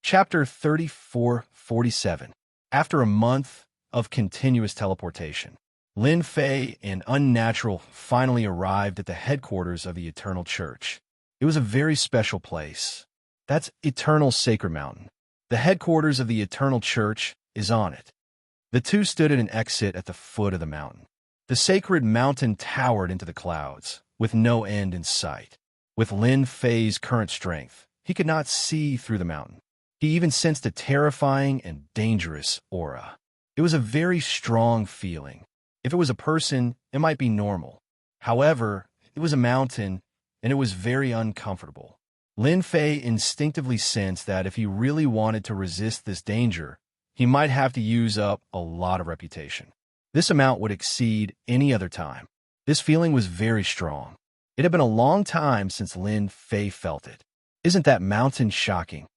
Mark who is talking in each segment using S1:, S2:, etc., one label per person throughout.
S1: Chapter 3447. After a month of continuous teleportation, Lin Fei and Unnatural finally arrived at the headquarters of the Eternal Church. It was a very special place. That's Eternal Sacred Mountain. The headquarters of the Eternal Church is on it. The two stood at an exit at the foot of the mountain. The sacred mountain towered into the clouds, with no end in sight. With Lin Fei's current strength, he could not see through the mountain. He even sensed a terrifying and dangerous aura. It was a very strong feeling. If it was a person, it might be normal. However, it was a mountain, and it was very uncomfortable. Lin Fei instinctively sensed that if he really wanted to resist this danger, he might have to use up a lot of reputation. This amount would exceed any other time. This feeling was very strong. It had been a long time since Lin Fei felt it. Isn't that mountain shocking?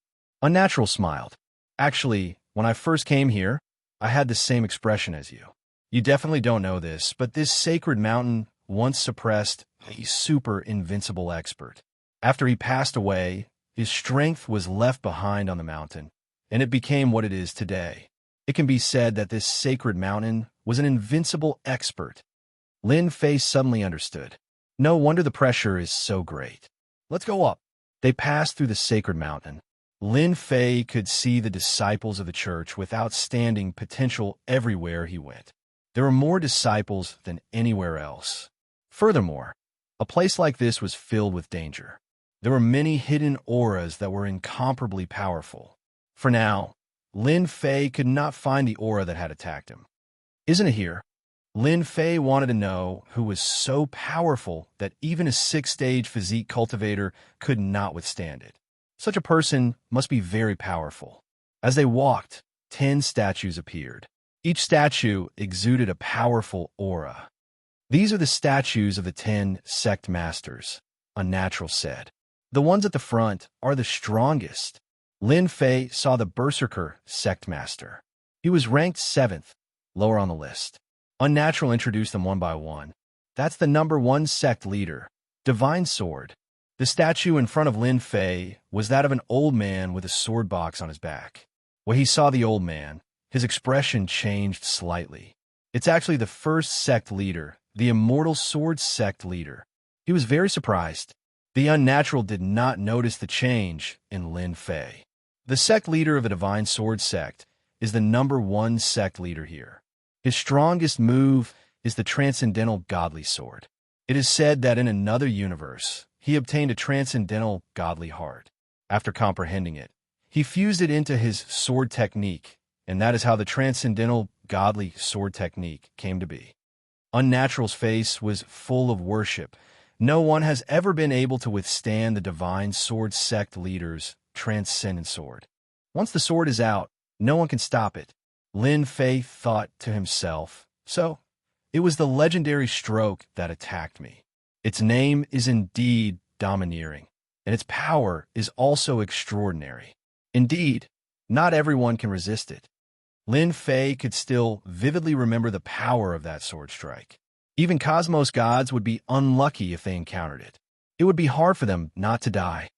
S1: Unnatural smiled. Actually, when I first came here, I had the same expression as you. You definitely don't know this, but this sacred mountain once suppressed a super invincible expert. After he passed away, his strength was left behind on the mountain, and it became what it is today. It can be said that this sacred mountain was an invincible expert. Lin Fei suddenly understood. No wonder the pressure is so great. Let's go up. They passed through the sacred mountain. Lin Fei could see the disciples of the church with outstanding potential everywhere he went. There were more disciples than anywhere else. Furthermore, a place like this was filled with danger. There were many hidden auras that were incomparably powerful. For now, Lin Fei could not find the aura that had attacked him. Isn't it here? Lin Fei wanted to know who was so powerful that even a 6th-stage physique cultivator could not withstand it. Such a person must be very powerful. As they walked, 10 statues appeared. Each statue exuded a powerful aura. These are the statues of the 10 sect masters, Unnatural said. The ones at the front are the strongest. Lin Fei saw the Berserker sect master. He was ranked 7th, lower on the list. Unnatural introduced them one by one. That's the number 1 sect leader, Divine Sword. The statue in front of Lin Fei was that of an old man with a sword box on his back. When he saw the old man, his expression changed slightly. It's actually the 1st sect leader, the Immortal Sword sect leader. He was very surprised. The Unnatural did not notice the change in Lin Fei. The sect leader of the Divine Sword sect is the number 1 sect leader here. His strongest move is the Transcendental Godly Sword. It is said that in another universe, he obtained a Transcendental Godly Heart. After comprehending it, he fused it into his sword technique, and that is how the Transcendental Godly Sword technique came to be. Unnatural's face was full of worship. No one has ever been able to withstand the Divine Sword sect leader's Transcendent Sword. Once the sword is out, no one can stop it. Lin Fei thought to himself, so it was the legendary stroke that attacked me. Its name is indeed domineering, and its power is also extraordinary. Indeed, not everyone can resist it. Lin Fei could still vividly remember the power of that sword strike. Even Cosmos gods would be unlucky if they encountered it. It would be hard for them not to die.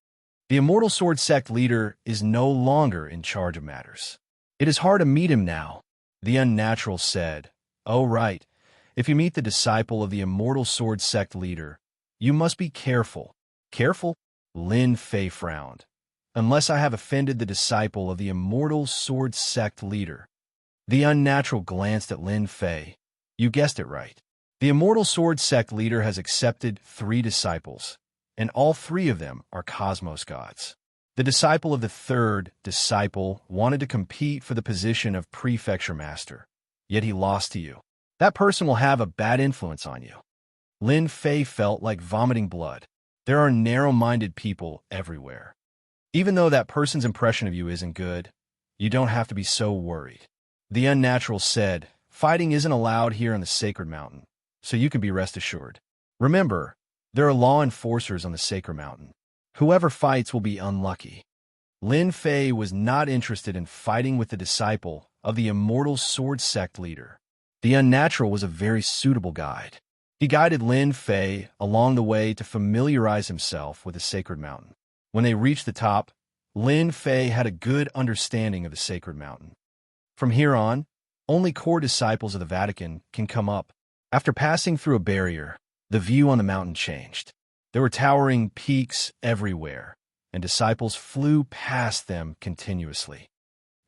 S1: The Immortal Sword sect leader is no longer in charge of matters. It is hard to meet him now, the Unnatural said. Oh, right. If you meet the disciple of the Immortal Sword sect leader, you must be careful. Careful? Lin Fei frowned. Unless I have offended the disciple of the Immortal Sword sect leader. The Unnatural glanced at Lin Fei. You guessed it right. The Immortal Sword sect leader has accepted 3 disciples, and all 3 of them are Cosmos gods. The disciple of the 3rd disciple wanted to compete for the position of Prefecture Master, yet he lost to you. That person will have a bad influence on you. Lin Fei felt like vomiting blood. There are narrow-minded people everywhere. Even though that person's impression of you isn't good, you don't have to be so worried. The Unnatural said, fighting isn't allowed here on the Sacred Mountain, so you can be rest assured. Remember, there are law enforcers on the Sacred Mountain. Whoever fights will be unlucky. Lin Fei was not interested in fighting with the disciple of the Immortal Sword sect leader. The Unnatural was a very suitable guide. He guided Lin Fei along the way to familiarize himself with the Sacred Mountain. When they reached the top, Lin Fei had a good understanding of the sacred mountain. From here on, only core disciples of the Vatican can come up. After passing through a barrier, the view on the mountain changed. There were towering peaks everywhere, and disciples flew past them continuously.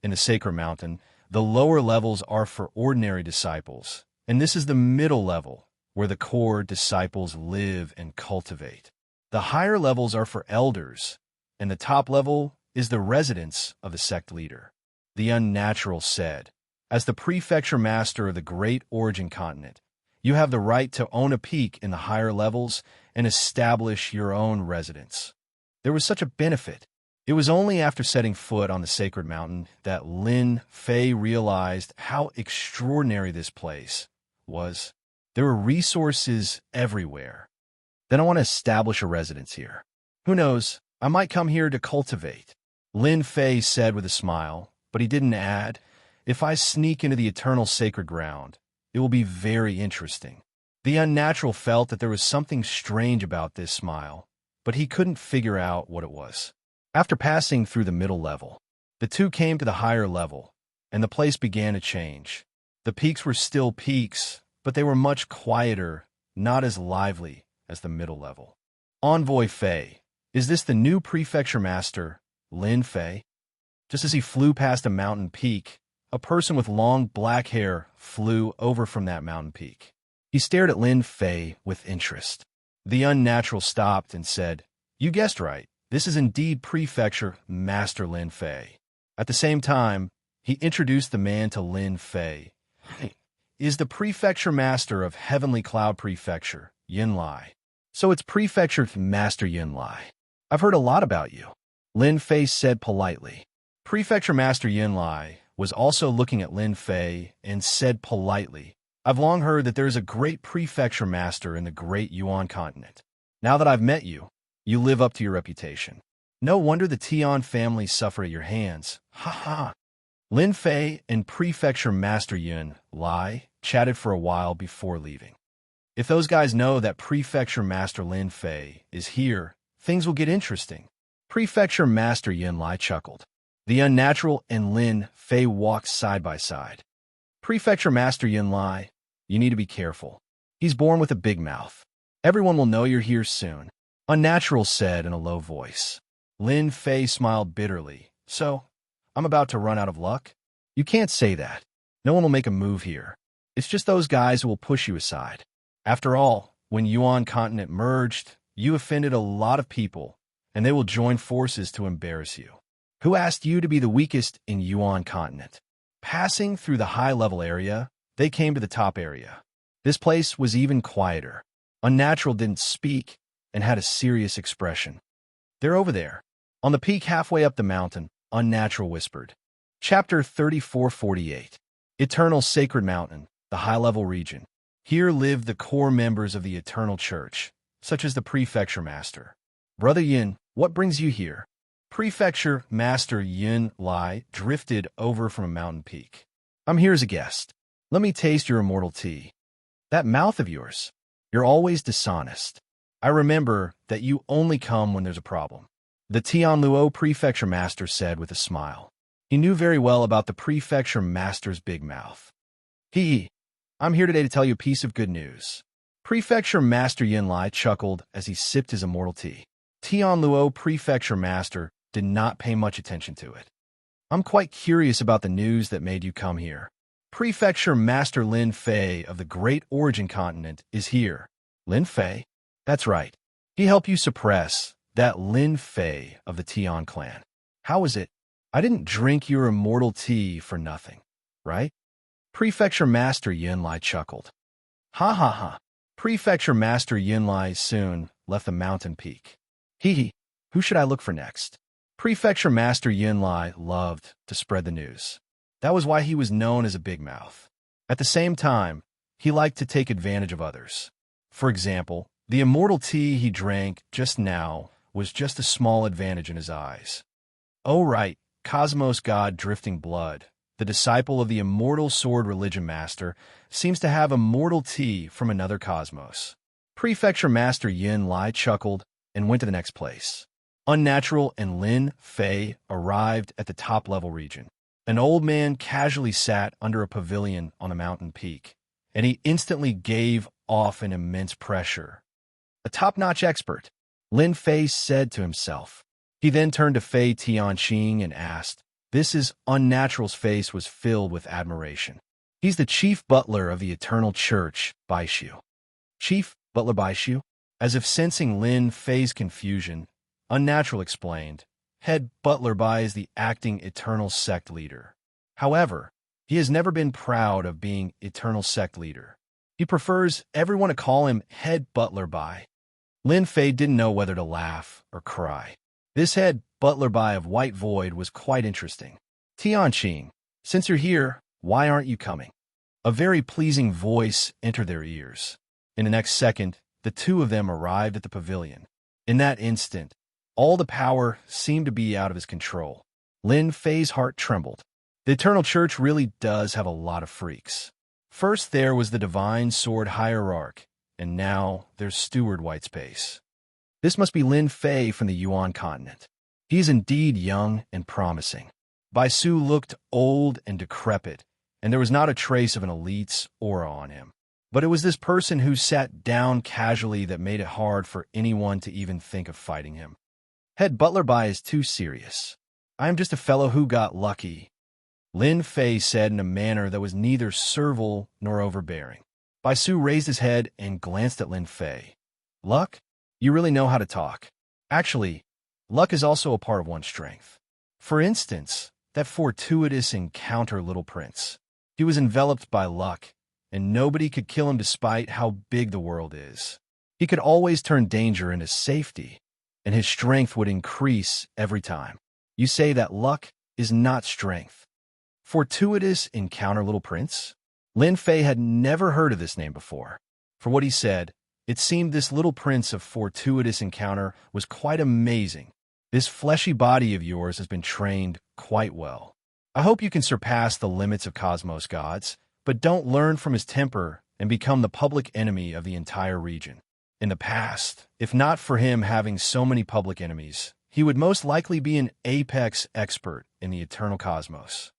S1: In the sacred mountain, the lower levels are for ordinary disciples, and this is the middle level, where the core disciples live and cultivate. The higher levels are for elders, and the top level is the residence of the sect leader. The Unnatural said, "As the prefecture master of the great origin continent, you have the right to own a peak in the higher levels and establish your own residence." There was such a benefit. It was only after setting foot on the sacred mountain that Lin Fei realized how extraordinary this place was. There were resources everywhere. Then I want to establish a residence here. Who knows, I might come here to cultivate, Lin Fei said with a smile, but he didn't add, "If I sneak into the eternal sacred ground, it will be very interesting." The Unnatural felt that there was something strange about this smile, but he couldn't figure out what it was. After passing through the middle level, the two came to the higher level, and the place began to change. The peaks were still peaks, but they were much quieter, not as lively as the middle level. Envoy Fei, is this the new prefecture master, Lin Fei? Just as he flew past a mountain peak, a person with long black hair flew over from that mountain peak. He stared at Lin Fei with interest. The Unnatural stopped and said, "You guessed right. This is indeed Prefecture Master Lin Fei." At the same time, he introduced the man to Lin Fei. "Is the Prefecture Master of Heavenly Cloud Prefecture, Yin Lai. So it's Prefecture Master Yin Lai. I've heard a lot about you," Lin Fei said politely. Prefecture Master Yin Lai was also looking at Lin Fei and said politely, "I've long heard that there is a great Prefecture Master in the great Yuan continent. Now that I've met you, you live up to your reputation. No wonder the Tian family suffer at your hands. Ha ha." Lin Fei and Prefecture Master Yin Lai chatted for a while before leaving. If those guys know that Prefecture Master Lin Fei is here, things will get interesting. Prefecture Master Yin Lai chuckled. The Unnatural and Lin Fei walked side by side. "Prefecture Master Yin Lai, you need to be careful. He's born with a big mouth. Everyone will know you're here soon," Unnatural said in a low voice. Lin Fei smiled bitterly. "So, I'm about to run out of luck?" "You can't say that. No one will make a move here. It's just those guys who will push you aside. After all, when Yuan continent merged, you offended a lot of people, and they will join forces to embarrass you. Who asked you to be the weakest in Yuan continent?" Passing through the high-level area, they came to the top area. This place was even quieter. Unnatural didn't speak and had a serious expression. "They're over there, on the peak halfway up the mountain," Unnatural whispered. Chapter 3448. Eternal Sacred Mountain, the high-level region. Here live the core members of the Eternal Church, such as the Prefecture Master. "Brother Yin, what brings you here?" Prefecture Master Yin Lai drifted over from a mountain peak. "I'm here as a guest. Let me taste your immortal tea." "That mouth of yours. You're always dishonest. I remember that you only come when there's a problem," the Tianluo Prefecture Master said with a smile. He knew very well about the Prefecture Master's big mouth. I'm here today to tell you a piece of good news." Prefecture Master Yin Lai chuckled as he sipped his immortal tea. Tianluo Prefecture Master did not pay much attention to it. "I'm quite curious about the news that made you come here. Prefecture Master Lin Fei of the great origin continent is here." "Lin Fei?" "That's right. He helped you suppress that Lin Fei of the Tian clan. How is it? I didn't drink your immortal tea for nothing, right?" Prefecture Master Yin Lai chuckled. "Ha ha ha." Prefecture Master Yin Lai soon left the mountain peak. Who should I look for next?" Prefecture Master Yin Lai loved to spread the news. That was why he was known as a big mouth. At the same time, he liked to take advantage of others. For example, the immortal tea he drank just now was just a small advantage in his eyes. "Oh right, Cosmos God Drifting Blood, the disciple of the immortal sword religion master, seems to have immortal tea from another cosmos." Prefecture Master Yin Lai chuckled and went to the next place. Unnatural and Lin Fei arrived at the top-level region. An old man casually sat under a pavilion on the mountain peak, and he instantly gave off an immense pressure. A top-notch expert, Lin Fei said to himself. He then turned to Fei Tianqing and asked. This is Unnatural's face was filled with admiration. He's the chief butler of the Eternal Church, Baishu. Chief Butler Baishu? As if sensing Lin Fei's confusion, Unnatural explained, Head Butler Bai is the acting Eternal Sect leader. However, he has never been proud of being Eternal Sect leader. He prefers everyone to call him Head Butler Bai. Lin Fei didn't know whether to laugh or cry. This Head Butler Bai of White Void was quite interesting. Tianqing, since you're here, why aren't you coming? A very pleasing voice entered their ears. In the next second, the two of them arrived at the pavilion. In that instant, all the power seemed to be out of his control. Lin Fei's heart trembled. The Eternal Church really does have a lot of freaks. First there was the Divine Sword Hierarch, and now there's Steward Whitespace. This must be Lin Fei from the Yuan continent. He is indeed young and promising. Baisu looked old and decrepit, and there was not a trace of an elite's aura on him. But it was this person who sat down casually that made it hard for anyone to even think of fighting him. Head Butler Bai is too serious. I am just a fellow who got lucky, Lin Fei said in a manner that was neither servile nor overbearing. Baisu raised his head and glanced at Lin Fei. Luck? You really know how to talk. Actually, luck is also a part of one's strength. For instance, that fortuitous encounter Little Prince. He was enveloped by luck, and nobody could kill him despite how big the world is. He could always turn danger into safety, and his strength would increase every time. You say that luck is not strength. Fortuitous encounter Little Prince? Lin Fei had never heard of this name before. For what he said, it seemed this little prince of fortuitous encounter was quite amazing. This fleshy body of yours has been trained quite well. I hope you can surpass the limits of Cosmos gods, but don't learn from his temper and become the public enemy of the entire region. In the past, if not for him having so many public enemies, he would most likely be an apex expert in the eternal cosmos.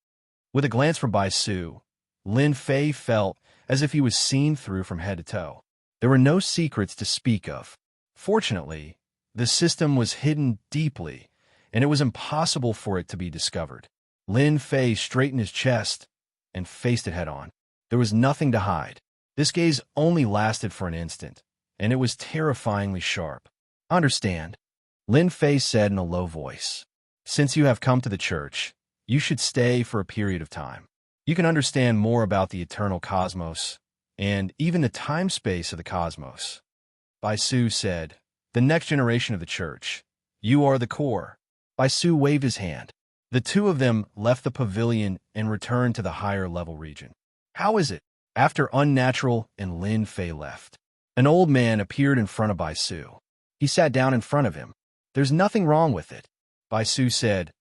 S1: With a glance from Baisu, Lin Fei felt as if he was seen through from head to toe. There were no secrets to speak of. Fortunately, the system was hidden deeply, and it was impossible for it to be discovered. Lin Fei straightened his chest and faced it head-on. There was nothing to hide. This gaze only lasted for an instant, and it was terrifyingly sharp. Understand, Lin Fei said in a low voice. Since you have come to the church, you should stay for a period of time. You can understand more about the eternal cosmos, and even the time-space of the cosmos. Baisu said, the next generation of the church. You are the core. Baisu waved his hand. The two of them left the pavilion and returned to the higher-level region. How is it? After Unnatural and Lin Fei left, an old man appeared in front of Baisu. He sat down in front of him. There's nothing wrong with it. Baisu said,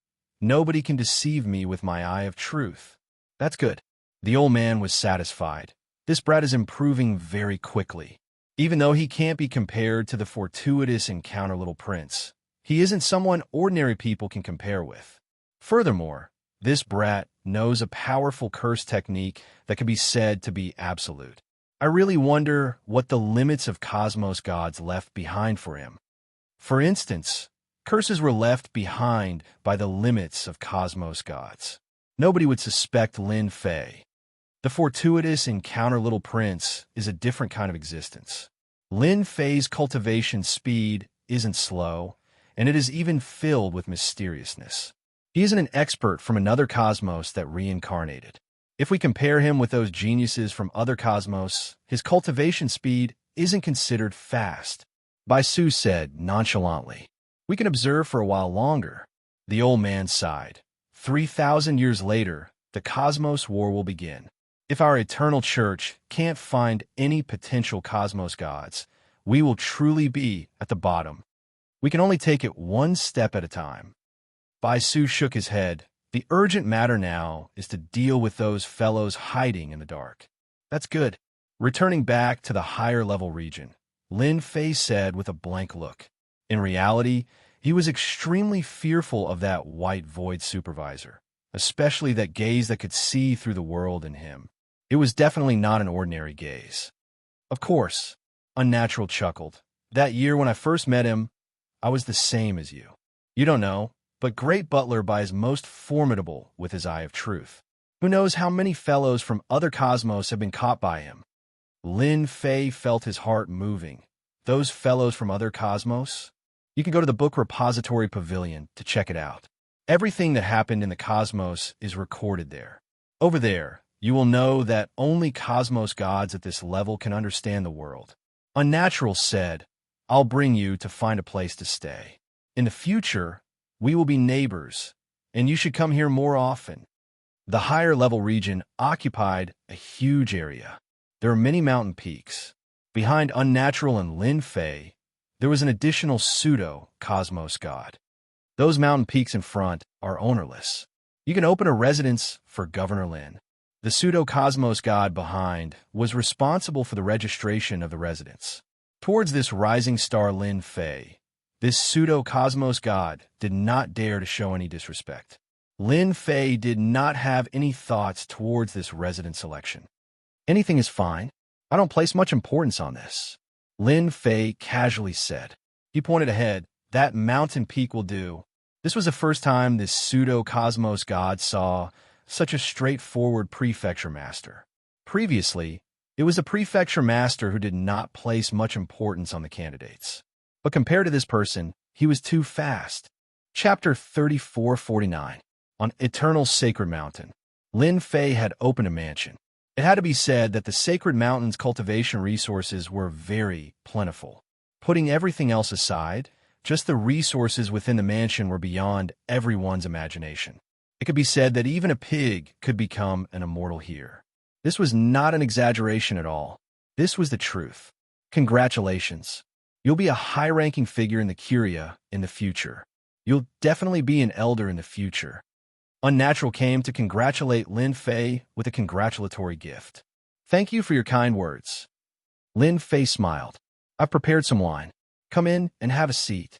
S1: nobody can deceive me with my eye of truth. That's good. The old man was satisfied. This brat is improving very quickly. Even though he can't be compared to the fortuitous encounter Little Prince, he isn't someone ordinary people can compare with. Furthermore, this brat knows a powerful curse technique that can be said to be absolute. I really wonder what the limits of Cosmos gods left behind for him. For instance, curses were left behind by the limits of Cosmos gods. Nobody would suspect Lin Fei. The fortuitous encounter Little Prince is a different kind of existence. Lin Fei's cultivation speed isn't slow, and it is even filled with mysteriousness. He isn't an expert from another cosmos that reincarnated. If we compare him with those geniuses from other cosmos, his cultivation speed isn't considered fast. Baisu said nonchalantly, we can observe for a while longer. The old man sighed. 3,000 years later, the Cosmos War will begin. If our eternal church can't find any potential cosmos gods, we will truly be at the bottom. We can only take it one step at a time. Baisu shook his head. The urgent matter now is to deal with those fellows hiding in the dark. That's good. Returning back to the higher level region, Lin Fei said with a blank look. In reality, He was extremely fearful of that white void supervisor, especially that gaze that could see through the world in him. It was definitely not an ordinary gaze. Of course, Unnatural chuckled. That year when I first met him, I was the same as you. You don't know, but Great Butler by his most formidable with his eye of truth. Who knows how many fellows from other cosmos have been caught by him? Lin Fei felt his heart moving. Those fellows from other cosmos? You can go to the Book Repository Pavilion to check it out. Everything that happened in the cosmos is recorded there. Over there, you will know that only cosmos gods at this level can understand the world. Unnatural said, I'll bring you to find a place to stay. In the future, we will be neighbors, and you should come here more often. The higher level region occupied a huge area. There are many mountain peaks. Behind Unnatural and Lin Fei, there was an additional pseudo-cosmos god. Those mountain peaks in front are ownerless. You can open a residence for Governor Lin. The pseudo-cosmos god behind was responsible for the registration of the residence. Towards this rising star Lin Fei, this pseudo-cosmos god did not dare to show any disrespect. Lin Fei did not have any thoughts towards this resident selection. Anything is fine. I don't place much importance on this, Lin Fei casually said. He pointed ahead. That mountain peak will do. This was the first time this pseudo-cosmos god saw such a straightforward prefecture master. Previously, it was the prefecture master who did not place much importance on the candidates. But compared to this person, he was too fast. Chapter 3449. On Eternal Sacred Mountain. Lin Fei had opened a mansion. It had to be said that the Sacred Mountain's cultivation resources were very plentiful. Putting everything else aside, just the resources within the mansion were beyond everyone's imagination. It could be said that even a pig could become an immortal here. This was not an exaggeration at all. This was the truth. Congratulations. You'll be a high-ranking figure in the Curia in the future. You'll definitely be an elder in the future. Unnatural came to congratulate Lin Fei with a congratulatory gift. Thank you for your kind words. Lin Fei smiled. I've prepared some wine. Come in and have a seat.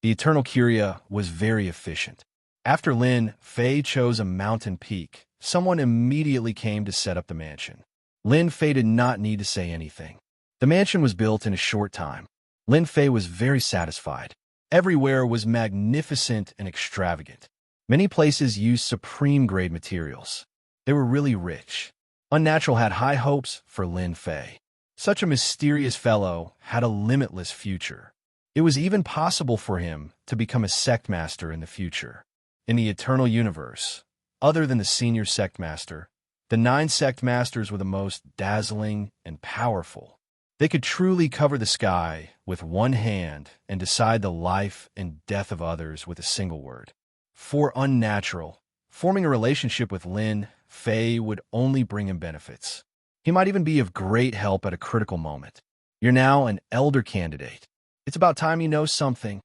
S1: The Eternal Curia was very efficient. After Lin Fei chose a mountain peak, someone immediately came to set up the mansion. Lin Fei did not need to say anything. The mansion was built in a short time. Lin Fei was very satisfied. Everywhere was magnificent and extravagant. Many places used supreme-grade materials. They were really rich. Unnatural had high hopes for Lin Fei. Such a mysterious fellow had a limitless future. It was even possible for him to become a sect master in the future. In the eternal universe, other than the senior sect master, the 9 sect masters were the most dazzling and powerful. They could truly cover the sky with one hand and decide the life and death of others with a single word. For Unnatural, forming a relationship with Lin Fei would only bring him benefits. He might even be of great help at a critical moment. You're now an elder candidate. It's about time you know something,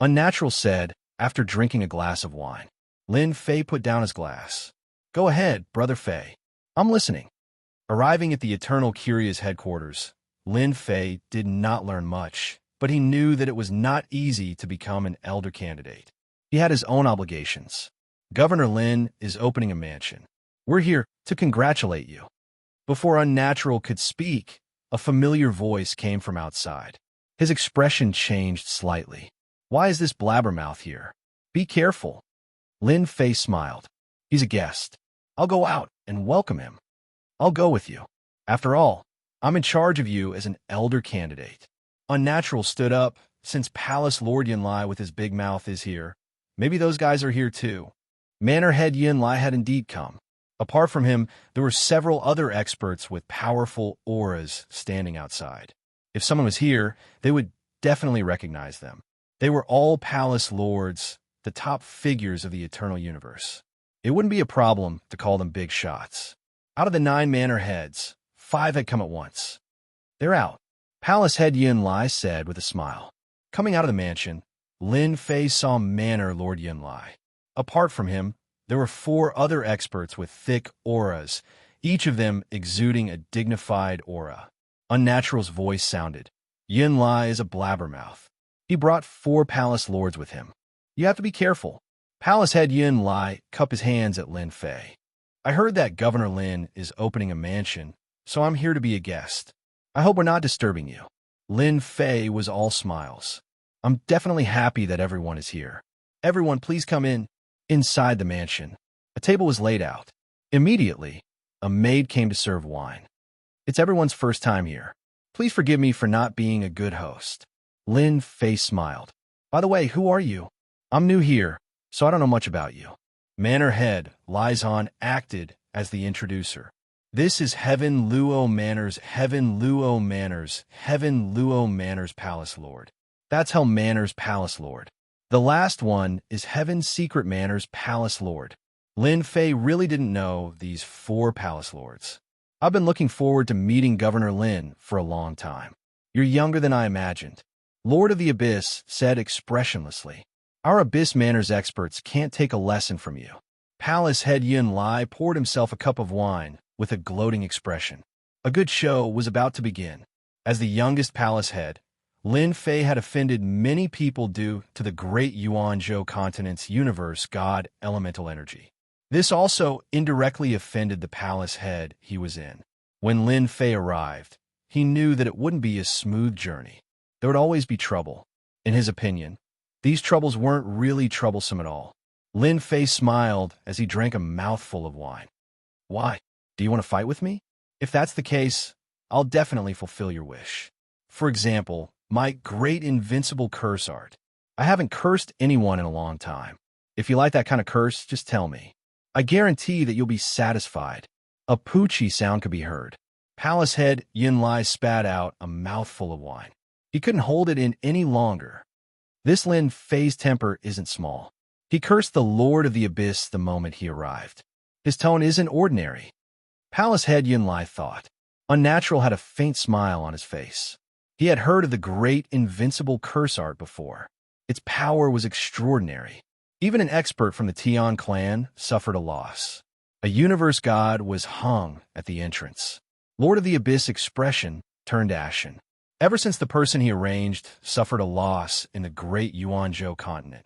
S1: Unnatural said after drinking a glass of wine. Lin Fei put down his glass. Go ahead, Brother Fei. I'm listening. Arriving at the Eternal Curia's headquarters, Lin Fei did not learn much, but he knew that it was not easy to become an elder candidate. He had his own obligations. Governor Lin is opening a mansion. We're here to congratulate you. Before Unnatural could speak, a familiar voice came from outside. His expression changed slightly. Why is this blabbermouth here? Be careful. Lin Fei smiled. He's a guest. I'll go out and welcome him. I'll go with you. After all, I'm in charge of you as an elder candidate. Unnatural stood up. Since Palace Lord Yunlai with his big mouth is here, maybe those guys are here too. Manor Head Yunlai had indeed come. Apart from him, there were several other experts with powerful auras standing outside. If someone was here, they would definitely recognize them. They were all palace lords, the top figures of the eternal universe. It wouldn't be a problem to call them big shots. Out of the 9 manor heads, 5 had come at once. They're out, Palace Head Yunlai said with a smile. Coming out of the mansion, Lin Fei saw Manor Lord Yunlai. Apart from him, there were 4 other experts with thick auras, each of them exuding a dignified aura. Unnatural's voice sounded. Yunlai is a blabbermouth. He brought 4 palace lords with him. You have to be careful. Palace head Yun Lai cupped his hands at Lin Fei. I heard that Governor Lin is opening a mansion, so I'm here to be a guest. I hope we're not disturbing you. Lin Fei was all smiles. I'm definitely happy that everyone is here. Everyone, please come in. Inside the mansion, a table was laid out. Immediately, a maid came to serve wine. It's everyone's first time here. Please forgive me for not being a good host. Lin Fei smiled. By the way, who are you? I'm new here, so I don't know much about you. Manor head Lizon acted as the introducer. This is Heaven Luo Manor's Palace Lord. That's Hell Manor's Palace Lord. The last one is Heaven's Secret Manor's Palace Lord. Lin Fei really didn't know these 4 palace lords. I've been looking forward to meeting Governor Lin for a long time. You're younger than I imagined. Lord of the Abyss said expressionlessly. Our Abyss Manners experts can't take a lesson from you. Palace head Yun Lai poured himself a cup of wine with a gloating expression. A good show was about to begin. As the youngest palace head, Lin Fei had offended many people due to the great Yuanzhou continent's universe god elemental energy. This also indirectly offended the palace head he was in. When Lin Fei arrived, he knew that it wouldn't be a smooth journey. There would always be trouble. In his opinion, these troubles weren't really troublesome at all. Lin Fei smiled as he drank a mouthful of wine. Why? Do you want to fight with me? If that's the case, I'll definitely fulfill your wish. For example, my great invincible curse art. I haven't cursed anyone in a long time. If you like that kind of curse, just tell me. I guarantee that you'll be satisfied. A poochie sound could be heard. Palace head Yun Lai spat out a mouthful of wine. He couldn't hold it in any longer. This Lin Fei's temper isn't small. He cursed the Lord of the Abyss the moment he arrived. His tone isn't ordinary. Palace head Yun Lai thought. Unnatural had a faint smile on his face. He had heard of the great invincible curse art before. Its power was extraordinary. Even an expert from the Tian clan suffered a loss. A universe god was hung at the entrance. Lord of the Abyss expression turned ashen. Ever since the person he arranged suffered a loss in the great Yuanzhou continent,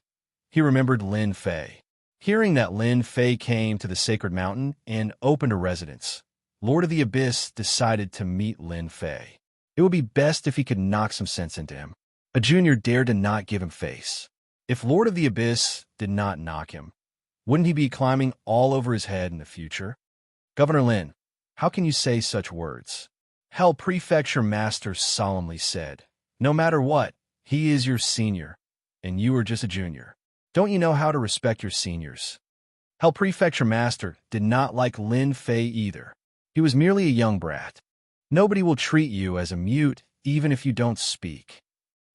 S1: he remembered Lin Fei. Hearing that Lin Fei came to the sacred mountain and opened a residence, Lord of the Abyss decided to meet Lin Fei. It would be best if he could knock some sense into him. A junior dared to not give him face. If Lord of the Abyss did not knock him, wouldn't he be climbing all over his head in the future? Governor Lin, how can you say such words? Hell Prefecture Master solemnly said, no matter what, he is your senior, and you are just a junior. Don't you know how to respect your seniors? Hell Prefecture Master did not like Lin Fei either. He was merely a young brat. Nobody will treat you as a mute even if you don't speak.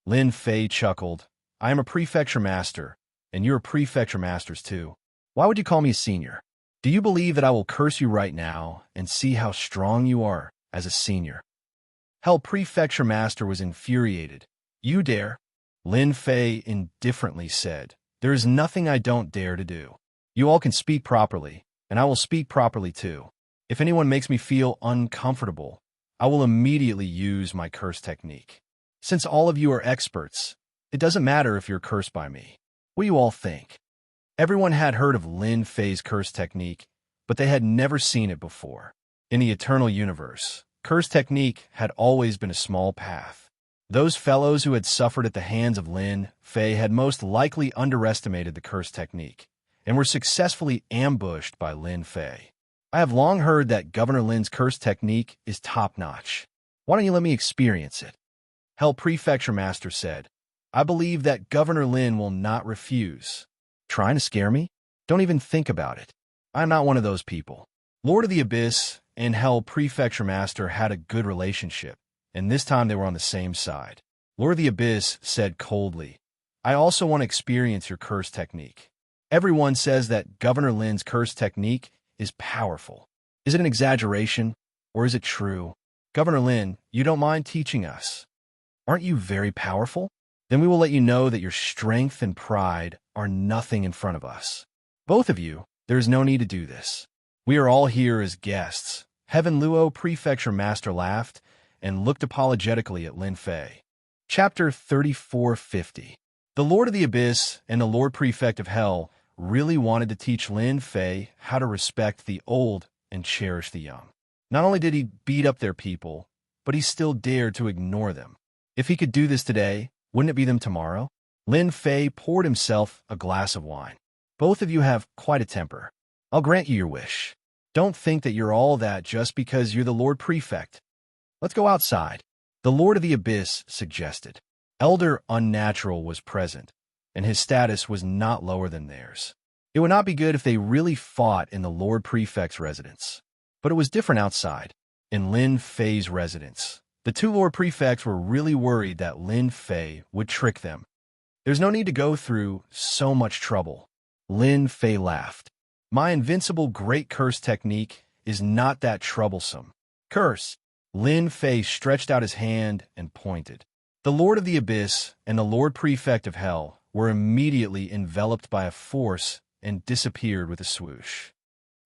S1: Lin Fei chuckled. I am a Prefecture Master, and you're a Prefecture Masters too. Why would you call me a senior? Do you believe that I will curse you right now and see how strong you are as a senior? Hell Prefecture Master was infuriated. You dare? Lin Fei indifferently said, there is nothing I don't dare to do. You all can speak properly, and I will speak properly too. If anyone makes me feel uncomfortable, I will immediately use my curse technique. Since all of you are experts, it doesn't matter if you're cursed by me. What do you all think? Everyone had heard of Lin Fei's curse technique, but they had never seen it before. In the eternal universe, curse technique had always been a small path. Those fellows who had suffered at the hands of Lin Fei had most likely underestimated the curse technique and were successfully ambushed by Lin Fei. I have long heard that Governor Lin's curse technique is top-notch. Why don't you let me experience it? Hell Prefecture Master said, I believe that Governor Lin will not refuse. Trying to scare me? Don't even think about it. I'm not one of those people. Lord of the Abyss and Hell Prefecture Master had a good relationship, and this time they were on the same side. Lord of the Abyss said coldly, I also want to experience your curse technique. Everyone says that Governor Lin's curse technique is powerful. Is it an exaggeration, or is it true? Governor Lin, you don't mind teaching us. Aren't you very powerful? Then we will let you know that your strength and pride are nothing in front of us. Both of you, there is no need to do this. We are all here as guests. Heaven Luo Prefecture Master laughed and looked apologetically at Lin Fei. Chapter 3450. The Lord of the Abyss and the Lord Prefect of Hell really wanted to teach Lin Fei how to respect the old and cherish the young. Not only did he beat up their people, but he still dared to ignore them. If he could do this today, wouldn't it be them tomorrow? Lin Fei poured himself a glass of wine. Both of you have quite a temper. I'll grant you your wish. Don't think that you're all that just because you're the Lord Prefect. Let's go outside. The Lord of the Abyss suggested. Elder Unnatural was present, and his status was not lower than theirs. It would not be good if they really fought in the Lord Prefect's residence. But it was different outside, in Lin Fei's residence. The two Lord Prefects were really worried that Lin Fei would trick them. There's no need to go through so much trouble. Lin Fei laughed. My invincible great curse technique is not that troublesome. Curse. Lin Fei stretched out his hand and pointed. The Lord of the Abyss and the Lord Prefect of Hell were immediately enveloped by a force and disappeared with a swoosh.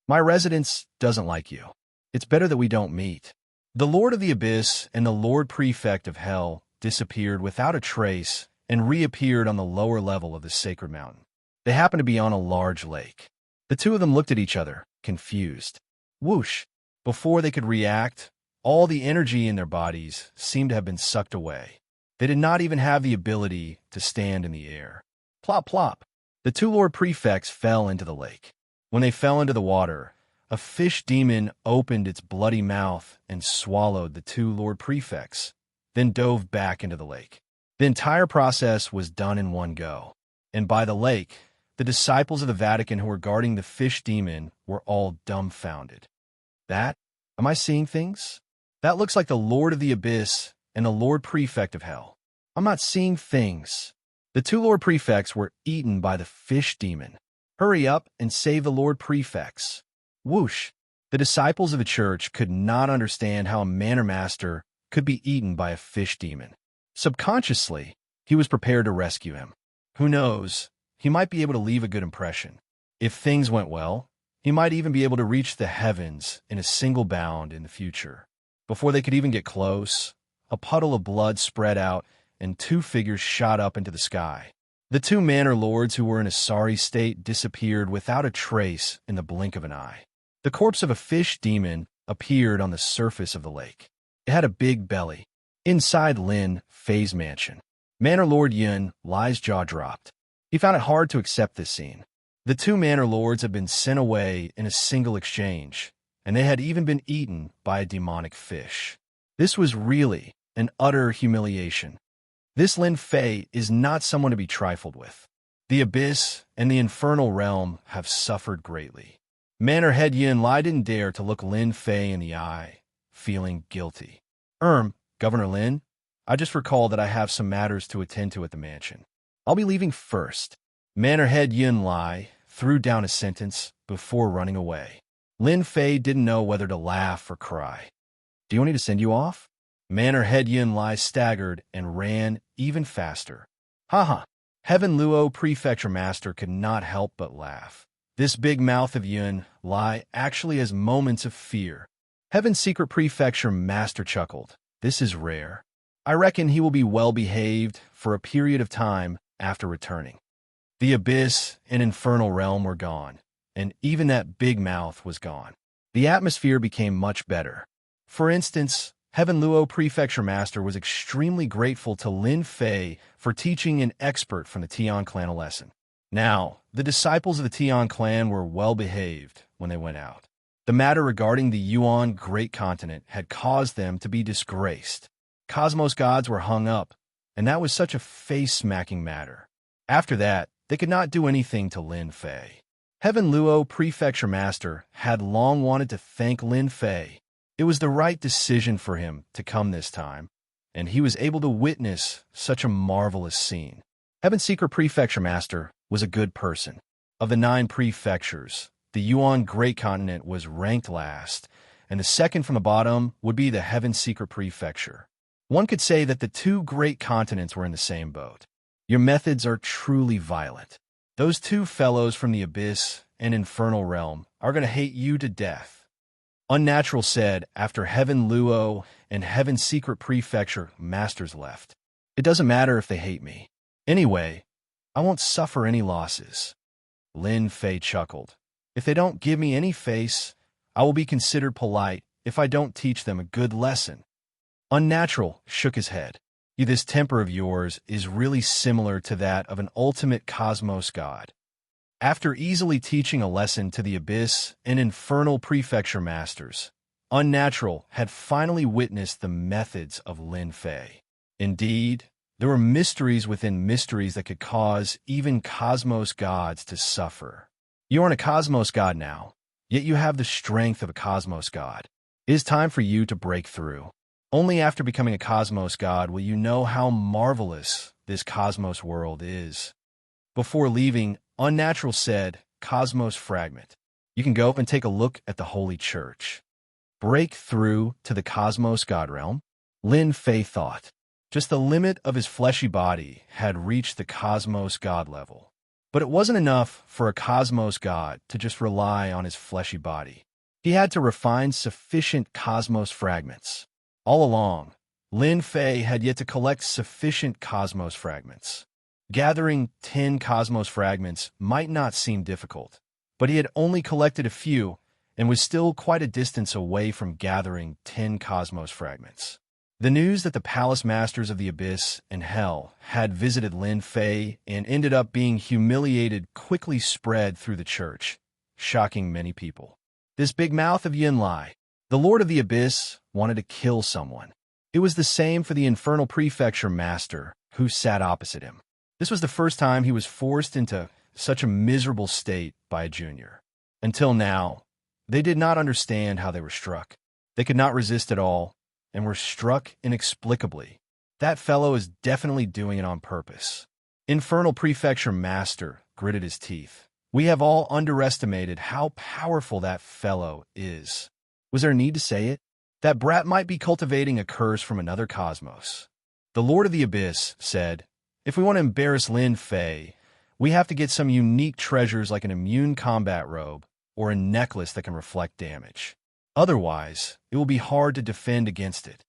S1: My residence doesn't like you. It's better that we don't meet. The Lord of the Abyss and the Lord Prefect of Hell disappeared without a trace and reappeared on the lower level of the sacred mountain. They happened to be on a large lake. The two of them looked at each other, confused. Whoosh! Before they could react, all the energy in their bodies seemed to have been sucked away. They did not even have the ability to stand in the air. Plop, plop. The two Lord Prefects fell into the lake. When they fell into the water, a fish demon opened its bloody mouth and swallowed the two Lord Prefects, then dove back into the lake. The entire process was done in one go. And by the lake, the disciples of the Vatican who were guarding the fish demon were all dumbfounded. Am I seeing things? That looks like the Lord of the Abyss and the Lord Prefect of Hell. I'm not seeing things. The two Lord Prefects were eaten by the fish demon. Hurry up and save the Lord Prefects. Whoosh! The disciples of the church could not understand how a manor master could be eaten by a fish demon. Subconsciously, he was prepared to rescue him. Who knows? He might be able to leave a good impression. If things went well, he might even be able to reach the heavens in a single bound in the future. Before they could even get close, a puddle of blood spread out and two figures shot up into the sky. The two manor lords who were in a sorry state disappeared without a trace in the blink of an eye. The corpse of a fish demon appeared on the surface of the lake. It had a big belly. Inside Lin Fei's mansion, Manor Lord Yun Lai's jaw dropped. He found it hard to accept this scene. The two manor lords had been sent away in a single exchange, and they had even been eaten by a demonic fish. This was really an utter humiliation. This Lin Fei is not someone to be trifled with. The Abyss and the Infernal Realm have suffered greatly. Manor Head Yun Lai didn't dare to look Lin Fei in the eye, feeling guilty. Governor Lin, I just recalled that I have some matters to attend to at the mansion. I'll be leaving first. Manor Head Yun Lai threw down a sentence before running away. Lin Fei didn't know whether to laugh or cry. Do you want me to send you off? Manor Head Yun Lai staggered and ran even faster. Ha! Heaven Luo Prefecture Master could not help but laugh. This big mouth of Yun Lai actually has moments of fear. Heaven's Secret Prefecture Master chuckled. This is rare. I reckon he will be well behaved for a period of time after returning. The Abyss and Infernal Realm were gone, and even that big mouth was gone. The atmosphere became much better. For instance, Heaven Luo Prefecture Master was extremely grateful to Lin Fei for teaching an expert from the Tian clan a lesson. Now, the disciples of the Tian clan were well behaved when they went out. The matter regarding the Yuan Great Continent had caused them to be disgraced. Cosmos gods were hung up, and that was such a face-smacking matter. After that, they could not do anything to Lin Fei. Heaven Luo Prefecture Master had long wanted to thank Lin Fei. It was the right decision for him to come this time, and he was able to witness such a marvelous scene. Heaven's Secret Prefecture Master was a good person. Of the 9 prefectures, the Yuan Great Continent was ranked last, and the second from the bottom would be the Heaven's Secret Prefecture. One could say that the 2 great continents were in the same boat. Your methods are truly violent. Those 2 fellows from the Abyss and Infernal Realm are going to hate you to death. Unnatural said after Heaven Luo and Heaven's Secret Prefecture Masters left. It doesn't matter if they hate me. Anyway, I won't suffer any losses. Lin Fei chuckled. If they don't give me any face, I will be considered polite if I don't teach them a good lesson. Unnatural shook his head. This temper of yours is really similar to that of an ultimate cosmos god. After easily teaching a lesson to the Abyss and Infernal Prefecture Masters, Unnatural had finally witnessed the methods of Lin Fei. Indeed, there were mysteries within mysteries that could cause even cosmos gods to suffer. You aren't a cosmos god now, yet you have the strength of a cosmos god. It is time for you to break through. Only after becoming a cosmos god will you know how marvelous this cosmos world is. Before leaving, Unnatural said, Cosmos Fragment. You can go and take a look at the Holy Church. Break through to the cosmos god realm? Lin Fei thought. Just the limit of his fleshy body had reached the cosmos god level. But it wasn't enough for a cosmos god to just rely on his fleshy body. He had to refine sufficient cosmos fragments. All along, Lin Fei had yet to collect sufficient cosmos fragments. Gathering 10 cosmos fragments might not seem difficult, but he had only collected a few and was still quite a distance away from gathering 10 cosmos fragments. The news that the Palace Masters of the Abyss and Hell had visited Lin Fei and ended up being humiliated quickly spread through the church, shocking many people. This big mouth of Yinlai, the Lord of the Abyss, wanted to kill someone. It was the same for the Infernal Prefecture Master, who sat opposite him. This was the first time he was forced into such a miserable state by a junior. Until now, they did not understand how they were struck. They could not resist at all, and were struck inexplicably. That fellow is definitely doing it on purpose. Infernal Prefecture Master gritted his teeth. We have all underestimated how powerful that fellow is. Was there a need to say it? That brat might be cultivating a curse from another cosmos. The Lord of the Abyss said, if we want to embarrass Lin Fei, we have to get some unique treasures like an immune combat robe or a necklace that can reflect damage. Otherwise, it will be hard to defend against it.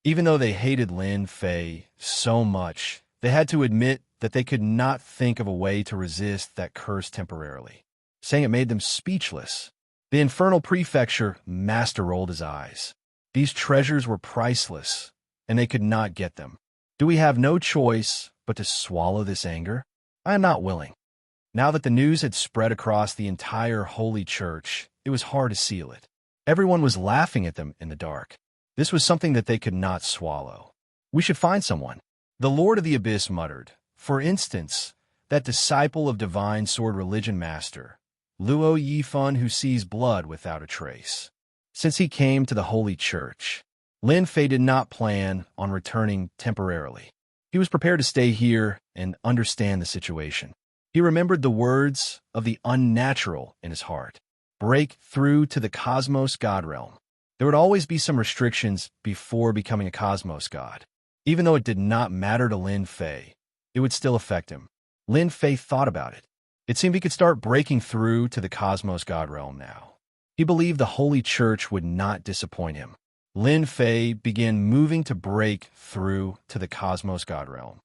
S1: Even though they hated Lin Fei so much, they had to admit that they could not think of a way to resist that curse temporarily, saying it made them speechless. The Infernal Prefecture Master rolled his eyes. These treasures were priceless, and they could not get them. Do we have no choice but to swallow this anger? I am not willing. Now that the news had spread across the entire Holy Church, it was hard to seal it. Everyone was laughing at them in the dark. This was something that they could not swallow. We should find someone. The Lord of the Abyss muttered. For instance, that disciple of Divine Sword Religion Master, Luo Yifan, who sees blood without a trace. Since he came to the Holy Church, Lin Fei did not plan on returning temporarily. He was prepared to stay here and understand the situation. He remembered the words of the Unnatural in his heart. Break through to the cosmos god realm. There would always be some restrictions before becoming a cosmos god. Even though it did not matter to Lin Fei, it would still affect him. Lin Fei thought about it. It seemed he could start breaking through to the cosmos god realm now. He believed the Holy Church would not disappoint him. Lin Fei began moving to break through to the cosmos god realm.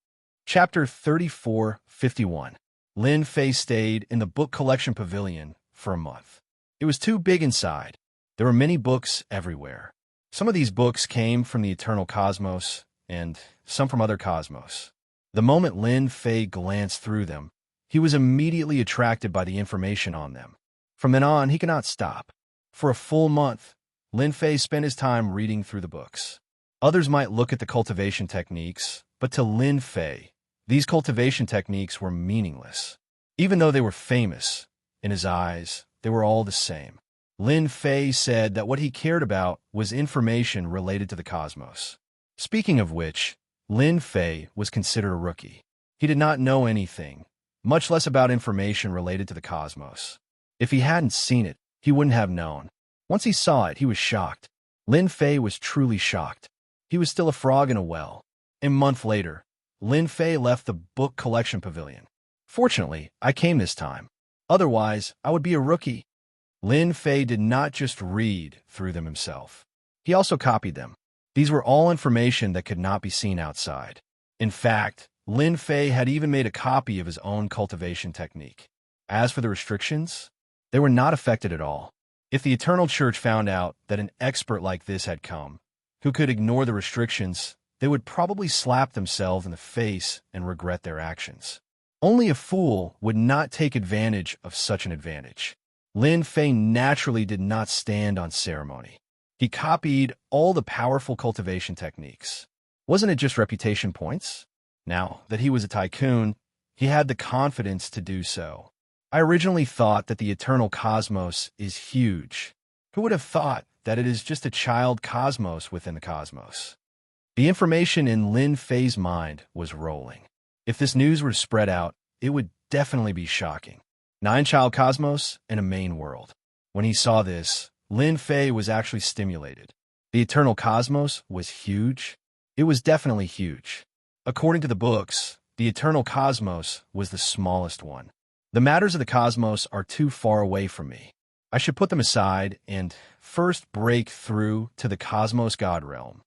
S1: Chapter 3451. Lin Fei stayed in the book collection pavilion for a month. It was too big inside. There were many books everywhere. Some of these books came from the eternal cosmos, and some from other cosmos. The moment Lin Fei glanced through them, he was immediately attracted by the information on them. From then on, he could not stop. For a full month, Lin Fei spent his time reading through the books. Others might look at the cultivation techniques, but to Lin Fei, these cultivation techniques were meaningless. Even though they were famous, in his eyes, they were all the same. Lin Fei said that what he cared about was information related to the cosmos. Speaking of which, Lin Fei was considered a rookie. He did not know anything, much less about information related to the cosmos. If he hadn't seen it, he wouldn't have known. Once he saw it, he was shocked. Lin Fei was truly shocked. He was still a frog in a well. A month later, Lin Fei left the book collection pavilion. Fortunately, I came this time. Otherwise, I would be a rookie. Lin Fei did not just read through them himself. He also copied them. These were all information that could not be seen outside. In fact, Lin Fei had even made a copy of his own cultivation technique. As for the restrictions, they were not affected at all. If the Eternal Church found out that an expert like this had come, who could ignore the restrictions, they would probably slap themselves in the face and regret their actions. Only a fool would not take advantage of such an advantage. Lin Fei naturally did not stand on ceremony. He copied all the powerful cultivation techniques. Wasn't it just reputation points? Now that he was a tycoon, he had the confidence to do so. I originally thought that the eternal cosmos is huge. Who would have thought that it is just a child cosmos within the cosmos? The information in Lin Fei's mind was rolling. If this news were spread out, it would definitely be shocking. 9-child cosmos and a main world. When he saw this, Lin Fei was actually stimulated. The eternal cosmos was huge. It was definitely huge. According to the books, the eternal cosmos was the smallest one. The matters of the cosmos are too far away from me. I should put them aside and first break through to the cosmos god realm.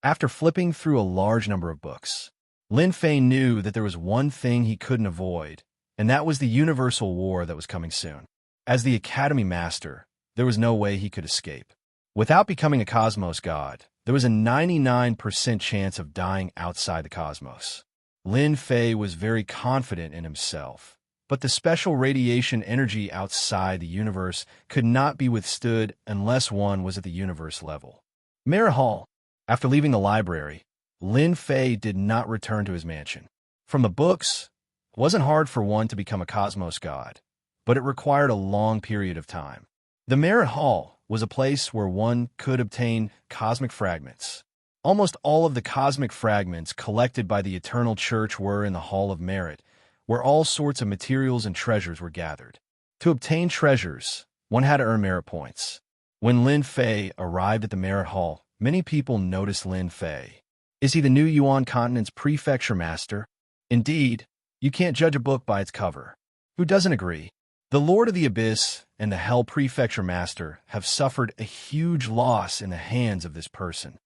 S1: After flipping through a large number of books, Lin Fei knew that there was one thing he couldn't avoid, and that was the universal war that was coming soon. As the Academy Master, there was no way he could escape. Without becoming a cosmos god, there was a 99% chance of dying outside the cosmos. Lin Fei was very confident in himself, but the special radiation energy outside the universe could not be withstood unless one was at the universe level. Mirror Hall. After leaving the library, Lin Fei did not return to his mansion. From the books, it wasn't hard for one to become a cosmos god, but it required a long period of time. The Merit Hall was a place where one could obtain cosmic fragments. Almost all of the cosmic fragments collected by the Eternal Church were in the Hall of Merit, where all sorts of materials and treasures were gathered. To obtain treasures, one had to earn merit points. When Lin Fei arrived at the Merit Hall, many people noticed Lin Fei. Is he the new Yuan Continent's prefecture master? Indeed, you can't judge a book by its cover. Who doesn't agree? The Lord of the Abyss and the Hell Prefecture Master have suffered a huge loss in the hands of this person.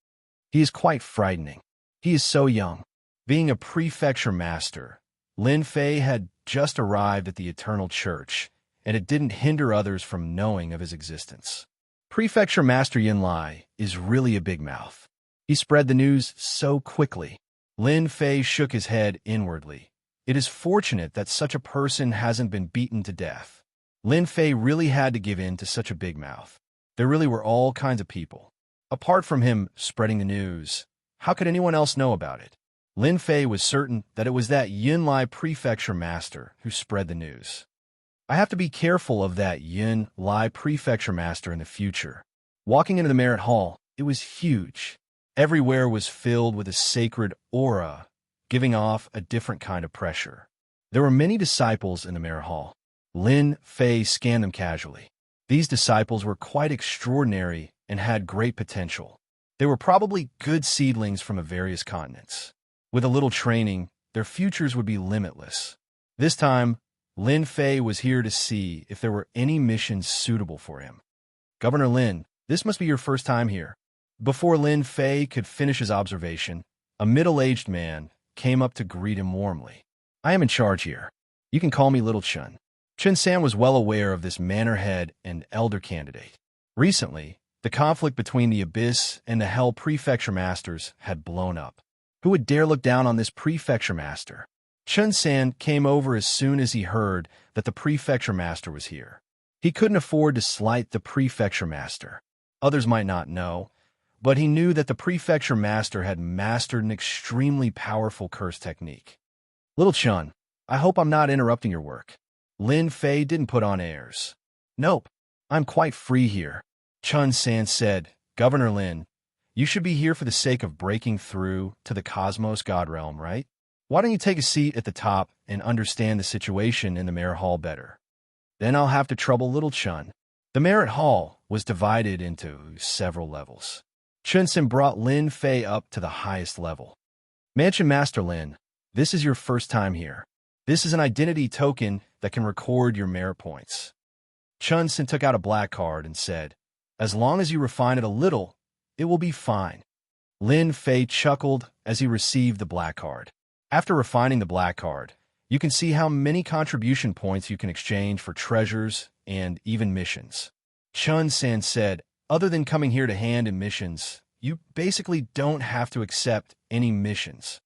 S1: He is quite frightening. He is so young. Being a Prefecture Master, Lin Fei had just arrived at the Eternal Church, and it didn't hinder others from knowing of his existence. Prefecture Master Yin Lai is really a big mouth. He spread the news so quickly. Lin Fei shook his head inwardly. It is fortunate that such a person hasn't been beaten to death. Lin Fei really had to give in to such a big mouth. There really were all kinds of people. Apart from him spreading the news, how could anyone else know about it? Lin Fei was certain that it was that Yin Lai Prefecture Master who spread the news. I have to be careful of that Yin Lai Prefecture Master in the future. Walking into the Merit Hall, it was huge. Everywhere was filled with a sacred aura, giving off a different kind of pressure. There were many disciples in the Merit Hall. Lin Fei scanned them casually. These disciples were quite extraordinary and had great potential. They were probably good seedlings from the various continents. With a little training, their futures would be limitless. This time, Lin Fei was here to see if there were any missions suitable for him. Governor Lin, this must be your first time here. Before Lin Fei could finish his observation, a middle-aged man came up to greet him warmly. I am in charge here. You can call me Little Chun. Chun San was well aware of this manor head and elder candidate. Recently, the conflict between the Abyss and the Hell Prefecture Masters had blown up. Who would dare look down on this Prefecture Master? Chun San came over as soon as he heard that the Prefecture Master was here. He couldn't afford to slight the Prefecture Master. Others might not know, but he knew that the Prefecture Master had mastered an extremely powerful curse technique. Little Chun, I hope I'm not interrupting your work. Lin Fei didn't put on airs. Nope, I'm quite free here. Chun San said, Governor Lin, you should be here for the sake of breaking through to the Cosmos God Realm, right? Why don't you take a seat at the top and understand the situation in the Merit Hall better? Then I'll have to trouble Little Chun. The Merit Hall was divided into several levels. Chun San brought Lin Fei up to the highest level. Mansion Master Lin, this is your first time here. This is an identity token that can record your merit points. Chun San took out a black card and said, as long as you refine it a little, it will be fine. Lin Fei chuckled as he received the black card. After refining the black card, you can see how many contribution points you can exchange for treasures and even missions. Chun-san said, other than coming here to hand in missions, you basically don't have to accept any missions.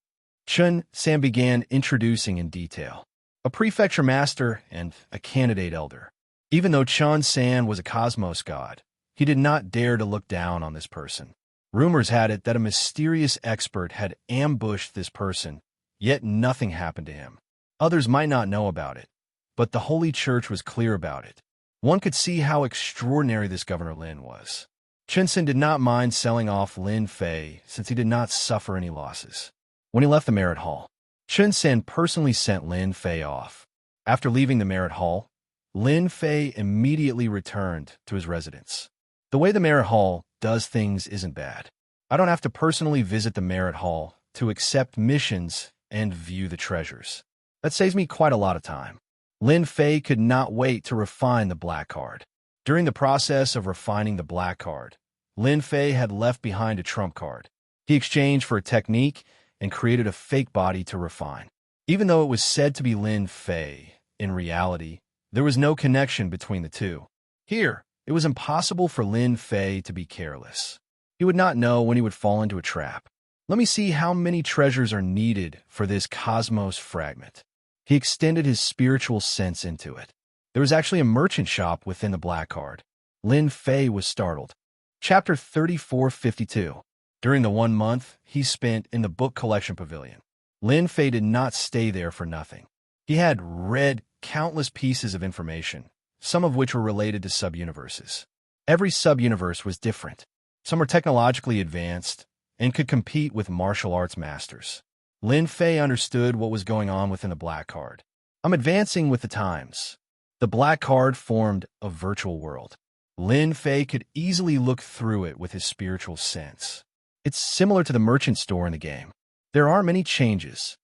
S1: Chun-san began introducing in detail a prefecture master and a candidate elder. Even though Chun-san was a cosmos god, he did not dare to look down on this person. Rumors had it that a mysterious expert had ambushed this person, yet nothing happened to him. Others might not know about it, but the Holy Church was clear about it. One could see how extraordinary this Governor Lin was. Chun-san did not mind selling off Lin Fei since he did not suffer any losses. When he left the Merit Hall, Chun-san personally sent Lin Fei off. After leaving the Merit Hall, Lin Fei immediately returned to his residence. The way the Merit Hall does things isn't bad. I don't have to personally visit the Merit Hall to accept missions and view the treasures. That saves me quite a lot of time. Lin Fei could not wait to refine the black card. During the process of refining the black card, Lin Fei had left behind a trump card. He exchanged for a technique and created a fake body to refine. Even though it was said to be Lin Fei, in reality, there was no connection between the two. Here, it was impossible for Lin Fei to be careless. He would not know when he would fall into a trap. Let me see how many treasures are needed for this cosmos fragment. He extended his spiritual sense into it. There was actually a merchant shop within the black card. Lin Fei was startled. Chapter 3452. During the 1 month he spent in the book collection pavilion, Lin Fei did not stay there for nothing. He had read countless pieces of information, some of which were related to sub-universes. Every sub-universe was different. Some were technologically advanced and could compete with martial arts masters. Lin Fei understood what was going on within the black card. I'm advancing with the times. The black card formed a virtual world. Lin Fei could easily look through it with his spiritual sense. It's similar to the merchant store in the game. There are many changes.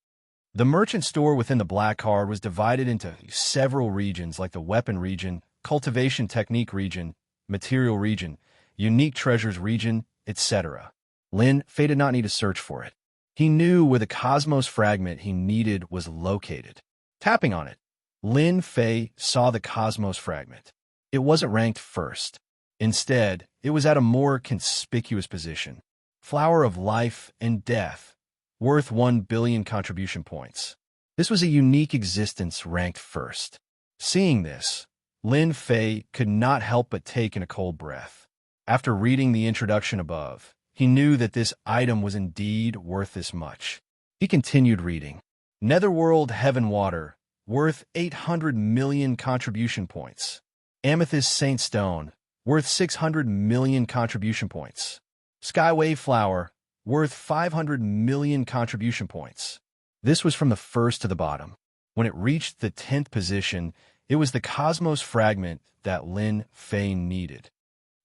S1: The merchant store within the black card was divided into several regions like the weapon region, cultivation technique region, material region, unique treasures region, etc. Lin Fei did not need to search for it. He knew where the cosmos fragment he needed was located. Tapping on it, Lin Fei saw the cosmos fragment. It wasn't ranked first. Instead, it was at a more conspicuous position. Flower of Life and Death, worth 1 billion contribution points. This was a unique existence ranked first. Seeing this, Lin Fei could not help but take in a cold breath. After reading the introduction above, he knew that this item was indeed worth this much. He continued reading. Netherworld Heaven Water, worth 800 million contribution points. Amethyst Saint Stone, worth 600 million contribution points. Skyway Flower, worth 500 million contribution points. This was from the first to the bottom. When it reached the 10th position, it was the Cosmos fragment that Lin Fei needed.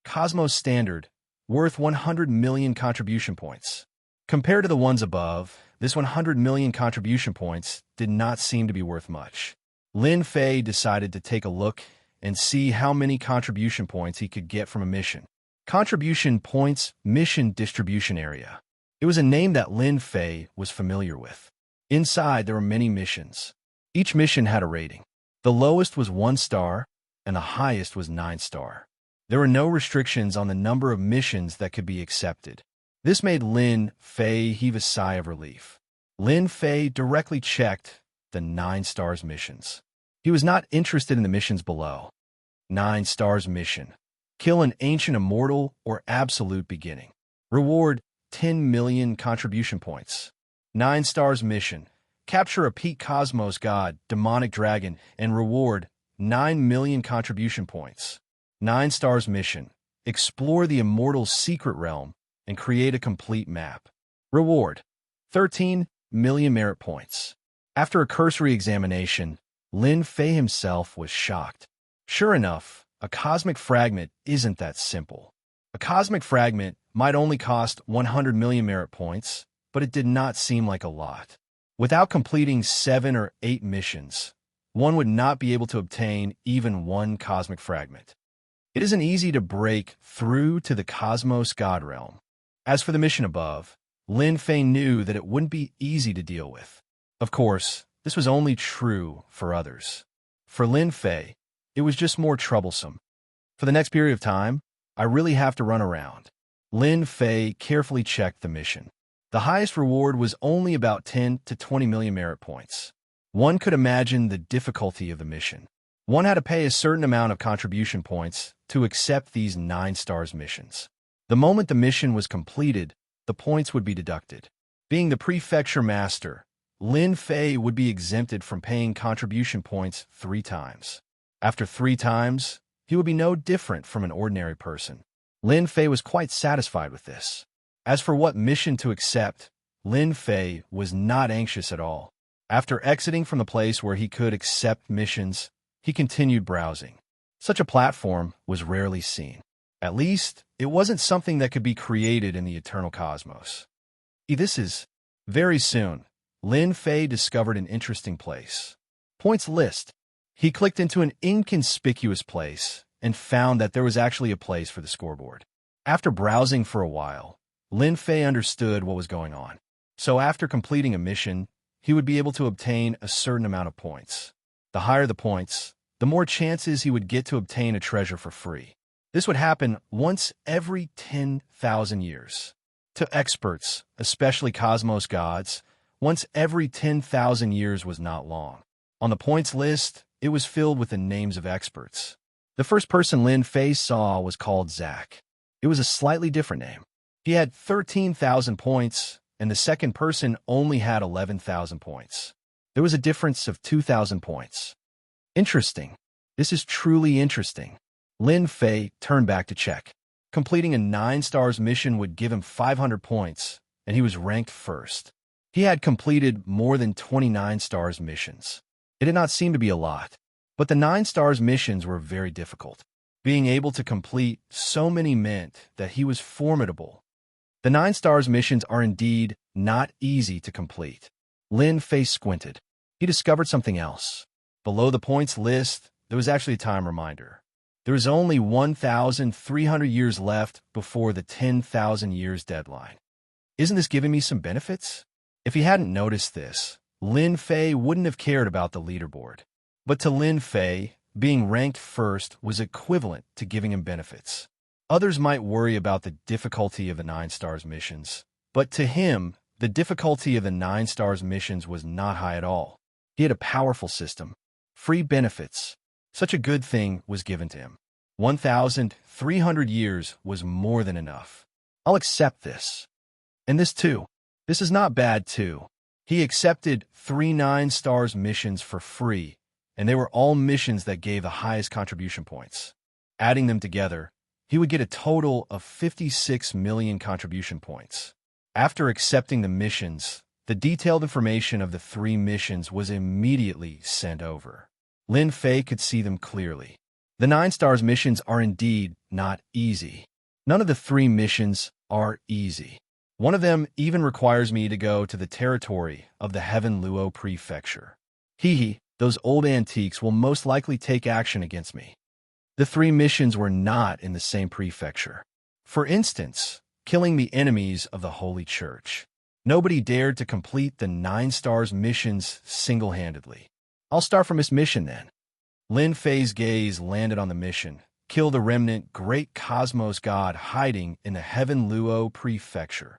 S1: Cosmos Standard, worth 100 million contribution points. Compared to the ones above, this 100 million contribution points did not seem to be worth much. Lin Fei decided to take a look and see how many contribution points he could get from a mission. Contribution Points Mission Distribution Area. It was a name that Lin Fei was familiar with. Inside, there were many missions. Each mission had a rating. The lowest was 1 star, and the highest was 9 star. There were no restrictions on the number of missions that could be accepted. This made Lin Fei heave a sigh of relief. Lin Fei directly checked the 9 stars missions. He was not interested in the missions below. 9 stars mission. Kill an ancient immortal or absolute beginning. Reward 10 million contribution points. 9 stars mission. Capture a peak cosmos god, demonic dragon, and reward 9 million contribution points. 9 stars mission. Explore the immortal's secret realm and create a complete map. Reward 13 million merit points. After a cursory examination, Lin Fei himself was shocked. Sure enough, a cosmic fragment isn't that simple. A cosmic fragment might only cost 100 million merit points, but it did not seem like a lot. Without completing 7 or 8 missions, one would not be able to obtain even 1 cosmic fragment. It isn't easy to break through to the cosmos god realm. As for the mission above, Lin Fei knew that it wouldn't be easy to deal with. Of course, this was only true for others. For Lin Fei, it was just more troublesome. For the next period of time, I really have to run around. Lin Fei carefully checked the mission. The highest reward was only about 10 to 20 million merit points. One could imagine the difficulty of the mission. One had to pay a certain amount of contribution points to accept these 9 stars missions. The moment the mission was completed, the points would be deducted. Being the prefecture master, Lin Fei would be exempted from paying contribution points 3 times. After 3 times, he would be no different from an ordinary person. Lin Fei was quite satisfied with this. As for what mission to accept, Lin Fei was not anxious at all. After exiting from the place where he could accept missions, he continued browsing. Such a platform was rarely seen. At least, it wasn't something that could be created in the eternal cosmos. Very soon, Lin Fei discovered an interesting place. Points list. He clicked into an inconspicuous place and found that there was actually a place for the scoreboard. After browsing for a while, Lin Fei understood what was going on. So after completing a mission, he would be able to obtain a certain amount of points. The higher the points, the more chances he would get to obtain a treasure for free. This would happen once every 10,000 years. To experts, especially cosmos gods, once every 10,000 years was not long. On the points list, it was filled with the names of experts. The first person Lin Fei saw was called Zach. It was a slightly different name. He had 13,000 points, and the second person only had 11,000 points. There was a difference of 2,000 points. Interesting. This is truly interesting. Lin Fei turned back to check. Completing a 9 stars mission would give him 500 points, and he was ranked first. He had completed more than 29 stars missions. It did not seem to be a lot, but the 9 stars missions were very difficult. Being able to complete so many meant that he was formidable. The 9 stars missions are indeed not easy to complete. Lin Fei squinted. He discovered something else. Below the points list, there was actually a time reminder. There is only 1,300 years left before the 10,000 years deadline. Isn't this giving me some benefits? If he hadn't noticed this, Lin Fei wouldn't have cared about the leaderboard. But to Lin Fei, being ranked first was equivalent to giving him benefits. Others might worry about the difficulty of the 9 stars missions, but to him, the difficulty of the 9 stars missions was not high at all. He had a powerful system. Free benefits. Such a good thing was given to him. 1,300 years was more than enough. I'll accept this. And this too. This is not bad too. He accepted 3 9 stars missions for free, and they were all missions that gave the highest contribution points. Adding them together, he would get a total of 56 million contribution points. After accepting the missions, the detailed information of the 3 missions was immediately sent over. Lin Fei could see them clearly. The 9 stars missions are indeed not easy. None of the 3 missions are easy. One of them even requires me to go to the territory of the Heaven Luo Prefecture. Those old antiques will most likely take action against me. The 3 missions were not in the same prefecture. For instance, killing the enemies of the Holy Church. Nobody dared to complete the 9 stars missions single-handedly. I'll start from this mission then. Lin Fei's gaze landed on the mission. Kill the remnant great cosmos god hiding in the Heaven Luo Prefecture.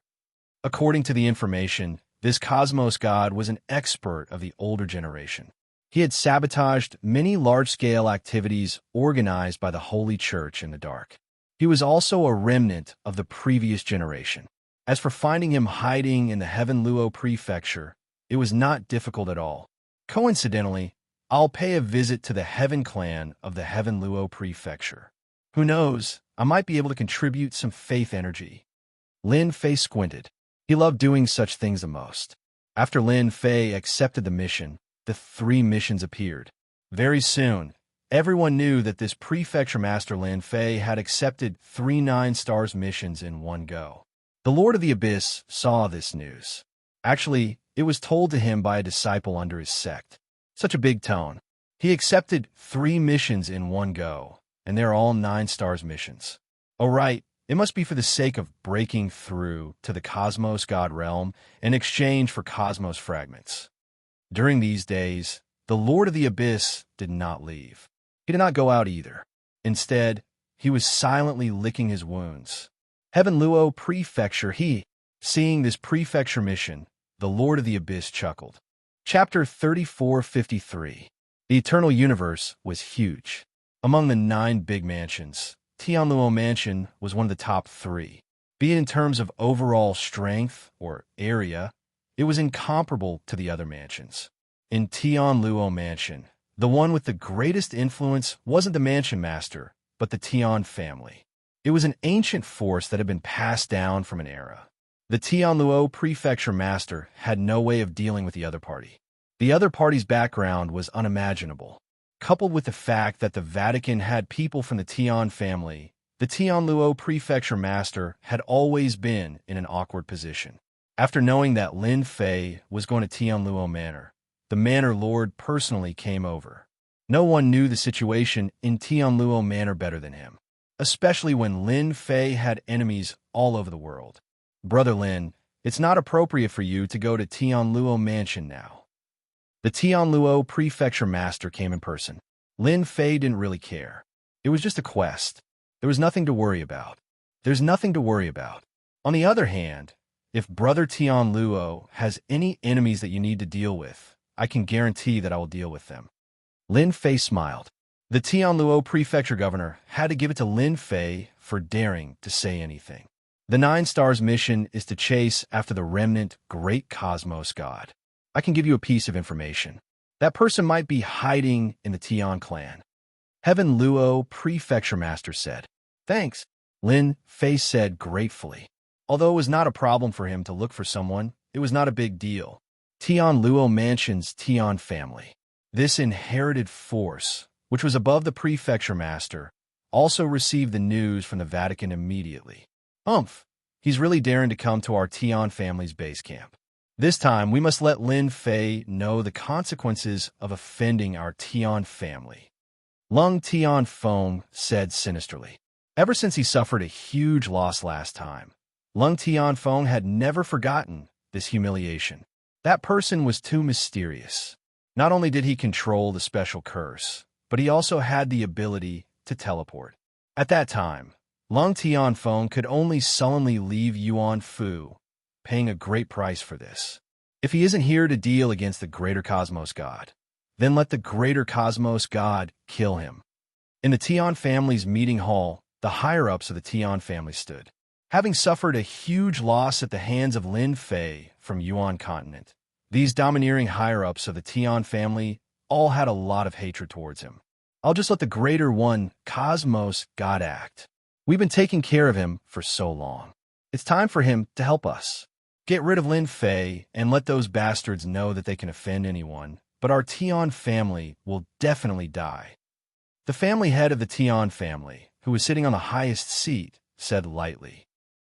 S1: According to the information, this cosmos god was an expert of the older generation. He had sabotaged many large-scale activities organized by the Holy Church in the dark. He was also a remnant of the previous generation. As for finding him hiding in the Heaven Luo Prefecture, it was not difficult at all. Coincidentally, I'll pay a visit to the Heaven Clan of the Heaven Luo Prefecture. Who knows, I might be able to contribute some faith energy. Lin Fei squinted. He loved doing such things the most. After Lin Fei accepted the mission, the 3 missions appeared. Very soon, everyone knew that this prefecture master Lin Fei had accepted 3 9 stars missions in one go. The Lord of the Abyss saw this news. Actually, it was told to him by a disciple under his sect. Such a big tone. He accepted 3 missions in one go, and they're all 9 stars missions. Oh right, it must be for the sake of breaking through to the Cosmos God realm in exchange for Cosmos fragments. During these days, the Lord of the Abyss did not leave. He did not go out either. Instead, he was silently licking his wounds. Heaven Luo Prefecture, seeing this prefecture mission, the Lord of the Abyss chuckled. Chapter 3453. The Eternal Universe was huge. Among the 9 big mansions, Tianluo Mansion was one of the top 3. Be it in terms of overall strength or area, it was incomparable to the other mansions. In Tianluo Mansion, the one with the greatest influence wasn't the mansion master, but the Tian family. It was an ancient force that had been passed down from an era. The Tianluo Prefecture master had no way of dealing with the other party. The other party's background was unimaginable. Coupled with the fact that the Vatican had people from the Tian family, the Tianluo Prefecture master had always been in an awkward position. After knowing that Lin Fei was going to Tianluo Manor, the manor lord personally came over. No one knew the situation in Tianluo Manor better than him, especially when Lin Fei had enemies all over the world. Brother Lin, it's not appropriate for you to go to Tianluo Mansion now. The Tianluo Prefecture master came in person. Lin Fei didn't really care. It was just a quest. There was nothing to worry about. There's nothing to worry about. On the other hand, if Brother Tianluo has any enemies that you need to deal with, I can guarantee that I will deal with them. Lin Fei smiled. The Tianluo Prefecture governor had to give it to Lin Fei for daring to say anything. The 9 Stars mission is to chase after the remnant great cosmos god. I can give you a piece of information. That person might be hiding in the Tian clan. Heaven Luo Prefecture Master said. Thanks, Lin Fei said gratefully. Although it was not a problem for him to look for someone, it was not a big deal. Tian Luo Mansion's Tian family. This inherited force, which was above the Prefecture Master, also received the news from the Vatican immediately. He's really daring to come to our Tian family's base camp. This time, we must let Lin Fei know the consequences of offending our Tian family. Lung Tian Feng said sinisterly. Ever since he suffered a huge loss last time, Lung Tian Feng had never forgotten this humiliation. That person was too mysterious. Not only did he control the special curse, but he also had the ability to teleport. At that time, Lung Tian Feng could only sullenly leave Yuan Fu, paying a great price for this. If he isn't here to deal against the greater cosmos god, then let the greater cosmos god kill him. In the Tian family's meeting hall, the higher-ups of the Tian family stood. Having suffered a huge loss at the hands of Lin Fei from Yuan continent, these domineering higher-ups of the Tian family all had a lot of hatred towards him. I'll just let the greater one, cosmos god act. We've been taking care of him for so long. It's time for him to help us. Get rid of Lin Fei and let those bastards know that they can offend anyone, but our Tian family will definitely die. The family head of the Tian family, who was sitting on the highest seat, said lightly.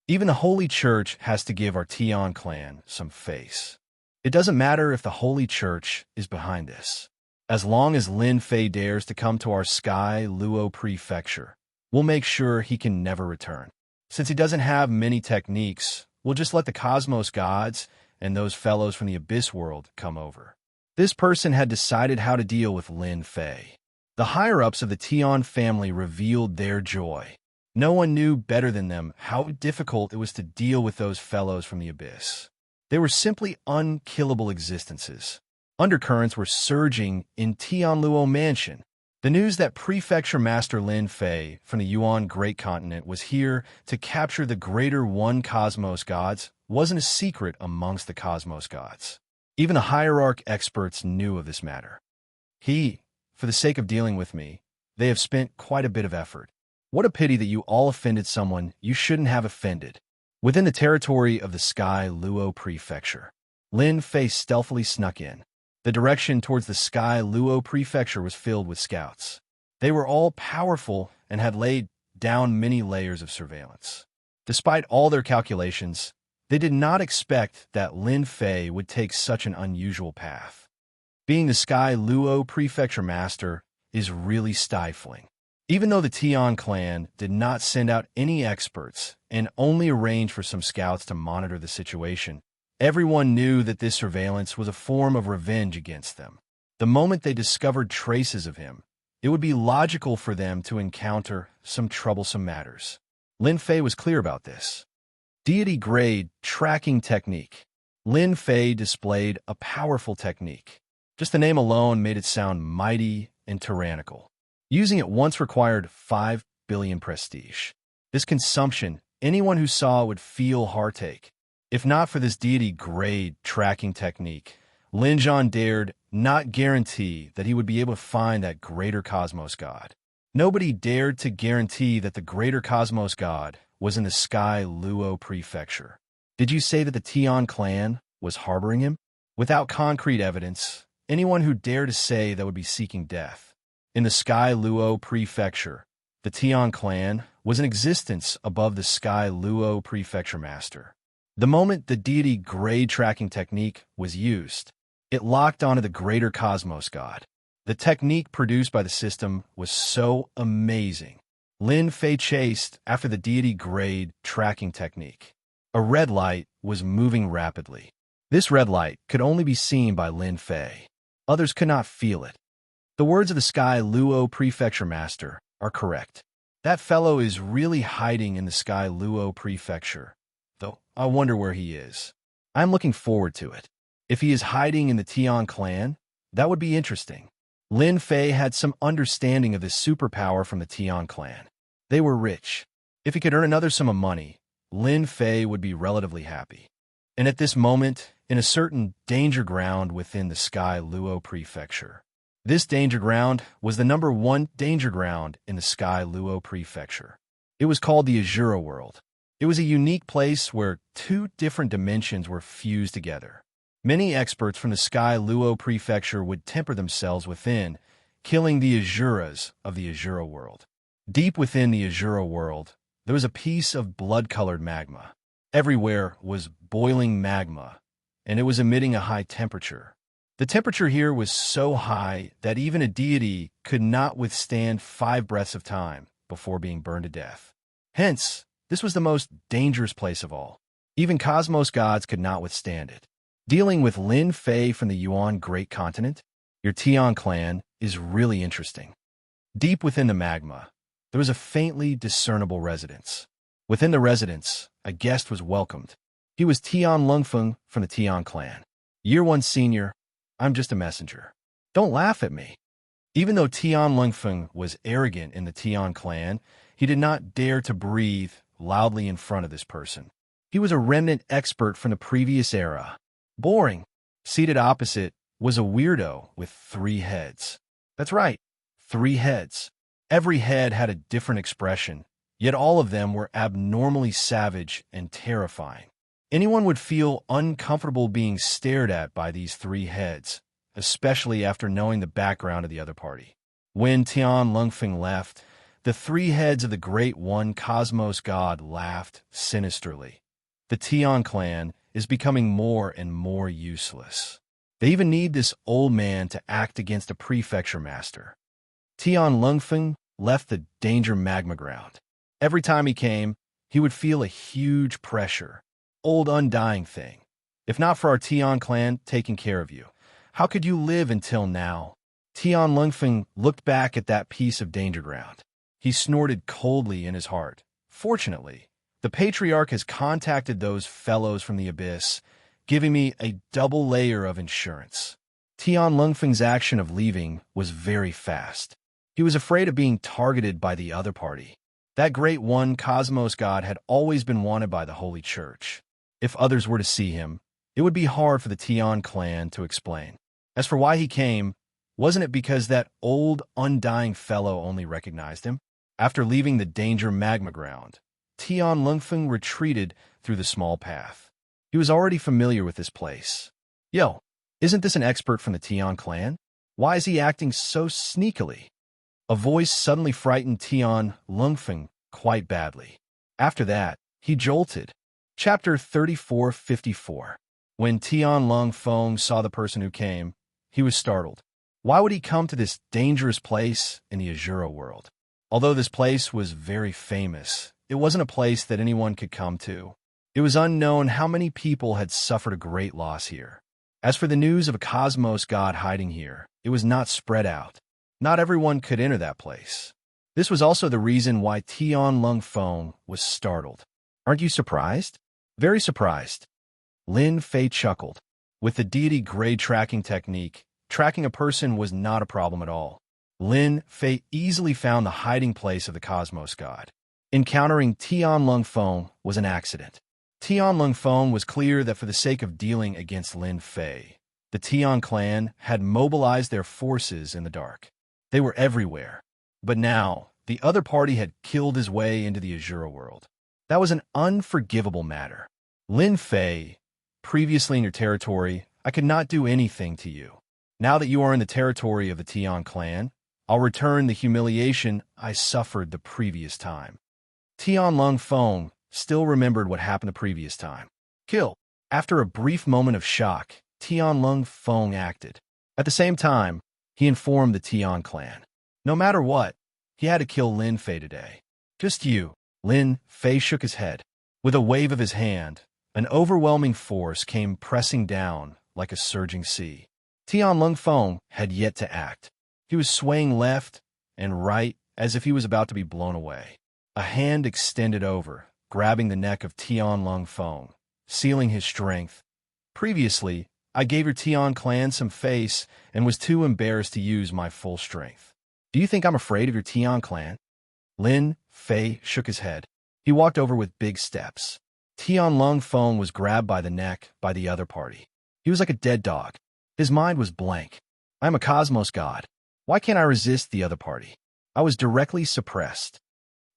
S1: Even the Holy Church has to give our Tian clan some face. It doesn't matter if the Holy Church is behind this. As long as Lin Fei dares to come to our Sky Luo Prefecture, we'll make sure he can never return. Since he doesn't have many techniques, we'll just let the cosmos gods and those fellows from the Abyss world come over. This person had decided how to deal with Lin Fei. The higher-ups of the Tian family revealed their joy. No one knew better than them how difficult it was to deal with those fellows from the Abyss. They were simply unkillable existences. Undercurrents were surging in Tianluo Mansion. The news that Prefecture Master Lin Fei from the Yuan Great Continent was here to capture the greater one cosmos gods wasn't a secret amongst the cosmos gods. Even the hierarch experts knew of this matter. For the sake of dealing with me, they have spent quite a bit of effort. What a pity that you all offended someone you shouldn't have offended. Within the territory of the Sky Luo Prefecture, Lin Fei stealthily snuck in. The direction towards the Sky Luo Prefecture was filled with scouts. They were all powerful and had laid down many layers of surveillance. Despite all their calculations, they did not expect that Lin Fei would take such an unusual path. Being the Sky Luo Prefecture Master is really stifling. Even though the Tian clan did not send out any experts and only arranged for some scouts to monitor the situation, Everyone knew that this surveillance was a form of revenge against them. The moment they discovered traces of him, it would be logical for them to encounter some troublesome matters. Lin Fei was clear about this. Deity grade tracking technique. Lin Fei displayed a powerful technique. Just the name alone made it sound mighty and tyrannical. Using it once required 5 billion prestige. This consumption, anyone who saw it would feel heartache. If not for this deity-grade tracking technique, Lin Zhan dared not guarantee that he would be able to find that greater cosmos god. Nobody dared to guarantee that the greater cosmos god was in the Sky Luo Prefecture. Did you say that the Tian clan was harboring him? Without concrete evidence, anyone who dared to say that would be seeking death. In the Sky Luo Prefecture, the Tian clan was in existence above the Sky Luo Prefecture Master. The moment the deity grade tracking technique was used, it locked onto the greater cosmos god. The technique produced by the system was so amazing. Lin Fei chased after the deity grade tracking technique. A red light was moving rapidly. This red light could only be seen by Lin Fei. Others could not feel it. The words of the Sky Luo Prefecture Master are correct. That fellow is really hiding in the Sky Luo Prefecture, though I wonder where he is. I'm looking forward to it. If he is hiding in the Tian clan, that would be interesting. Lin Fei had some understanding of this superpower from the Tian clan. They were rich. If he could earn another sum of money, Lin Fei would be relatively happy. And at this moment, in a certain danger ground within the Sky Luo Prefecture. This danger ground was the #1 danger ground in the Sky Luo Prefecture. It was called the Azura World. It was a unique place where 2 different dimensions were fused together. Many experts from the Sky Luo Prefecture would temper themselves within, killing the Azuras of the Azura World. Deep within the Azura World, there was a piece of blood-colored magma. Everywhere was boiling magma, and it was emitting a high temperature. The temperature here was so high that even a deity could not withstand 5 breaths of time before being burned to death. Hence, this was the most dangerous place of all. Even cosmos gods could not withstand it. Dealing with Lin Fei from the Yuan Great Continent, your Tian clan is really interesting. Deep within the magma, there was a faintly discernible residence. Within the residence, a guest was welcomed. He was Tian Lungfeng from the Tian clan. Year 1 senior, I'm just a messenger. Don't laugh at me. Even though Tian Lungfeng was arrogant in the Tian clan, he did not dare to breathe loudly in front of this person. He was a remnant expert from the previous era. Boring. Seated opposite was a weirdo with 3 heads. That's right, 3 heads. Every head had a different expression, yet all of them were abnormally savage and terrifying. Anyone would feel uncomfortable being stared at by these 3 heads, especially after knowing the background of the other party. When Tian Lungfeng left, the 3 heads of the Great One Cosmos God laughed sinisterly. The Tian clan is becoming more and more useless. They even need this old man to act against a prefecture master. Tian Lungfeng left the danger magma ground. Every time he came, he would feel a huge pressure. Old undying thing. If not for our Tian clan taking care of you, how could you live until now? Tian Lungfeng looked back at that piece of danger ground. He snorted coldly in his heart. Fortunately, the Patriarch has contacted those fellows from the Abyss, giving me a double layer of insurance. Tian Lungfeng's action of leaving was very fast. He was afraid of being targeted by the other party. That Great One Cosmos God had always been wanted by the Holy Church. If others were to see him, it would be hard for the Tian clan to explain. As for why he came, wasn't it because that old, undying fellow only recognized him? After leaving the danger magma ground, Tian Lungfeng retreated through the small path. He was already familiar with this place. Yo, isn't this an expert from the Tian clan? Why is he acting so sneakily? A voice suddenly frightened Tian Lungfeng quite badly. After that, he jolted. Chapter 3454. When Tian Lungfeng saw the person who came, he was startled. Why would he come to this dangerous place in the Azura world? Although this place was very famous, it wasn't a place that anyone could come to. It was unknown how many people had suffered a great loss here. As for the news of a cosmos god hiding here, it was not spread out. Not everyone could enter that place. This was also the reason why Tian Lung Feng was startled. Aren't you surprised? Very surprised. Lin Fei chuckled. With the deity grade tracking technique, tracking a person was not a problem at all. Lin Fei easily found the hiding place of the cosmos god. Encountering Tian Lung Feng was an accident. Tian Lung Feng was clear that for the sake of dealing against Lin Fei, the Tian clan had mobilized their forces in the dark. They were everywhere. But now, the other party had killed his way into the Azura world. That was an unforgivable matter. Lin Fei, previously in your territory, I could not do anything to you. Now that you are in the territory of the Tian clan, I'll return the humiliation I suffered the previous time. Tian Lung Feng still remembered what happened the previous time. Kill. After a brief moment of shock, Tian Lung Feng acted. At the same time, he informed the Tian clan. No matter what, he had to kill Lin Fei today. Just you. Lin Fei shook his head. With a wave of his hand, an overwhelming force came pressing down like a surging sea. Tian Lung Feng had yet to act. He was swaying left and right as if he was about to be blown away. A hand extended over, grabbing the neck of Tian Lung Feng, sealing his strength. Previously, I gave your Tian clan some face and was too embarrassed to use my full strength. Do you think I'm afraid of your Tian clan? Lin Fei shook his head. He walked over with big steps. Tian Lung Feng was grabbed by the neck by the other party. He was like a dead dog. His mind was blank. I'm a cosmos god. Why can't I resist the other party? I was directly suppressed.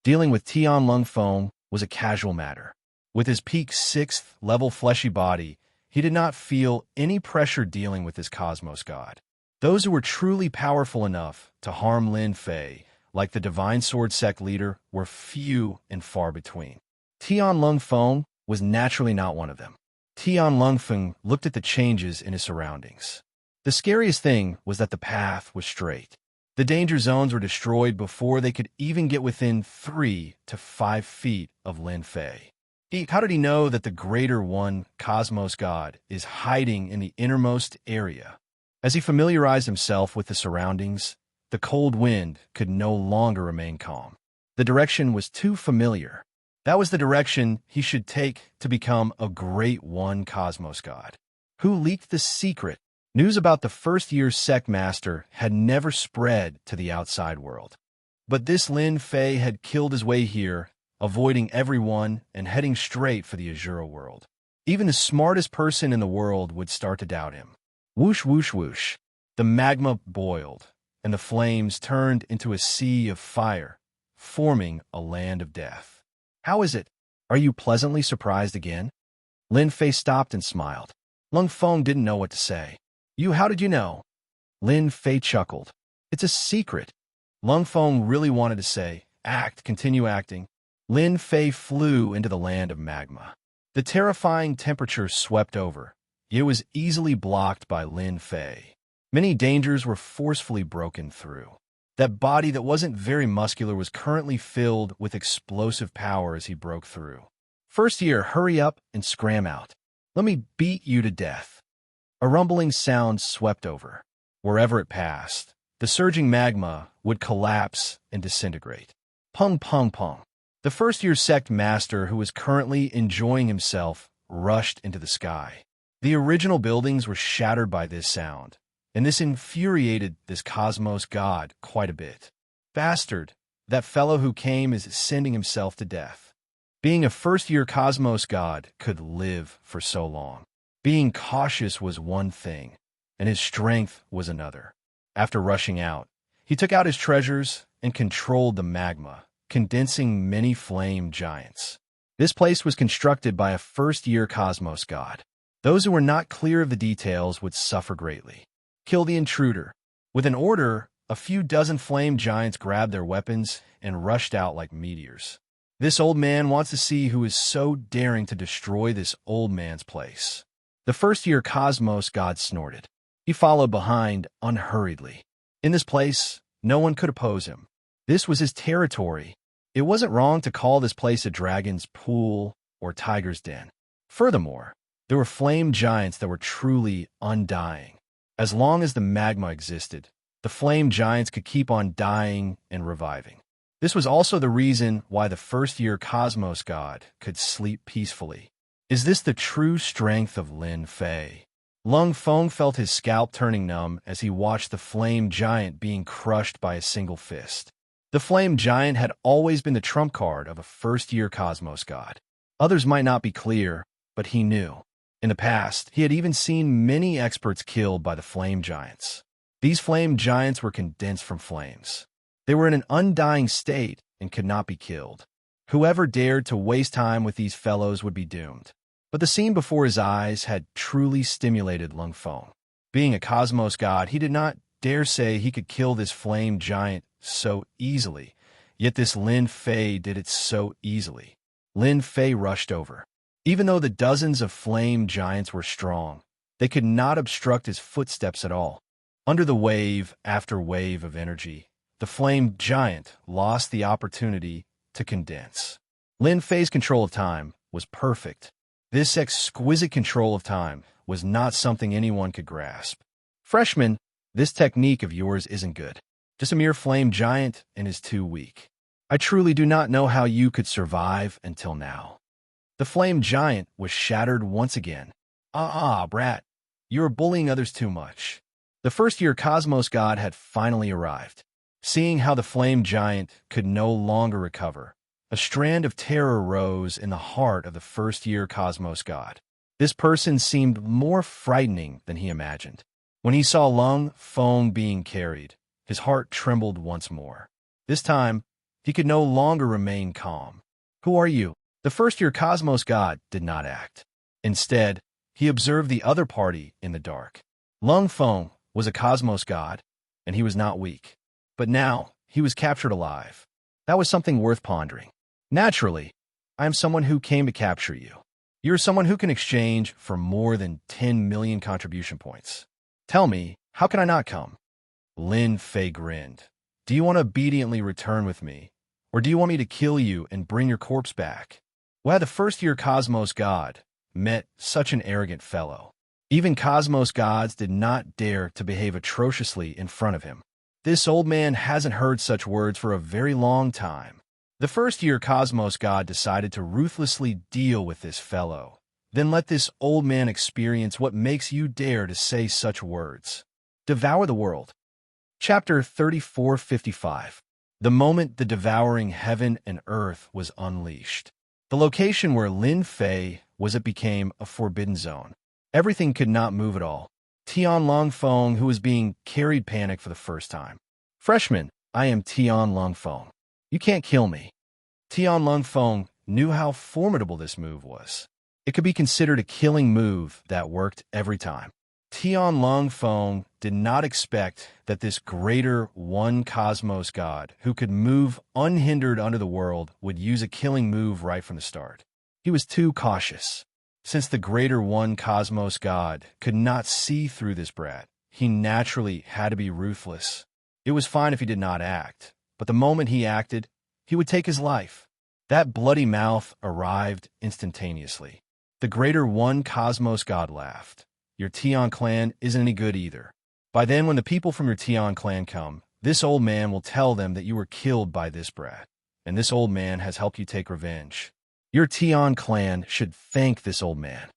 S1: Dealing with Tian Lung Feng was a casual matter. With his peak 6th level fleshy body, he did not feel any pressure dealing with his cosmos god. Those who were truly powerful enough to harm Lin Fei, like the Divine Sword Sect leader, were few and far between. Tian Lung Feng was naturally not one of them. Tian Lung Feng looked at the changes in his surroundings. The scariest thing was that the path was straight. The danger zones were destroyed before they could even get within 3 to 5 feet of Lin Fei. How did he know that the Greater One Cosmos God is hiding in the innermost area? As he familiarized himself with the surroundings, the cold wind could no longer remain calm. The direction was too familiar. That was the direction he should take to become a Great One Cosmos God. Who leaked the secret? News about the first-year sect master had never spread to the outside world. But this Lin Fei had killed his way here, avoiding everyone and heading straight for the Azura world. Even the smartest person in the world would start to doubt him. Whoosh, whoosh, whoosh. The magma boiled, and the flames turned into a sea of fire, forming a land of death. How is it? Are you pleasantly surprised again? Lin Fei stopped and smiled. Lung Feng didn't know what to say. How did you know? Lin Fei chuckled. It's a secret. Lung Feng really wanted to say, continue acting. Lin Fei flew into the land of magma. The terrifying temperature swept over. It was easily blocked by Lin Fei. Many dangers were forcefully broken through. That body that wasn't very muscular was currently filled with explosive power as he broke through. First year, hurry up and scram out. Let me beat you to death. A rumbling sound swept over. Wherever it passed, the surging magma would collapse and disintegrate. Pung, pung, pung. The first-year sect master, who was currently enjoying himself, rushed into the sky. The original buildings were shattered by this sound, and this infuriated this cosmos god quite a bit. Bastard, that fellow who came is sending himself to death. Being a first-year cosmos god could live for so long. Being cautious was one thing, and his strength was another. After rushing out, he took out his treasures and controlled the magma, condensing many flame giants. This place was constructed by a first-year cosmos god. Those who were not clear of the details would suffer greatly. Kill the intruder. With an order, a few dozen flame giants grabbed their weapons and rushed out like meteors. This old man wants to see who is so daring to destroy this old man's place. The first-year cosmos god snorted. He followed behind unhurriedly. In this place, no one could oppose him. This was his territory. It wasn't wrong to call this place a dragon's pool or tiger's den. Furthermore, there were flame giants that were truly undying. As long as the magma existed, the flame giants could keep on dying and reviving. This was also the reason why the first-year Cosmos God could sleep peacefully. Is this the true strength of Lin Fei? Lung Feng felt his scalp turning numb as he watched the flame giant being crushed by a single fist. The flame giant had always been the trump card of a first-year Cosmos God. Others might not be clear, but he knew. In the past, he had even seen many experts killed by the flame giants. These flame giants were condensed from flames. They were in an undying state and could not be killed. Whoever dared to waste time with these fellows would be doomed. But the scene before his eyes had truly stimulated Lung Feng. Being a Cosmos God, he did not dare say he could kill this flame giant so easily. Yet this Lin Fei did it so easily. Lin Fei rushed over. Even though the dozens of flame giants were strong, they could not obstruct his footsteps at all. Under the wave after wave of energy, the flame giant lost the opportunity to condense. Lin Fei's control of time was perfect. This exquisite control of time was not something anyone could grasp. Freshman, this technique of yours isn't good. Just a mere flame giant and is too weak. I truly do not know how you could survive until now. The flame giant was shattered once again. Brat, you are bullying others too much. The first-year Cosmos God had finally arrived. Seeing how the flame giant could no longer recover, a strand of terror rose in the heart of the first-year Cosmos God. This person seemed more frightening than he imagined. When he saw Lung Feng being carried, his heart trembled once more. This time, he could no longer remain calm. Who are you? The first-year Cosmos God did not act. Instead, he observed the other party in the dark. Lung Feng was a Cosmos God, and he was not weak. But now, he was captured alive. That was something worth pondering. Naturally, I am someone who came to capture you. You're someone who can exchange for more than 10 million contribution points. Tell me, how can I not come? Lin Fei grinned. Do you want to obediently return with me, or do you want me to kill you and bring your corpse back? Why, the first-year Cosmos God met such an arrogant fellow. Even Cosmos gods did not dare to behave atrociously in front of him. This old man hasn't heard such words for a very long time. The first-year Cosmos God decided to ruthlessly deal with this fellow. Then let this old man experience what makes you dare to say such words. Devour the world. Chapter 3455. The moment the devouring heaven and earth was unleashed. The location where Lin Fei was, it became a forbidden zone. Everything could not move at all. Tian Lung Feng, who was being carried, panicked for the first time. Freshman, I am Tian Lung Feng. You can't kill me. Tian Lung Feng knew how formidable this move was. It could be considered a killing move that worked every time. Tian Lung Feng did not expect that this greater one Cosmos God, who could move unhindered under the world, would use a killing move right from the start. He was too cautious. Since the greater one Cosmos God could not see through this brat, he naturally had to be ruthless. It was fine if he did not act, but the moment he acted, he would take his life. That bloody mouth arrived instantaneously. The greater one Cosmos God laughed. Your Tian clan isn't any good either. By then, when the people from your Tian clan come, this old man will tell them that you were killed by this brat, and this old man has helped you take revenge. Your Tian clan should thank this old man.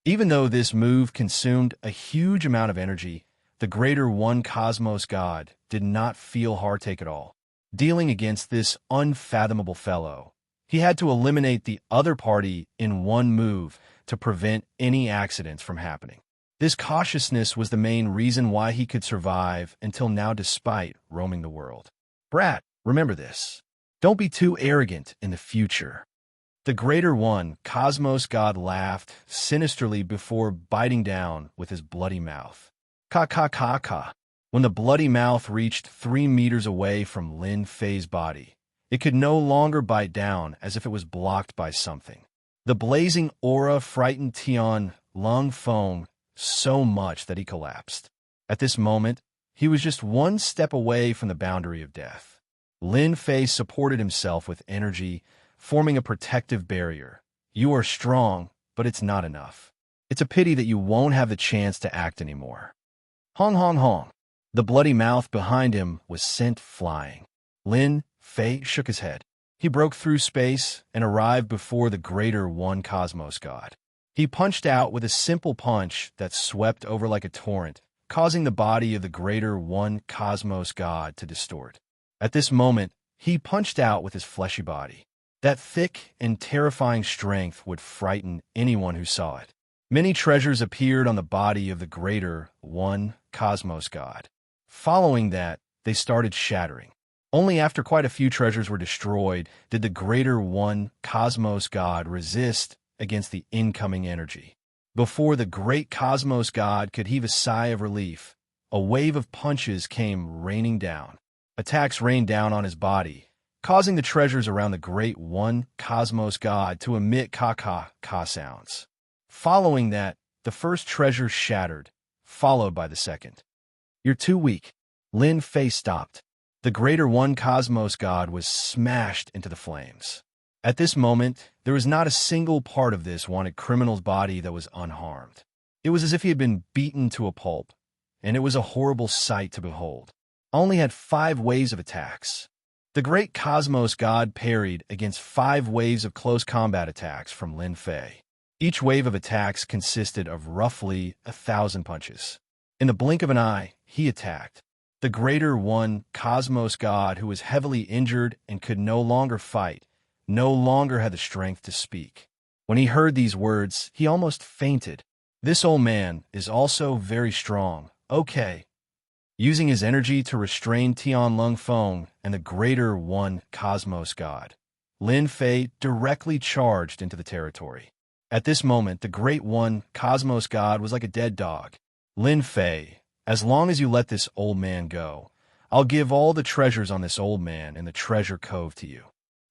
S1: Even though this move consumed a huge amount of energy, the greater one Cosmos God did not feel heartache at all. Dealing against this unfathomable fellow, he had to eliminate the other party in one move to prevent any accidents from happening. This cautiousness was the main reason why he could survive until now despite roaming the world. Brat, remember this. Don't be too arrogant in the future. The greater one, Cosmos God, laughed sinisterly before biting down with his bloody mouth. Ka. When the bloody mouth reached 3 meters away from Lin Fei's body, it could no longer bite down as if it was blocked by something. The blazing aura frightened Tian Lung Feng so much that he collapsed. At this moment, he was just one step away from the boundary of death. Lin Fei supported himself with energy, forming a protective barrier. You are strong, but it's not enough. It's a pity that you won't have the chance to act anymore. Hong hong hong. The bloody mouth behind him was sent flying. Lin Fei shook his head. He broke through space and arrived before the Greater One Cosmos God. He punched out with a simple punch that swept over like a torrent, causing the body of the Greater One Cosmos God to distort. At this moment, he punched out with his fleshy body. That thick and terrifying strength would frighten anyone who saw it. Many treasures appeared on the body of the Greater One Cosmos God. Following that, they started shattering. Only after quite a few treasures were destroyed did the Greater One Cosmos God resist against the incoming energy. Before the great Cosmos God could heave a sigh of relief, a wave of punches came raining down. Attacks rained down on his body, causing the treasures around the Great One Cosmos God to emit ka-ka-ka sounds. Following that, the first treasure shattered, followed by the second. You're too weak. Lin Fei stopped. The Greater One Cosmos God was smashed into the flames. At this moment, there was not a single part of this wanted criminal's body that was unharmed. It was as if he had been beaten to a pulp, and it was a horrible sight to behold. I only had 5 waves of attacks. The great Cosmos God parried against 5 waves of close combat attacks from Lin Fei. Each wave of attacks consisted of roughly 1,000 punches. In the blink of an eye, he attacked. The Greater One Cosmos God, who was heavily injured and could no longer fight, no longer had the strength to speak. When he heard these words, he almost fainted. This old man is also very strong. Okay. Using his energy to restrain Tianlong Feng and the Greater One Cosmos God, Lin Fei directly charged into the territory. At this moment, the Great One Cosmos God was like a dead dog. Lin Fei, as long as you let this old man go, I'll give all the treasures on this old man in the treasure cove to you.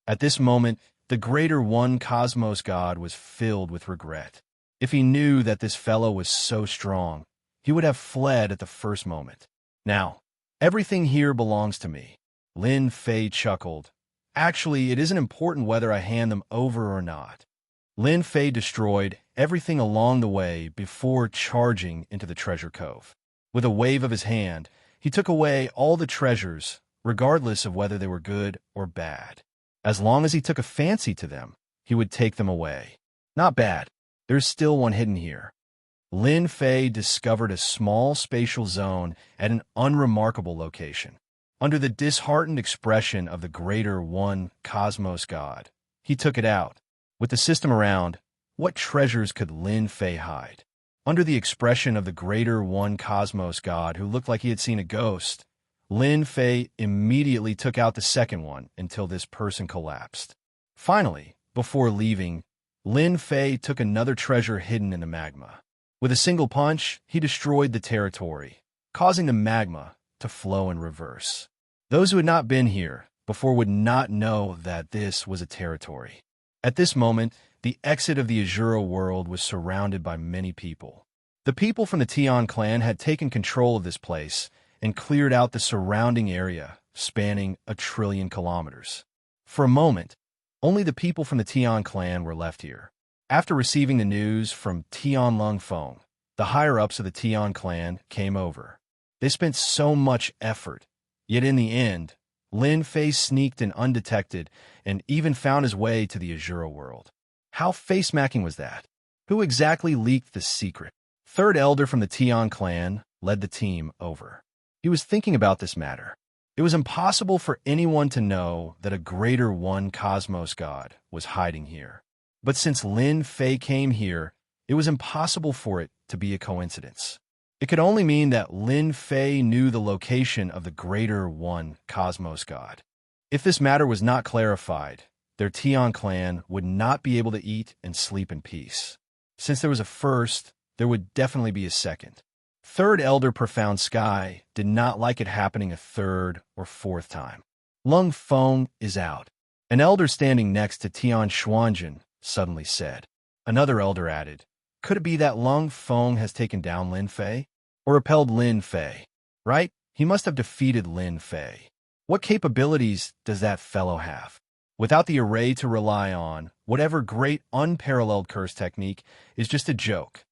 S1: At this moment, the Greater One Cosmos God was filled with regret. If he knew that this fellow was so strong, he would have fled at the first moment. Now, everything here belongs to me. Lin Fei chuckled. Actually, it isn't important whether I hand them over or not. Lin Fei destroyed everything along the way before charging into the treasure cove. With a wave of his hand, he took away all the treasures, regardless of whether they were good or bad. As long as he took a fancy to them, he would take them away. Not bad. There's still one hidden here. Lin Fei discovered a small spatial zone at an unremarkable location. Under the disheartened expression of the Greater One Cosmos God, he took it out. With the system around, what treasures could Lin Fei hide? Under the expression of the Greater One Cosmos God, who looked like he had seen a ghost, Lin Fei immediately took out the second one until this person collapsed. Finally, before leaving, Lin Fei took another treasure hidden in the magma. With a single punch, he destroyed the territory, causing the magma to flow in reverse. Those who had not been here before would not know that this was a territory. At this moment, the exit of the Azura world was surrounded by many people. The people from the Tian clan had taken control of this place and cleared out the surrounding area, spanning 1 trillion kilometers. For a moment, only the people from the Tian clan were left here. After receiving the news from Tianlong Feng, the higher-ups of the Tian clan came over. They spent so much effort, yet in the end, Lin Fei sneaked in undetected and even found his way to the Azura world. How face-smacking was that? Who exactly leaked the secret? Third elder from the Tian clan led the team over. He was thinking about this matter. It was impossible for anyone to know that a Greater One Cosmos God was hiding here. But since Lin Fei came here, it was impossible for it to be a coincidence. It could only mean that Lin Fei knew the location of the Greater One Cosmos God. If this matter was not clarified, their Tian clan would not be able to eat and sleep in peace. Since there was a first, there would definitely be a second. Third Elder Profound Sky did not like it happening a third or fourth time. Lung Feng is out. An elder standing next to Tian Xuanjun suddenly said. Another elder added, could it be that Lung Feng has taken down Lin Fei? Or repelled Lin Fei? Right? He must have defeated Lin Fei. What capabilities does that fellow have? Without the array to rely on, whatever great unparalleled curse technique is just a joke.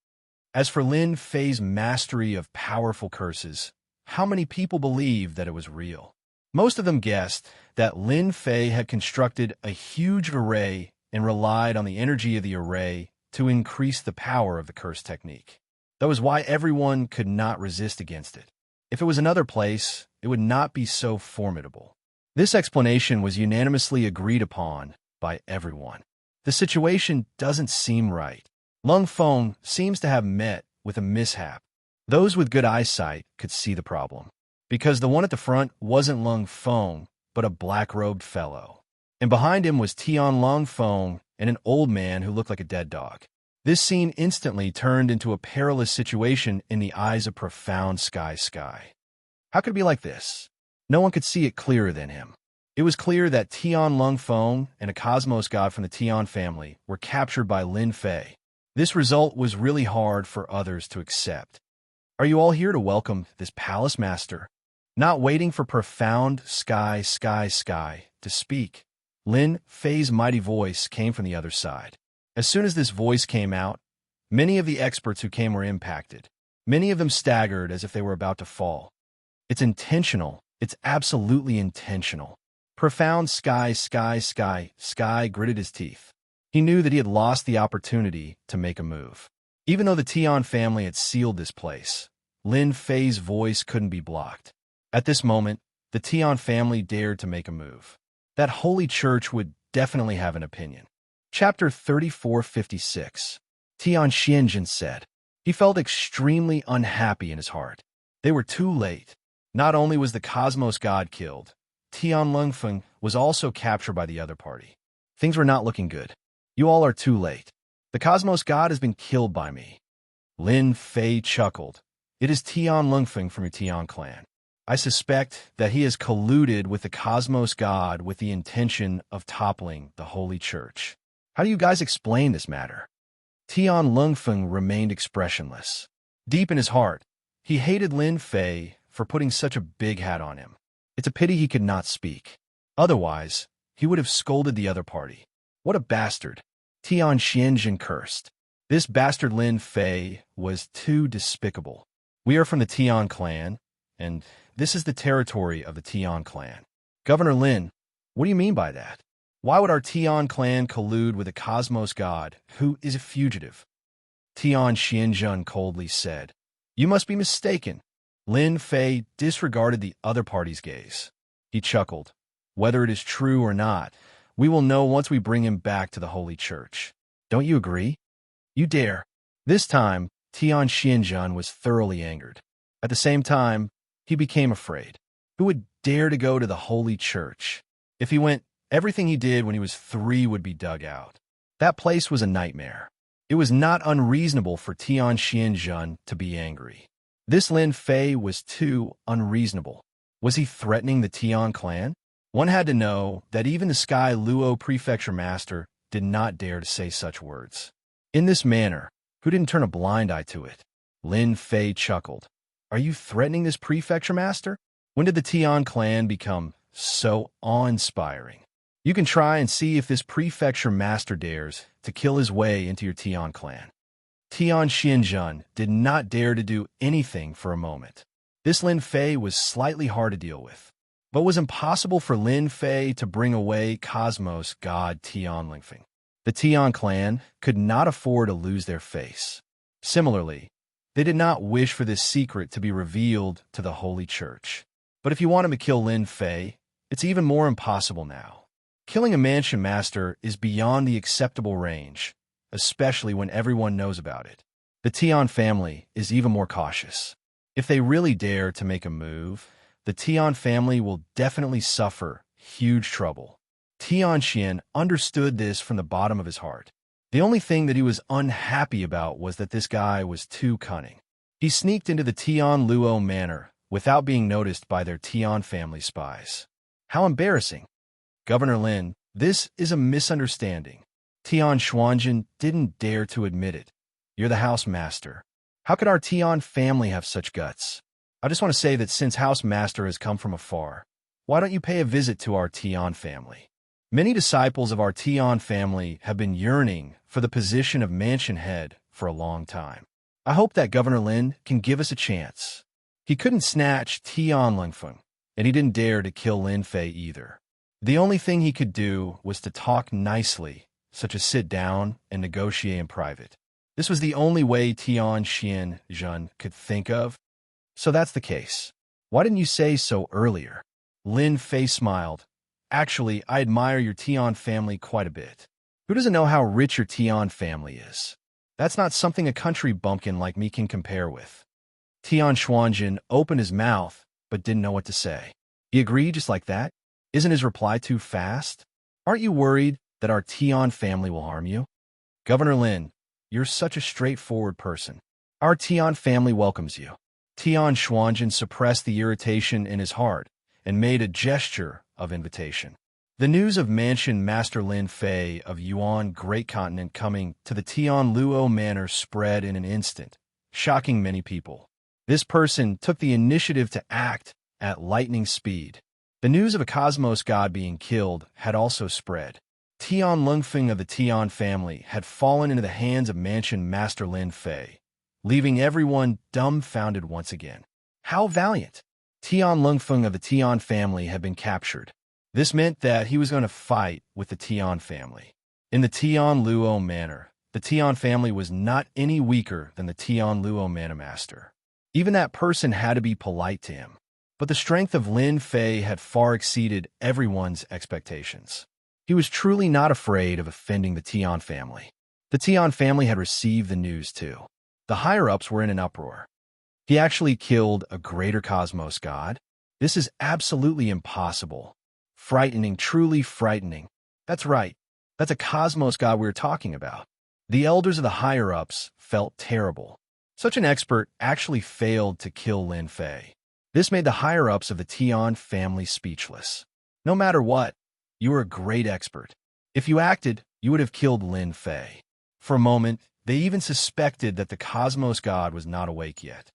S1: As for Lin Fei's mastery of powerful curses, how many people believed that it was real? Most of them guessed that Lin Fei had constructed a huge array and relied on the energy of the array to increase the power of the curse technique. That was why everyone could not resist against it. If it was another place, it would not be so formidable. This explanation was unanimously agreed upon by everyone. The situation doesn't seem right. Lung Feng seems to have met with a mishap. Those with good eyesight could see the problem, because the one at the front wasn't Lung Feng, but a black-robed fellow. And behind him was Tian Lung Feng and an old man who looked like a dead dog. This scene instantly turned into a perilous situation in the eyes of profound Sky. How could it be like this? No one could see it clearer than him. It was clear that Tian Lung Feng and a cosmos god from the Tian family were captured by Lin Fei. This result was really hard for others to accept. Are you all here to welcome this palace master? Not waiting for profound Sky to speak, Lin Fei's mighty voice came from the other side. As soon as this voice came out, many of the experts who came were impacted. Many of them staggered as if they were about to fall. It's intentional. It's absolutely intentional. Profound Sky gritted his teeth. He knew that he had lost the opportunity to make a move. Even though the Tian family had sealed this place, Lin Fei's voice couldn't be blocked. At this moment, the Tian family dared to make a move. That holy church would definitely have an opinion. Chapter 3456. Tian Xianjun said. He felt extremely unhappy in his heart. They were too late. Not only was the cosmos god killed, Tian Lungfeng was also captured by the other party. Things were not looking good. You all are too late. The cosmos god has been killed by me. Lin Fei chuckled. It is Tian Lungfeng from your Tian clan. I suspect that he has colluded with the cosmos god with the intention of toppling the holy church. How do you guys explain this matter? Tian Lungfeng remained expressionless. Deep in his heart, he hated Lin Fei for putting such a big hat on him. It's a pity he could not speak. Otherwise, he would have scolded the other party. What a bastard! Tian Xianjun cursed. This bastard Lin Fei was too despicable. We are from the Tian clan, and this is the territory of the Tian clan. Governor Lin, what do you mean by that? Why would our Tian clan collude with a cosmos god who is a fugitive? Tian Xianjun coldly said. You must be mistaken. Lin Fei disregarded the other party's gaze. He chuckled. Whether it is true or not, we will know once we bring him back to the holy church. Don't you agree? You dare. This time, Tian Xianjun was thoroughly angered. At the same time, he became afraid. Who would dare to go to the holy church? If he went, everything he did when he was 3 would be dug out. That place was a nightmare. It was not unreasonable for Tian Xianjun to be angry. This Lin Fei was too unreasonable. Was he threatening the Tian clan? One had to know that even the Sky Luo prefecture master did not dare to say such words. In this manner, who didn't turn a blind eye to it? Lin Fei chuckled. Are you threatening this prefecture master? When did the Tian clan become so awe-inspiring? You can try and see if this prefecture master dares to kill his way into your Tian clan. Tian Xianjun did not dare to do anything for a moment. This Lin Fei was slightly hard to deal with, but it was impossible for Lin Fei to bring away cosmos god Tian Lingfeng. The Tian clan could not afford to lose their face. Similarly, they did not wish for this secret to be revealed to the holy church. But if you want him to kill Lin Fei, it's even more impossible now. Killing a mansion master is beyond the acceptable range, especially when everyone knows about it. The Tian family is even more cautious. If they really dare to make a move, the Tian family will definitely suffer huge trouble. Tian Xian understood this from the bottom of his heart. The only thing that he was unhappy about was that this guy was too cunning. He sneaked into the Tian Luo manor without being noticed by their Tian family spies. How embarrassing. Governor Lin, this is a misunderstanding. Tian Xuanjun didn't dare to admit it. You're the house master. How could our Tian family have such guts? I just want to say that since house master has come from afar, why don't you pay a visit to our Tian family? Many disciples of our Tian family have been yearning for the position of mansion head for a long time. I hope that Governor Lin can give us a chance. He couldn't snatch Tian Lingfeng, and he didn't dare to kill Lin Fei either. The only thing he could do was to talk nicely, such as sit down and negotiate in private. This was the only way Tian Xianzhen could think of. So that's the case. Why didn't you say so earlier? Lin Fei smiled. Actually, I admire your Tian family quite a bit. Who doesn't know how rich your Tian family is? That's not something a country bumpkin like me can compare with. Tian Xuanjin opened his mouth, but didn't know what to say. He agreed just like that? Isn't his reply too fast? Aren't you worried that our Tian family will harm you? Governor Lin, you're such a straightforward person. Our Tian family welcomes you. Tian Xuanjin suppressed the irritation in his heart and made a gesture of invitation. The news of Mansion Master Lin Fei of Yuan Great Continent coming to the Tian Luo Manor spread in an instant, shocking many people. This person took the initiative to act at lightning speed. The news of a cosmos god being killed had also spread. Tian Lingfeng of the Tian family had fallen into the hands of Mansion Master Lin Fei, leaving everyone dumbfounded once again. How valiant! Tian Lingfeng of the Tian family had been captured. This meant that he was going to fight with the Tian family. In the Tian Luo Manor, the Tian family was not any weaker than the Tian Luo Manor Master. Even that person had to be polite to him. But the strength of Lin Fei had far exceeded everyone's expectations. He was truly not afraid of offending the Tian family. The Tian family had received the news too. The higher-ups were in an uproar. He actually killed a greater cosmos god? This is absolutely impossible. Frightening, truly frightening. That's right. That's a cosmos god we were talking about. The elders of the higher-ups felt terrible. Such an expert actually failed to kill Lin Fei. This made the higher-ups of the Tian family speechless. No matter what, you were a great expert. If you acted, you would have killed Lin Fei. For a moment, they even suspected that the cosmos god was not awake yet.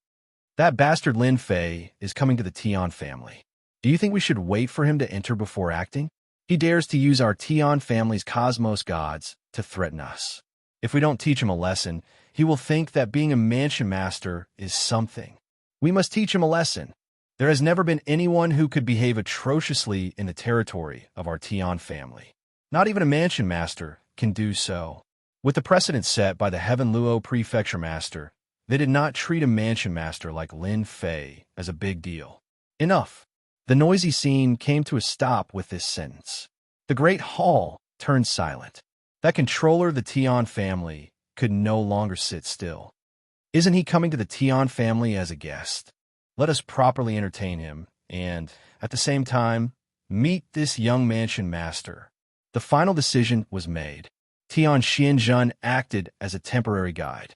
S1: That bastard Lin Fei is coming to the Tian family. Do you think we should wait for him to enter before acting? He dares to use our Tian family's cosmos gods to threaten us. If we don't teach him a lesson, he will think that being a mansion master is something. We must teach him a lesson. There has never been anyone who could behave atrociously in the territory of our Tian family. Not even a mansion master can do so. With the precedent set by the Heaven Luo Prefecture Master, they did not treat a mansion master like Lin Fei as a big deal. Enough. The noisy scene came to a stop with this sentence. The great hall turned silent. That controller of the Tian family could no longer sit still. Isn't he coming to the Tian family as a guest? Let us properly entertain him and, at the same time, meet this young mansion master. The final decision was made. Tian Xianzhen acted as a temporary guide.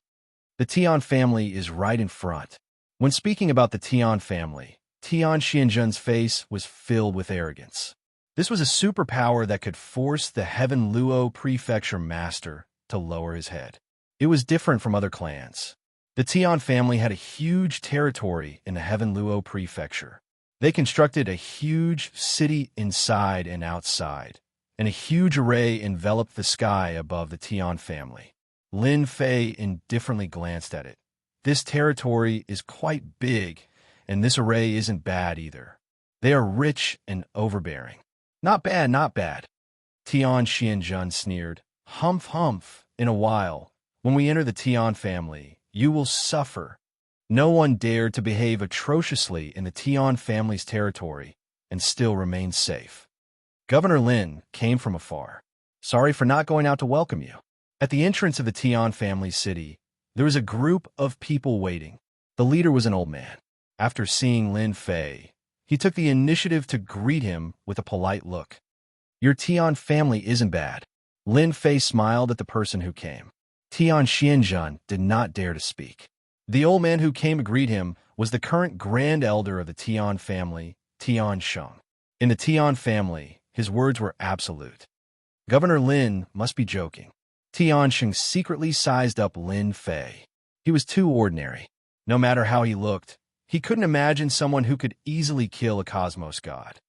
S1: The Tian family is right in front. When speaking about the Tian family, Tian Xianzhen's face was filled with arrogance. This was a superpower that could force the Heaven Luo Prefecture Master to lower his head. It was different from other clans. The Tian family had a huge territory in the Heaven Luo Prefecture. They constructed a huge city inside and outside, and a huge array enveloped the sky above the Tian family. Lin Fei indifferently glanced at it. This territory is quite big, and this array isn't bad either. They are rich and overbearing. Not bad, not bad. Tian Xianzhen sneered. Humph, humph. In a while, when we enter the Tian family, you will suffer. No one dared to behave atrociously in the Tian family's territory and still remain safe. Governor Lin came from afar. Sorry for not going out to welcome you. At the entrance of the Tian family city, there was a group of people waiting. The leader was an old man. After seeing Lin Fei, he took the initiative to greet him with a polite look. Your Tian family isn't bad. Lin Fei smiled at the person who came. Tian Xianzhen did not dare to speak. The old man who came to greet him was the current grand elder of the Tian family, Tian Sheng. In the Tian family, his words were absolute. Governor Lin must be joking. Tian Sheng secretly sized up Lin Fei. He was too ordinary. No matter how he looked, he couldn't imagine someone who could easily kill a cosmos god.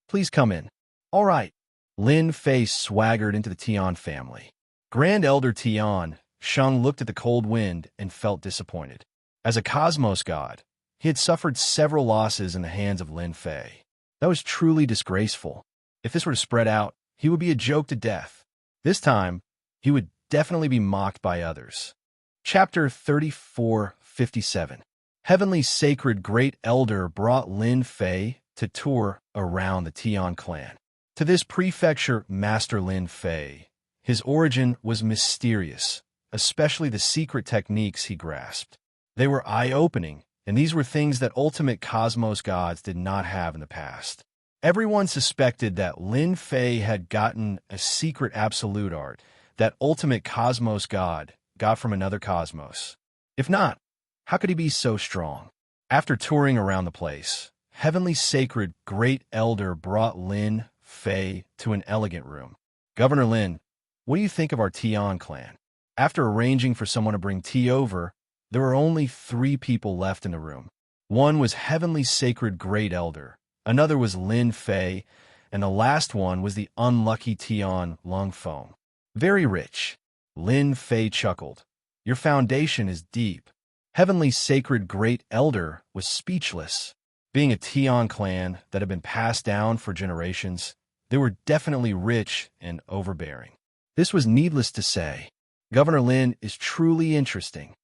S1: Please come in. All right. Lin Fei swaggered into the Tian family. Grand Elder Tian, Sheng looked at the cold wind and felt disappointed. As a cosmos god, he had suffered several losses in the hands of Lin Fei. That was truly disgraceful. If this were to spread out, he would be a joke to death. This time, he would definitely be mocked by others. Chapter 3457. Heavenly Sacred Great Elder brought Lin Fei to tour around the Tian clan. To this prefecture master Lin Fei, his origin was mysterious, especially the secret techniques he grasped. They were eye-opening, and these were things that ultimate cosmos gods did not have in the past. Everyone suspected that Lin Fei had gotten a secret absolute art that ultimate cosmos god got from another cosmos. If not, how could he be so strong? After touring around the place, Heavenly Sacred Great Elder brought Lin Fei to an elegant room. Governor Lin, what do you think of our Tian clan? After arranging for someone to bring tea over, there were only 3 people left in the room. One was Heavenly Sacred Great Elder, another was Lin Fei, and the last one was the unlucky Tian Lung Foam. Very rich. Lin Fei chuckled. Your foundation is deep. Heavenly Sacred Great Elder was speechless. Being a Tian clan that had been passed down for generations, they were definitely rich and overbearing. This was needless to say. Governor Lin is truly interesting.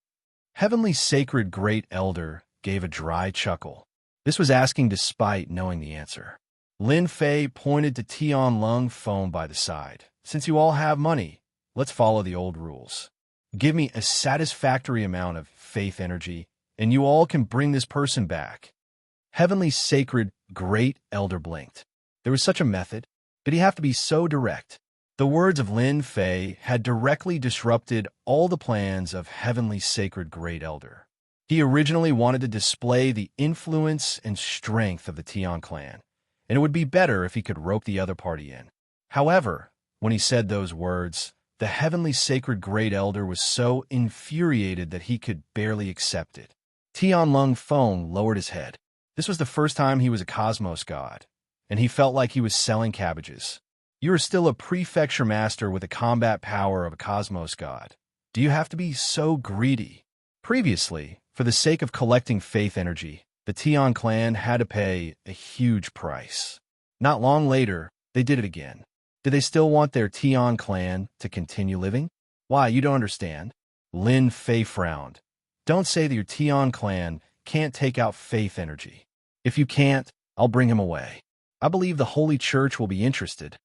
S1: Heavenly Sacred Great Elder gave a dry chuckle. This was asking despite knowing the answer. Lin Fei pointed to Tian Lung Foam by the side. Since you all have money, let's follow the old rules. Give me a satisfactory amount of faith energy, and you all can bring this person back. Heavenly Sacred Great Elder blinked. There was such a method. Did he have to be so direct? The words of Lin Fei had directly disrupted all the plans of Heavenly Sacred Great Elder. He originally wanted to display the influence and strength of the Tian clan, and it would be better if he could rope the other party in. However, when he said those words, the Heavenly Sacred Great Elder was so infuriated that he could barely accept it. Tian Lung Foam lowered his head. This was the first time he was a cosmos god, and he felt like he was selling cabbages. You are still a prefecture master with the combat power of a cosmos god. Do you have to be so greedy? Previously, for the sake of collecting faith energy, the Tian clan had to pay a huge price. Not long later, they did it again. Did they still want their Tian clan to continue living? Why, you don't understand. Lin Fei frowned. Don't say that your Tian clan can't take out faith energy. If you can't, I'll bring him away. I believe the Holy Church will be interested.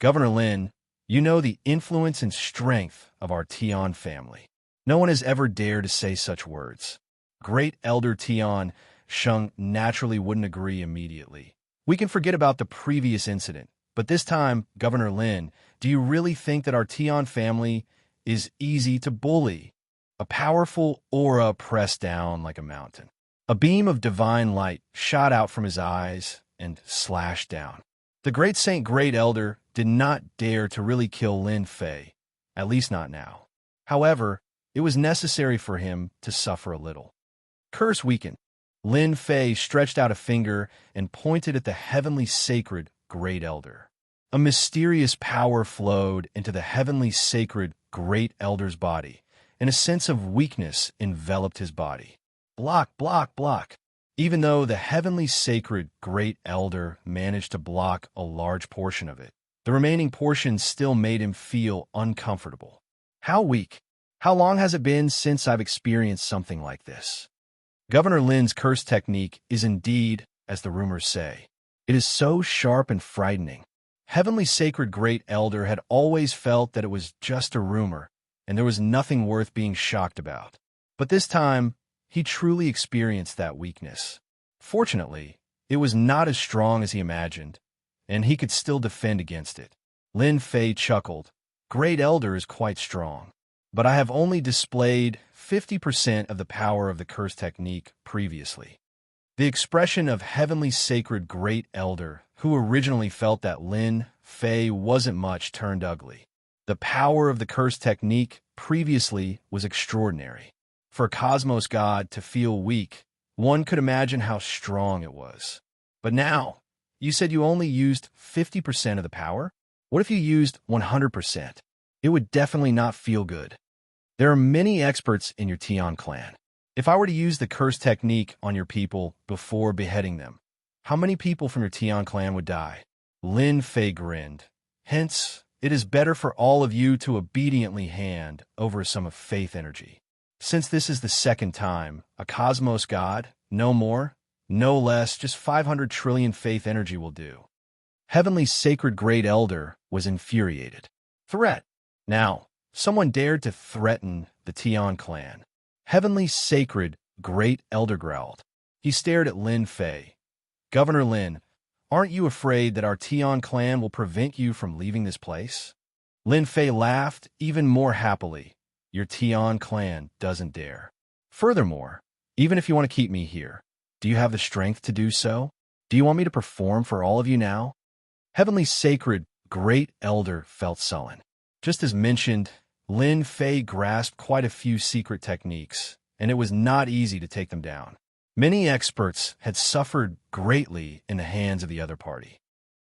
S1: Governor Lin, you know the influence and strength of our Tian family. No one has ever dared to say such words. Great Elder Tian Sheng naturally wouldn't agree immediately. We can forget about the previous incident, but this time, Governor Lin, do you really think that our Tian family is easy to bully? A powerful aura pressed down like a mountain. A beam of divine light shot out from his eyes and slashed down. The Great Saint Great Elder did not dare to really kill Lin Fei, at least not now. However, it was necessary for him to suffer a little. Curse weakened. Lin Fei stretched out a finger and pointed at the Heavenly Sacred Great Elder. A mysterious power flowed into the Heavenly Sacred Great Elder's body, and a sense of weakness enveloped his body. Block, block, block. Even though the Heavenly Sacred Great Elder managed to block a large portion of it, the remaining portion still made him feel uncomfortable. How weak? How long has it been since I've experienced something like this? Governor Lin's curse technique is indeed, as the rumors say. It is so sharp and frightening. Heavenly Sacred Great Elder had always felt that it was just a rumor, and there was nothing worth being shocked about. But this time, he truly experienced that weakness. Fortunately, it was not as strong as he imagined, and he could still defend against it. Lin Fei chuckled. Great Elder is quite strong, but I have only displayed 50% of the power of the curse technique previously. The expression of Heavenly Sacred Great Elder, who originally felt that Lin Fei wasn't much, turned ugly. The power of the curse technique previously was extraordinary. For a cosmos god to feel weak, one could imagine how strong it was. But now, you said you only used 50% of the power? What if you used 100%? It would definitely not feel good. There are many experts in your Tian clan. If I were to use the curse technique on your people before beheading them, how many people from your Tian clan would die? Lin Fei grinned. Hence, it is better for all of you to obediently hand over some of faith energy. Since this is the second time, a cosmos god, no more, no less, just 500 trillion faith energy will do. Heavenly Sacred Great Elder was infuriated. Threat. Now, someone dared to threaten the Tian clan. Heavenly Sacred Great Elder growled. He stared at Lin Fei. Governor Lin, aren't you afraid that our Tian clan will prevent you from leaving this place? Lin Fei laughed even more happily. Your Tian clan doesn't dare. Furthermore, even if you want to keep me here, do you have the strength to do so? Do you want me to perform for all of you now? Heavenly Sacred Great Elder felt sullen. Just as mentioned, Lin Fei grasped quite a few secret techniques, and it was not easy to take them down. Many experts had suffered greatly in the hands of the other party.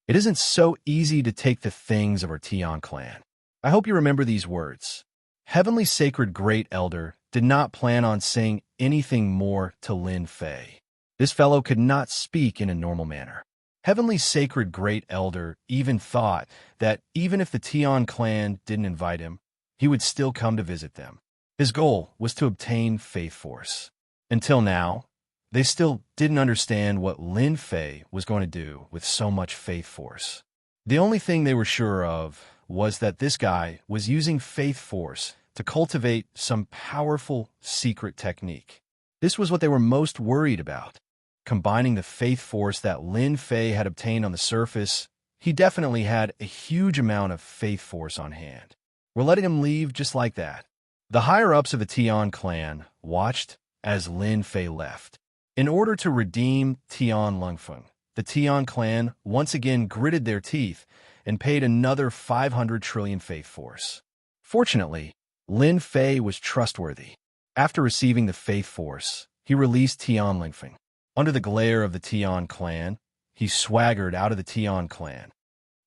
S1: It isn't so easy to take the things of our Tian clan. I hope you remember these words. Heavenly Sacred Great Elder did not plan on saying anything more to Lin Fei. This fellow could not speak in a normal manner. Heavenly Sacred Great Elder even thought that even if the Tian clan didn't invite him, he would still come to visit them. His goal was to obtain Faith Force. Until now, they still didn't understand what Lin Fei was going to do with so much Faith Force. The only thing they were sure of was that this guy was using Faith Force to cultivate some powerful secret technique. This was what they were most worried about. Combining the Faith Force that Lin Fei had obtained on the surface, he definitely had a huge amount of Faith Force on hand. We're letting him leave just like that. The higher-ups of the Tian clan watched as Lin Fei left. In order to redeem Tian Lungfeng, the Tian clan once again gritted their teeth and paid another 500 trillion Faith Force. Fortunately, Lin Fei was trustworthy. After receiving the Faith Force, he released Tian Lungfeng. Under the glare of the Tian clan, he swaggered out of the Tian clan.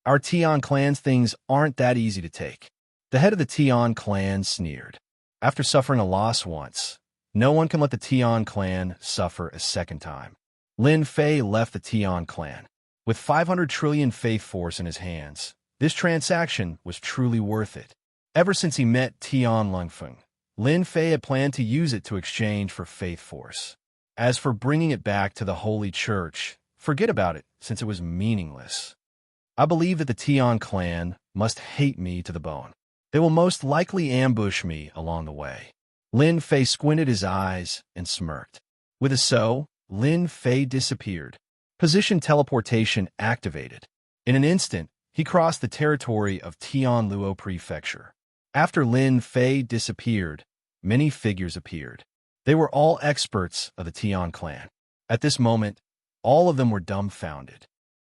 S1: Our Tian clan's things aren't that easy to take. The head of the Tian clan sneered. After suffering a loss once, no one can let the Tian clan suffer a second time. Lin Fei left the Tian clan. With 500 trillion Faith Force in his hands, this transaction was truly worth it. Ever since he met Tian Lungfeng, Lin Fei had planned to use it to exchange for Faith Force. As for bringing it back to the Holy Church, forget about it, since it was meaningless. I believe that the Tian clan must hate me to the bone. They will most likely ambush me along the way. Lin Fei squinted his eyes and smirked. With a so, Lin Fei disappeared. Position teleportation activated. In an instant, he crossed the territory of Tianluo Prefecture. After Lin Fei disappeared, many figures appeared. They were all experts of the Tian clan. At this moment, all of them were dumbfounded.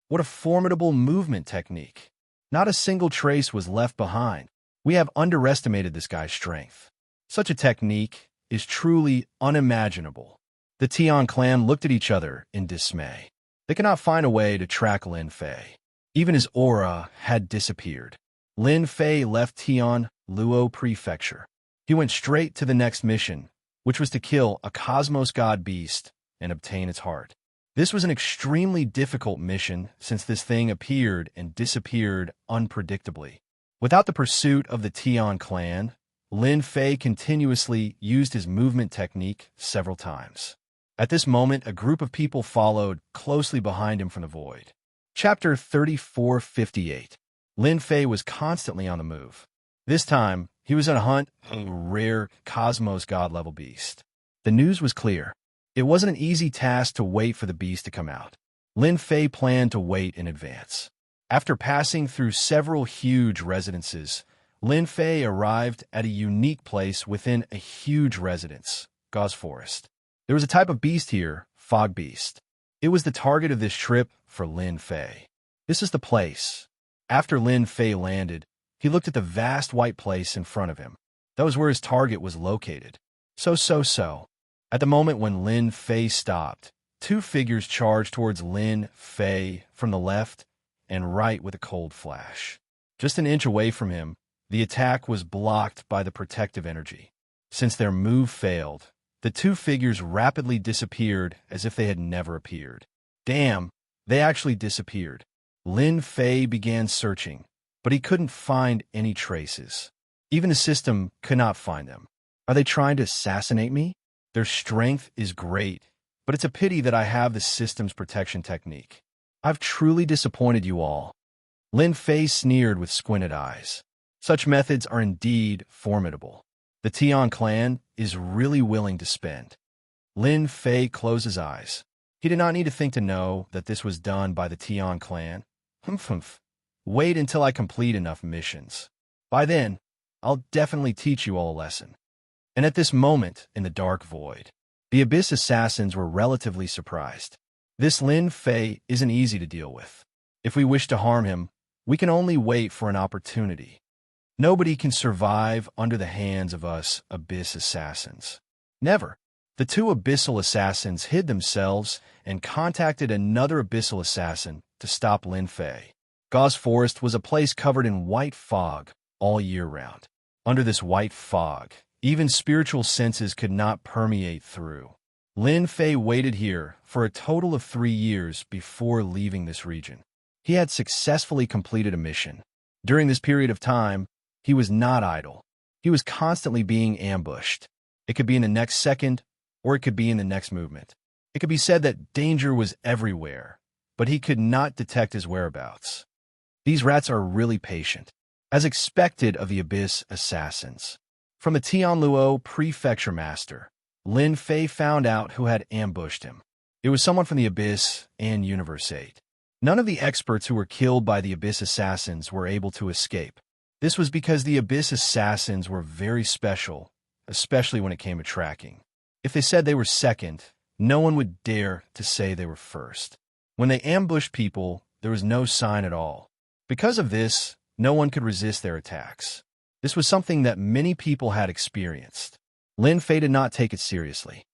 S1: What a formidable movement technique. Not a single trace was left behind. We have underestimated this guy's strength. Such a technique is truly unimaginable. The Tian clan looked at each other in dismay. They could not find a way to track Lin Fei. Even his aura had disappeared. Lin Fei left Tianluo Prefecture. He went straight to the next mission, which was to kill a cosmos god beast and obtain its heart. This was an extremely difficult mission since this thing appeared and disappeared unpredictably. Without the pursuit of the Tian clan, Lin Fei continuously used his movement technique several times. At this moment, a group of people followed closely behind him from the void. Chapter 3458. Lin Fei was constantly on the move. This time, he was on a hunt for a rare cosmos god-level beast. The news was clear. It wasn't an easy task to wait for the beast to come out. Lin Fei planned to wait in advance. After passing through several huge residences, Lin Fei arrived at a unique place within a huge residence, Gauze Forest. There was a type of beast here, Fog Beast. It was the target of this trip for Lin Fei. This is the place. After Lin Fei landed, he looked at the vast white place in front of him. That was where his target was located. So. At the moment when Lin Fei stopped, two figures charged towards Lin Fei from the left and right with a cold flash. Just an inch away from him, the attack was blocked by the protective energy. Since their move failed, the two figures rapidly disappeared as if they had never appeared. Damn, they actually disappeared. Lin Fei began searching, but he couldn't find any traces. Even the system could not find them. Are they trying to assassinate me? Their strength is great, but it's a pity that I have the system's protection technique. I've truly disappointed you all. Lin Fei sneered with squinted eyes. Such methods are indeed formidable. The Tian clan is really willing to spend. Lin Fei closed his eyes. He did not need to think to know that this was done by the Tian clan. Humph. Wait until I complete enough missions. By then, I'll definitely teach you all a lesson. And at this moment, in the dark void, the Abyss assassins were relatively surprised. This Lin Fei isn't easy to deal with. If we wish to harm him, we can only wait for an opportunity. Nobody can survive under the hands of us Abyss assassins. Never. The two Abyssal assassins hid themselves and contacted another Abyssal assassin to stop Lin Fei. Gauze Forest was a place covered in white fog all year round. Under this white fog, even spiritual senses could not permeate through. Lin Fei waited here for a total of 3 years before leaving this region. He had successfully completed a mission. During this period of time, he was not idle. He was constantly being ambushed. It could be in the next second, or it could be in the next movement. It could be said that danger was everywhere, but he could not detect his whereabouts. These rats are really patient, as expected of the Abyss assassins. From the Tianluo prefecture master, Lin Fei found out who had ambushed him. It was someone from the Abyss and Universe 8. None of the experts who were killed by the Abyss assassins were able to escape. This was because the Abyss assassins were very special, especially when it came to tracking. If they said they were second, no one would dare to say they were first. When they ambushed people, there was no sign at all. Because of this, no one could resist their attacks. This was something that many people had experienced. Lin Fei did not take it seriously.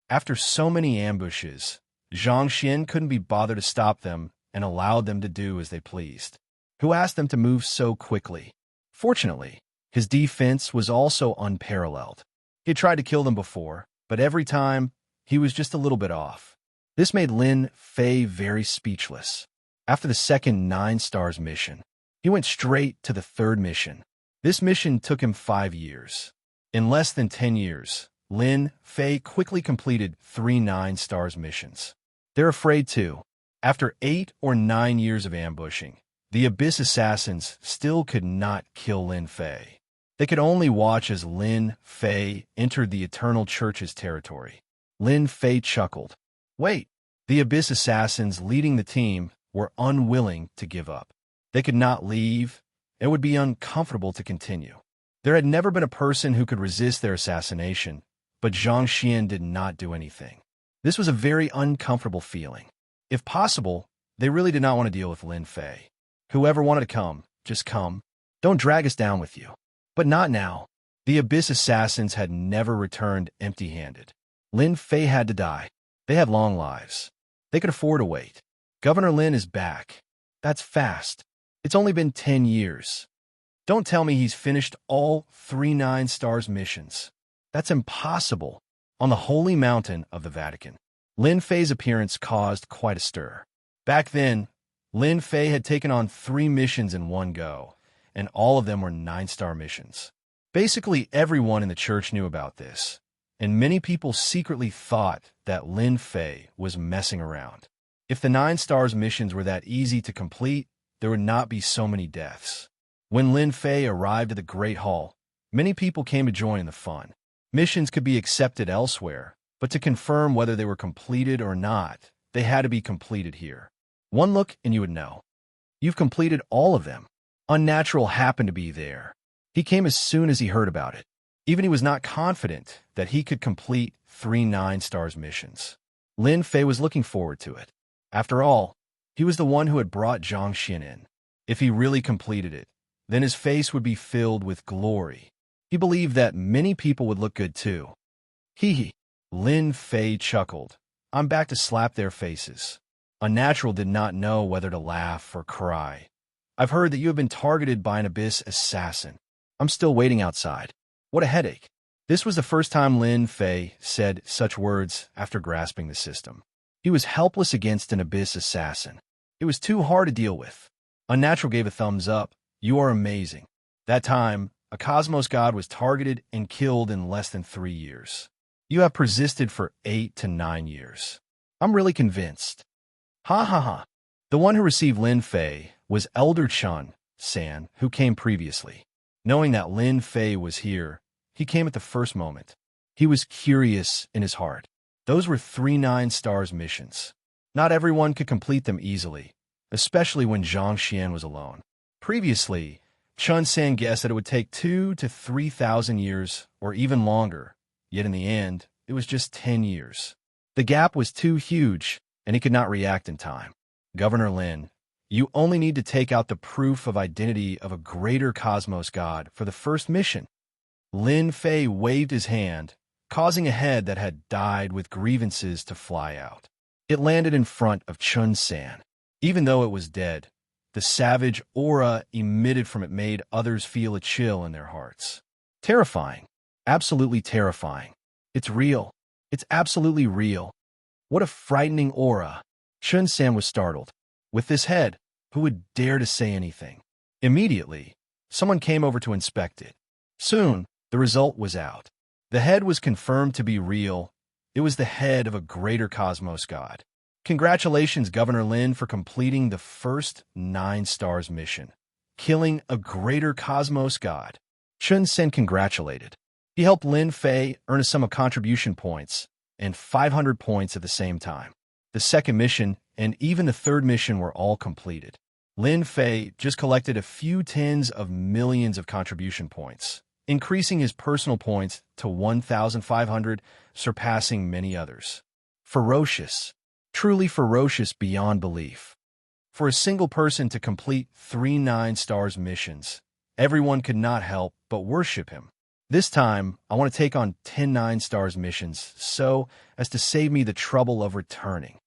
S1: After so many ambushes, Zhang Xin couldn't be bothered to stop them and allowed them to do as they pleased. Who asked them to move so quickly? Fortunately, his defense was also unparalleled. He had tried to kill them before, but every time, he was just a little bit off. This made Lin Fei very speechless. After the second 9 stars mission, he went straight to the third mission. This mission took him 5 years. In less than 10 years, Lin Fei quickly completed 3 9 stars missions. They're afraid too. After 8 or 9 years of ambushing, the Abyss assassins still could not kill Lin Fei. They could only watch as Lin Fei entered the Eternal Church's territory. Lin Fei chuckled. Wait, the Abyss assassins leading the team were unwilling to give up. They could not leave. It would be uncomfortable to continue. There had never been a person who could resist their assassination, but Zhang Xian did not do anything. This was a very uncomfortable feeling. If possible, they really did not want to deal with Lin Fei. Whoever wanted to come, just come. Don't drag us down with you. But not now. The Abyss assassins had never returned empty-handed. Lin Fei had to die. They had long lives. They could afford to wait. Governor Lin is back. That's fast. It's only been 10 years. Don't tell me he's finished all 3 9 stars missions. That's impossible. On the holy mountain of the Vatican, Lin Fei's appearance caused quite a stir. Back then, Lin Fei had taken on 3 missions in one go, and all of them were 9-star missions. Basically, everyone in the church knew about this, and many people secretly thought that Lin Fei was messing around. If the 9 stars missions were that easy to complete, there would not be so many deaths. When Lin Fei arrived at the Great Hall, many people came to join in the fun. Missions could be accepted elsewhere, but to confirm whether they were completed or not, they had to be completed here. One look and you would know. You've completed all of them. Unnatural happened to be there. He came as soon as he heard about it. Even he was not confident that he could complete 3 9 stars missions. Lin Fei was looking forward to it. After all, he was the one who had brought Zhang Xin in. If he really completed it, then his face would be filled with glory. He believed that many people would look good too. Hee. Lin Fei chuckled. I'm back to slap their faces. Unnatural did not know whether to laugh or cry. I've heard that you have been targeted by an Abyss assassin. I'm still waiting outside. What a headache. This was the first time Lin Fei said such words after grasping the system. He was helpless against an Abyss assassin. It was too hard to deal with. Unnatural gave a thumbs up. You are amazing. That time, a Cosmos god was targeted and killed in less than 3 years. You have persisted for 8 to 9 years. I'm really convinced. Ha ha ha. The one who received Lin Fei was Elder Chun San, who came previously. Knowing that Lin Fei was here, he came at the first moment. He was curious in his heart. Those were 3 9-stars missions. Not everyone could complete them easily, especially when Zhang Xian was alone. Previously, Chun San guessed that it would take 2,000 to 3,000 years or even longer, yet in the end, it was just 10 years. The gap was too huge, and he could not react in time. Governor Lin, you only need to take out the proof of identity of a greater Cosmos god for the first mission. Lin Fei waved his hand, causing a head that had died with grievances to fly out. It landed in front of Chun San. Even though it was dead, the savage aura emitted from it made others feel a chill in their hearts. Terrifying. Absolutely terrifying. It's real. It's absolutely real. What a frightening aura. Chun San was startled. With this head, who would dare to say anything? Immediately, someone came over to inspect it. Soon, the result was out. The head was confirmed to be real. It was the head of a greater Cosmos god. Congratulations, Governor Lin, for completing the first 9 stars mission, killing a greater Cosmos god. Chun Sen congratulated. He helped Lin Fei earn a sum of contribution points and 500 points at the same time. The second mission and even the third mission were all completed. Lin Fei just collected a few tens of millions of contribution points, increasing his personal points to 1,500, surpassing many others. Ferocious. Truly ferocious beyond belief. For a single person to complete 3 9-stars missions, everyone could not help but worship him. This time, I want to take on 10 9-stars missions so as to save me the trouble of returning.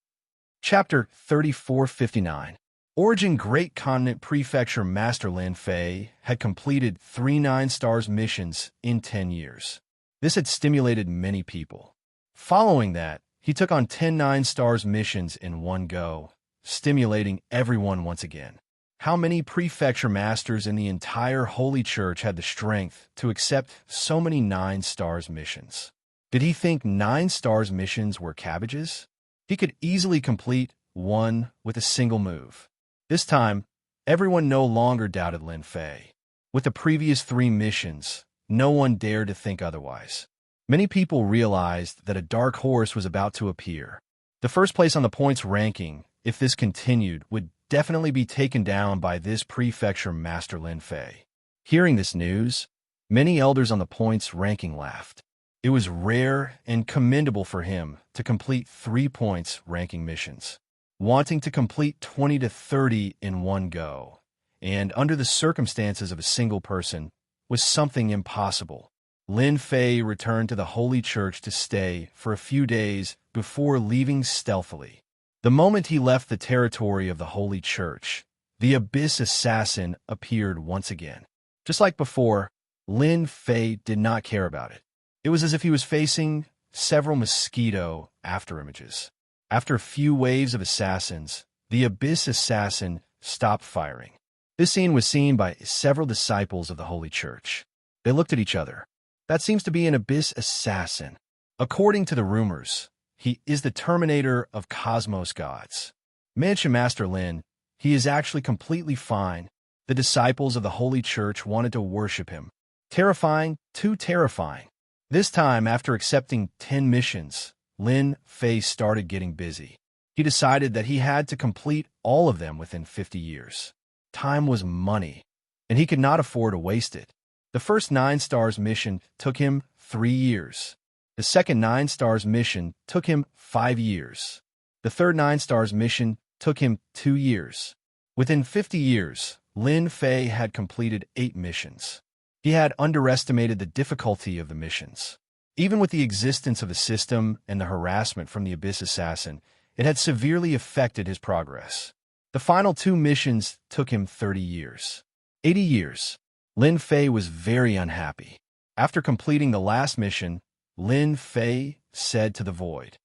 S1: Chapter 3459. Origin Great Continent Prefecture Master Lin Fei had completed 3 9-stars missions in 10 years. This had stimulated many people. Following that, he took on 10 9-stars missions in one go, stimulating everyone once again. How many prefecture masters in the entire Holy Church had the strength to accept so many 9-stars missions? Did he think 9-stars missions were cabbages? He could easily complete one with a single move. This time, everyone no longer doubted Lin Fei. With the previous 3 missions, no one dared to think otherwise. Many people realized that a dark horse was about to appear. The first place on the points ranking, if this continued, would definitely be taken down by this prefecture master Lin Fei. Hearing this news, many elders on the points ranking laughed. It was rare and commendable for him to complete 3 points ranking missions. Wanting to complete 20 to 30 in one go, and under the circumstances of a single person, was something impossible. Lin Fei returned to the Holy Church to stay for a few days before leaving stealthily. The moment he left the territory of the Holy Church, the Abyss Assassin appeared once again. Just like before, Lin Fei did not care about it. It was as if he was facing several mosquito afterimages. After a few waves of assassins, the Abyss Assassin stopped firing. This scene was seen by several disciples of the Holy Church. They looked at each other. That seems to be an Abyss Assassin. According to the rumors, he is the terminator of Cosmos gods. Mansion Master Lin, he is actually completely fine. The disciples of the Holy Church wanted to worship him. Terrifying, too terrifying. This time, after accepting 10 missions, Lin Fei started getting busy. He decided that he had to complete all of them within 50 years. Time was money, and he could not afford to waste it. The first 9-stars mission took him 3 years. The second 9-stars mission took him 5 years. The third 9-stars mission took him 2 years. Within 50 years, Lin Fei had completed 8 missions. He had underestimated the difficulty of the missions. Even with the existence of the system and the harassment from the Abyss Assassin, it had severely affected his progress. The final 2 missions took him 30 years. 80 years. Lin Fei was very unhappy. After completing the last mission, Lin Fei said to the void,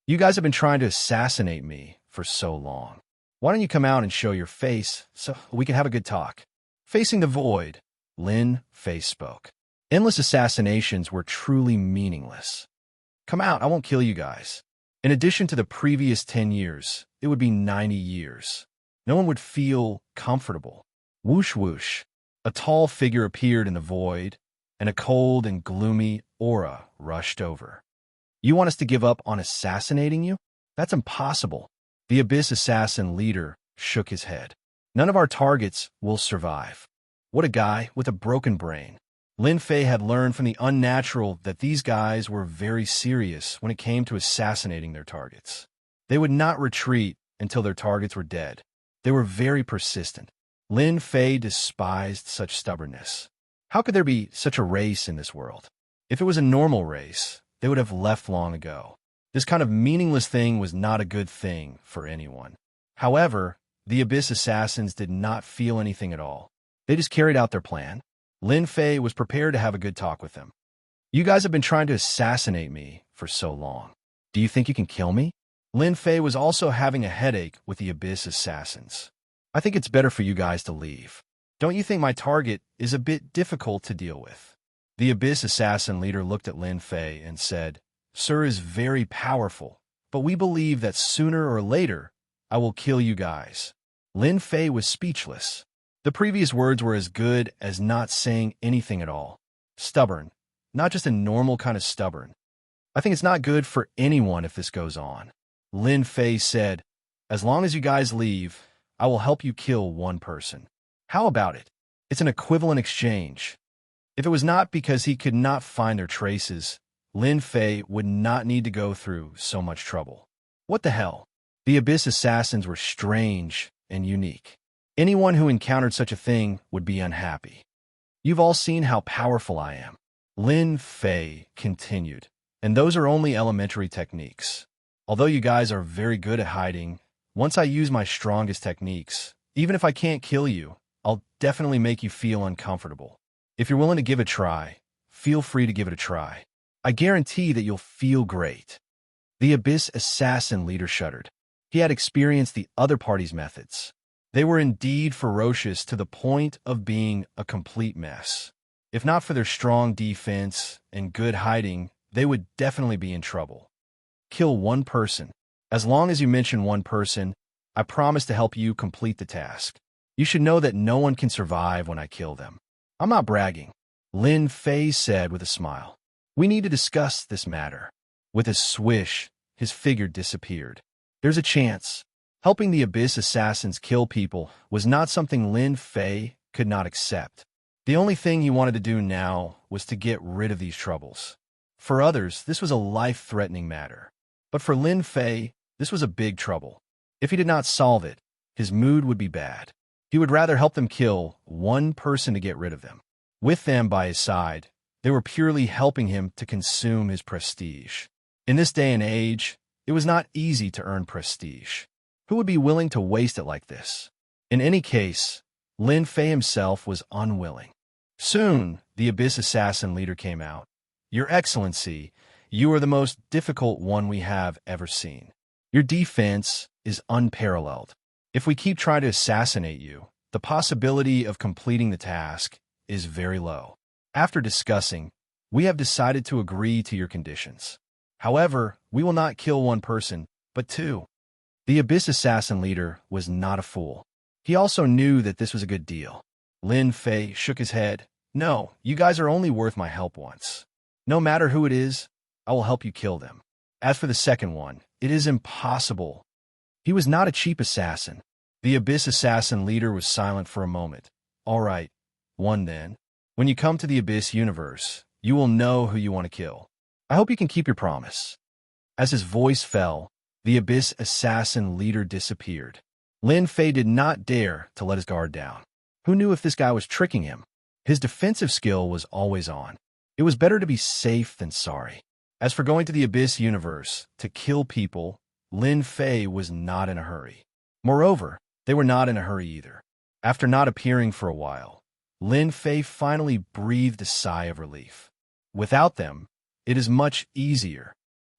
S1: "You guys have been trying to assassinate me for so long. Why don't you come out and show your face so we can have a good talk?" Facing the void, Lin Fei spoke. Endless assassinations were truly meaningless. "Come out, I won't kill you guys." In addition to the previous 10 years, it would be 90 years. No one would feel comfortable. Whoosh whoosh. A tall figure appeared in the void, and a cold and gloomy aura rushed over. "You want us to give up on assassinating you? That's impossible." The Abyss Assassin leader shook his head. "None of our targets will survive." What a guy with a broken brain. Lin Fei had learned from the Unnatural that these guys were very serious when it came to assassinating their targets. They would not retreat until their targets were dead. They were very persistent. Lin Fei despised such stubbornness. How could there be such a race in this world? If it was a normal race, they would have left long ago. This kind of meaningless thing was not a good thing for anyone. However, the Abyss Assassins did not feel anything at all. They just carried out their plan. Lin Fei was prepared to have a good talk with them. "You guys have been trying to assassinate me for so long. Do you think you can kill me?" Lin Fei was also having a headache with the Abyss Assassins. "I think it's better for you guys to leave. Don't you think my target is a bit difficult to deal with?" The Abyss Assassin leader looked at Lin Fei and said, "Sir is very powerful, but we believe that sooner or later, I will kill you guys." Lin Fei was speechless. The previous words were as good as not saying anything at all. Stubborn, not just a normal kind of stubborn. "I think it's not good for anyone if this goes on." Lin Fei said, "As long as you guys leave, I will help you kill one person. How about it? It's an equivalent exchange." If it was not because he could not find their traces, Lin Fei would not need to go through so much trouble. What the hell? The Abyss Assassins were strange and unique. Anyone who encountered such a thing would be unhappy. "You've all seen how powerful I am," Lin Fei continued, "and those are only elementary techniques. Although you guys are very good at hiding, once I use my strongest techniques, even if I can't kill you, I'll definitely make you feel uncomfortable. If you're willing to give it a try, feel free to give it a try. I guarantee that you'll feel great." The Abyss Assassin leader shuddered. He had experienced the other party's methods. They were indeed ferocious to the point of being a complete mess. If not for their strong defense and good hiding, they would definitely be in trouble. "Kill one person. As long as you mention one person, I promise to help you complete the task. You should know that no one can survive when I kill them." "I'm not bragging," Lin Fei said with a smile. "We need to discuss this matter." With a swish, his figure disappeared. "There's a chance." Helping the Abyss Assassins kill people was not something Lin Fei could not accept. The only thing he wanted to do now was to get rid of these troubles. For others, this was a life-threatening matter. But for Lin Fei, this was a big trouble. If he did not solve it, his mood would be bad. He would rather help them kill one person to get rid of them. With them by his side, they were purely helping him to consume his prestige. In this day and age, it was not easy to earn prestige. Who would be willing to waste it like this? In any case, Lin Fei himself was unwilling. Soon, the Abyss Assassin leader came out. "Your Excellency, you are the most difficult one we have ever seen. Your defense is unparalleled. If we keep trying to assassinate you, the possibility of completing the task is very low. After discussing, we have decided to agree to your conditions. However, we will not kill one person, but 2. The Abyss Assassin leader was not a fool. He also knew that this was a good deal. Lin Fei shook his head. "No, you guys are only worth my help once. No matter who it is, I will help you kill them. As for the second one, it is impossible." He was not a cheap assassin. The Abyss Assassin leader was silent for a moment. "All right, one then. When you come to the Abyss universe, you will know who you want to kill. I hope you can keep your promise." As his voice fell, the Abyss Assassin leader disappeared. Lin Fei did not dare to let his guard down. Who knew if this guy was tricking him? His defensive skill was always on. It was better to be safe than sorry. As for going to the Abyss universe to kill people, Lin Fei was not in a hurry. Moreover, They were not in a hurry either. After not appearing for a while, Lin Fei finally breathed a sigh of relief. Without them, it is much easier.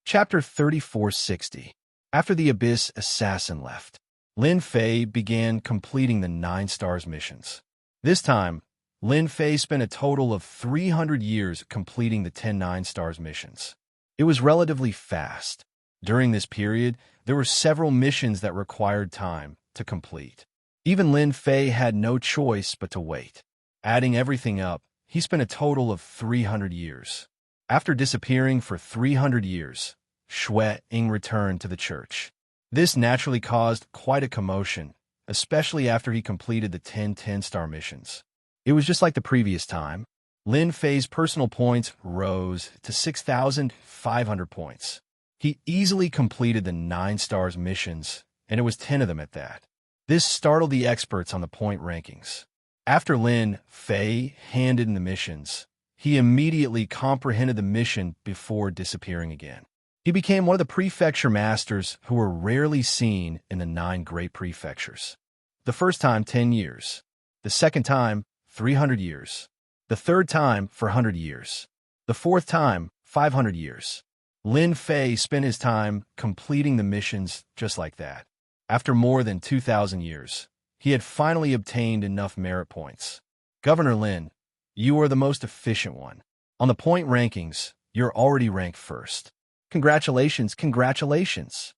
S1: Chapter 3460. After the Abyss Assassin left, Lin Fei began completing the 9 stars missions. This time, Lin Fei spent a total of 300 years completing the 10 9 stars missions. It was relatively fast. During this period, there were several missions that required time to complete. Even Lin Fei had no choice but to wait. Adding everything up, he spent a total of 300 years. After disappearing for 300 years, Xue Ying returned to the church. This naturally caused quite a commotion, especially after he completed the 10 10-star missions. It was just like the previous time. Lin Fei's personal points rose to 6,500 points. He easily completed the 9 stars missions, and it was 10 of them at that. This startled the experts on the point rankings. After Lin Fei handed in the missions, he immediately comprehended the mission before disappearing again. He became one of the prefecture masters who were rarely seen in the 9 great prefectures. The first time, 10 years. The second time, 300 years. The third time, 400 years. The fourth time, 500 years. Lin Fei spent his time completing the missions just like that. After more than 2,000 years, he had finally obtained enough merit points. Governor Lin, you are the most efficient one. On the point rankings, you're already ranked first. Congratulations, congratulations.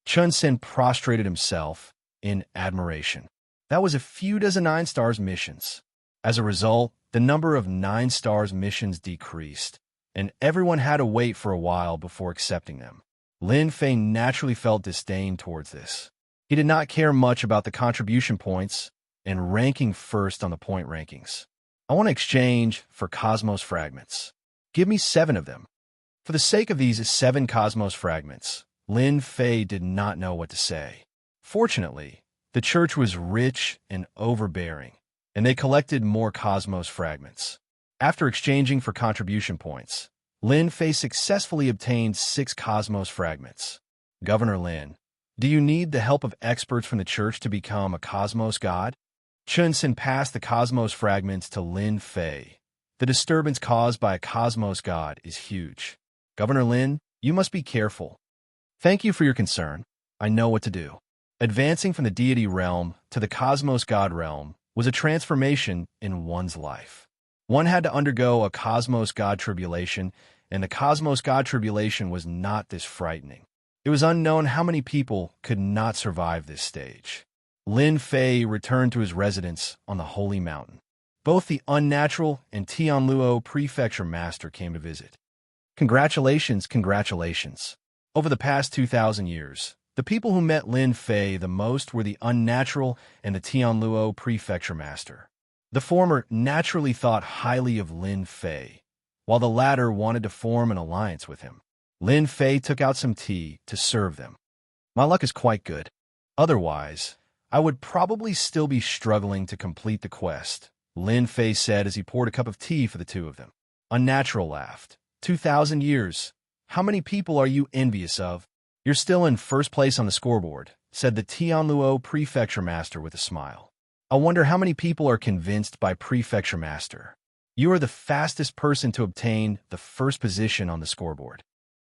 S1: Chun Sen prostrated himself in admiration. That was a few dozen 9 stars missions. As a result, the number of 9 stars missions decreased, and everyone had to wait for a while before accepting them. Lin Fei naturally felt disdain towards this. He did not care much about the contribution points and ranking first on the point rankings. I want to exchange for cosmos fragments. Give me 7 of them. For the sake of these 7 cosmos fragments, Lin Fei did not know what to say. Fortunately, the church was rich and overbearing, and they collected more cosmos fragments. After exchanging for contribution points, Lin Fei successfully obtained 6 cosmos fragments. Governor Lin, do you need the help of experts from the church to become a cosmos god? Chun Sen passed the cosmos fragments to Lin Fei. The disturbance caused by a cosmos god is huge. Governor Lin, you must be careful. Thank you for your concern. I know what to do. Advancing from the deity realm to the cosmos god realm was a transformation in one's life. One had to undergo a cosmos god tribulation, and the cosmos god tribulation was not this frightening. It was unknown how many people could not survive this stage. Lin Fei returned to his residence on the Holy Mountain. Both the Unnatural and Tianluo Prefecture Master came to visit. Congratulations, congratulations. Over the past 2,000 years, the people who met Lin Fei the most were the Unnatural and the Tianluo Prefecture Master. The former naturally thought highly of Lin Fei, while the latter wanted to form an alliance with him. Lin Fei took out some tea to serve them. My luck is quite good. Otherwise, I would probably still be struggling to complete the quest, Lin Fei said as he poured a cup of tea for the two of them. Unnatural laughed. 2,000 years. How many people are you envious of? You're still in first place on the scoreboard, said the Tianluo Prefecture Master with a smile. I wonder how many people are convinced by Prefecture Master. You are the fastest person to obtain the first position on the scoreboard.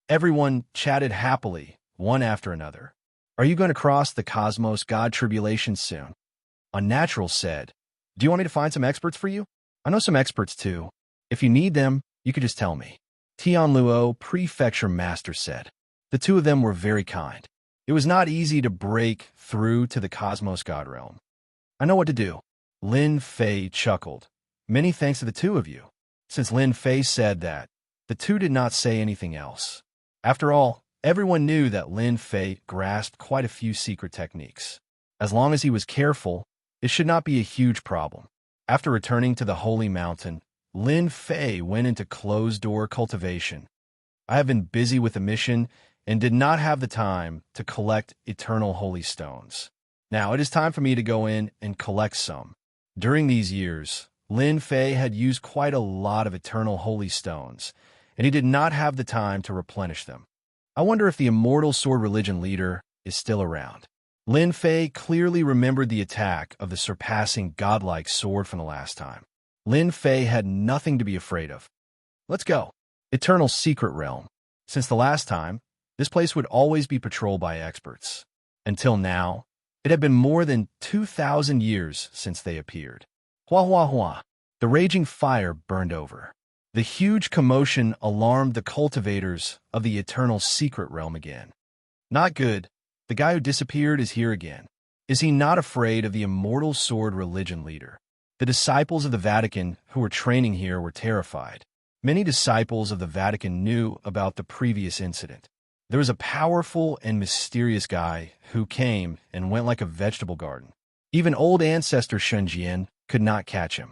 S1: Everyone chatted happily, one after another. Are you going to cross the cosmos god tribulation soon? Unnatural said, do you want me to find some experts for you? I know some experts too. If you need them, you could just tell me. Tianluo Prefecture Master said. The two of them were very kind. It was not easy to break through to the cosmos god realm. I know what to do. Lin Fei chuckled. Many thanks to the two of you. Since Lin Fei said that, the two did not say anything else. After all, everyone knew that Lin Fei grasped quite a few secret techniques. As long as he was careful, it should not be a huge problem. After returning to the Holy Mountain, Lin Fei went into closed-door cultivation. I have been busy with the mission and did not have the time to collect eternal holy stones. Now it is time for me to go in and collect some. During these years, Lin Fei had used quite a lot of eternal holy stones, and he did not have the time to replenish them. I wonder if the immortal sword religion leader is still around. Lin Fei clearly remembered the attack of the surpassing godlike sword from the last time. Lin Fei had nothing to be afraid of. Let's go. Eternal Secret Realm. Since the last time, this place would always be patrolled by experts. Until now, it had been more than 2,000 years since they appeared. Hua hua hua. The raging fire burned over. The huge commotion alarmed the cultivators of the Eternal Secret Realm again. Not good. The guy who disappeared is here again. Is he not afraid of the immortal sword religion leader? The disciples of the Vatican who were training here were terrified. Many disciples of the Vatican knew about the previous incident. There was a powerful and mysterious guy who came and went like a vegetable garden. Even old ancestor Shunjian could not catch him.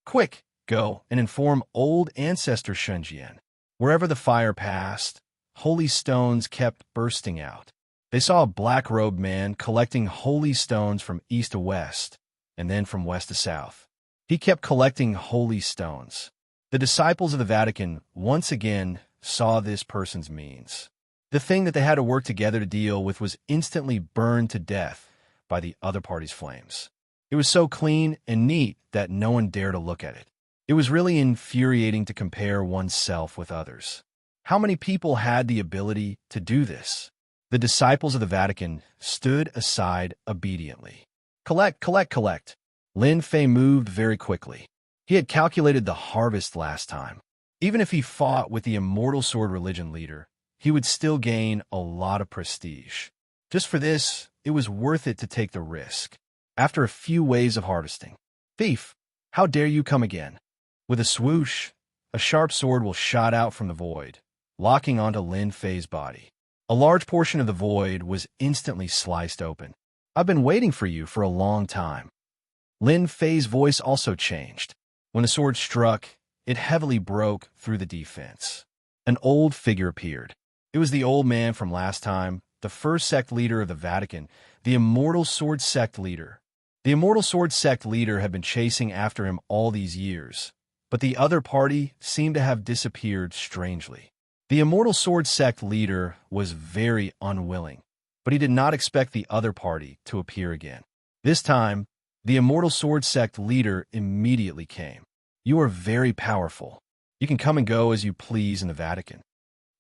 S1: Quick, go and inform old ancestor Shunjian. Wherever the fire passed, holy stones kept bursting out. They saw a black-robed man collecting holy stones from east to west, and then from west to south. He kept collecting holy stones. The disciples of the Vatican once again saw this person's means. The thing that they had to work together to deal with was instantly burned to death by the other party's flames. It was so clean and neat that no one dared to look at it. It was really infuriating to compare oneself with others. How many people had the ability to do this? The disciples of the Vatican stood aside obediently. Collect, collect, collect. Lin Fei moved very quickly. He had calculated the harvest last time. Even if he fought with the immortal sword religion leader, he would still gain a lot of prestige. Just for this, it was worth it to take the risk. After a few waves of harvesting, thief, how dare you come again? With a swoosh, a sharp sword will shot out from the void, locking onto Lin Fei's body. A large portion of the void was instantly sliced open. I've been waiting for you for a long time. Lin Fei's voice also changed. When the sword struck, it heavily broke through the defense. An old figure appeared. It was the old man from last time, the first sect leader of the Vatican, the Immortal Sword Sect leader. The Immortal Sword Sect leader had been chasing after him all these years, but the other party seemed to have disappeared strangely. The Immortal Sword Sect leader was very unwilling, but he did not expect the other party to appear again. This time, the Immortal Sword Sect leader immediately came. You are very powerful. You can come and go as you please in the Vatican.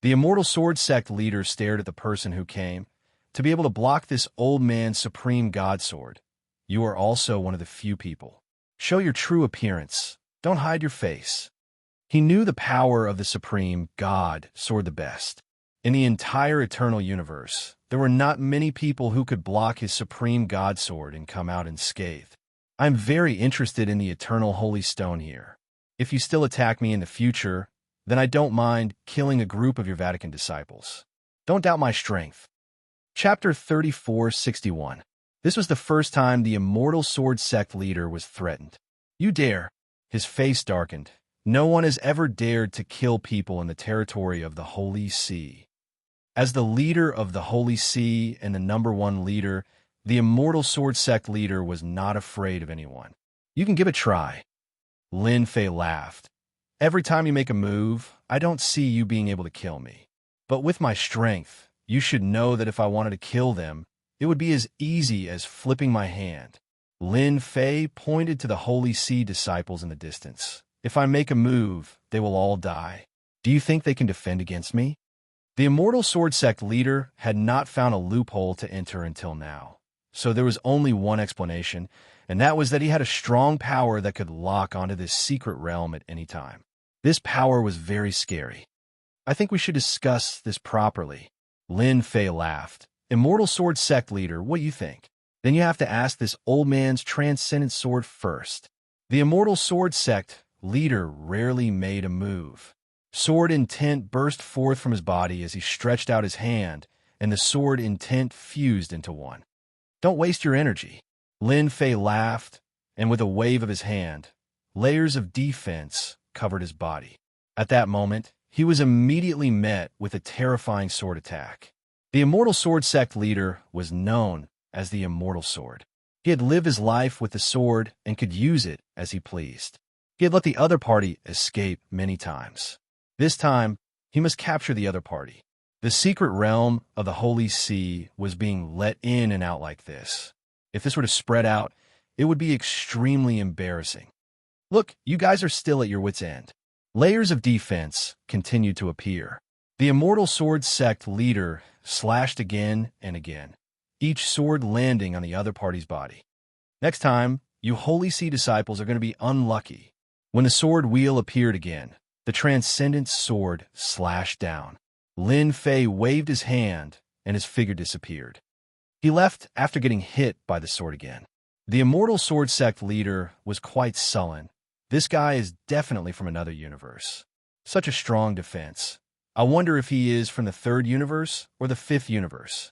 S1: The Immortal Sword Sect leader stared at the person who came. To be able to block this old man's supreme god sword, you are also one of the few people. Show your true appearance. Don't hide your face. He knew the power of the supreme god sword the best. In the entire eternal universe, there were not many people who could block his supreme god sword and come out unscathed. I'm very interested in the eternal holy stone here. If you still attack me in the future, then I don't mind killing a group of your Vatican disciples. Don't doubt my strength. Chapter 3461. This was the first time the Immortal Sword Sect leader was threatened. You dare. His face darkened. No one has ever dared to kill people in the territory of the Holy See. As the leader of the Holy See and the #1 leader, the Immortal Sword Sect leader was not afraid of anyone. You can give it a try. Lin Fei laughed. Every time you make a move, I don't see you being able to kill me. But with my strength, you should know that if I wanted to kill them, it would be as easy as flipping my hand. Lin Fei pointed to the Holy See disciples in the distance. If I make a move, they will all die. Do you think they can defend against me? The Immortal Sword Sect leader had not found a loophole to enter until now. So there was only one explanation, and that was that he had a strong power that could lock onto this secret realm at any time. This power was very scary. I think we should discuss this properly. Lin Fei laughed. Immortal Sword Sect leader, what do you think? Then you have to ask this old man's transcendent sword first. The Immortal Sword Sect leader rarely made a move. Sword intent burst forth from his body as he stretched out his hand, and the sword intent fused into one. Don't waste your energy. Lin Fei laughed, and with a wave of his hand, layers of defense covered his body. At that moment, he was immediately met with a terrifying sword attack. The Immortal Sword Sect leader was known as the Immortal Sword. He had lived his life with the sword and could use it as he pleased. He had let the other party escape many times. This time, he must capture the other party. The secret realm of the Holy See was being let in and out like this. If this were to spread out, it would be extremely embarrassing. Look, you guys are still at your wits' end. Layers of defense continued to appear. The Immortal Sword Sect leader slashed again and again, each sword landing on the other party's body. Next time, you Holy See disciples are going to be unlucky. When the sword wheel appeared again, the transcendent sword slashed down. Lin Fei waved his hand, and his figure disappeared. He left after getting hit by the sword again. The Immortal Sword Sect leader was quite sullen. This guy is definitely from another universe. Such a strong defense. I wonder if he is from the third universe or the fifth universe.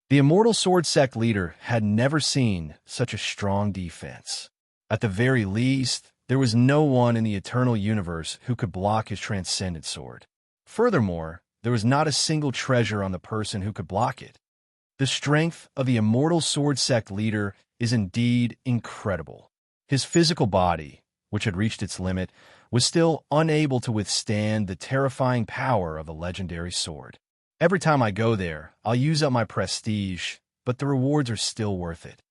S1: The Immortal Sword Sect leader had never seen such a strong defense. At the very least, there was no one in the eternal universe who could block his transcendent sword. Furthermore, there was not a single treasure on the person who could block it. The strength of the Immortal Sword Sect leader is indeed incredible. His physical body, which had reached its limit, was still unable to withstand the terrifying power of the legendary sword. Every time I go there, I'll use up my prestige, but the rewards are still worth it.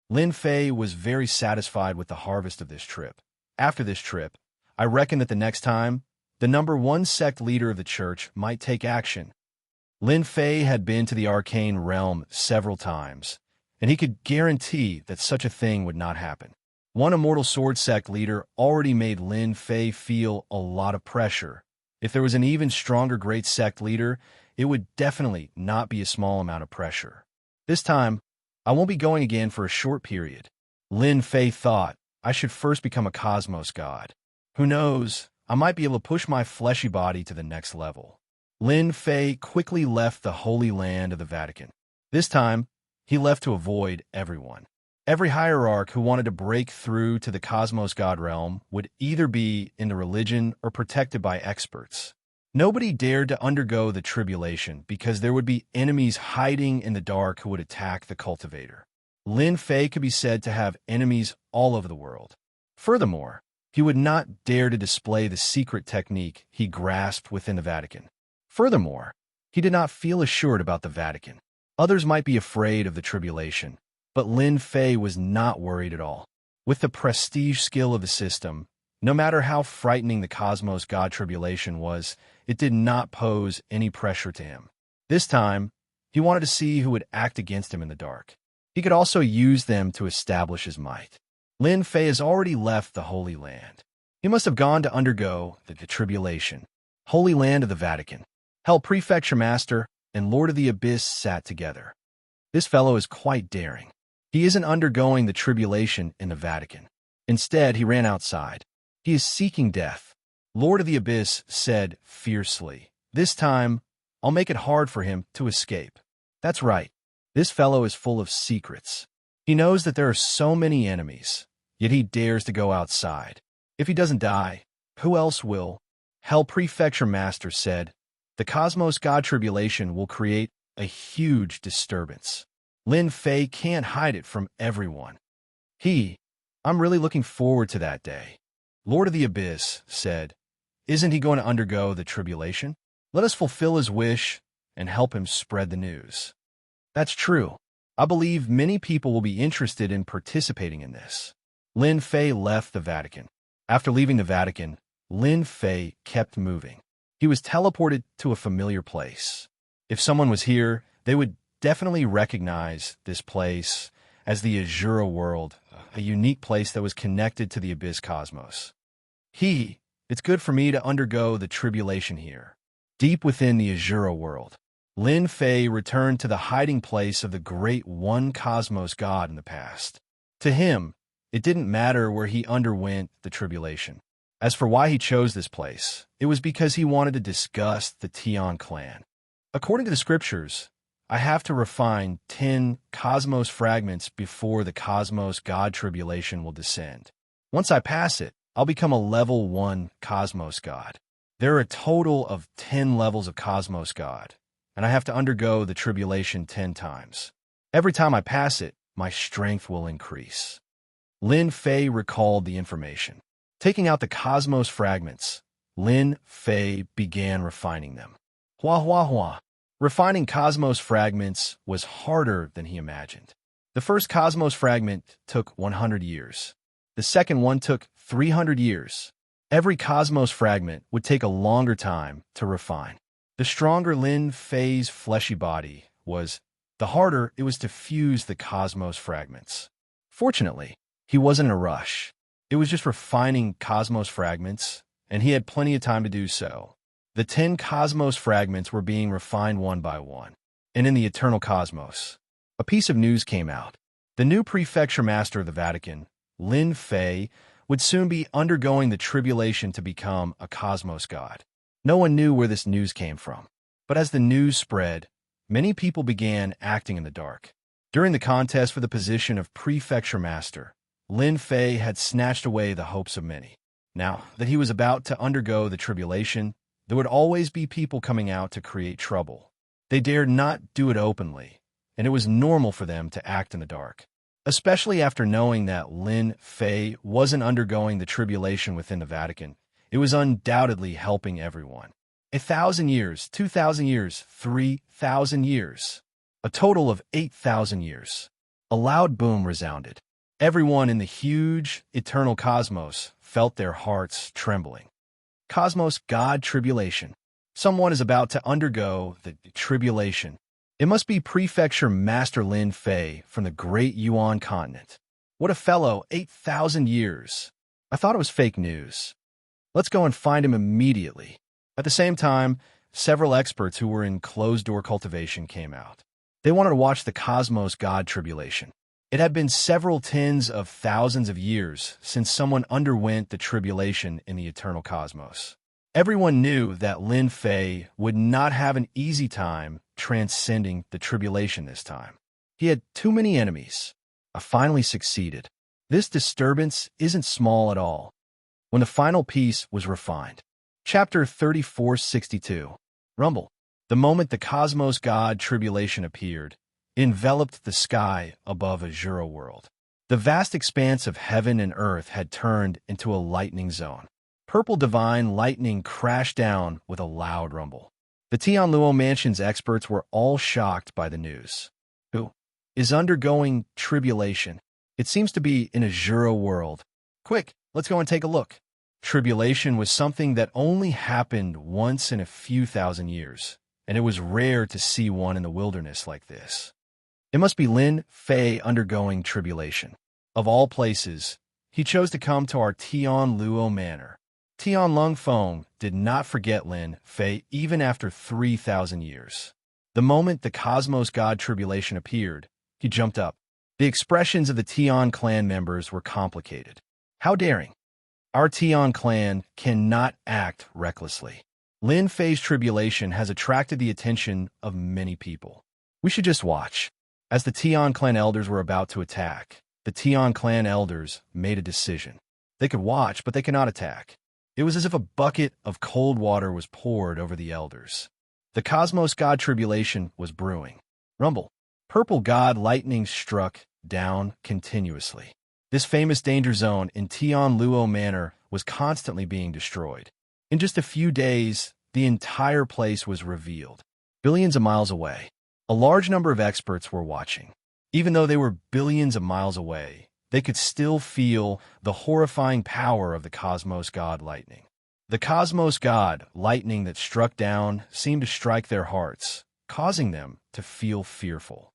S1: Lin Fei was very satisfied with the harvest of this trip. After this trip, I reckon that the next time, the number one sect leader of the church might take action. Lin Fei had been to the arcane realm several times, and he could guarantee that such a thing would not happen. One Immortal Sword Sect leader already made Lin Fei feel a lot of pressure. If there was an even stronger Great Sect leader, it would definitely not be a small amount of pressure. This time, I won't be going again for a short period. Lin Fei thought, I should first become a cosmos god. Who knows, I might be able to push my fleshy body to the next level. Lin Fei quickly left the Holy Land of the Vatican. This time, he left to avoid everyone. Every hierarch who wanted to break through to the Cosmos God realm would either be in the religion or protected by experts. Nobody dared to undergo the tribulation because there would be enemies hiding in the dark who would attack the cultivator. Lin Fei could be said to have enemies all over the world. Furthermore, he would not dare to display the secret technique he grasped within the Vatican. Furthermore, he did not feel assured about the Vatican. Others might be afraid of the tribulation, but Lin Fei was not worried at all. With the prestige skill of the system, no matter how frightening the Cosmos God tribulation was, it did not pose any pressure to him. This time, he wanted to see who would act against him in the dark. He could also use them to establish his might. Lin Fei has already left the Holy Land. He must have gone to undergo the tribulation. Holy Land of the Vatican. Hell Prefecture Master and Lord of the Abyss sat together. This fellow is quite daring. He isn't undergoing the tribulation in the Vatican. Instead, he ran outside. He is seeking death. Lord of the Abyss said fiercely, This time, I'll make it hard for him to escape. That's right. This fellow is full of secrets. He knows that there are so many enemies, yet he dares to go outside. If he doesn't die, who else will? Hell Prefecture Master said, The Cosmos God tribulation will create a huge disturbance. Lin Fei can't hide it from everyone. I'm really looking forward to that day. Lord of the Abyss said, Isn't he going to undergo the tribulation? Let us fulfill his wish and help him spread the news. That's true. I believe many people will be interested in participating in this. Lin Fei left the Vatican. After leaving the Vatican, Lin Fei kept moving. He was teleported to a familiar place. If someone was here, they would definitely recognize this place as the Azura world, a unique place that was connected to the Abyss Cosmos. It's good for me to undergo the tribulation here. Deep within the Azura world, Lin Fei returned to the hiding place of the great one Cosmos God in the past. To him, it didn't matter where he underwent the tribulation. As for why he chose this place, it was because he wanted to disgust the Tian clan. According to the scriptures, I have to refine 10 cosmos fragments before the Cosmos God tribulation will descend. Once I pass it, I'll become a level 1 Cosmos God. There are a total of 10 levels of Cosmos God, and I have to undergo the tribulation 10 times. Every time I pass it, my strength will increase. Lin Fei recalled the information. Taking out the cosmos fragments, Lin Fei began refining them. Hua hua hua. Refining cosmos fragments was harder than he imagined. The first cosmos fragment took 100 years. The second one took 300 years. Every cosmos fragment would take a longer time to refine. The stronger Lin Fei's fleshy body was, the harder it was to fuse the cosmos fragments. Fortunately, he wasn't in a rush. It was just refining cosmos fragments, and he had plenty of time to do so. The 10 cosmos fragments were being refined one by one. And in the eternal cosmos, a piece of news came out. The new prefecture master of the Vatican, Lin Fei, would soon be undergoing the tribulation to become a cosmos god. No one knew where this news came from. But as the news spread, many people began acting in the dark. During the contest for the position of prefecture master, Lin Fei had snatched away the hopes of many. Now that he was about to undergo the tribulation, there would always be people coming out to create trouble. They dared not do it openly, and it was normal for them to act in the dark. Especially after knowing that Lin Fei wasn't undergoing the tribulation within the Vatican, it was undoubtedly helping everyone. 1,000 years, 2,000 years, 3,000 years. A total of 8,000 years. A loud boom resounded. Everyone in the huge, eternal cosmos felt their hearts trembling. Cosmos God Tribulation. Someone is about to undergo the tribulation. It must be Prefecture Master Lin Fei from the Great Yuan continent. What a fellow, 8,000 years. I thought it was fake news. Let's go and find him immediately. At the same time, several experts who were in closed-door cultivation came out. They wanted to watch the Cosmos God Tribulation. It had been several tens of thousands of years since someone underwent the tribulation in the eternal cosmos. Everyone knew that Lin Fei would not have an easy time transcending the tribulation this time. He had too many enemies. I finally succeeded. This disturbance isn't small at all. When the final piece was refined. Chapter 3462. Rumble. The moment the Cosmos God Tribulation appeared, enveloped the sky above Azura world. The vast expanse of heaven and earth had turned into a lightning zone. Purple divine lightning crashed down with a loud rumble. The Tianluo Mansion's experts were all shocked by the news. Who is undergoing tribulation? It seems to be in Azura world. Quick, let's go and take a look. Tribulation was something that only happened once in a few thousand years, and it was rare to see one in the wilderness like this. It must be Lin Fei undergoing tribulation. Of all places, he chose to come to our Tianluo Manor. Tian Lung Feng did not forget Lin Fei even after 3,000 years. The moment the Cosmos God Tribulation appeared, he jumped up. The expressions of the Tian clan members were complicated. How daring! Our Tian clan cannot act recklessly. Lin Fei's tribulation has attracted the attention of many people. We should just watch. As the Tian clan elders were about to attack, the Tian clan elders made a decision. They could watch, but they cannot attack. It was as if a bucket of cold water was poured over the elders. The Cosmos God Tribulation was brewing. Rumble. Purple God lightning struck down continuously. This famous danger zone in Tianluo Manor was constantly being destroyed. In just a few days, the entire place was revealed. Billions of miles away. A large number of experts were watching. Even though they were billions of miles away, they could still feel the horrifying power of the Cosmos God lightning. The Cosmos God lightning that struck down seemed to strike their hearts, causing them to feel fearful.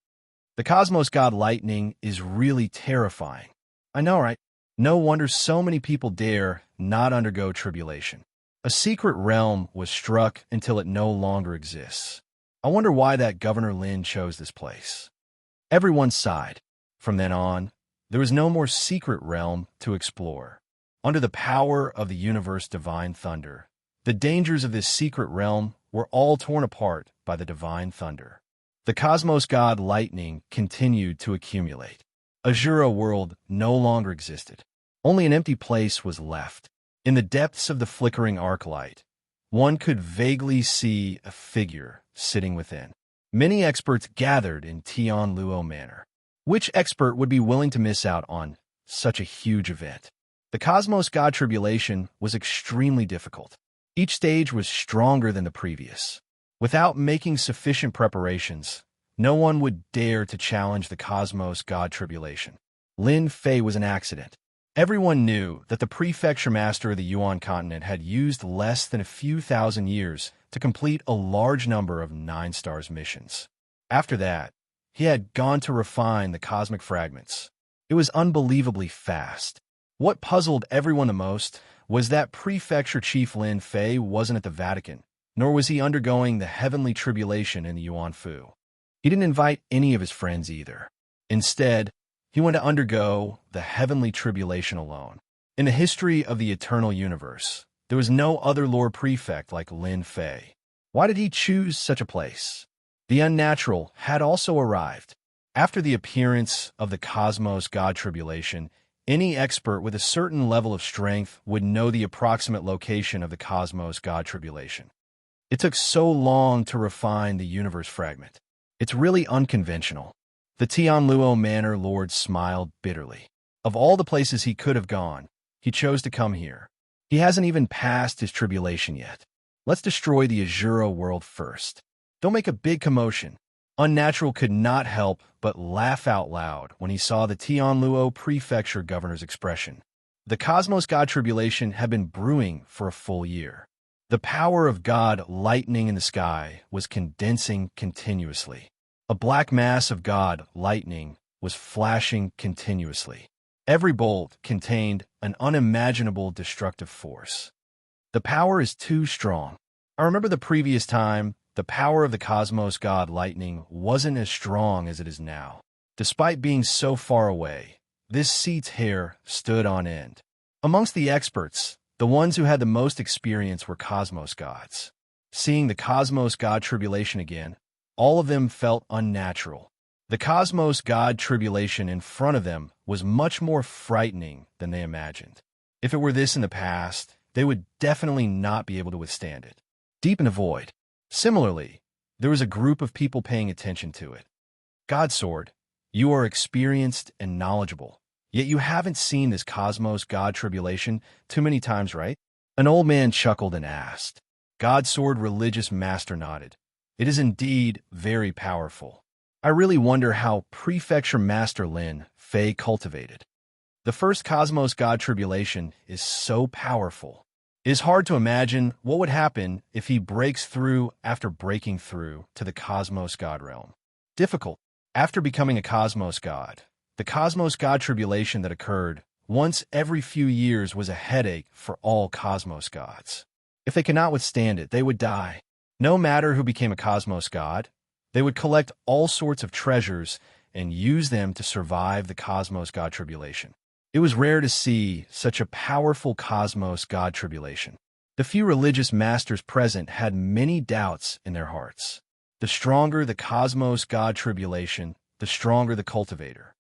S1: The Cosmos God lightning is really terrifying. I know, right? No wonder so many people dare not undergo tribulation. A secret realm was struck until it no longer exists. I wonder why that Governor Lin chose this place. Everyone sighed. From then on, there was no more secret realm to explore. Under the power of the universe divine thunder, the dangers of this secret realm were all torn apart by the divine thunder. The Cosmos God lightning continued to accumulate. Azura world no longer existed. Only an empty place was left. In the depths of the flickering arc light, one could vaguely see a figure sitting within. Many experts gathered in Tianluo Manor. Which expert would be willing to miss out on such a huge event? The Cosmos God Tribulation was extremely difficult. Each stage was stronger than the previous. Without making sufficient preparations, no one would dare to challenge the cosmos god tribulation. Lin Fei was an accident. Everyone knew that the prefecture master of the Yuan continent had used less than a few thousand years to complete a large number of 9 stars missions. After that, he had gone to refine the cosmic fragments. It was unbelievably fast. What puzzled everyone the most was that prefecture chief Lin Fei wasn't at the Vatican, nor was he undergoing the heavenly tribulation in the Yuan Fu. He didn't invite any of his friends either. Instead, he went to undergo the heavenly tribulation alone. In the history of the eternal universe, there was no other Lord Prefect like Lin Fei. Why did he choose such a place? The unnatural had also arrived. After the appearance of the cosmos god tribulation, any expert with a certain level of strength would know the approximate location of the cosmos god tribulation. It took so long to refine the universe fragment. It's really unconventional. The Tianluo Manor Lord smiled bitterly. Of all the places he could have gone, he chose to come here. He hasn't even passed his tribulation yet. Let's destroy the Azura world first. Don't make a big commotion. Unnatural could not help but laugh out loud when he saw the Tianluo prefecture governor's expression. The cosmos god tribulation had been brewing for a full year. The power of God lightning in the sky was condensing continuously. A black mass of God lightning was flashing continuously. Every bolt contained an unimaginable destructive force. The power is too strong. I remember the previous time, the power of the cosmos god lightning wasn't as strong as it is now. Despite being so far away, this seat's hair stood on end. Amongst the experts, the ones who had the most experience were cosmos gods. Seeing the cosmos god tribulation again, all of them felt unnatural. The cosmos god tribulation in front of them was much more frightening than they imagined. If it were this in the past, they would definitely not be able to withstand it. Deep in the void. Similarly, there was a group of people paying attention to it. Godsword, you are experienced and knowledgeable, yet you haven't seen this cosmos god tribulation too many times, right? An old man chuckled and asked. Godsword religious master nodded. It is indeed very powerful. I really wonder how Prefecture Master Lin Fei cultivated. The first cosmos god tribulation is so powerful. It is hard to imagine what would happen if he breaks through after breaking through to the cosmos god realm. Difficult. After becoming a cosmos god, the cosmos god tribulation that occurred once every few years was a headache for all cosmos gods. If they could not withstand it, they would die. No matter who became a cosmos god, they would collect all sorts of treasures and use them to survive the cosmos god tribulation. It was rare to see such a powerful cosmos god tribulation. The few religious masters present had many doubts in their hearts. The stronger the cosmos god tribulation, the stronger the cultivator.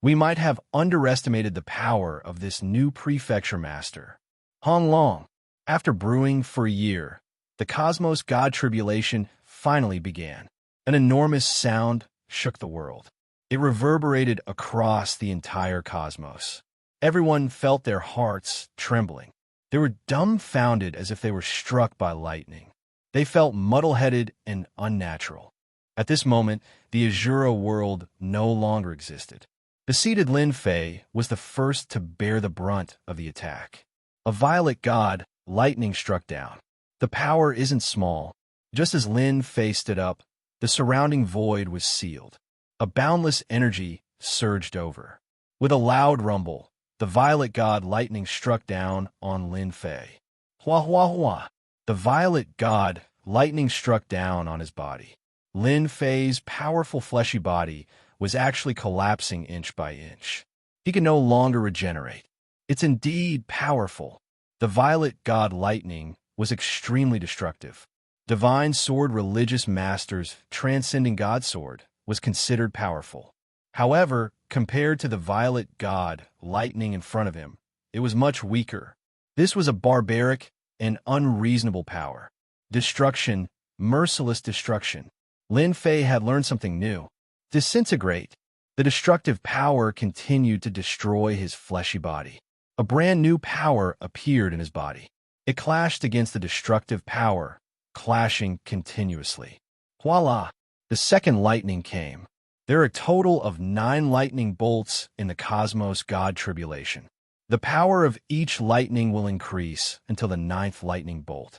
S1: We might have underestimated the power of this new prefecture master. Hong Long, after brewing for a year, the cosmos god tribulation finally began. An enormous sound shook the world. It reverberated across the entire cosmos. Everyone felt their hearts trembling. They were dumbfounded as if they were struck by lightning. They felt muddle-headed and unnatural. At this moment, the Azura world no longer existed. The seated Lin Fei was the first to bear the brunt of the attack. A violet god, lightning struck down. The power isn't small. Just as Lin Fei stood up, the surrounding void was sealed. A boundless energy surged over. With a loud rumble, the violet god lightning struck down on Lin Fei. Hua hua hua. The violet god lightning struck down on his body. Lin Fei's powerful fleshy body was actually collapsing inch by inch. He could no longer regenerate. It's indeed powerful. The violet god lightning was extremely destructive. Divine sword religious masters transcending God sword was considered powerful. However, compared to the violet god lightning in front of him, it was much weaker. This was a barbaric and unreasonable power. Destruction, merciless destruction. Lin Fei had learned something new. Disintegrate. The destructive power continued to destroy his fleshy body. A brand new power appeared in his body. It clashed against the destructive power, clashing continuously. Voila! The second lightning came. There are a total of 9 lightning bolts in the cosmos god tribulation. The power of each lightning will increase until the 9th lightning bolt.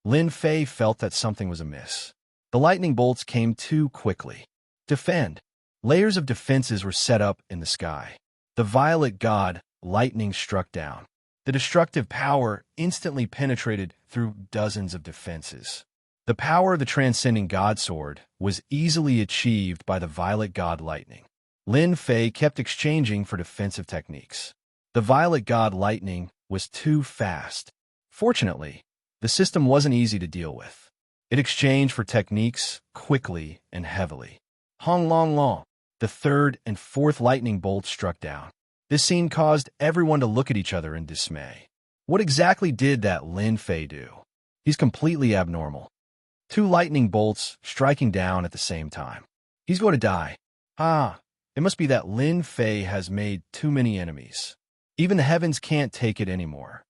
S1: Lin Fei felt that something was amiss. The lightning bolts came too quickly. Defend. Layers of defenses were set up in the sky. The violet god, lightning, struck down. The destructive power instantly penetrated through dozens of defenses. The power of the transcending god sword was easily achieved by the violet god lightning. Lin Fei kept exchanging for defensive techniques. The violet god lightning was too fast. Fortunately, the system wasn't easy to deal with. It exchanged for techniques quickly and heavily. Hong long long. The 3rd and 4th lightning bolts struck down. This scene caused everyone to look at each other in dismay. What exactly did that Lin Fei do? He's completely abnormal. 2 lightning bolts striking down at the same time. He's going to die. It must be that Lin Fei has made too many enemies. Even the heavens can't take it anymore.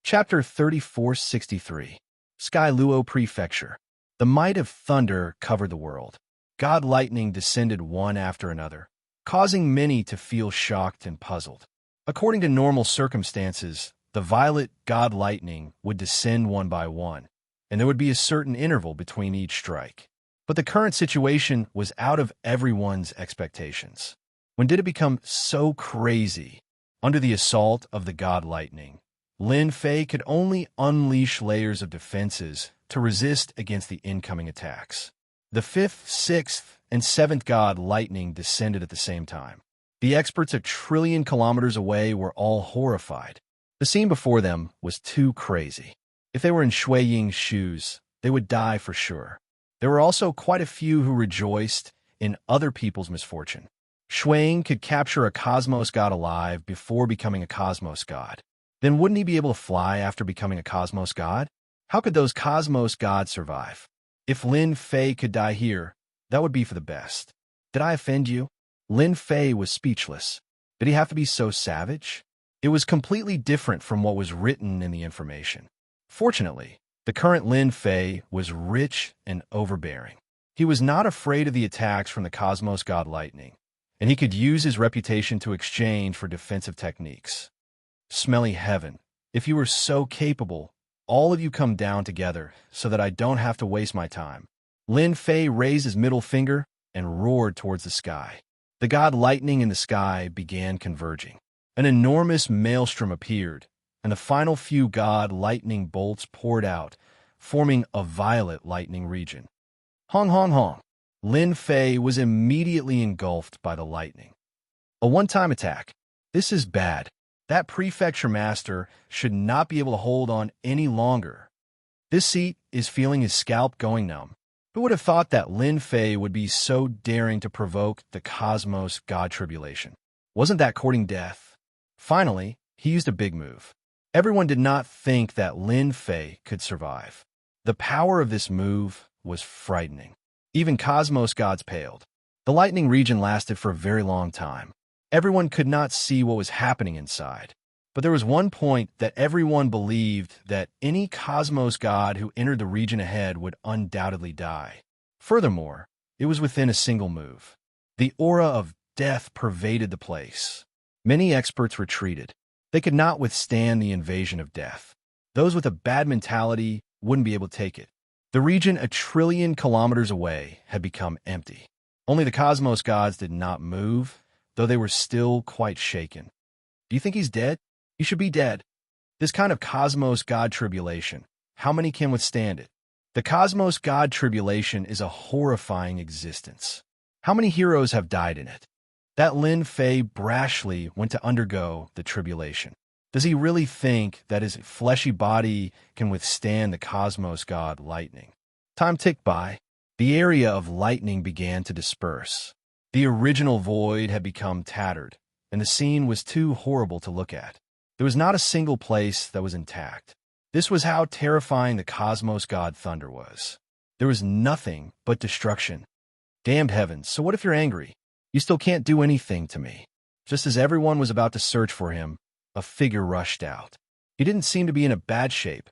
S1: Chapter 3463. Sky Luo Prefecture. The might of thunder covered the world. God lightning descended one after another, causing many to feel shocked and puzzled. According to normal circumstances, the violet god lightning would descend one by one, and there would be a certain interval between each strike. But the current situation was out of everyone's expectations. When did it become so crazy? Under the assault of the god lightning, Lin Fei could only unleash layers of defenses to resist against the incoming attacks. The 5th, 6th, and 7th god lightning descended at the same time. The experts a trillion kilometers away were all horrified. The scene before them was too crazy. If they were in Shui Ying's shoes, they would die for sure. There were also quite a few who rejoiced in other people's misfortune. Shui Ying could capture a cosmos god alive before becoming a cosmos god. Then wouldn't he be able to fly after becoming a cosmos god? How could those cosmos gods survive? If Lin Fei could die here, that would be for the best. Did I offend you? Lin Fei was speechless. Did he have to be so savage? It was completely different from what was written in the information. Fortunately, the current Lin Fei was rich and overbearing. He was not afraid of the attacks from the cosmos god lightning, and he could use his reputation to exchange for defensive techniques. Smelly heaven, if you were so capable, all of you come down together so that I don't have to waste my time. Lin Fei raised his middle finger and roared towards the sky. The god lightning in the sky began converging. An enormous maelstrom appeared, and the final few god lightning bolts poured out, forming a violet lightning region. Hong hong hong. Lin Fei was immediately engulfed by the lightning. A one-time attack. This is bad. That prefecture master should not be able to hold on any longer. This seat is feeling his scalp going numb. Who would have thought that Lin Fei would be so daring to provoke the cosmos god tribulation? Wasn't that courting death? Finally, he used a big move. Everyone did not think that Lin Fei could survive. The power of this move was frightening. Even cosmos gods paled. The lightning region lasted for a very long time. Everyone could not see what was happening inside. But there was one point that everyone believed that any cosmos god who entered the region ahead would undoubtedly die. Furthermore, it was within a single move. The aura of death pervaded the place. Many experts retreated. They could not withstand the invasion of death. Those with a bad mentality wouldn't be able to take it. The region a trillion kilometers away had become empty. Only the cosmos gods did not move, though they were still quite shaken. Do you think he's dead? He should be dead. This kind of cosmos god tribulation, how many can withstand it? The cosmos god tribulation is a horrifying existence. How many heroes have died in it? That Lin Fei brashly went to undergo the tribulation. Does he really think that his fleshy body can withstand the cosmos god lightning? Time ticked by. The area of lightning began to disperse. The original void had become tattered, and the scene was too horrible to look at. There was not a single place that was intact. This was how terrifying the cosmos god thunder was. There was nothing but destruction. Damned heavens, so what if you're angry? You still can't do anything to me. Just as everyone was about to search for him, a figure rushed out. He didn't seem to be in a bad shape.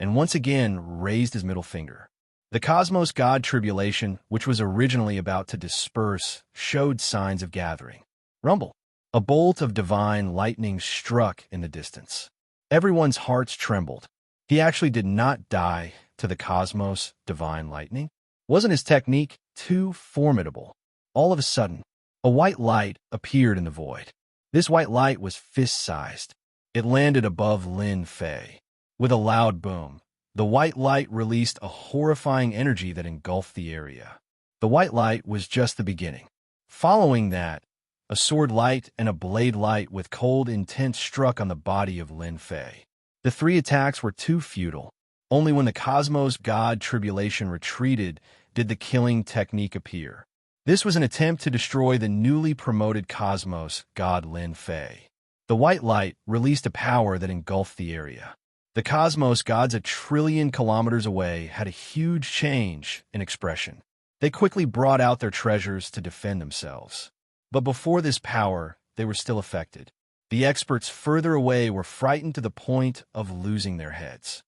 S1: and once again raised his middle finger. The cosmos god tribulation, which was originally about to disperse, showed signs of gathering. Rumble. A bolt of divine lightning struck in the distance. Everyone's hearts trembled. He actually did not die to the cosmos divine lightning. Wasn't his technique too formidable? All of a sudden, a white light appeared in the void. This white light was fist-sized. It landed above Lin Fei. With a loud boom, the white light released a horrifying energy that engulfed the area. The white light was just the beginning. Following that, a sword light and a blade light with cold intent struck on the body of Lin Fei. The three attacks were too futile. Only when the cosmos god tribulation retreated did the killing technique appear. This was an attempt to destroy the newly promoted cosmos god Lin Fei. The white light released a power that engulfed the area. The cosmos gods a trillion kilometers away had a huge change in expression. They quickly brought out their treasures to defend themselves. But before this power, they were still affected. The experts further away were frightened to the point of losing their heads.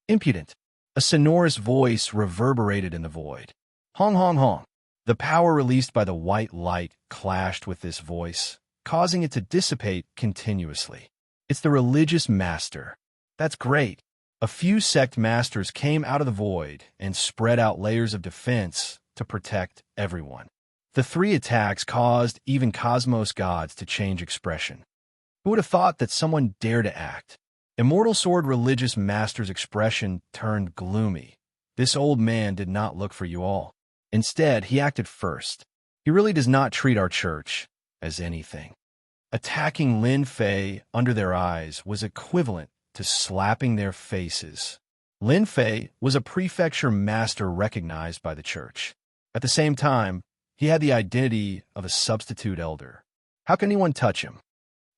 S1: Impudent. A sonorous voice reverberated in the void. Hong hong hong. The power released by the white light clashed with this voice, causing it to dissipate continuously. It's the religious master. That's great. A few sect masters came out of the void and spread out layers of defense to protect everyone. The three attacks caused even cosmos gods to change expression. Who would have thought that someone dared to act? Immortal Sword religious master's expression turned gloomy. This old man did not look for you all. Instead, he acted first. He really does not treat our church as anything. Attacking Lin Fei under their eyes was equivalent to slapping their faces. Lin Fei was a prefecture master recognized by the church. At the same time, he had the identity of a substitute elder. How can anyone touch him?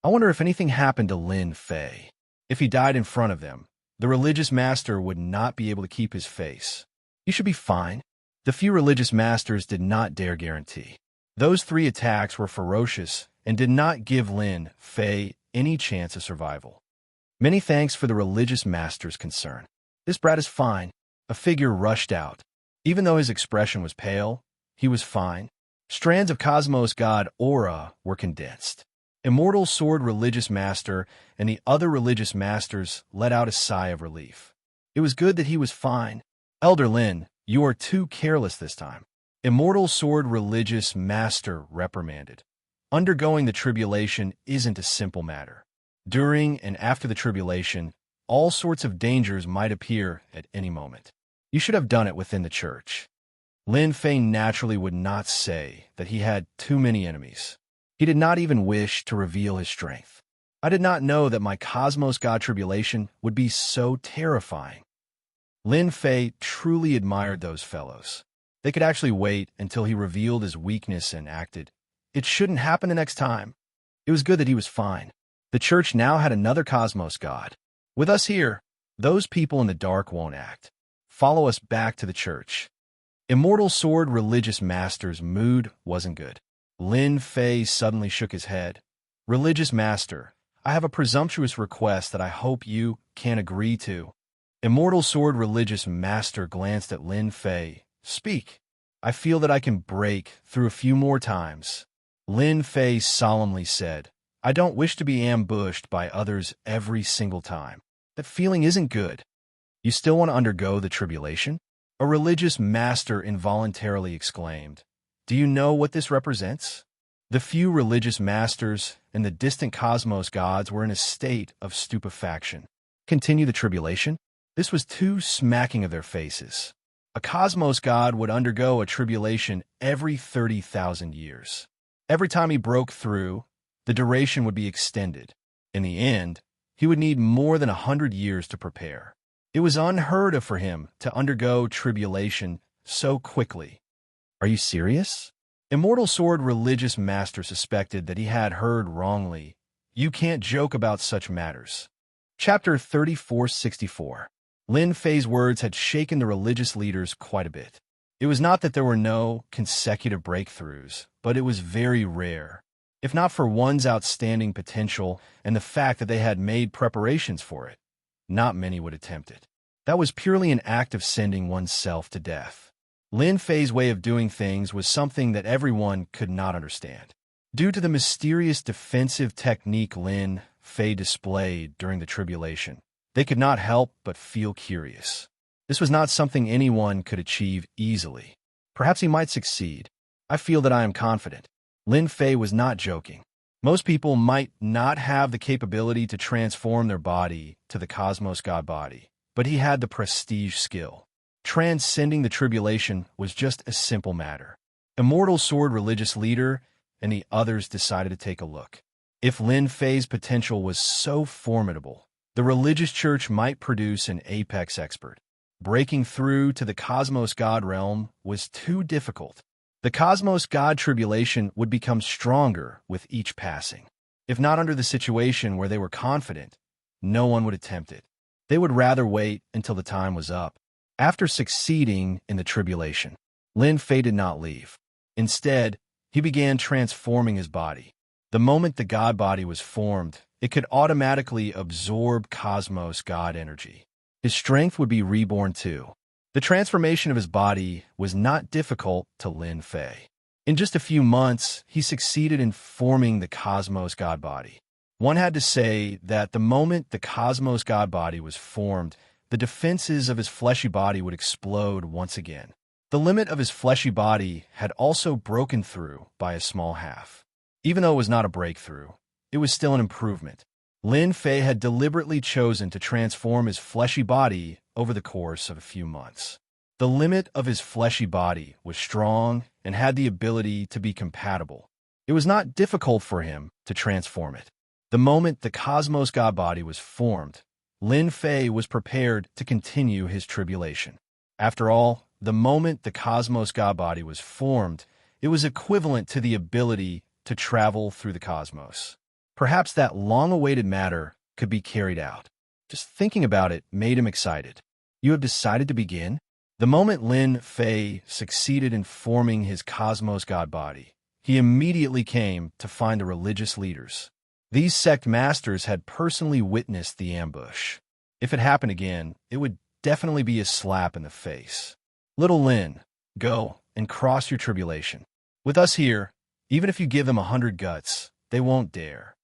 S1: I wonder if anything happened to Lin Fei. If he died in front of them, the religious master would not be able to keep his face. He should be fine. The few religious masters did not dare guarantee. Those three attacks were ferocious and did not give Lin Fei any chance of survival. Many thanks for the religious master's concern. This brat is fine. A figure rushed out. Even though his expression was pale, he was fine. Strands of cosmos god aura were condensed. Immortal Sword religious master and the other religious masters let out a sigh of relief. It was good that he was fine. Elder Lin, you are too careless this time. Immortal Sword religious master reprimanded. Undergoing the tribulation isn't a simple matter. During and after the tribulation, all sorts of dangers might appear at any moment. You should have done it within the church. Lin Fei naturally would not say that he had too many enemies. He did not even wish to reveal his strength. I did not know that my cosmos god tribulation would be so terrifying. Lin Fei truly admired those fellows. They could actually wait until he revealed his weakness and acted. It shouldn't happen the next time. It was good that he was fine. The church now had another cosmos god. With us here, those people in the dark won't act. Follow us back to the church. Immortal Sword religious master's mood wasn't good. Lin Fei suddenly shook his head. Religious master, I have a presumptuous request that I hope you can agree to. Immortal Sword religious master glanced at Lin Fei. Speak. I feel that I can break through a few more times. Lin Fei solemnly said, I don't wish to be ambushed by others every single time. That feeling isn't good. You still want to undergo the tribulation? A religious master involuntarily exclaimed. Do you know what this represents? The few religious masters and the distant cosmos gods were in a state of stupefaction. Continue the tribulation? This was too smacking of their faces. A cosmos god would undergo a tribulation every 30,000 years. Every time he broke through, the duration would be extended. In the end, he would need more than 100 years to prepare. It was unheard of for him to undergo tribulation so quickly. Are you serious? Immortal Sword religious master suspected that he had heard wrongly. You can't joke about such matters. Chapter 3464. Lin Fei's words had shaken the religious leaders quite a bit. It was not that there were no consecutive breakthroughs, but it was very rare. If not for one's outstanding potential and the fact that they had made preparations for it, not many would attempt it. That was purely an act of sending oneself to death. Lin Fei's way of doing things was something that everyone could not understand. Due to the mysterious defensive technique Lin Fei displayed during the tribulation, they could not help but feel curious. This was not something anyone could achieve easily. Perhaps he might succeed. I feel that I am confident. Lin Fei was not joking. Most people might not have the capability to transform their body to the cosmos god body, but he had the prestige skill. Transcending the tribulation was just a simple matter. Immortal Sword religious leader and the others decided to take a look. If Lin Fei's potential was so formidable, the religious church might produce an apex expert. Breaking through to the cosmos god realm was too difficult. The cosmos god tribulation would become stronger with each passing. If not under the situation where they were confident, no one would attempt it. They would rather wait until the time was up. After succeeding in the tribulation, Lin Fei did not leave. Instead, he began transforming his body. The moment the god body was formed, it could automatically absorb cosmos god energy. His strength would be reborn too. The transformation of his body was not difficult to Lin Fei. In just a few months, he succeeded in forming the cosmos god body. One had to say that the moment the cosmos god body was formed, the defenses of his fleshy body would explode once again. The limit of his fleshy body had also broken through by a small half. Even though it was not a breakthrough, it was still an improvement. Lin Fei had deliberately chosen to transform his fleshy body over the course of a few months. The limit of his fleshy body was strong and had the ability to be compatible. It was not difficult for him to transform it. The moment the cosmos god body was formed, Lin Fei was prepared to continue his tribulation. After all, the moment the cosmos god body was formed, it was equivalent to the ability to travel through the cosmos. Perhaps that long-awaited matter could be carried out. Just thinking about it made him excited. You have decided to begin? The moment Lin Fei succeeded in forming his cosmos god body, he immediately came to find the religious leaders. These sect masters had personally witnessed the ambush. If it happened again, it would definitely be a slap in the face. Little Lin, go and cross your tribulation. With us here, even if you give them 100 guts, they won't dare.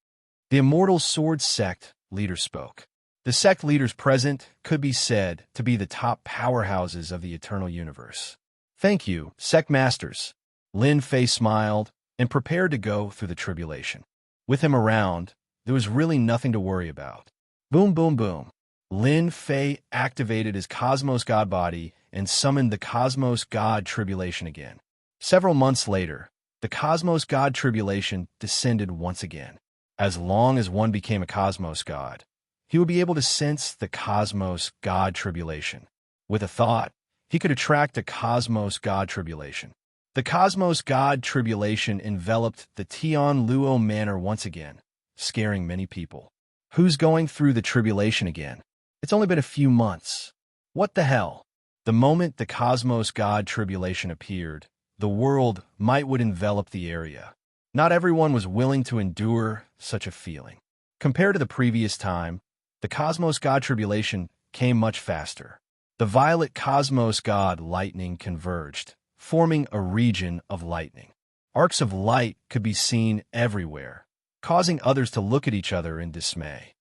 S1: The Immortal Sword sect leader spoke. The sect leaders present could be said to be the top powerhouses of the eternal universe. Thank you, sect masters. Lin Fei smiled and prepared to go through the tribulation. With him around, there was really nothing to worry about. Boom, boom, boom. Lin Fei activated his cosmos god body and summoned the cosmos god tribulation again. Several months later, the cosmos god tribulation descended once again. As long as one became a cosmos god, he would be able to sense the cosmos god tribulation. With a thought, he could attract a cosmos god tribulation. The cosmos god tribulation enveloped the Tian Luo Manor once again, scaring many people. Who's going through the tribulation again? It's only been a few months. What the hell? The moment the cosmos god tribulation appeared, the world might would envelop the area. Not everyone was willing to endure such a feeling. Compared to the previous time, the cosmos god tribulation came much faster. The violet cosmos god lightning converged, forming a region of lightning. Arcs of light could be seen everywhere, causing others to look at each other in dismay.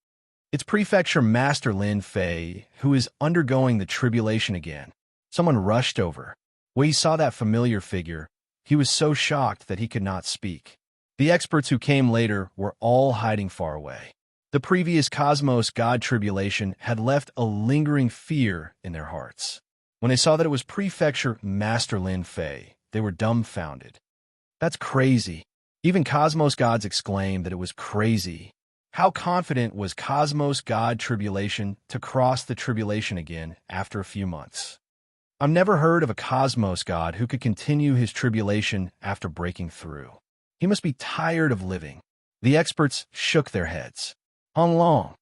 S1: It's Prefecture Master Lin Fei who is undergoing the tribulation again. Someone rushed over. When he saw that familiar figure, he was so shocked that he could not speak. The experts who came later were all hiding far away. The previous cosmos god tribulation had left a lingering fear in their hearts. When they saw that it was Prefecture Master Lin Fei, they were dumbfounded. That's crazy. Even cosmos gods exclaimed that it was crazy. How confident was cosmos god tribulation to cross the tribulation again after a few months? I've never heard of a cosmos god who could continue his tribulation after breaking through. He must be tired of living. The experts shook their heads. How long?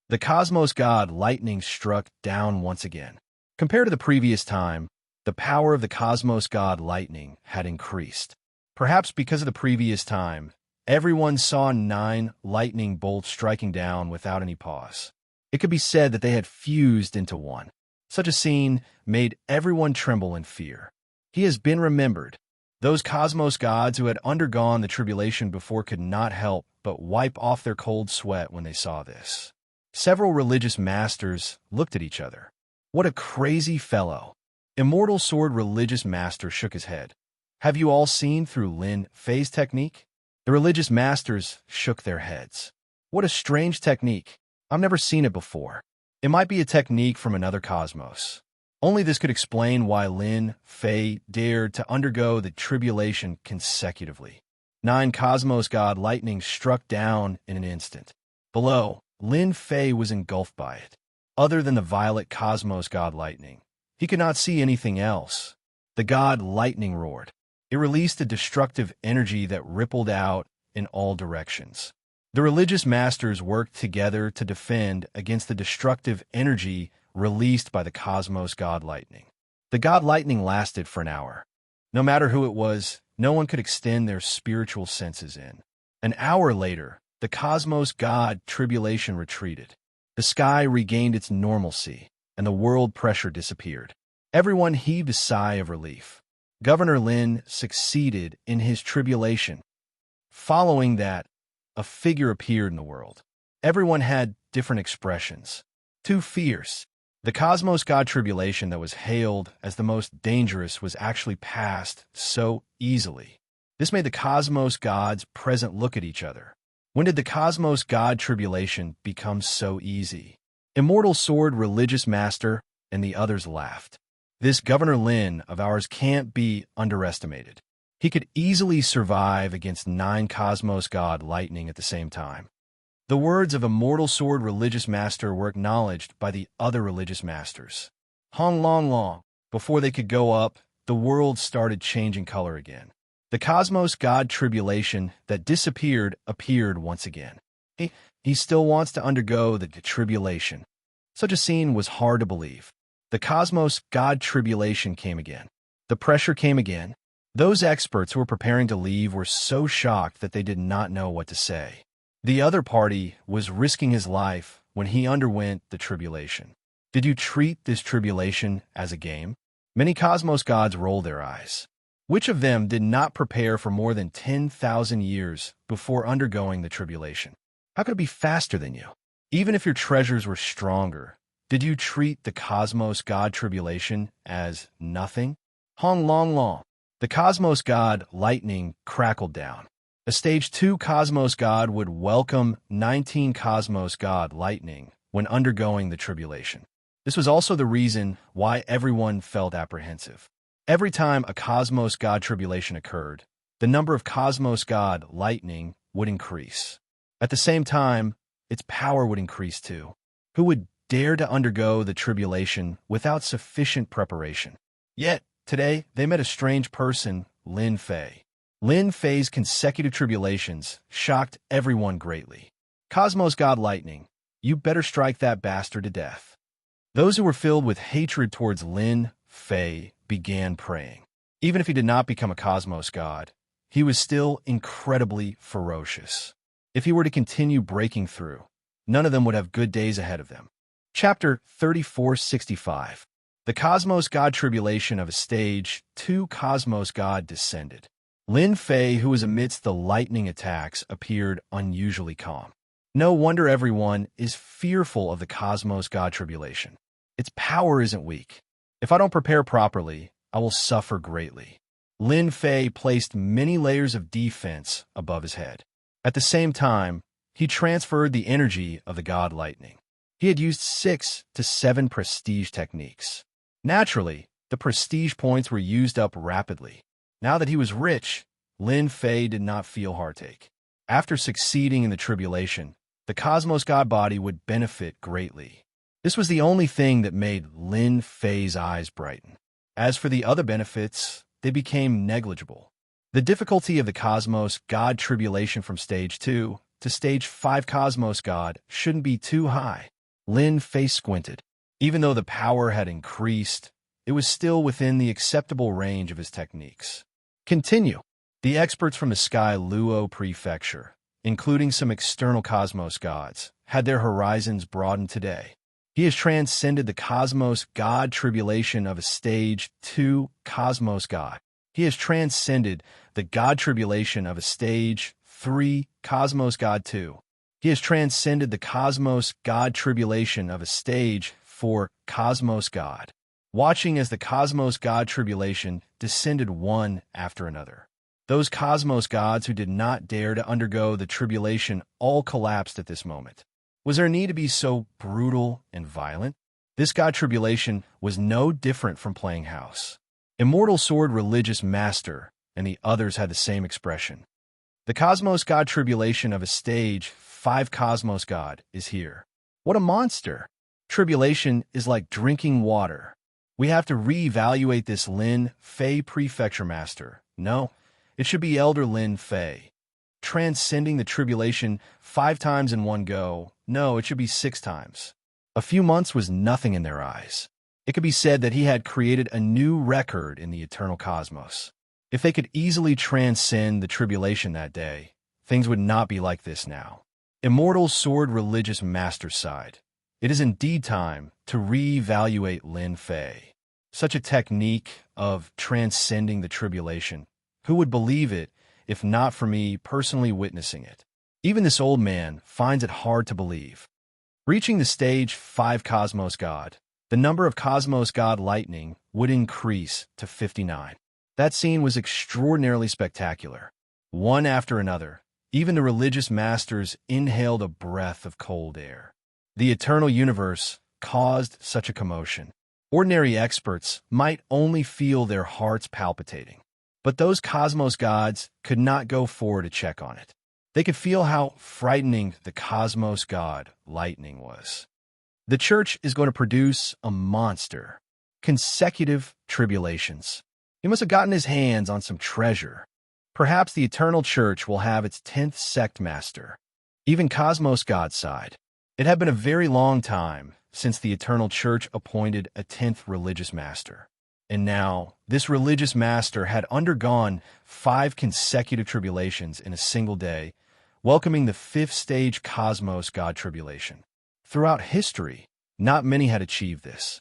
S1: The cosmos god lightning struck down once again. Compared to the previous time, the power of the cosmos god lightning had increased. Perhaps because of the previous time, everyone saw 9 lightning bolts striking down without any pause. It could be said that they had fused into one. Such a scene made everyone tremble in fear. He has been remembered. Those cosmos gods who had undergone the tribulation before could not help but wipe off their cold sweat when they saw this. Several religious masters looked at each other. What a crazy fellow. Immortal Sword Religious Master shook his head. Have you all seen through Lin Fei's technique? The religious masters shook their heads. What a strange technique. I've never seen it before. It might be a technique from another cosmos. Only this could explain why Lin Fei dared to undergo the tribulation consecutively. 9 cosmos god lightning struck down in an instant. Below, Lin Fei was engulfed by it. Other than the violet cosmos god lightning, he could not see anything else. The god lightning roared. It released a destructive energy that rippled out in all directions. The religious masters worked together to defend against the destructive energy released by the cosmos god lightning. The god lightning lasted for an hour. No matter who it was, no one could extend their spiritual senses in. An hour later, the cosmos god tribulation retreated. The sky regained its normalcy, and the world pressure disappeared. Everyone heaved a sigh of relief. Governor Lin succeeded in his tribulation. Following that, a figure appeared in the world. Everyone had different expressions. Too fierce. The cosmos god tribulation that was hailed as the most dangerous was actually passed so easily. This made the cosmos gods present look at each other. When did the cosmos god tribulation become so easy? Immortal Sword Religious Master and the others laughed. This Governor Lin of ours can't be underestimated. He could easily survive against 9 cosmos god lightning at the same time. The words of Immortal Sword Religious Master were acknowledged by the other religious masters. Long, before they could go up, the world started changing color again. The cosmos god tribulation that disappeared appeared once again. He still wants to undergo the tribulation. Such a scene was hard to believe. The cosmos god tribulation came again. The pressure came again. Those experts who were preparing to leave were so shocked that they did not know what to say. The other party was risking his life when he underwent the tribulation. Did you treat this tribulation as a game? Many cosmos gods rolled their eyes. Which of them did not prepare for more than 10,000 years before undergoing the tribulation? How could it be faster than you? Even if your treasures were stronger, did you treat the cosmos god tribulation as nothing? Long. The cosmos god lightning crackled down. A stage 2 cosmos god would welcome 19 cosmos god lightning when undergoing the tribulation. This was also the reason why everyone felt apprehensive. Every time a cosmos god tribulation occurred, the number of cosmos god lightning would increase. At the same time, its power would increase too. Who would dare to undergo the tribulation without sufficient preparation? Yet, today, they met a strange person, Lin Fei. Lin Fei's consecutive tribulations shocked everyone greatly. Cosmos god lightning, you better strike that bastard to death. Those who were filled with hatred towards Lin Fei began praying. Even if he did not become a cosmos god, he was still incredibly ferocious. If he were to continue breaking through, none of them would have good days ahead of them. Chapter 3465. The Cosmos God Tribulation of a Stage 2 Cosmos God descended. Lin Fei, who was amidst the lightning attacks, appeared unusually calm. No wonder everyone is fearful of the Cosmos God Tribulation. Its power isn't weak. If I don't prepare properly, I will suffer greatly. Lin Fei placed many layers of defense above his head. At the same time, he transferred the energy of the God Lightning. He had used 6 to 7 prestige techniques. Naturally, the prestige points were used up rapidly. Now that he was rich, Lin Fei did not feel heartache. After succeeding in the tribulation, the Cosmos God body would benefit greatly. This was the only thing that made Lin Fei's eyes brighten. As for the other benefits, they became negligible. The difficulty of the Cosmos God tribulation from Stage 2 to Stage 5 Cosmos God shouldn't be too high. Lin Fei squinted. Even though the power had increased, it was still within the acceptable range of his techniques. Continue. The experts from the Sky Luo Prefecture, including some external Cosmos gods, had their horizons broadened today. He has transcended the cosmos God tribulation of a stage 2 cosmos God. He has transcended the God tribulation of a stage 3 cosmos God 2. He has transcended the cosmos God tribulation of a stage 4 cosmos God, watching as the cosmos God tribulation descended one after another. Those cosmos gods who did not dare to undergo the tribulation all collapsed at this moment. Was there a need to be so brutal and violent? This God tribulation was no different from playing house. Immortal Sword Religious Master and the others had the same expression. The cosmos God tribulation of a stage 5 cosmos God is here. What a monster! Tribulation is like drinking water. We have to reevaluate this Lin Fei Prefecture Master. No, it should be Elder Lin Fei. Transcending the tribulation 5 times in one go. No, it should be 6 times. A few months was nothing in their eyes. It could be said that he had created a new record in the eternal cosmos. If they could easily transcend the tribulation that day, things would not be like this now. Immortal Sword Religious Master sighed. It is indeed time to re-evaluate Lin Fei. Such a technique of transcending the tribulation. Who would believe it if not for me personally witnessing it? Even this old man finds it hard to believe. Reaching the stage 5 Cosmos God, the number of Cosmos God lightning would increase to 59. That scene was extraordinarily spectacular. One after another, even the religious masters inhaled a breath of cold air. The eternal universe caused such a commotion. Ordinary experts might only feel their hearts palpitating. But those cosmos gods could not go forward to check on it. They could feel how frightening the cosmos god lightning was. The church is going to produce a monster. Consecutive tribulations. He must have gotten his hands on some treasure. Perhaps the eternal church will have its 10th sect master. Even cosmos god sighed. It had been a very long time since the eternal church appointed a 10th religious master. And now, this religious master had undergone 5 consecutive tribulations in a single day, welcoming the 5th stage cosmos god tribulation. Throughout history, not many had achieved this.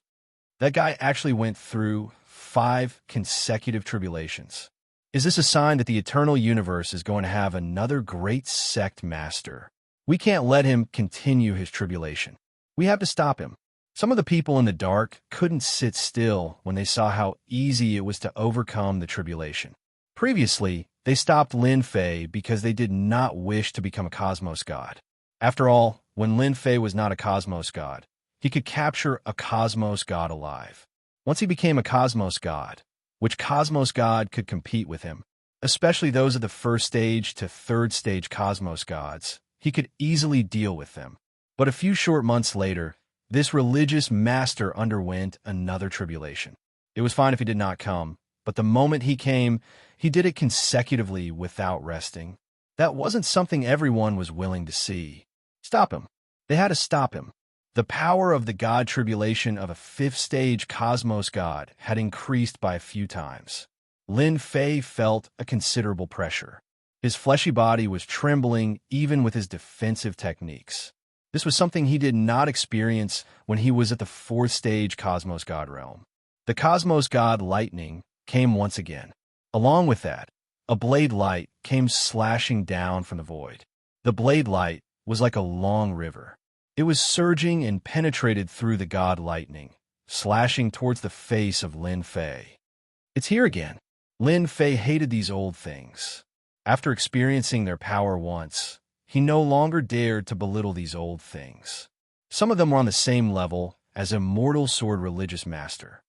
S1: That guy actually went through 5 consecutive tribulations. Is this a sign that the eternal universe is going to have another great sect master? We can't let him continue his tribulation. We have to stop him. Some of the people in the dark couldn't sit still when they saw how easy it was to overcome the tribulation. Previously, they stopped Lin Fei because they did not wish to become a cosmos god. After all, when Lin Fei was not a cosmos god, he could capture a cosmos god alive. Once he became a cosmos god, which cosmos god could compete with him, especially those of the 1st stage to 3rd stage cosmos gods, he could easily deal with them. But a few short months later, this religious master underwent another tribulation. It was fine if he did not come, but the moment he came, he did it consecutively without resting. That wasn't something everyone was willing to see. Stop him. They had to stop him. The power of the God tribulation of a 5th stage cosmos god had increased by a few times. Lin Fei felt a considerable pressure. His fleshy body was trembling even with his defensive techniques. This was something he did not experience when he was at the 4th stage Cosmos God realm. The Cosmos God lightning came once again. Along with that, a blade light came slashing down from the void. The blade light was like a long river. It was surging and penetrated through the God lightning, slashing towards the face of Lin Fei. It's here again. Lin Fei hated these old things. After experiencing their power once, he no longer dared to belittle these old things. Some of them were on the same level as Immortal Sword Religious Master.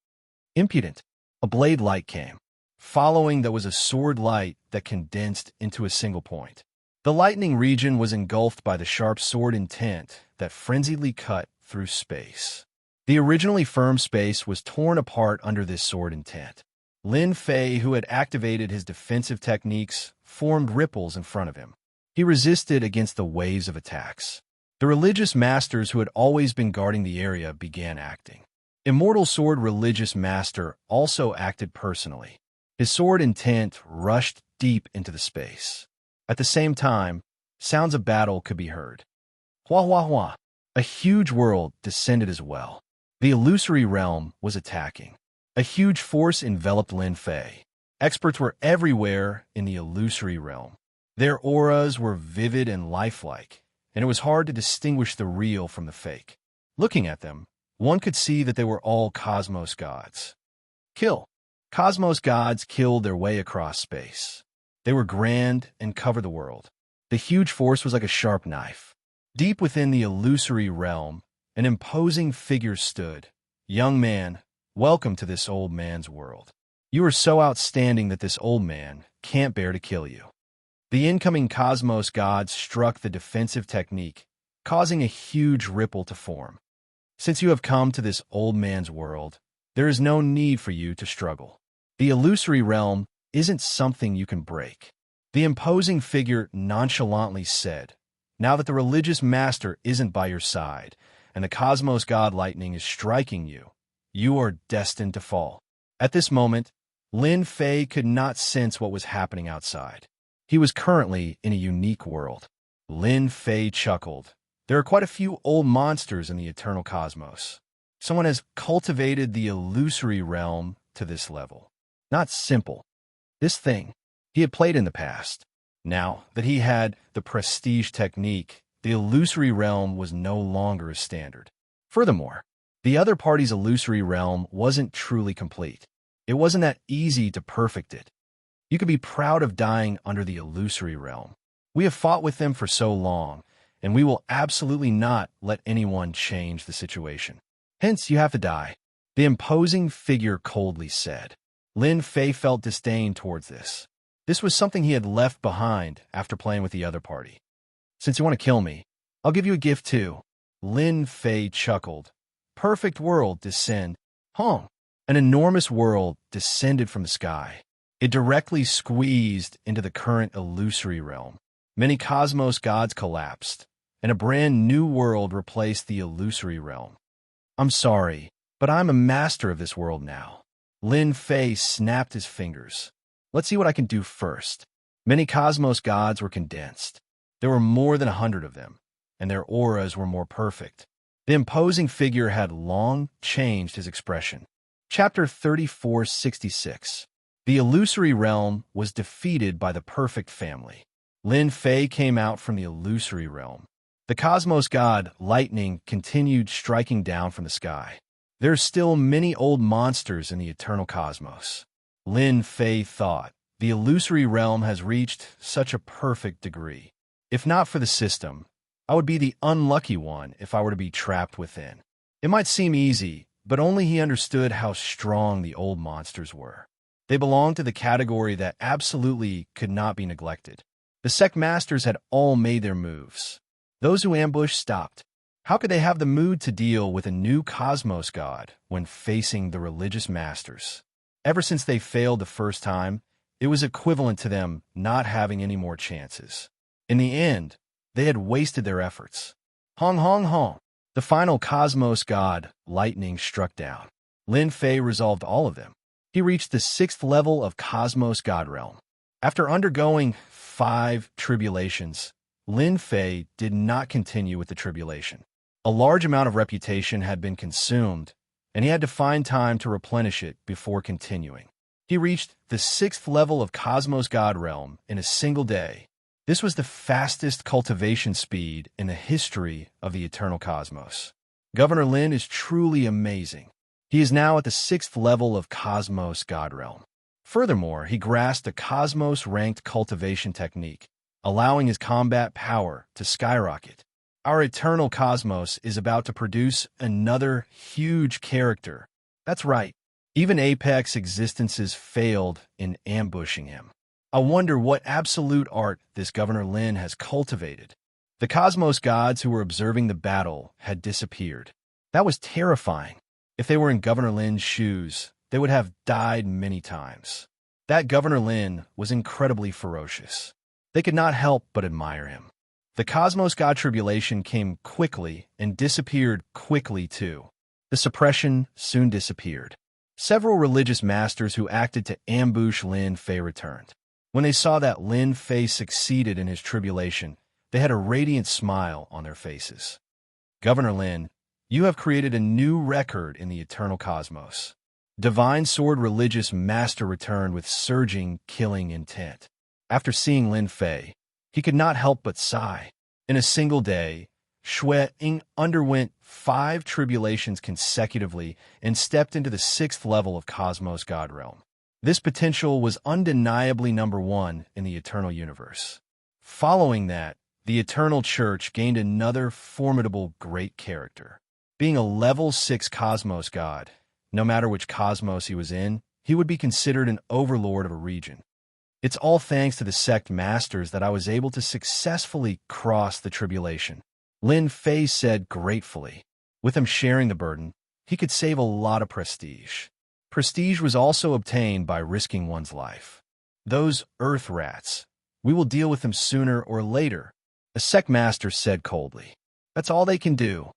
S1: Impudent. A blade light came. Following that was a sword light that condensed into a single point. The lightning region was engulfed by the sharp sword intent that frenziedly cut through space. The originally firm space was torn apart under this sword intent. Lin Fei, who had activated his defensive techniques, formed ripples in front of him. He resisted against the waves of attacks. The religious masters who had always been guarding the area began acting. Immortal Sword Religious Master also acted personally. His sword intent rushed deep into the space. At the same time, sounds of battle could be heard. Hua hua hua. A huge world descended as well. The illusory realm was attacking. A huge force enveloped Lin Fei. Experts were everywhere in the illusory realm. Their auras were vivid and lifelike, and it was hard to distinguish the real from the fake. Looking at them, one could see that they were all cosmos gods. Kill. Cosmos gods killed their way across space. They were grand and covered the world. The huge force was like a sharp knife. Deep within the illusory realm, an imposing figure stood. Young man, welcome to this old man's world. You are so outstanding that this old man can't bear to kill you. The incoming cosmos god struck the defensive technique, causing a huge ripple to form. Since you have come to this old man's world, there is no need for you to struggle. The illusory realm isn't something you can break. The imposing figure nonchalantly said, now that the religious master isn't by your side, and the cosmos god lightning is striking you, you are destined to fall. At this moment, Lin Fei could not sense what was happening outside. He was currently in a unique world. Lin Fei chuckled. There are quite a few old monsters in the eternal cosmos. Someone has cultivated the illusory realm to this level. Not simple. This thing he had played in the past. Now that he had the prestige technique, the illusory realm was no longer a standard. Furthermore, the other party's illusory realm wasn't truly complete. It wasn't that easy to perfect it. You could be proud of dying under the illusory realm. We have fought with them for so long, and we will absolutely not let anyone change the situation. Hence, you have to die, the imposing figure coldly said. Lin Fei felt disdain towards this. This was something he had left behind after playing with the other party. Since you want to kill me, I'll give you a gift too. Lin Fei chuckled. Perfect world descend. Hong. An enormous world descended from the sky. It directly squeezed into the current illusory realm. Many cosmos gods collapsed, and a brand new world replaced the illusory realm. I'm sorry, but I'm a master of this world now. Lin Fei snapped his fingers. Let's see what I can do first. Many cosmos gods were condensed. There were more than 100 of them, and their auras were more perfect. The imposing figure had long changed his expression. Chapter 3466. The illusory realm was defeated by the perfect family. Lin Fei came out from the illusory realm. The cosmos god, lightning, continued striking down from the sky. There are still many old monsters in the eternal cosmos. Lin Fei thought, the illusory realm has reached such a perfect degree. If not for the system, I would be the unlucky one if I were to be trapped within. It might seem easy, but only he understood how strong the old monsters were. They belonged to the category that absolutely could not be neglected. The sect masters had all made their moves. Those who ambushed stopped. How could they have the mood to deal with a new cosmos god when facing the religious masters? Ever since they failed the first time, it was equivalent to them not having any more chances. In the end, they had wasted their efforts. Hong Hong Hong. The final cosmos god, lightning, struck down. Lin Fei resolved all of them. He reached the 6th level of cosmos god realm. After undergoing 5 tribulations, Lin Fei did not continue with the tribulation. A large amount of reputation had been consumed, and he had to find time to replenish it before continuing. He reached the 6th level of cosmos god realm in a single day. This was the fastest cultivation speed in the history of the eternal cosmos. Governor Lin is truly amazing. He is now at the 6th level of cosmos god realm. Furthermore, he grasped a cosmos-ranked cultivation technique, allowing his combat power to skyrocket. Our eternal cosmos is about to produce another huge character. That's right. Even Apex existences failed in ambushing him. I wonder what absolute art this Governor Lin has cultivated. The cosmos gods who were observing the battle had disappeared. That was terrifying. If they were in Governor Lin's shoes, they would have died many times. That Governor Lin was incredibly ferocious. They could not help but admire him. The cosmos god tribulation came quickly and disappeared quickly too. The suppression soon disappeared. Several religious masters who acted to ambush Lin Fei returned. When they saw that Lin Fei succeeded in his tribulation, they had a radiant smile on their faces. Governor Lin, you have created a new record in the eternal cosmos. Divine Sword Religious Master returned with surging, killing intent. After seeing Lin Fei, he could not help but sigh. In a single day, Shui Ying underwent 5 tribulations consecutively and stepped into the 6th level of Cosmos God Realm. This potential was undeniably number 1 in the eternal universe. Following that, the Eternal Church gained another formidable great character. Being a level 6 Cosmos God, no matter which cosmos he was in, he would be considered an overlord of a region. It's all thanks to the sect masters that I was able to successfully cross the tribulation, Lin Fei said gratefully. With him sharing the burden, he could save a lot of prestige. Prestige was also obtained by risking one's life. Those earth rats, we will deal with them sooner or later, a sect master said coldly. That's all they can do.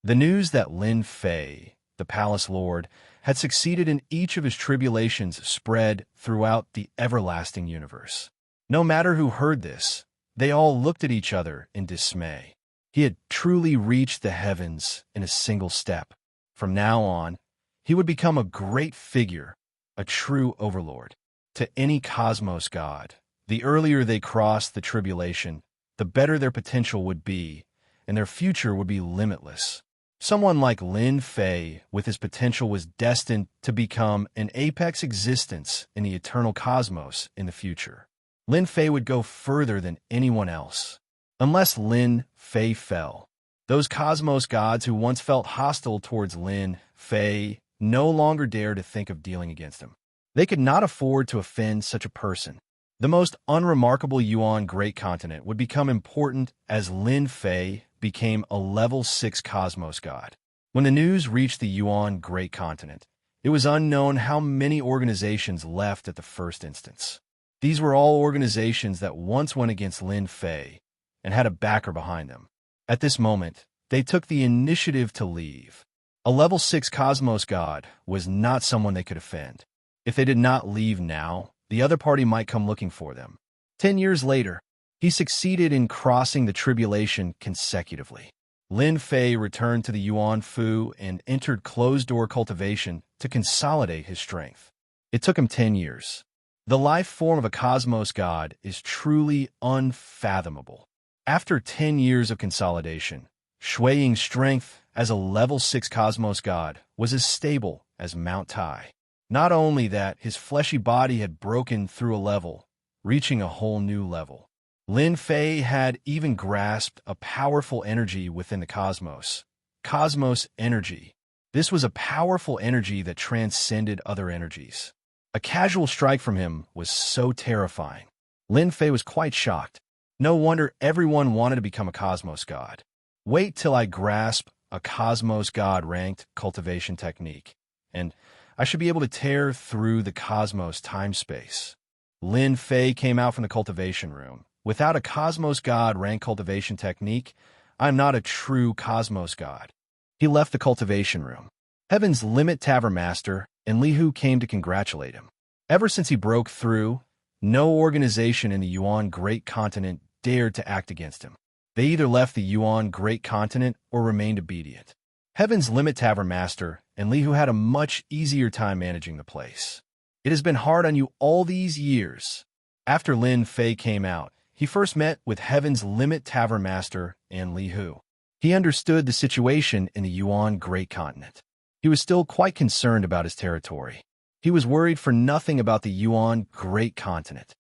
S1: The news that Lin Fei, the palace lord, had succeeded in each of his tribulations spread throughout the everlasting universe. No matter who heard this, they all looked at each other in dismay. He had truly reached the heavens in a single step. From now on, he would become a great figure, a true overlord. To any cosmos god, the earlier they crossed the tribulation, the better their potential would be, and their future would be limitless. Someone like Lin Fei, with his potential, was destined to become an apex existence in the eternal cosmos in the future. Lin Fei would go further than anyone else. Unless Lin Fei fell, those cosmos gods who once felt hostile towards Lin Fei no longer dare to think of dealing against him. They could not afford to offend such a person. The most unremarkable Yuan Great Continent would become important as Lin Fei became a level 6 cosmos god. When the news reached the Yuan Great Continent, it was unknown how many organizations left at the first instance. These were all organizations that once went against Lin Fei and had a backer behind them. At this moment, they took the initiative to leave. A level 6 cosmos god was not someone they could offend. If they did not leave now, the other party might come looking for them. 10 years later, he succeeded in crossing the tribulation consecutively. Lin Fei returned to the Yuan Fu and entered closed-door cultivation to consolidate his strength. It took him 10 years. The life form of a cosmos god is truly unfathomable. After 10 years of consolidation, Shui Ying's strength as a level 6 cosmos god was as stable as Mount Tai. Not only that, his fleshy body had broken through a level, reaching a whole new level. Lin Fei had even grasped a powerful energy within the cosmos. Cosmos energy. This was a powerful energy that transcended other energies. A casual strike from him was so terrifying. Lin Fei was quite shocked. No wonder everyone wanted to become a cosmos god. Wait till I grasp a cosmos god ranked cultivation technique, and I should be able to tear through the cosmos time-space. Lin Fei came out from the cultivation room. Without a cosmos god rank cultivation technique, I am not a true cosmos god. He left the cultivation room. Heaven's Limit Tavern Master and Li Hu came to congratulate him. Ever since he broke through, no organization in the Yuan Great Continent dared to act against him. They either left the Yuan Great Continent or remained obedient. Heaven's Limit Tavern Master and Li Hu had a much easier time managing the place. It has been hard on you all these years. After Lin Fei came out, he first met with Heaven's Limit Tavern Master and Li Hu. He understood the situation in the Yuan Great Continent. He was still quite concerned about his territory. He was worried for nothing about the Yuan Great Continent.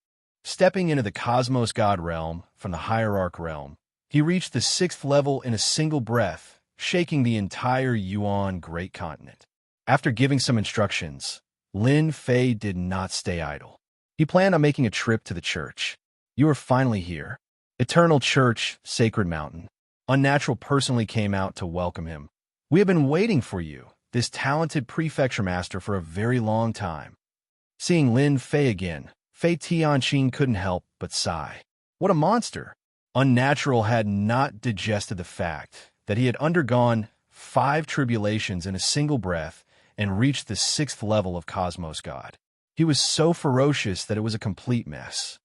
S1: Stepping into the Cosmos God realm from the Hierarch realm, he reached the 6th level in a single breath, shaking the entire Yuan Great Continent. After giving some instructions, Lin Fei did not stay idle. He planned on making a trip to the church. You are finally here. Eternal Church, Sacred Mountain. Unnatural personally came out to welcome him. We have been waiting for you, this talented prefecture master, for a very long time. Seeing Lin Fei again, Fei Tianqing couldn't help but sigh. What a monster! Unnatural had not digested the fact that he had undergone 5 tribulations in a single breath and reached the 6th level of Cosmos God. He was so ferocious that it was a complete mess.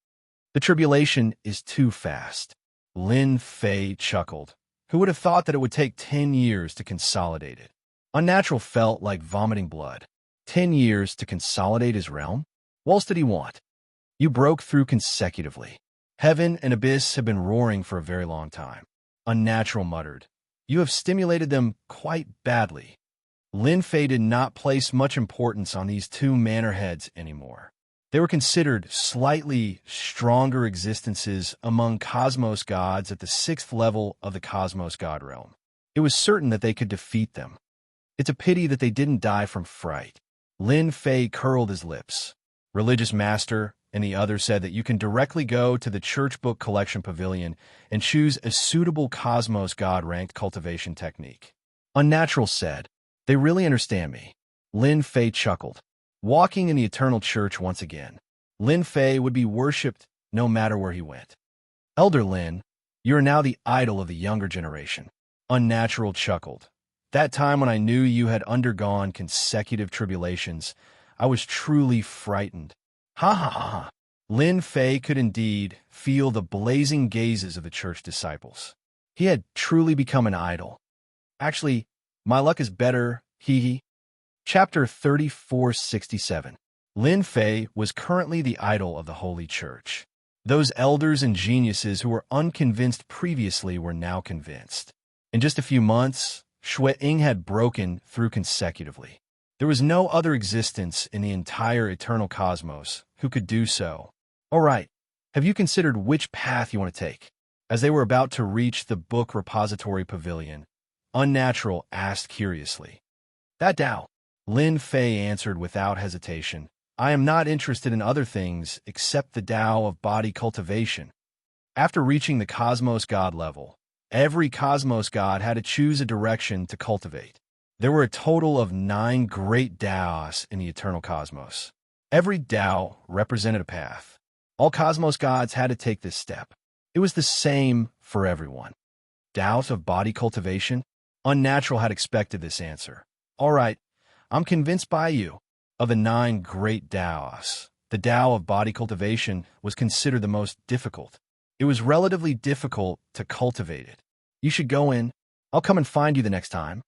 S1: The tribulation is too fast. Lin Fei chuckled. Who would have thought that it would take 10 years to consolidate it? Unnatural felt like vomiting blood. 10 years to consolidate his realm? What else did he want? You broke through consecutively. Heaven and Abyss have been roaring for a very long time. Unnatural muttered. You have stimulated them quite badly. Lin Fei did not place much importance on these two manor heads anymore. They were considered slightly stronger existences among cosmos gods at the 6th level of the cosmos god realm. It was certain that they could defeat them. It's a pity that they didn't die from fright. Lin Fei curled his lips. Religious Master and the other said that you can directly go to the Church Book Collection Pavilion and choose a suitable cosmos god-ranked cultivation technique. Unnatural said, They really understand me. Lin Fei chuckled. Walking in the Eternal Church once again, Lin Fei would be worshipped no matter where he went. Elder Lin, you are now the idol of the younger generation. Unnatural chuckled. That time when I knew you had undergone consecutive tribulations, I was truly frightened. Ha ha ha ha. Lin Fei could indeed feel the blazing gazes of the church disciples. He had truly become an idol. Actually, my luck is better, hee hee. Chapter 3467. Lin Fei was currently the idol of the Holy Church. Those elders and geniuses who were unconvinced previously were now convinced. In just a few months, Shui Ying had broken through consecutively. There was no other existence in the entire eternal cosmos who could do so. All right, have you considered which path you want to take? As they were about to reach the book repository pavilion, Unnatural asked curiously. That Tao. Lin Fei answered without hesitation. I am not interested in other things except the Tao of body cultivation. After reaching the cosmos god level, every cosmos god had to choose a direction to cultivate. There were a total of 9 great Taos in the eternal cosmos. Every Tao represented a path. All cosmos gods had to take this step. It was the same for everyone. Taos of body cultivation? Unnatural had expected this answer. All right, I'm convinced by you. Of the 9 great Taos, the Tao of body cultivation was considered the most difficult. It was relatively difficult to cultivate it. You should go in. I'll come and find you the next time.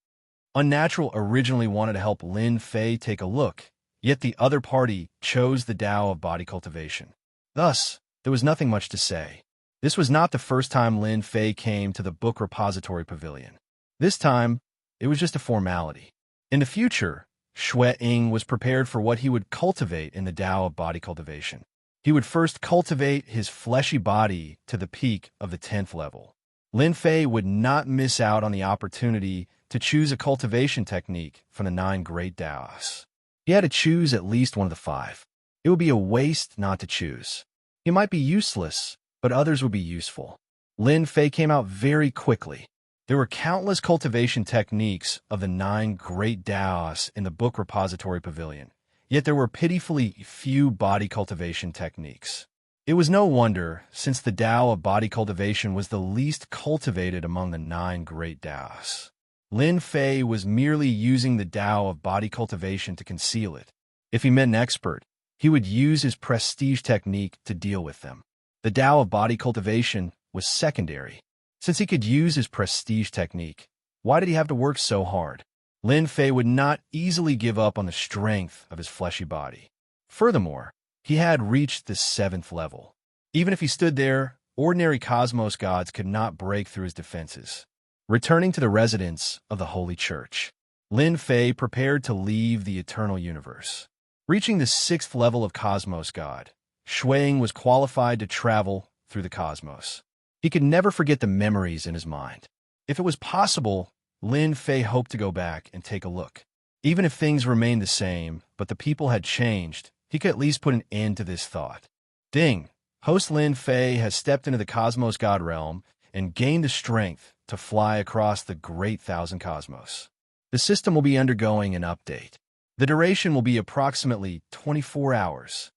S1: Unnatural originally wanted to help Lin Fei take a look, yet the other party chose the Tao of body cultivation. Thus, there was nothing much to say. This was not the first time Lin Fei came to the book repository pavilion. This time, it was just a formality. In the future, Shui Ying was prepared for what he would cultivate in the Tao of body cultivation. He would first cultivate his fleshy body to the peak of the 10th level. Lin Fei would not miss out on the opportunity to choose a cultivation technique from the 9 great Taos. He had to choose at least one of the 5. It would be a waste not to choose. He might be useless, but others would be useful. Lin Fei came out very quickly. There were countless cultivation techniques of the 9 great Taos in the book repository pavilion, yet there were pitifully few body cultivation techniques. It was no wonder, since the Tao of body cultivation was the least cultivated among the 9 great Taos. Lin Fei was merely using the Tao of body cultivation to conceal it. If he met an expert, he would use his prestige technique to deal with them. The Tao of body cultivation was secondary. Since he could use his prestige technique, why did he have to work so hard? Lin Fei would not easily give up on the strength of his fleshy body. Furthermore, he had reached the 7th level. Even if he stood there, ordinary cosmos gods could not break through his defenses. Returning to the residence of the Holy Church, Lin Fei prepared to leave the eternal universe. Reaching the 6th level of cosmos god, Shui Ying was qualified to travel through the cosmos. He could never forget the memories in his mind. If it was possible, Lin Fei hoped to go back and take a look. Even if things remained the same, but the people had changed, he could at least put an end to this thought. Ding! Host Lin Fei has stepped into the Cosmos God realm and gained the strength to fly across the great thousand cosmos. The system will be undergoing an update. The duration will be approximately 24 hours.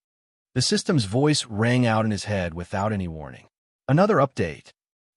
S1: The system's voice rang out in his head without any warning. Another update.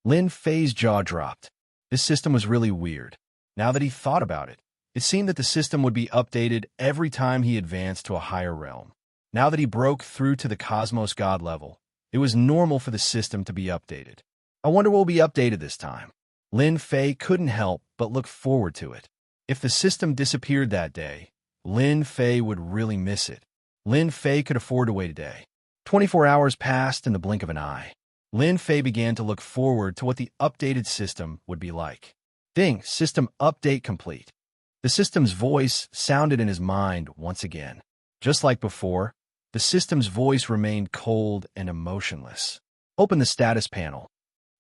S1: Lin Fei's jaw dropped. This system was really weird. Now that he thought about it, it seemed that the system would be updated every time he advanced to a higher realm. Now that he broke through to the Cosmos God level, it was normal for the system to be updated. I wonder what will be updated this time. Lin Fei couldn't help but look forward to it. If the system disappeared that day, Lin Fei would really miss it. Lin Fei could afford to wait a day. 24 hours passed in the blink of an eye. Lin Fei began to look forward to what the updated system would be like. Ding, system update complete. The system's voice sounded in his mind once again. Just like before, the system's voice remained cold and emotionless. Open the status panel.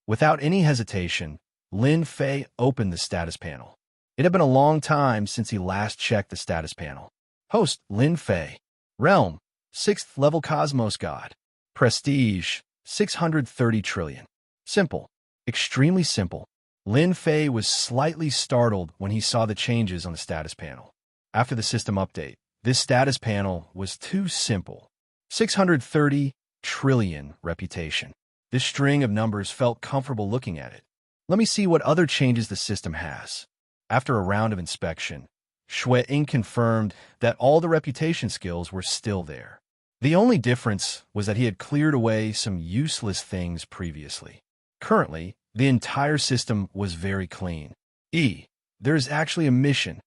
S1: Without any hesitation, Lin Fei opened the status panel. It had been a long time since he last checked the status panel. Host, Lin Fei. Realm, 6th level Cosmos God. Prestige, 630 trillion. Simple. Extremely simple. Lin Fei was slightly startled when he saw the changes on the status panel. After the system update, this status panel was too simple. 630 trillion reputation. This string of numbers felt comfortable looking at it. Let me see what other changes the system has. After a round of inspection, Shui Ying confirmed that all the reputation skills were still there. The only difference was that he had cleared away some useless things previously. Currently, the entire system was very clean. There is actually a mission.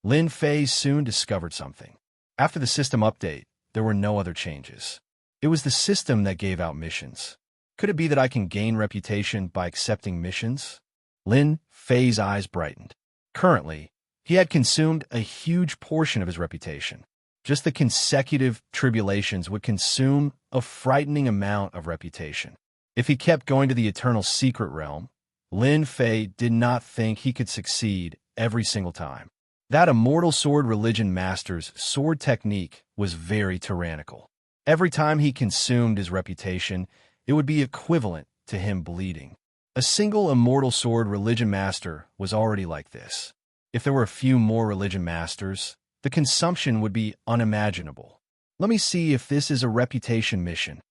S1: Lin Fei soon discovered something. After the system update, there were no other changes. It was the system that gave out missions. Could it be that I can gain reputation by accepting missions? Lin Fei's eyes brightened. Currently, he had consumed a huge portion of his reputation. Just the consecutive tribulations would consume a frightening amount of reputation. If he kept going to the Eternal Secret Realm, Lin Fei did not think he could succeed every single time. That Immortal Sword Religion Master's sword technique was very tyrannical. Every time he consumed his reputation, it would be equivalent to him bleeding. A single Immortal Sword Religion Master was already like this. If there were a few more Religion Masters, the consumption would be unimaginable. Let me see if this is a reputation mission.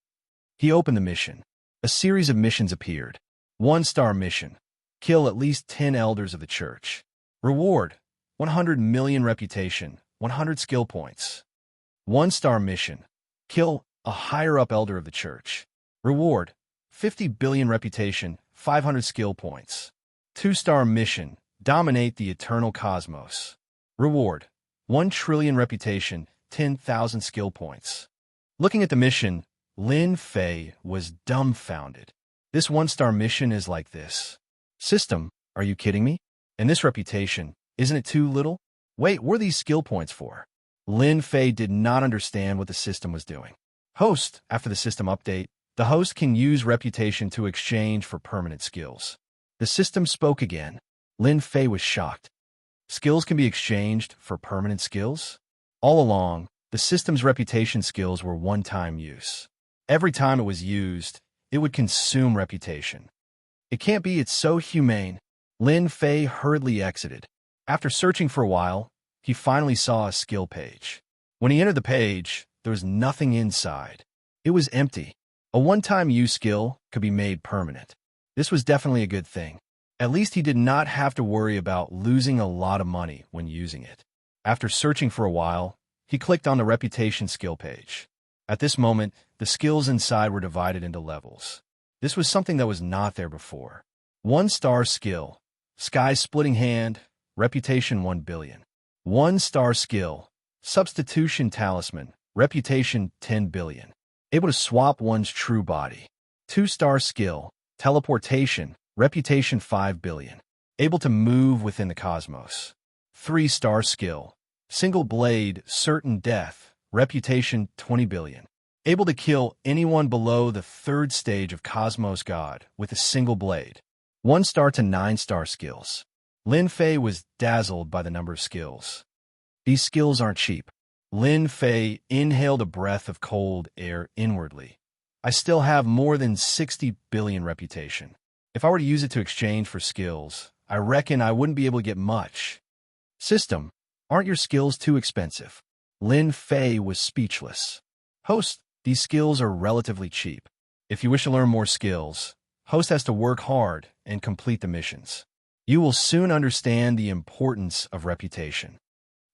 S1: He opened the mission. A series of missions appeared. 1-star mission. Kill at least 10 elders of the church. Reward. 100 million reputation, 100 skill points. 1-star mission. Kill a higher-up elder of the church. Reward. 50 billion reputation, 500 skill points. 2-star mission. Dominate the eternal cosmos. Reward. 1 trillion reputation, 10,000 skill points. Looking at the mission, Lin Fei was dumbfounded. This 1-star mission is like this. System, are you kidding me? And this reputation, isn't it too little? Wait, what are these skill points for? Lin Fei did not understand what the system was doing. Host, after the system update, the host can use reputation to exchange for permanent skills. The system spoke again. Lin Fei was shocked. Skills can be exchanged for permanent skills? All along, the system's reputation skills were one-time use. Every time it was used, it would consume reputation. It can't be, it's so humane. Lin Fei hurriedly exited. After searching for a while, he finally saw a skill page. When he entered the page, there was nothing inside. It was empty. A one-time use skill could be made permanent. This was definitely a good thing. At least he did not have to worry about losing a lot of money when using it. After searching for a while, he clicked on the reputation skill page. At this moment, the skills inside were divided into levels. This was something that was not there before. 1-star skill. Sky Splitting Hand. Reputation 1 billion. 1-star skill. Substitution Talisman. Reputation 10 billion. Able to swap one's true body. 2-star skill. Teleportation. Reputation 5 billion. Able to move within the cosmos. 3-star skill. Single Blade. Certain Death. Reputation 20 billion. Able to kill anyone below the 3rd stage of Cosmos God with a single blade. 1-star to 9-star skills. Lin Fei was dazzled by the number of skills. These skills aren't cheap. Lin Fei inhaled a breath of cold air inwardly. I still have more than 60 billion reputation. If I were to use it to exchange for skills, I reckon I wouldn't be able to get much. System, aren't your skills too expensive? Lin Fei was speechless. Host, these skills are relatively cheap. If you wish to learn more skills, host has to work hard and complete the missions. You will soon understand the importance of reputation.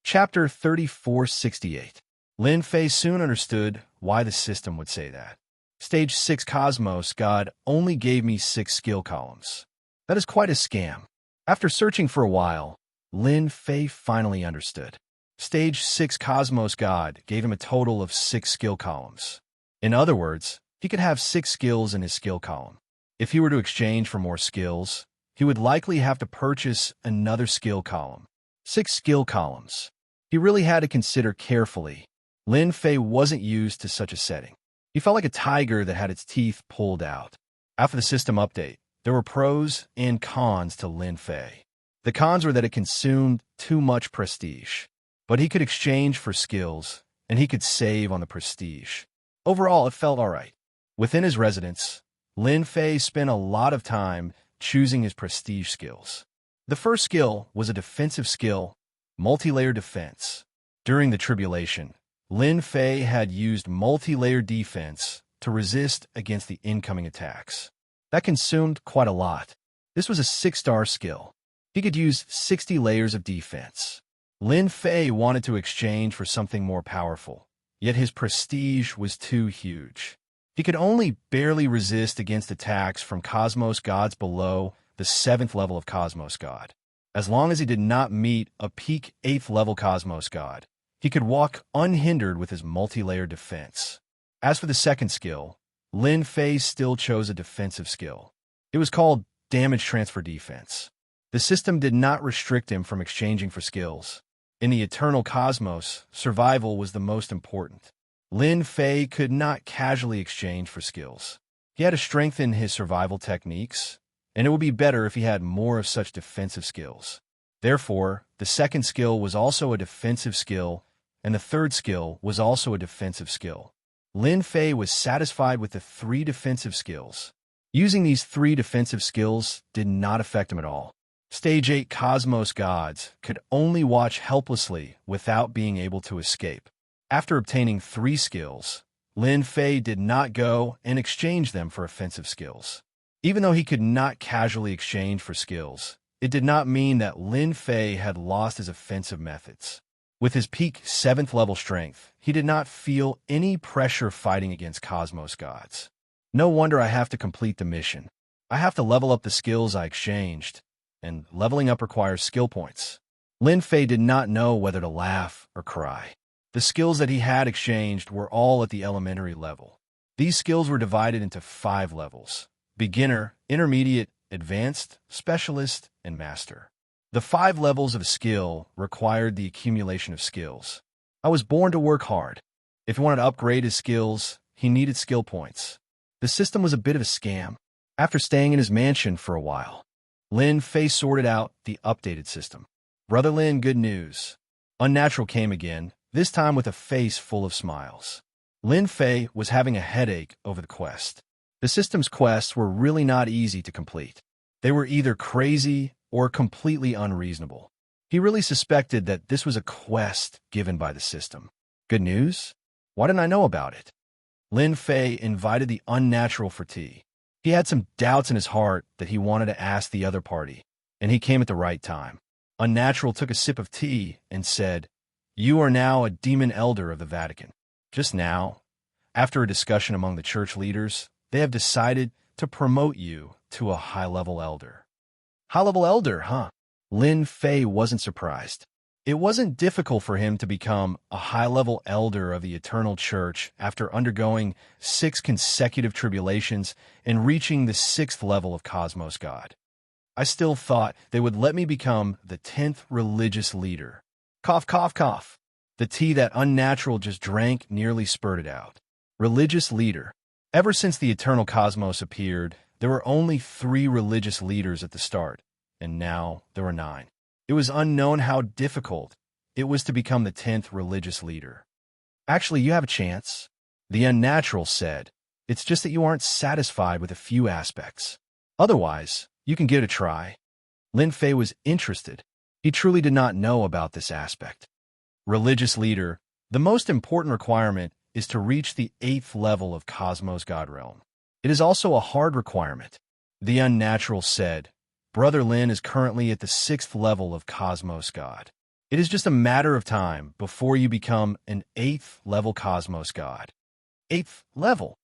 S1: Chapter 3468. Lin Fei soon understood why the system would say that. Stage 6 Cosmos God only gave me 6 skill columns. That is quite a scam. After searching for a while, Lin Fei finally understood. Stage 6 Cosmos God gave him a total of 6 skill columns. In other words, he could have 6 skills in his skill column. If he were to exchange for more skills, he would likely have to purchase another skill column. 6 skill columns. He really had to consider carefully. Lin Fei wasn't used to such a setting. He felt like a tiger that had its teeth pulled out. After the system update, there were pros and cons to Lin Fei. The cons were that it consumed too much prestige, but he could exchange for skills, and he could save on the prestige. Overall, it felt alright. Within his residence, Lin Fei spent a lot of time choosing his prestige skills. The first skill was a defensive skill, multi-layer defense. During the tribulation, Lin Fei had used multi-layer defense to resist against the incoming attacks. That consumed quite a lot. This was a 6-star skill. He could use 60 layers of defense. Lin Fei wanted to exchange for something more powerful, yet his prestige was too huge. He could only barely resist against attacks from Cosmos gods below the 7th level of Cosmos God. As long as he did not meet a peak 8th level Cosmos God, he could walk unhindered with his multi-layer defense. As for the second skill, Lin Fei still chose a defensive skill. It was called Damage Transfer Defense. The system did not restrict him from exchanging for skills. In the eternal cosmos, survival was the most important. Lin Fei could not casually exchange for skills. He had to strengthen his survival techniques, and it would be better if he had more of such defensive skills. Therefore, the second skill was also a defensive skill, and the third skill was also a defensive skill. Lin Fei was satisfied with the 3 defensive skills. Using these 3 defensive skills did not affect him at all. Stage 8 Cosmos gods could only watch helplessly without being able to escape. After obtaining 3 skills, Lin Fei did not go and exchange them for offensive skills. Even though he could not casually exchange for skills, it did not mean that Lin Fei had lost his offensive methods. With his peak 7th level strength, he did not feel any pressure fighting against Cosmos gods. No wonder I have to complete the mission. I have to level up the skills I exchanged, and leveling up requires skill points. Lin Fei did not know whether to laugh or cry. The skills that he had exchanged were all at the elementary level. These skills were divided into 5 levels: beginner, intermediate, advanced, specialist, and master. The 5 levels of skill required the accumulation of skills. I was born to work hard. If he wanted to upgrade his skills, he needed skill points. The system was a bit of a scam. After staying in his mansion for a while, Lin Fei sorted out the updated system. Brother Lin, good news. Unnatural came again, this time with a face full of smiles. Lin Fei was having a headache over the quest. The system's quests were really not easy to complete. They were either crazy or completely unreasonable. He really suspected that this was a quest given by the system. Good news? Why didn't I know about it? Lin Fei invited the Unnatural for tea. He had some doubts in his heart that he wanted to ask the other party, and he came at the right time. Unnatural took a sip of tea and said, "You are now a demon elder of the Vatican. Just now, after a discussion among the church leaders, they have decided to promote you to a high-level elder." High-level elder, huh? Lin Fei wasn't surprised. It wasn't difficult for him to become a high-level elder of the Eternal Church after undergoing 6 consecutive tribulations and reaching the 6th level of Cosmos God. I still thought they would let me become the 10th religious leader. Cough, cough, cough. The tea that Unnatural just drank nearly spurted out. Religious leader. Ever since the Eternal Cosmos appeared, there were only 3 religious leaders at the start, and now there were 9. It was unknown how difficult it was to become the 10th religious leader. Actually, you have a chance, the Unnatural said. It's just that you aren't satisfied with a few aspects. Otherwise, you can give it a try. Lin Fei was interested. He truly did not know about this aspect. Religious leader, the most important requirement is to reach the 8th level of Cosmos God Realm. It is also a hard requirement. The Unnatural said, Brother Lin is currently at the 6th level of Cosmos God. It is just a matter of time before you become an 8th level Cosmos God. 8th level.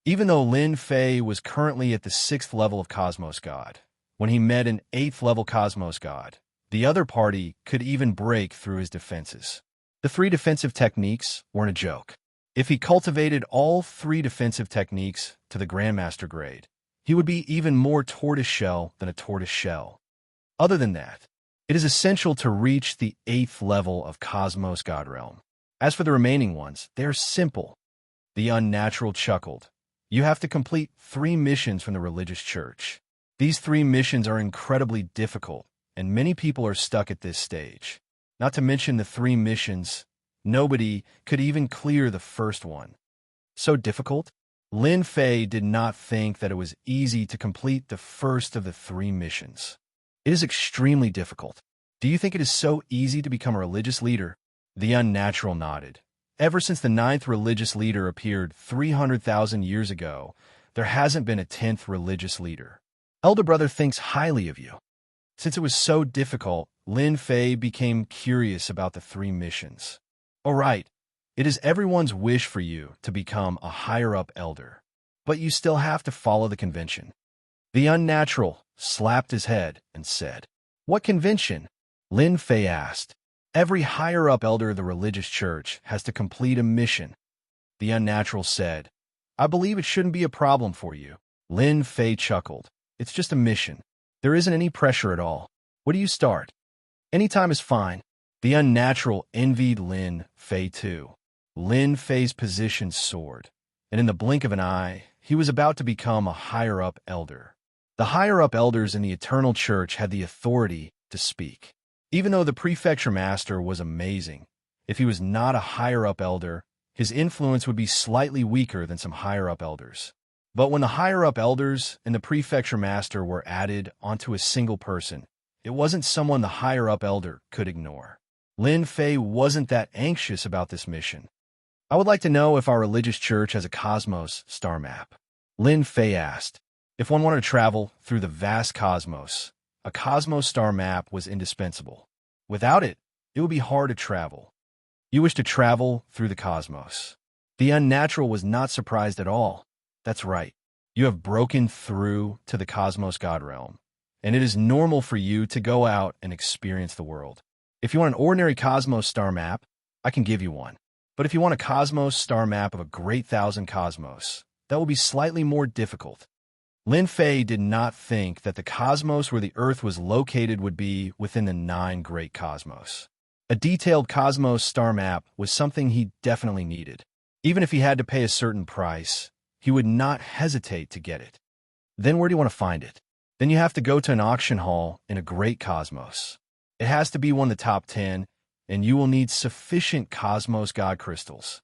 S1: Even though Lin Fei was currently at the 6th level of Cosmos God, when he met an 8th-level Cosmos god. The other party could even break through his defenses. The 3 defensive techniques weren't a joke. If he cultivated all 3 defensive techniques to the Grandmaster grade, he would be even more tortoiseshell than a tortoiseshell. Other than that, it is essential to reach the 8th level of Cosmos God Realm. As for the remaining ones, they are simple. The Unnatural chuckled. You have to complete 3 missions from the religious church. These 3 missions are incredibly difficult, and many people are stuck at this stage. Not to mention the 3 missions, nobody could even clear the first one. So difficult? Lin Fei did not think that it was easy to complete the first of the 3 missions. It is extremely difficult. Do you think it is so easy to become a religious leader? The Unnatural nodded. Ever since the 9th religious leader appeared 300,000 years ago, there hasn't been a 10th religious leader. Elder brother thinks highly of you. Since it was so difficult, Lin Fei became curious about the 3 missions. All right, it is everyone's wish for you to become a higher-up elder, but you still have to follow the convention. The Unnatural slapped his head and said, "What convention?" Lin Fei asked. "Every higher-up elder of the religious church has to complete a mission." The Unnatural said, "I believe it shouldn't be a problem for you." Lin Fei chuckled. "It's just a mission. There isn't any pressure at all. What do you start?" "Any time is fine." The Unnatural envied Lin Fei too. Lin Fei's position soared, and in the blink of an eye, he was about to become a higher-up elder. The higher-up elders in the Eternal Church had the authority to speak. Even though the prefecture master was amazing, if he was not a higher-up elder, his influence would be slightly weaker than some higher-up elders. But when the higher-up elders and the prefecture master were added onto a single person, it wasn't someone the higher-up elder could ignore. Lin Fei wasn't that anxious about this mission. "I would like to know if our religious church has a Cosmos star map." Lin Fei asked. If one wanted to travel through the vast cosmos, a Cosmos star map was indispensable. Without it, it would be hard to travel. "You wish to travel through the cosmos." The Unnatural was not surprised at all. "That's right. You have broken through to the Cosmos God Realm, and it is normal for you to go out and experience the world. If you want an ordinary Cosmos star map, I can give you one. But if you want a Cosmos star map of a great thousand cosmos, that will be slightly more difficult." Lin Fei did not think that the cosmos where the Earth was located would be within the 9 great cosmos. A detailed Cosmos star map was something he definitely needed. Even if he had to pay a certain price, he would not hesitate to get it. Then where do you want to find it? Then you have to go to an auction hall in a great cosmos. It has to be one of the top 10, and you will need sufficient Cosmos God crystals.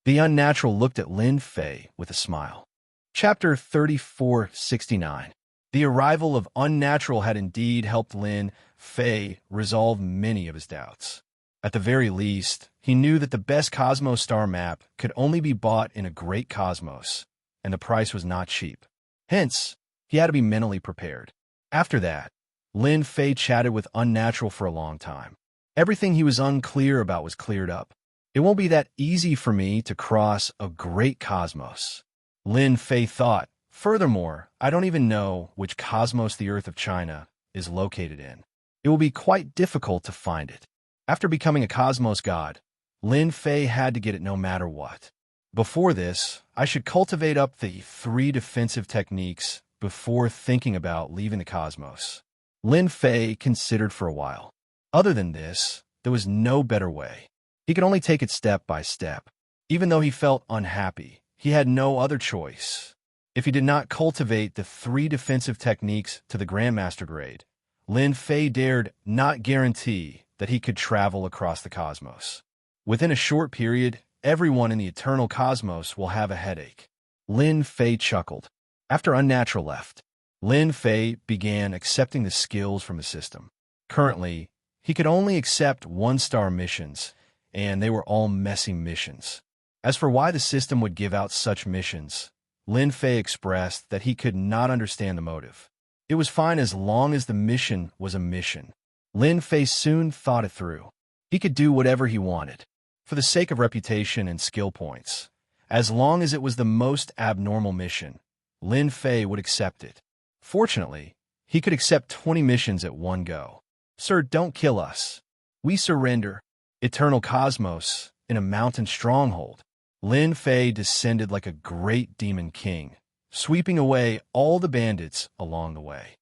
S1: The Unnatural looked at Lin Fei with a smile. Chapter 3469. The arrival of Unnatural had indeed helped Lin Fei resolve many of his doubts. At the very least, he knew that the best Cosmos star map could only be bought in a great cosmos, and the price was not cheap. Hence, he had to be mentally prepared. After that, Lin Fei chatted with Unnatural for a long time. Everything he was unclear about was cleared up. "It won't be that easy for me to cross a great cosmos," Lin Fei thought. "Furthermore, I don't even know which cosmos the Earth of China is located in. It will be quite difficult to find it." After becoming a Cosmos God, Lin Fei had to get it no matter what. Before this, I should cultivate up the 3 defensive techniques before thinking about leaving the cosmos. Lin Fei considered for a while. Other than this, there was no better way. He could only take it step by step. Even though he felt unhappy, he had no other choice. If he did not cultivate the 3 defensive techniques to the Grandmaster grade, Lin Fei dared not guarantee that he could travel across the cosmos. Within a short period, everyone in the eternal cosmos will have a headache. Lin Fei chuckled. After Unnatural left, Lin Fei began accepting the skills from the system. Currently, he could only accept 1-star missions, and they were all messy missions. As for why the system would give out such missions, Lin Fei expressed that he could not understand the motive. It was fine as long as the mission was a mission. Lin Fei soon thought it through. He could do whatever he wanted, for the sake of reputation and skill points. As long as it was the most abnormal mission, Lin Fei would accept it. Fortunately, he could accept 20 missions at one go. Sir, don't kill us. We surrender. Eternal cosmos in a mountain stronghold. Lin Fei descended like a great demon king, sweeping away all the bandits along the way.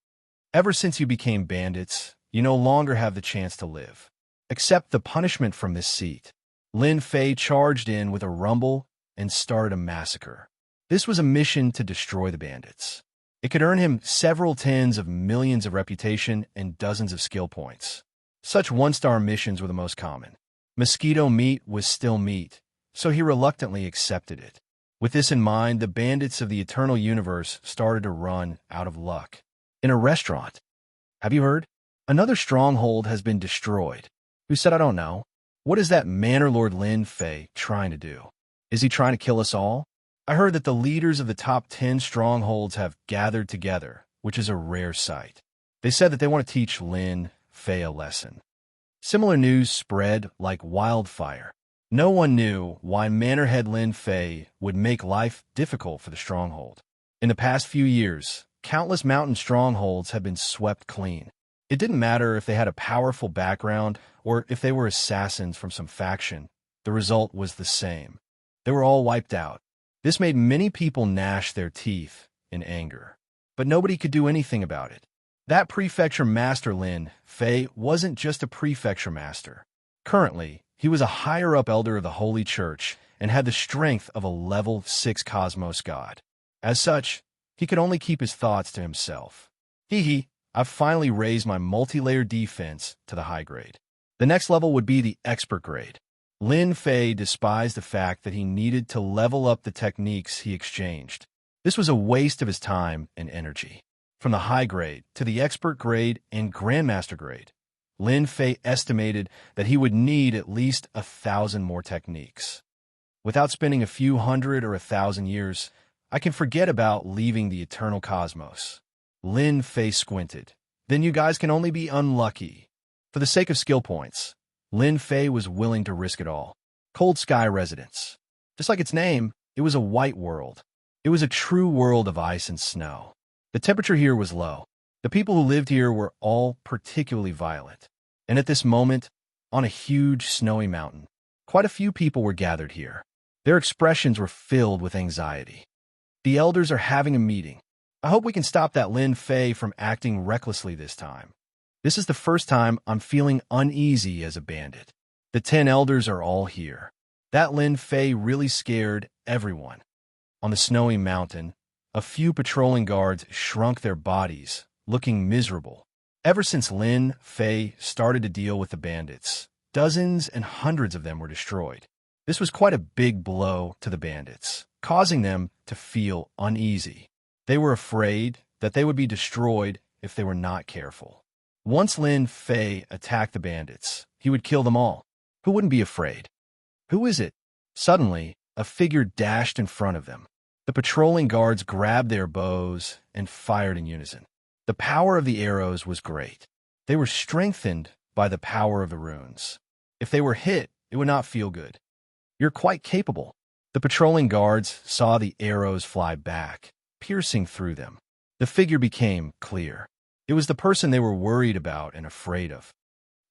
S1: Ever since you became bandits, you no longer have the chance to live. Accept the punishment from this seat. Lin Fei charged in with a rumble and started a massacre. This was a mission to destroy the bandits. It could earn him several tens of millions of reputation and dozens of skill points. Such one-star missions were the most common. Mosquito meat was still meat, so he reluctantly accepted it. With this in mind, the bandits of the Eternal Universe started to run out of luck. In a restaurant. Have you heard? Another stronghold has been destroyed. Who said I don't know? What is that Manor Lord Lin Fei trying to do? Is he trying to kill us all? I heard that the leaders of the top 10 strongholds have gathered together, which is a rare sight. They said that they want to teach Lin Fei a lesson. Similar news spread like wildfire. No one knew why Manor Head Lin Fei would make life difficult for the stronghold. In the past few years, countless mountain strongholds have been swept clean. It didn't matter if they had a powerful background or if they were assassins from some faction. The result was the same. They were all wiped out. This made many people gnash their teeth in anger. But nobody could do anything about it. That prefecture master Lin Fei wasn't just a prefecture master. Currently, he was a higher-up elder of the Holy Church and had the strength of a level 6 cosmos god. As such, he could only keep his thoughts to himself. I've finally raised my multi-layer defense to the high grade. The next level would be the expert grade. Lin Fei despised the fact that he needed to level up the techniques he exchanged. This was a waste of his time and energy. From the high grade to the expert grade and grandmaster grade, Lin Fei estimated that he would need at least 1,000 more techniques. Without spending a few hundred or 1,000 years, I can forget about leaving the eternal cosmos. Lin Fei squinted. Then you guys can only be unlucky. For the sake of skill points, Lin Fei was willing to risk it all. Cold Sky Residence. Just like its name, it was a white world. It was a true world of ice and snow. The temperature here was low. The people who lived here were all particularly violent. And at this moment, on a huge snowy mountain, quite a few people were gathered here. Their expressions were filled with anxiety. The elders are having a meeting. I hope we can stop that Lin Fei from acting recklessly this time. This is the first time I'm feeling uneasy as a bandit. The 10 elders are all here. That Lin Fei really scared everyone. On the snowy mountain, a few patrolling guards shrunk their bodies, looking miserable. Ever since Lin Fei started to deal with the bandits, dozens and hundreds of them were destroyed. This was quite a big blow to the bandits, causing them to feel uneasy. They were afraid that they would be destroyed if they were not careful. Once Lin Fei attacked the bandits, he would kill them all. Who wouldn't be afraid? Who is it? Suddenly, a figure dashed in front of them. The patrolling guards grabbed their bows and fired in unison. The power of the arrows was great. They were strengthened by the power of the runes. If they were hit, it would not feel good. You're quite capable. The patrolling guards saw the arrows fly back, piercing through them. The figure became clear. It was the person they were worried about and afraid of.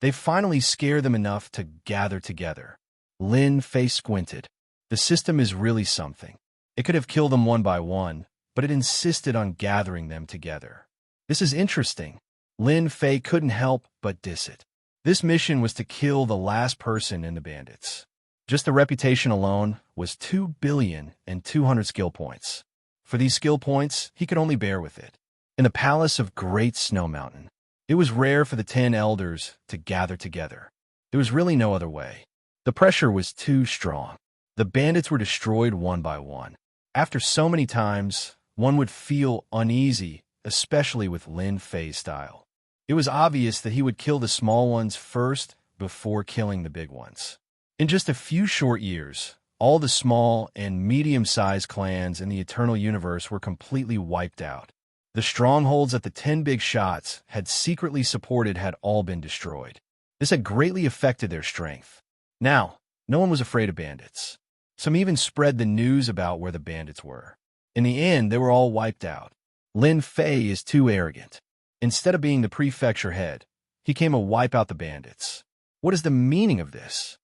S1: They finally scared them enough to gather together. Lin Fei squinted. The system is really something. It could have killed them one by one, but it insisted on gathering them together. This is interesting. Lin Fei couldn't help but diss it. This mission was to kill the last person in the bandits. Just the reputation alone was 2,200,000,000 skill points. For these skill points, he could only bear with it. In the palace of Great Snow Mountain, it was rare for the 10 elders to gather together. There was really no other way. The pressure was too strong. The bandits were destroyed one by one. After so many times, one would feel uneasy, especially with Lin Fei's style. It was obvious that he would kill the small ones first before killing the big ones. In just a few short years, all the small and medium-sized clans in the Eternal Universe were completely wiped out. The strongholds that the 10 big shots had secretly supported had all been destroyed. This had greatly affected their strength. Now, no one was afraid of bandits. Some even spread the news about where the bandits were. In the end, they were all wiped out. Lin Fei is too arrogant. Instead of being the prefecture head, he came to wipe out the bandits. What is the meaning of this?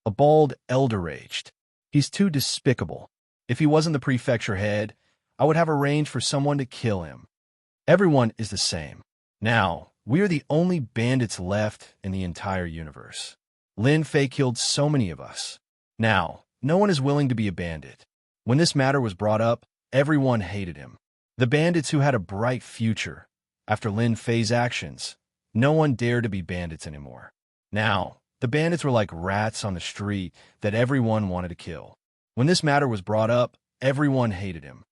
S1: A bald elder raged. He's too despicable. If he wasn't the prefecture head, I would have arranged for someone to kill him. Everyone is the same. Now, we are the only bandits left in the entire universe. Lin Fei killed so many of us. Now, no one is willing to be a bandit. When this matter was brought up, everyone hated him. The bandits who had a bright future. After Lin Fei's actions, no one dared to be bandits anymore. Now, the bandits were like rats on the street that everyone wanted to kill. When this matter was brought up, everyone hated him.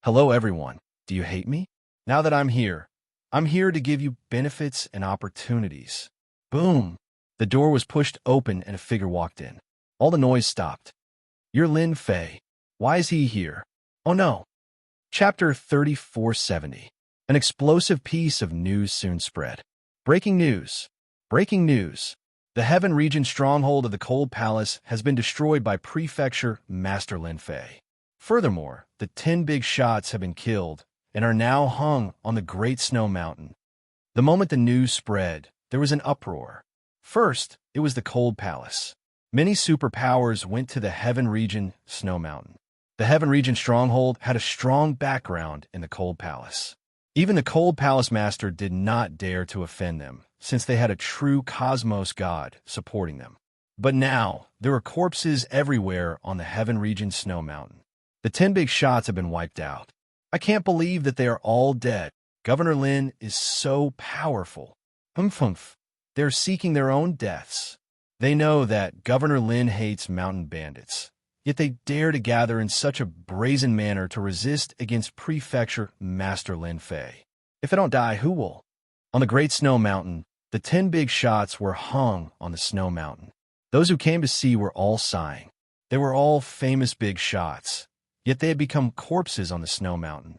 S1: Hello, everyone. Do you hate me? Now that I'm here to give you benefits and opportunities. Boom! The door was pushed open and a figure walked in. All the noise stopped. You're Lin Fei. Why is he here? Oh no. Chapter 3470. An explosive piece of news soon spread. Breaking news. Breaking news. The Heaven Region stronghold of the Cold Palace has been destroyed by Prefecture Master Lin Fei. Furthermore, the 10 big shots have been killed and are now hung on the Great Snow Mountain. The moment the news spread, there was an uproar. First, it was the Cold Palace. Many superpowers went to the Heaven Region Snow Mountain. The Heaven Region stronghold had a strong background in the Cold Palace. Even the Cold Palace Master did not dare to offend them, since they had a true cosmos god supporting them. But now, there are corpses everywhere on the Heaven Region Snow Mountain. The 10 big shots have been wiped out. I can't believe that they are all dead. Governor Lin is so powerful. Humph. They're seeking their own deaths. They know that Governor Lin hates mountain bandits, yet they dare to gather in such a brazen manner to resist against Prefecture Master Lin Fei. If I don't die, who will? On the Great Snow Mountain, the 10 big shots were hung on the snow mountain. Those who came to see were all sighing. They were all famous big shots, yet they had become corpses on the snow mountain.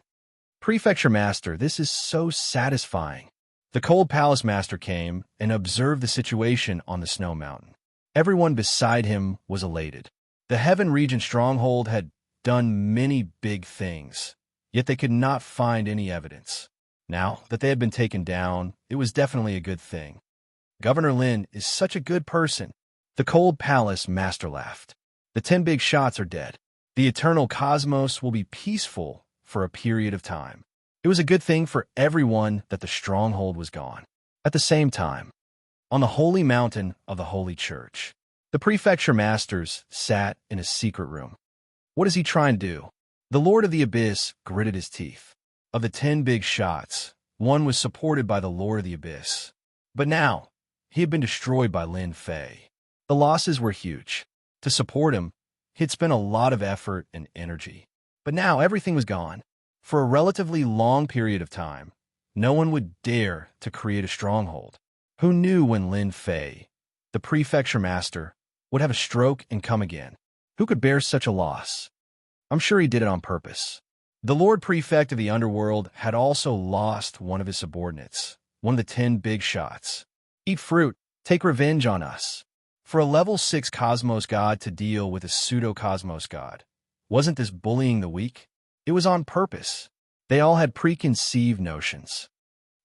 S1: Prefecture Master, this is so satisfying. The Cold Palace Master came and observed the situation on the snow mountain. Everyone beside him was elated. The Heaven Region stronghold had done many big things, yet they could not find any evidence. Now that they had been taken down, it was definitely a good thing. Governor Lin is such a good person. The Cold Palace Master laughed. The 10 big shots are dead. The eternal cosmos will be peaceful for a period of time. It was a good thing for everyone that the stronghold was gone. At the same time, on the holy mountain of the Holy Church, the Prefecture Masters sat in a secret room. What is he trying to do? The Lord of the Abyss gritted his teeth. Of the 10 big shots, one was supported by the Lord of the Abyss. But now, he had been destroyed by Lin Fei. The losses were huge. To support him, he had spent a lot of effort and energy. But now everything was gone. For a relatively long period of time, no one would dare to create a stronghold. Who knew when Lin Fei, the Prefecture Master, would have a stroke and come again? Who could bear such a loss? I'm sure he did it on purpose. The Lord Prefect of the Underworld had also lost one of his subordinates, one of the 10 big shots. Eat fruit, take revenge on us. For a level 6 Cosmos God to deal with a pseudo-Cosmos God, wasn't this bullying the weak? It was on purpose. They all had preconceived notions.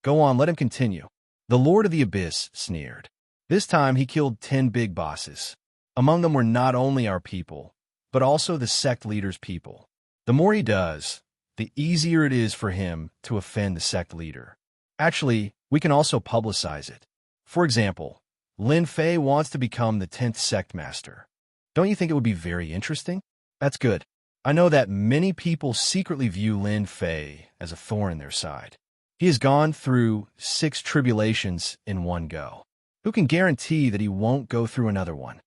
S1: Go on, let him continue. The Lord of the Abyss sneered. This time he killed 10 big bosses. Among them were not only our people, but also the sect leader's people. The more he does, the easier it is for him to offend the sect leader. Actually, we can also publicize it. For example, Lin Fei wants to become the 10th sect master. Don't you think it would be very interesting? That's good. I know that many people secretly view Lin Fei as a thorn in their side. He has gone through 6 tribulations in one go. Who can guarantee that he won't go through another one?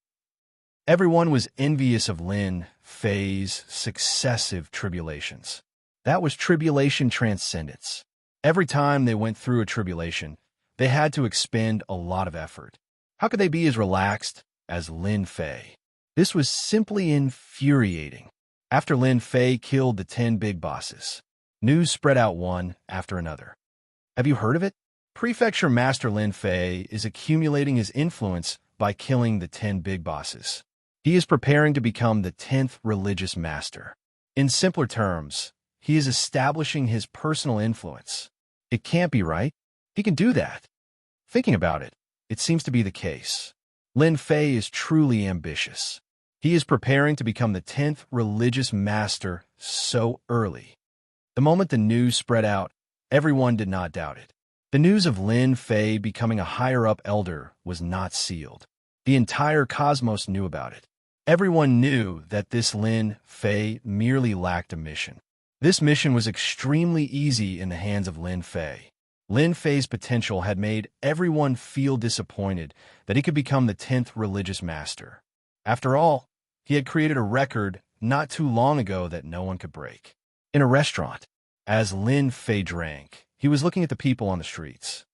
S1: Everyone was envious of Lin Fei's successive tribulations. That was tribulation transcendence. Every time they went through a tribulation, they had to expend a lot of effort. How could they be as relaxed as Lin Fei? This was simply infuriating. After Lin Fei killed the 10 big bosses, news spread out one after another. Have you heard of it? Prefecture Master Lin Fei is accumulating his influence by killing the 10 big bosses. He is preparing to become the 10th religious master. In simpler terms, he is establishing his personal influence. It can't be right. He can do that. Thinking about it, it seems to be the case. Lin Fei is truly ambitious. He is preparing to become the 10th religious master so early. The moment the news spread out, everyone did not doubt it. The news of Lin Fei becoming a higher-up elder was not sealed. The entire cosmos knew about it. Everyone knew that this Lin Fei merely lacked a mission. This mission was extremely easy in the hands of Lin Fei. Lin Fei's potential had made everyone feel disappointed that he could become the 10th religious master. After all, he had created a record not too long ago that no one could break. In a restaurant, as Lin Fei drank, he was looking at the people on the streets.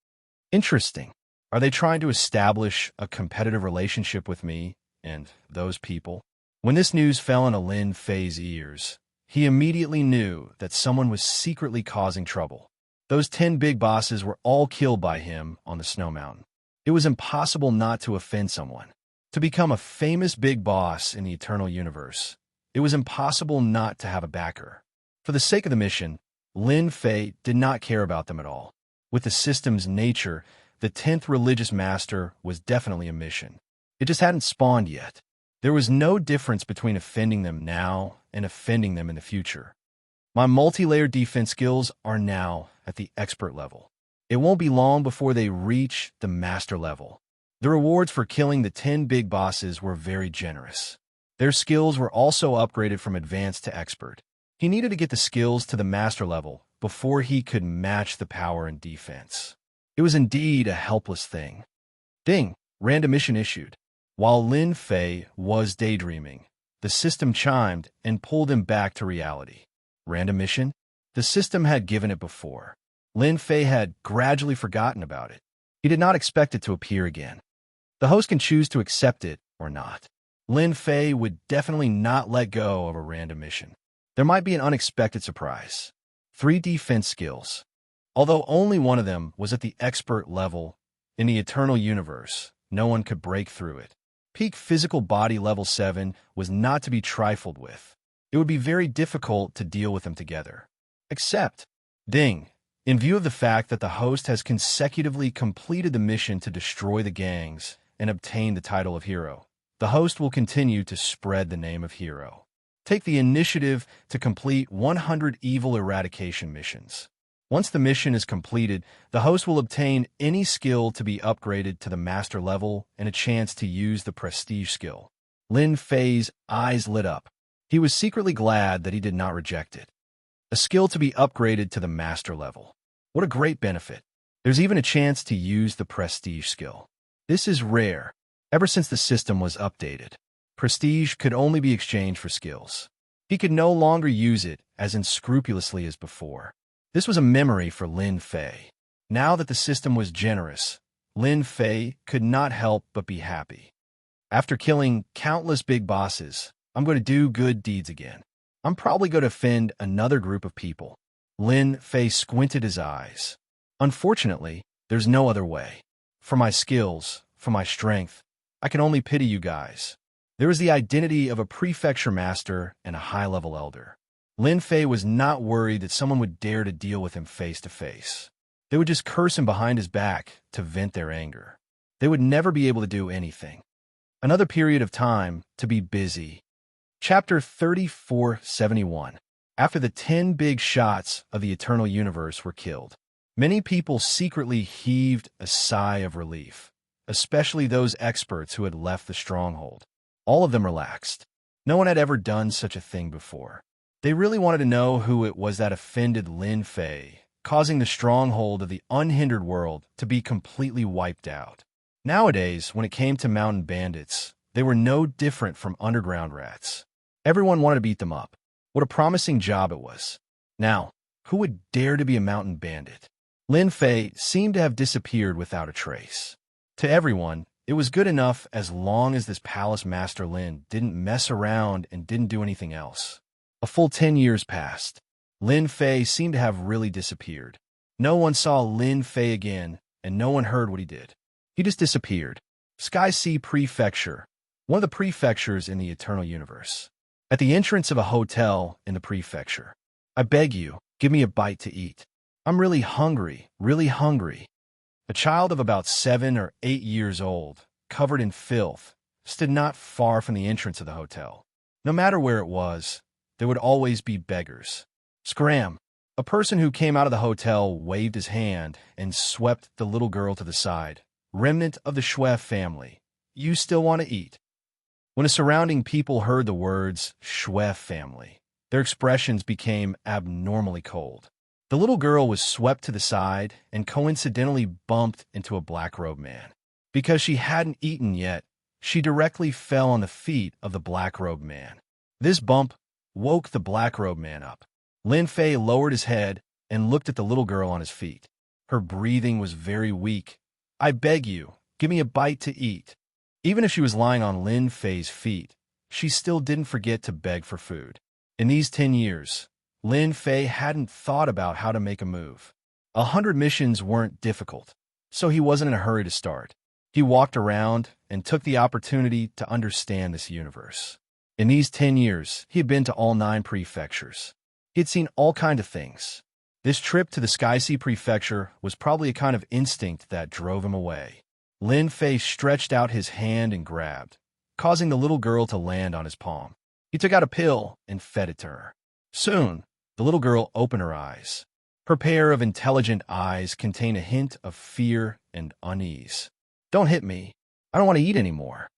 S1: Interesting. Are they trying to establish a competitive relationship with me and those people? When this news fell into Lin Fei's ears, he immediately knew that someone was secretly causing trouble. Those 10 big bosses were all killed by him on the snow mountain. It was impossible not to offend someone. To become a famous big boss in the eternal universe, it was impossible not to have a backer. For the sake of the mission, Lin Fei did not care about them at all. With the system's nature, the 10th religious master was definitely a mission. It just hadn't spawned yet. There was no difference between offending them now and offending them in the future. My multi-layer defense skills are now at the expert level. It won't be long before they reach the master level. The rewards for killing the 10 big bosses were very generous. Their skills were also upgraded from advanced to expert. He needed to get the skills to the master level before he could match the power and defense. It was indeed a helpless thing. Ding! Random mission issued. While Lin Fei was daydreaming, the system chimed and pulled him back to reality. Random mission? The system had given it before. Lin Fei had gradually forgotten about it. He did not expect it to appear again. The host can choose to accept it or not. Lin Fei would definitely not let go of a random mission. There might be an unexpected surprise. 3 defense skills. Although only one of them was at the expert level, in the eternal universe, no one could break through it. Peak physical body level 7 was not to be trifled with. It would be very difficult to deal with them together. Except, ding, in view of the fact that the host has consecutively completed the mission to destroy the gangs and obtain the title of hero, the host will continue to spread the name of hero. Take the initiative to complete 100 evil eradication missions. Once the mission is completed, the host will obtain any skill to be upgraded to the master level and a chance to use the prestige skill. Lin Fei's eyes lit up. He was secretly glad that he did not reject it. A skill to be upgraded to the master level. What a great benefit. There's even a chance to use the prestige skill. This is rare. Ever since the system was updated, prestige could only be exchanged for skills. He could no longer use it as unscrupulously as before. This was a memory for Lin Fei. Now that the system was generous, Lin Fei could not help but be happy. After killing countless big bosses, I'm going to do good deeds again. I'm probably going to offend another group of people. Lin Fei squinted his eyes. Unfortunately, there's no other way. For my skills, for my strength, I can only pity you guys. There is the identity of a prefecture master and a high-level elder. Lin Fei was not worried that someone would dare to deal with him face to face. They would just curse him behind his back to vent their anger. They would never be able to do anything. Another period of time to be busy. Chapter 3471. After the 10 big shots of the eternal universe were killed, many people secretly heaved a sigh of relief, especially those experts who had left the stronghold. All of them relaxed. No one had ever done such a thing before. They really wanted to know who it was that offended Lin Fei, causing the stronghold of the unhindered world to be completely wiped out. Nowadays, when it came to mountain bandits, they were no different from underground rats. Everyone wanted to beat them up. What a promising job it was. Now, who would dare to be a mountain bandit? Lin Fei seemed to have disappeared without a trace. To everyone, it was good enough as long as this palace master Lin didn't mess around and didn't do anything else. A full 10 years passed. Lin Fei seemed to have really disappeared. No one saw Lin Fei again, and no one heard what he did. He just disappeared. Sky Sea Prefecture, one of the prefectures in the Eternal Universe. At the entrance of a hotel in the prefecture. I beg you, give me a bite to eat. I'm really hungry, really hungry. A child of about 7 or 8 years old, covered in filth, stood not far from the entrance of the hotel. No matter where it was, there would always be beggars. Scram! A person who came out of the hotel waved his hand and swept the little girl to the side. Remnant of the Schweff family. You still want to eat? When the surrounding people heard the words Schweff family, their expressions became abnormally cold. The little girl was swept to the side and coincidentally bumped into a black-robed man. Because she hadn't eaten yet, she directly fell on the feet of the black-robed man. This bump woke the black-robed man up. Lin Fei lowered his head and looked at the little girl on his feet. Her breathing was very weak. I beg you, give me a bite to eat. Even if she was lying on Lin Fei's feet, she still didn't forget to beg for food. In these 10 years, Lin Fei hadn't thought about how to make a move. 100 missions weren't difficult, so he wasn't in a hurry to start. He walked around and took the opportunity to understand this universe. In these 10 years, he had been to all 9 prefectures. He had seen all kinds of things. This trip to the Sky Sea Prefecture was probably a kind of instinct that drove him away. Lin Fei stretched out his hand and grabbed, causing the little girl to land on his palm. He took out a pill and fed it to her. Soon, the little girl opened her eyes. Her pair of intelligent eyes contained a hint of fear and unease. Don't hit me. I don't want to eat anymore.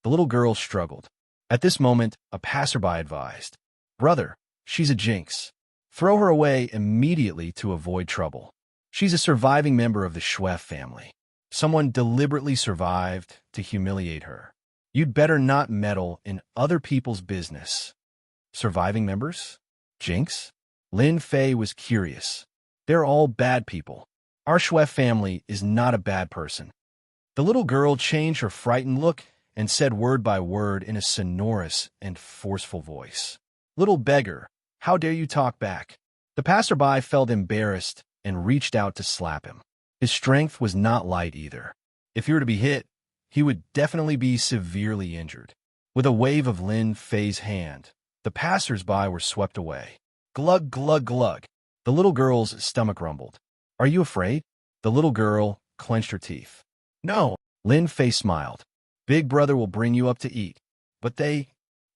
S1: The little girl struggled. At this moment, a passerby advised, Brother, she's a jinx. Throw her away immediately to avoid trouble. She's a surviving member of the Schweff family. Someone deliberately survived to humiliate her. You'd better not meddle in other people's business. Surviving members? Jinx? Lin Fei was curious. They're all bad people. Our Schweff family is not a bad person. The little girl changed her frightened look and said word by word in a sonorous and forceful voice. Little beggar, how dare you talk back? The passerby felt embarrassed and reached out to slap him. His strength was not light either. If he were to be hit, he would definitely be severely injured. With a wave of Lin Fei's hand, the passers-by were swept away. Glug, glug, glug. The little girl's stomach rumbled. Are you afraid? The little girl clenched her teeth. No, Lin Fei smiled. Big brother will bring you up to eat. But the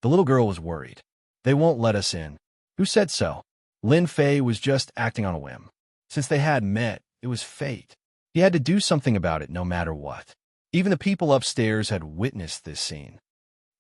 S1: little girl was worried. They won't let us in. Who said so? Lin Fei was just acting on a whim. Since they had met, it was fate. He had to do something about it no matter what. Even the people upstairs had witnessed this scene.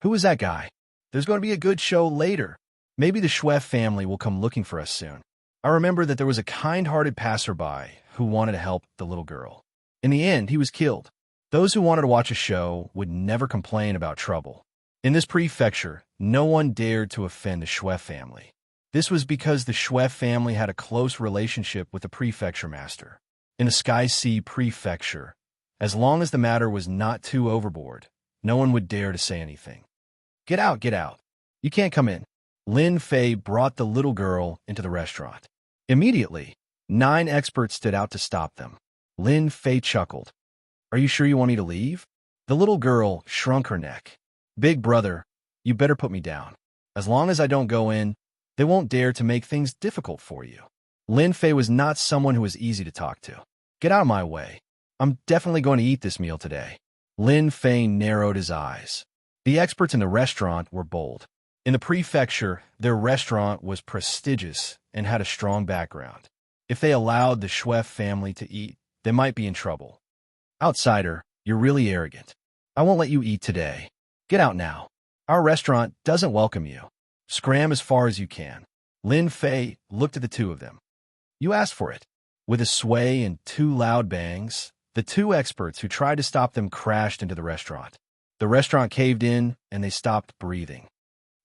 S1: Who was that guy? There's going to be a good show later. Maybe the Schweff family will come looking for us soon. I remember that there was a kind-hearted passerby who wanted to help the little girl. In the end, he was killed. Those who wanted to watch a show would never complain about trouble. In this prefecture, no one dared to offend the Schweff family. This was because the Schweff family had a close relationship with the prefecture master. In the Sky Sea Prefecture, as long as the matter was not too overboard, no one would dare to say anything. Get out, get out. You can't come in. Lin Fei brought the little girl into the restaurant. Immediately, 9 experts stood out to stop them. Lin Fei chuckled. Are you sure you want me to leave? The little girl shrunk her neck. Big brother, you better put me down. As long as I don't go in, they won't dare to make things difficult for you. Lin Fei was not someone who was easy to talk to. Get out of my way. I'm definitely going to eat this meal today. Lin Fei narrowed his eyes. The experts in the restaurant were bold. In the prefecture, their restaurant was prestigious and had a strong background. If they allowed the Schweff family to eat, they might be in trouble. Outsider, you're really arrogant. I won't let you eat today. Get out now. Our restaurant doesn't welcome you. Scram as far as you can. Lin Fei looked at the two of them. You asked for it. With a sway and 2 loud bangs, the 2 experts who tried to stop them crashed into the restaurant. The restaurant caved in, and they stopped breathing.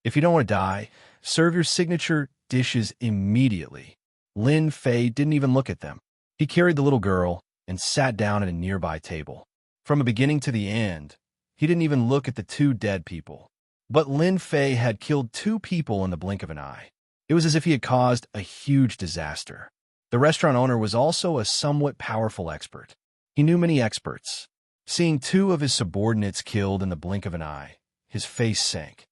S1: If you don't want to die, serve your signature dishes immediately. Lin Fei didn't even look at them. He carried the little girl and sat down at a nearby table. From the beginning to the end, he didn't even look at the 2 dead people. But Lin Fei had killed 2 people in the blink of an eye. It was as if he had caused a huge disaster. The restaurant owner was also a somewhat powerful expert. He knew many experts. Seeing 2 of his subordinates killed in the blink of an eye, his face sank.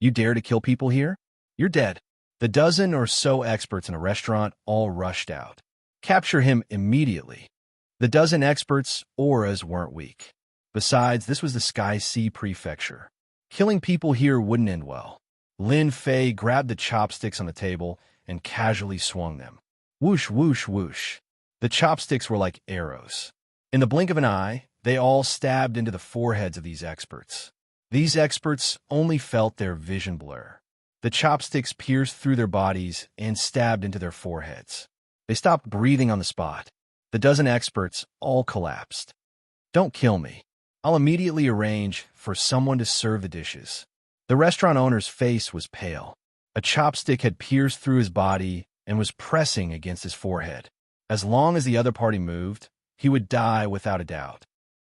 S1: You dare to kill people here? You're dead. The dozen or so experts in a restaurant all rushed out. Capture him immediately. The dozen experts' auras weren't weak. Besides, this was the Sky Sea Prefecture. Killing people here wouldn't end well. Lin Fei grabbed the chopsticks on the table and casually swung them. Whoosh, whoosh, whoosh. The chopsticks were like arrows. In the blink of an eye, they all stabbed into the foreheads of these experts. These experts only felt their vision blur. The chopsticks pierced through their bodies and stabbed into their foreheads. They stopped breathing on the spot. The dozen experts all collapsed. Don't kill me. I'll immediately arrange for someone to serve the dishes. The restaurant owner's face was pale. A chopstick had pierced through his body and was pressing against his forehead. As long as the other party moved, he would die without a doubt.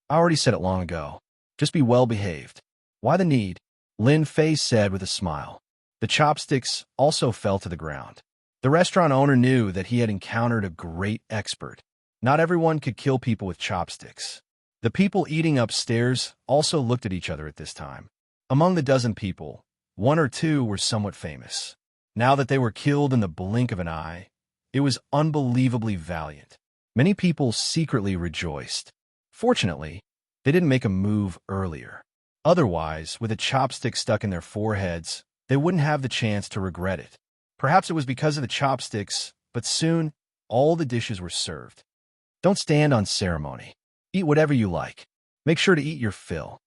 S1: I already said it long ago. Just be well-behaved. Why the need? Lin Fei said with a smile. The chopsticks also fell to the ground. The restaurant owner knew that he had encountered a great expert. Not everyone could kill people with chopsticks. The people eating upstairs also looked at each other at this time. Among the dozen people, one or two were somewhat famous. Now that they were killed in the blink of an eye, it was unbelievably valiant. Many people secretly rejoiced. Fortunately, they didn't make a move earlier. Otherwise, with a chopstick stuck in their foreheads, they wouldn't have the chance to regret it. Perhaps it was because of the chopsticks, but soon, all the dishes were served. Don't stand on ceremony. Eat whatever you like. Make sure to eat your fill.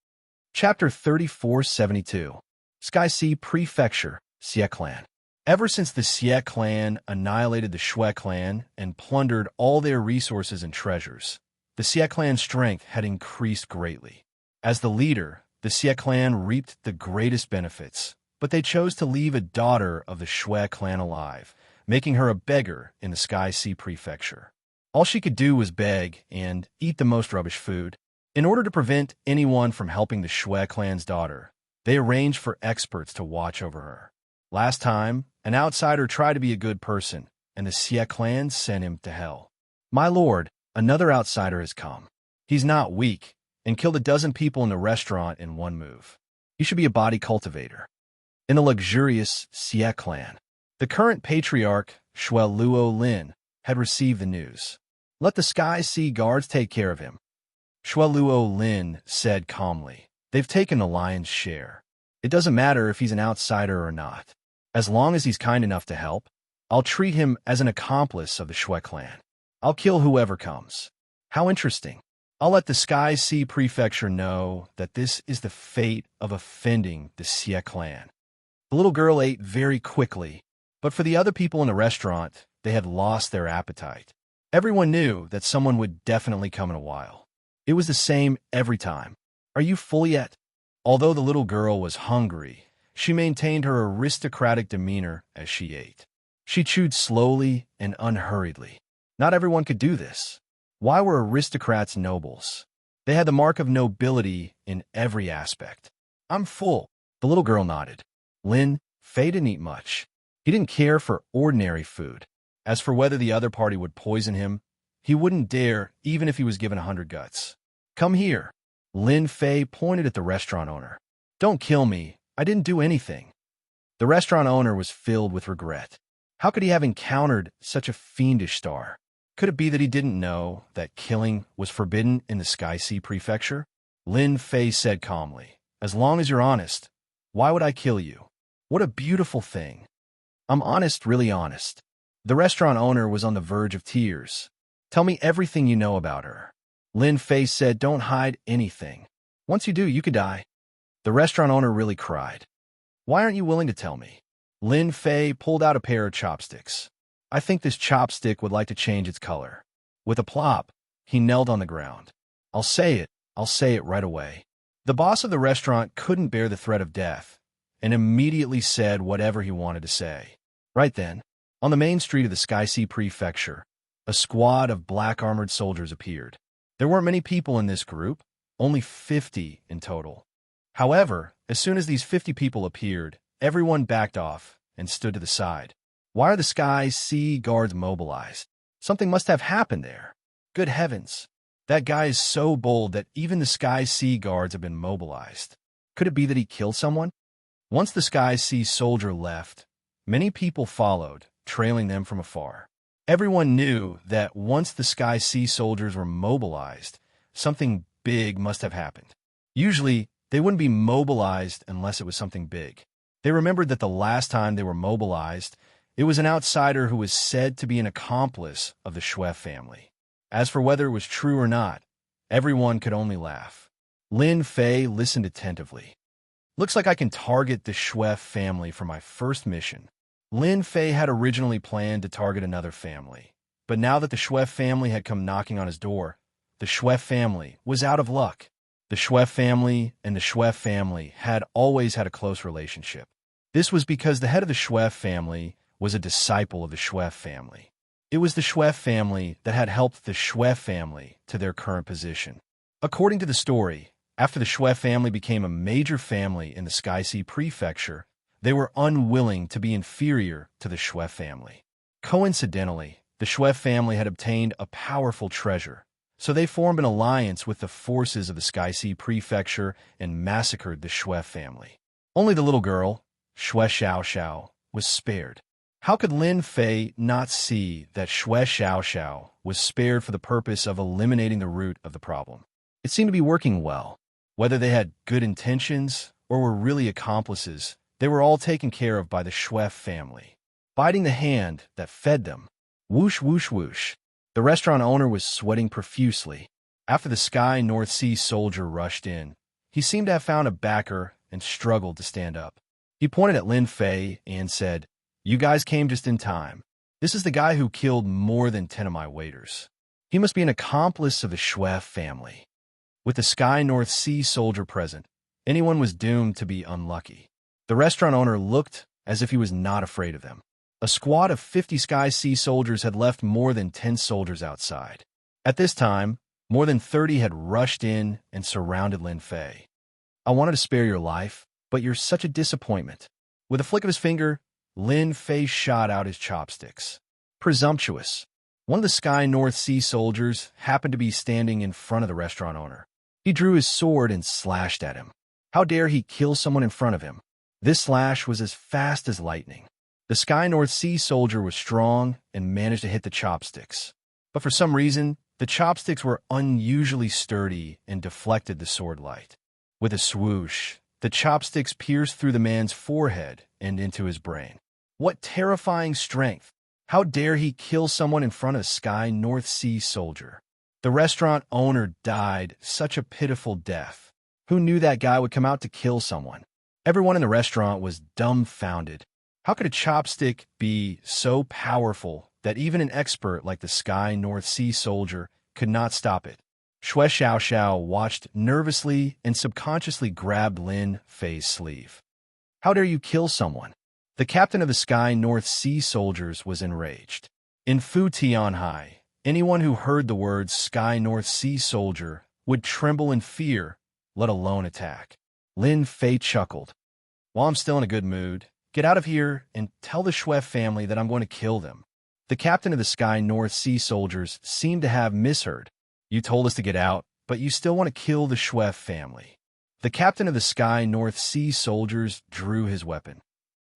S1: Chapter 3472. Sky Sea Prefecture, Xie Clan. Ever since the Xie clan annihilated the Shui clan and plundered all their resources and treasures, the Xie clan's strength had increased greatly. As the leader, the Xie clan reaped the greatest benefits, but they chose to leave a daughter of the Shui clan alive, making her a beggar in the Sky Sea Prefecture. All she could do was beg and eat the most rubbish food. In order to prevent anyone from helping the Shui clan's daughter, they arranged for experts to watch over her. Last time, an outsider tried to be a good person, and the Xie clan sent him to hell. My lord, another outsider has come. He's not weak, and killed a dozen people in the restaurant in one move. He should be a body cultivator. In the luxurious Xie clan, the current patriarch, Shui Luo Lin, had received the news. Let the Sky Sea guards take care of him. Shui Luo Lin said calmly. They've taken the lion's share. It doesn't matter if he's an outsider or not. As long as he's kind enough to help, I'll treat him as an accomplice of the Shui clan. I'll kill whoever comes. How interesting. I'll let the Sky Sea Prefecture know that this is the fate of offending the Xie clan. The little girl ate very quickly, but for the other people in the restaurant, they had lost their appetite. Everyone knew that someone would definitely come in a while. It was the same every time. Are you full yet? Although the little girl was hungry, she maintained her aristocratic demeanor as she ate. She chewed slowly and unhurriedly. Not everyone could do this. Why were aristocrats nobles? They had the mark of nobility in every aspect. I'm full. The little girl nodded. Lin Fei didn't eat much. He didn't care for ordinary food. As for whether the other party would poison him, he wouldn't dare even if he was given 100 guts. Come here. Lin Fei pointed at the restaurant owner. Don't kill me. I didn't do anything. The restaurant owner was filled with regret. How could he have encountered such a fiendish star? Could it be that he didn't know that killing was forbidden in the Sky Sea Prefecture? Lin Fei said calmly, as long as you're honest, why would I kill you? What a beautiful thing. I'm honest, really honest. The restaurant owner was on the verge of tears. Tell me everything you know about her. Lin Fei said, don't hide anything. Once you do, you could die. The restaurant owner really cried. Why aren't you willing to tell me? Lin Fei pulled out a pair of chopsticks. I think this chopstick would like to change its color. With a plop, he knelt on the ground. I'll say it right away. The boss of the restaurant couldn't bear the threat of death, and immediately said whatever he wanted to say. Right then, on the main street of the Sky Sea Prefecture, a squad of black-armored soldiers appeared. There weren't many people in this group, only 50 in total. However, as soon as these 50 people appeared, everyone backed off and stood to the side. Why are the Sky Sea guards mobilized? Something must have happened there. Good heavens. That guy is so bold that even the Sky Sea guards have been mobilized. Could it be that he killed someone? Once the Sky Sea soldier left, many people followed, trailing them from afar. Everyone knew that once the Sky Sea soldiers were mobilized, something big must have happened. Usually, they wouldn't be mobilized unless it was something big. They remembered that the last time they were mobilized, it was an outsider who was said to be an accomplice of the Schweff family. As for whether it was true or not, everyone could only laugh. Lin Fei listened attentively. Looks like I can target the Schweff family for my first mission. Lin Fei had originally planned to target another family, but now that the Schweff family had come knocking on his door, the Schweff family was out of luck. The Schweff family and the Schweff family had always had a close relationship. This was because the head of the Schweff family was a disciple of the Schweff family. It was the Schweff family that had helped the Schweff family to their current position. According to the story, after the Schweff family became a major family in the Sky Sea Prefecture, they were unwilling to be inferior to the Schweff family. Coincidentally, the Schweff family had obtained a powerful treasure, so they formed an alliance with the forces of the Sky Sea Prefecture and massacred the Schweff family. Only the little girl, Xue Xiao Xiao, was spared. How could Lin Fei not see that Xue Xiao Xiao was spared for the purpose of eliminating the root of the problem? It seemed to be working well. Whether they had good intentions or were really accomplices, they were all taken care of by the Schweff family. Biting the hand that fed them. Whoosh, whoosh, whoosh. The restaurant owner was sweating profusely. After the Sky North Sea soldier rushed in, he seemed to have found a backer and struggled to stand up. He pointed at Lin Fei and said, "You guys came just in time. This is the guy who killed more than 10 of my waiters. He must be an accomplice of the Schweff family." With the Sky North Sea soldier present, anyone was doomed to be unlucky. The restaurant owner looked as if he was not afraid of them. A squad of 50 Sky Sea soldiers had left more than 10 soldiers outside. At this time, more than 30 had rushed in and surrounded Lin Fei. "I wanted to spare your life, but you're such a disappointment." With a flick of his finger, Lin Fei shot out his chopsticks. Presumptuous. One of the Sky North Sea soldiers happened to be standing in front of the restaurant owner. He drew his sword and slashed at him. How dare he kill someone in front of him? This slash was as fast as lightning. The Sky North Sea soldier was strong and managed to hit the chopsticks. But for some reason, the chopsticks were unusually sturdy and deflected the sword light. With a swoosh, the chopsticks pierced through the man's forehead and into his brain. What terrifying strength! How dare he kill someone in front of a Sky North Sea soldier? The restaurant owner died such a pitiful death. Who knew that guy would come out to kill someone? Everyone in the restaurant was dumbfounded. How could a chopstick be so powerful that even an expert like the Sky North Sea soldier could not stop it? Xue Xiao Xiao watched nervously and subconsciously grabbed Lin Fei's sleeve. "How dare you kill someone?" The captain of the Sky North Sea soldiers was enraged. In Fu Tianhai, anyone who heard the words Sky North Sea soldier would tremble in fear, let alone attack. Lin Fei chuckled. "While I'm still in a good mood, get out of here and tell the Schweff family that I'm going to kill them." The captain of the Sky North Sea soldiers seemed to have misheard. "You told us to get out, but you still want to kill the Schweff family." The captain of the Sky North Sea soldiers drew his weapon.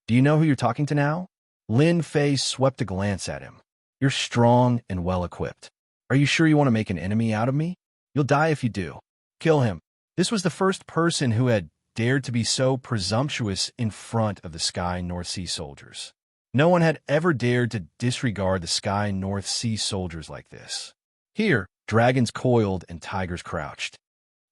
S1: "Do you know who you're talking to now?" Lin Fei swept a glance at him. "You're strong and well-equipped. Are you sure you want to make an enemy out of me? You'll die if you do. Kill him." This was the first person who had dared to be so presumptuous in front of the Sky North Sea soldiers. No one had ever dared to disregard the Sky North Sea soldiers like this. Here, dragons coiled and tigers crouched.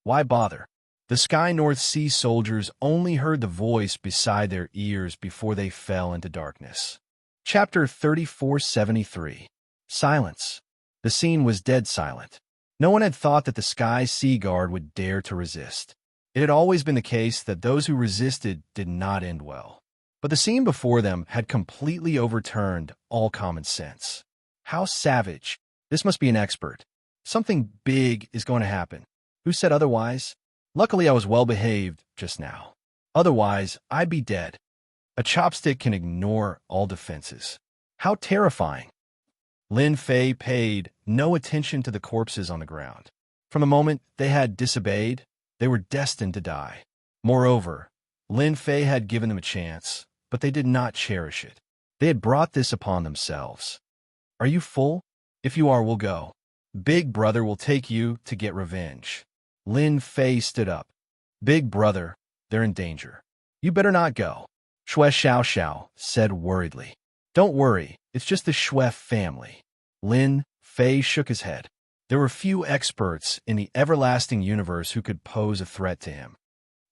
S1: Why bother? The Sky North Sea soldiers only heard the voice beside their ears before they fell into darkness. Chapter 3473. Silence. The scene was dead silent. No one had thought that the Sky Sea Guard would dare to resist. It had always been the case that those who resisted did not end well. But the scene before them had completely overturned all common sense. How savage. This must be an expert. Something big is going to happen. Who said otherwise? Luckily, I was well-behaved just now. Otherwise, I'd be dead. A chopstick can ignore all defenses. How terrifying. Lin Fei paid no attention to the corpses on the ground. From the moment they had disobeyed, they were destined to die. Moreover, Lin Fei had given them a chance, but they did not cherish it. They had brought this upon themselves. Are you full? If you are, we'll go. Big Brother will take you to get revenge. Lin Fei stood up. Big Brother, they're in danger. You better not go. Shui Xiao said worriedly. Don't worry, it's just the Shui family. Lin Fei shook his head. There were few experts in the everlasting universe who could pose a threat to him.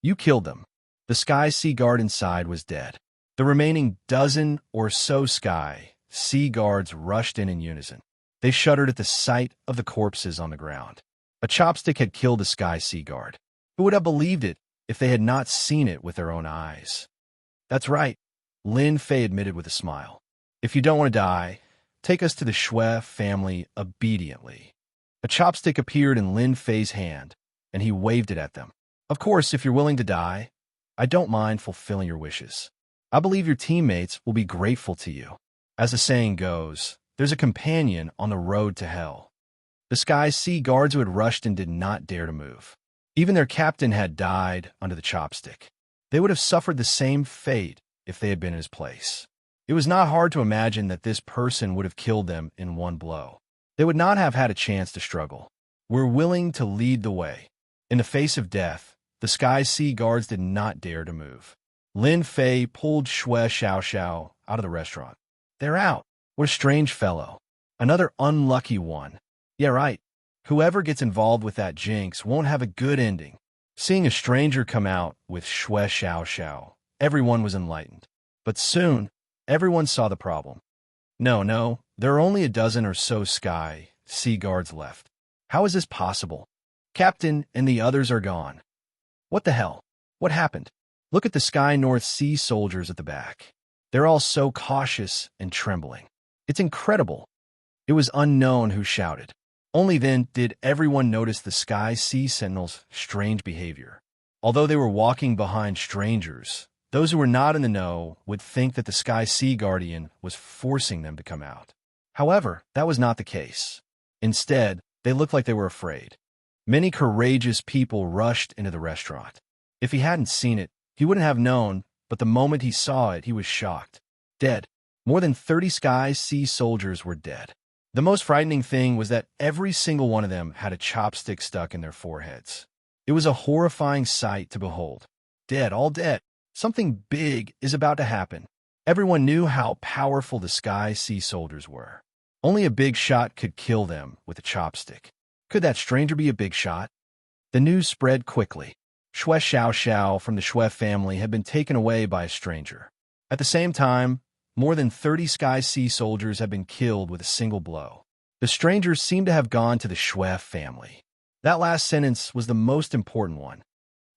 S1: You killed them. The Sky Sea Guard inside was dead. The remaining dozen or so Sky Sea Guards rushed in unison. They shuddered at the sight of the corpses on the ground. A chopstick had killed the Sky Sea Guard. Who would have believed it if they had not seen it with their own eyes? That's right, Lin Fei admitted with a smile. If you don't want to die, take us to the Shui family obediently. A chopstick appeared in Lin Fei's hand, and he waved it at them. Of course, if you're willing to die, I don't mind fulfilling your wishes. I believe your teammates will be grateful to you. As the saying goes, there's a companion on the road to hell. The Sky Sea Guards who had rushed in did not dare to move. Even their captain had died under the chopstick. They would have suffered the same fate if they had been in his place. It was not hard to imagine that this person would have killed them in one blow. They would not have had a chance to struggle. We're willing to lead the way. In the face of death, the Sky Sea Guards did not dare to move. Lin Fei pulled Shui Xiao out of the restaurant. They're out. What a strange fellow. Another unlucky one. Yeah, right. Whoever gets involved with that jinx won't have a good ending. Seeing a stranger come out with Shui Xiao, everyone was enlightened. But soon, everyone saw the problem. No, there are only a dozen or so Sky Sea Guards left. How is this possible? Captain and the others are gone. What the hell? What happened? Look at the Sky North Sea soldiers at the back. They're all so cautious and trembling. It's incredible. It was unknown who shouted. Only then did everyone notice the Sky Sea Sentinels' strange behavior. Although they were walking behind strangers, those who were not in the know would think that the Sky Sea Guardian was forcing them to come out. However, that was not the case. Instead, they looked like they were afraid. Many courageous people rushed into the restaurant. If he hadn't seen it, he wouldn't have known, but the moment he saw it, he was shocked. Dead. More than 30 Sky Sea soldiers were dead. The most frightening thing was that every single one of them had a chopstick stuck in their foreheads. It was a horrifying sight to behold. Dead, all dead. Something big is about to happen. Everyone knew how powerful the Sky Sea soldiers were. Only a big shot could kill them with a chopstick. Could that stranger be a big shot? The news spread quickly. Shui Xiao from the Shui family had been taken away by a stranger. At the same time, more than 30 Sky Sea soldiers had been killed with a single blow. The strangers seemed to have gone to the Shui family. That last sentence was the most important one.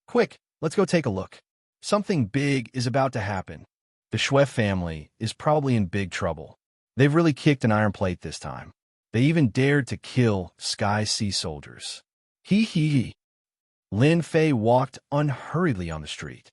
S1: Quick, let's go take a look. Something big is about to happen. The Shui family is probably in big trouble. They've really kicked an iron plate this time. They even dared to kill Sky Sea soldiers. He. Lin Fei walked unhurriedly on the street.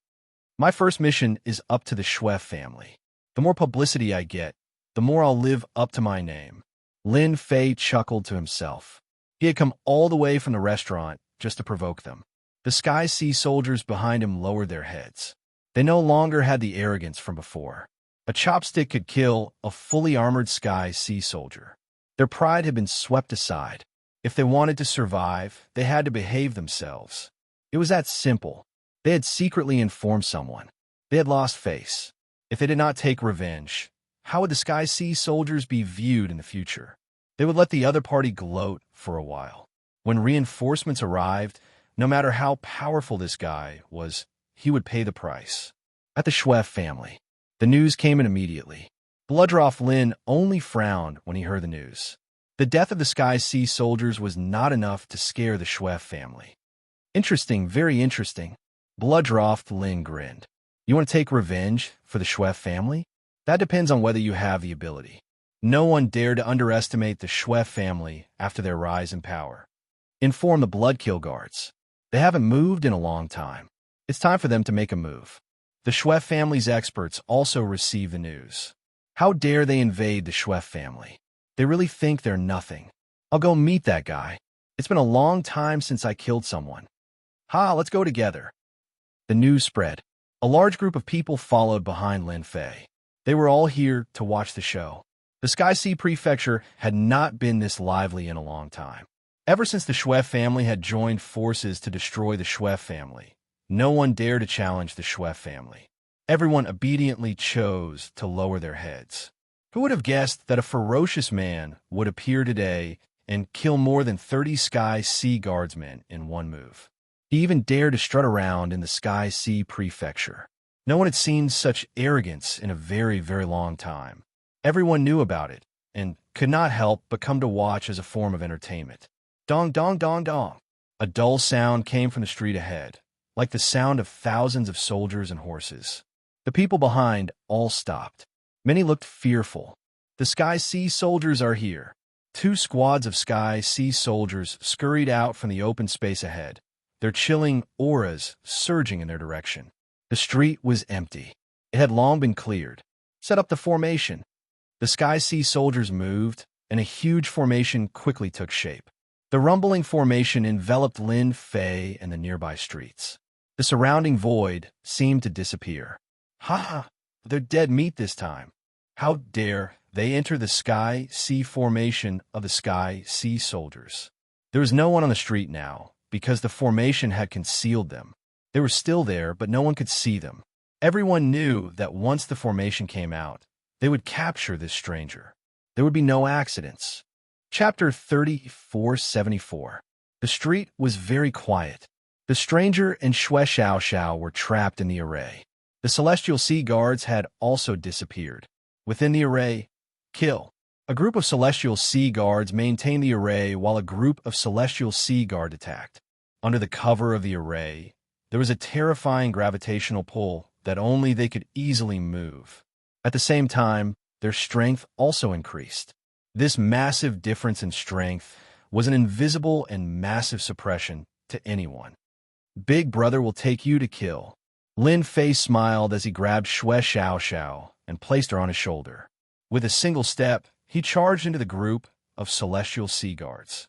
S1: My first mission is up to the Shui family. The more publicity I get, the more I'll live up to my name. Lin Fei chuckled to himself. He had come all the way from the restaurant just to provoke them. The Sky Sea soldiers behind him lowered their heads. They no longer had the arrogance from before. A chopstick could kill a fully armored Sky Sea soldier. Their pride had been swept aside. If they wanted to survive, they had to behave themselves. It was that simple. They had secretly informed someone. They had lost face. If they did not take revenge, how would the Sky Sea soldiers be viewed in the future? They would let the other party gloat for a while. When reinforcements arrived, no matter how powerful this guy was, he would pay the price. At the Shui family, the news came in immediately. Bloodroth Lin only frowned when he heard the news. The death of the Sky Sea soldiers was not enough to scare the Shui family. Interesting, very interesting. Bloodroth Lin grinned. You want to take revenge for the Shui family? That depends on whether you have the ability. No one dared to underestimate the Shui family after their rise in power. Inform the Bloodkill Guards. They haven't moved in a long time. It's time for them to make a move. The Shui family's experts also received the news. How dare they invade the Shui family? They really think they're nothing. I'll go meet that guy. It's been a long time since I killed someone. Let's go together. The news spread. A large group of people followed behind Lin Fei. They were all here to watch the show. The Sky Sea Prefecture had not been this lively in a long time. Ever since the Shui family had joined forces to destroy the Shui family, no one dared to challenge the Shui family. Everyone obediently chose to lower their heads. Who would have guessed that a ferocious man would appear today and kill more than 30 Sky Sea Guardsmen in one move? He even dared to strut around in the Sky Sea Prefecture. No one had seen such arrogance in a very, very long time. Everyone knew about it and could not help but come to watch as a form of entertainment. Dong, dong, dong, dong. A dull sound came from the street ahead, like the sound of thousands of soldiers and horses. The people behind all stopped. Many looked fearful. The Sky Sea soldiers are here. 2 squads of Sky Sea soldiers scurried out from the open space ahead, their chilling auras surging in their direction. The street was empty. It had long been cleared. Set up the formation. The Sky Sea soldiers moved, and a huge formation quickly took shape. The rumbling formation enveloped Lin Fei and the nearby streets. The surrounding void seemed to disappear. Ha ha! They're dead meat this time. How dare they enter the Sky Sea formation of the Sky Sea soldiers? There was no one on the street now, because the formation had concealed them. They were still there, but no one could see them. Everyone knew that once the formation came out, they would capture this stranger. There would be no accidents. Chapter 3474. The street was very quiet. The stranger and Shui Xiao Xiao were trapped in the array. The Celestial Sea Guards had also disappeared. Within the array, kill. A group of Celestial Sea Guards maintained the array while a group of Celestial Sea Guard attacked. Under the cover of the array, there was a terrifying gravitational pull that only they could easily move. At the same time, their strength also increased. This massive difference in strength was an invisible and massive suppression to anyone. Big Brother will take you to kill. Lin Fei smiled as he grabbed Shui Xiao Xiao and placed her on his shoulder. With a single step, he charged into the group of Celestial Sea Guards.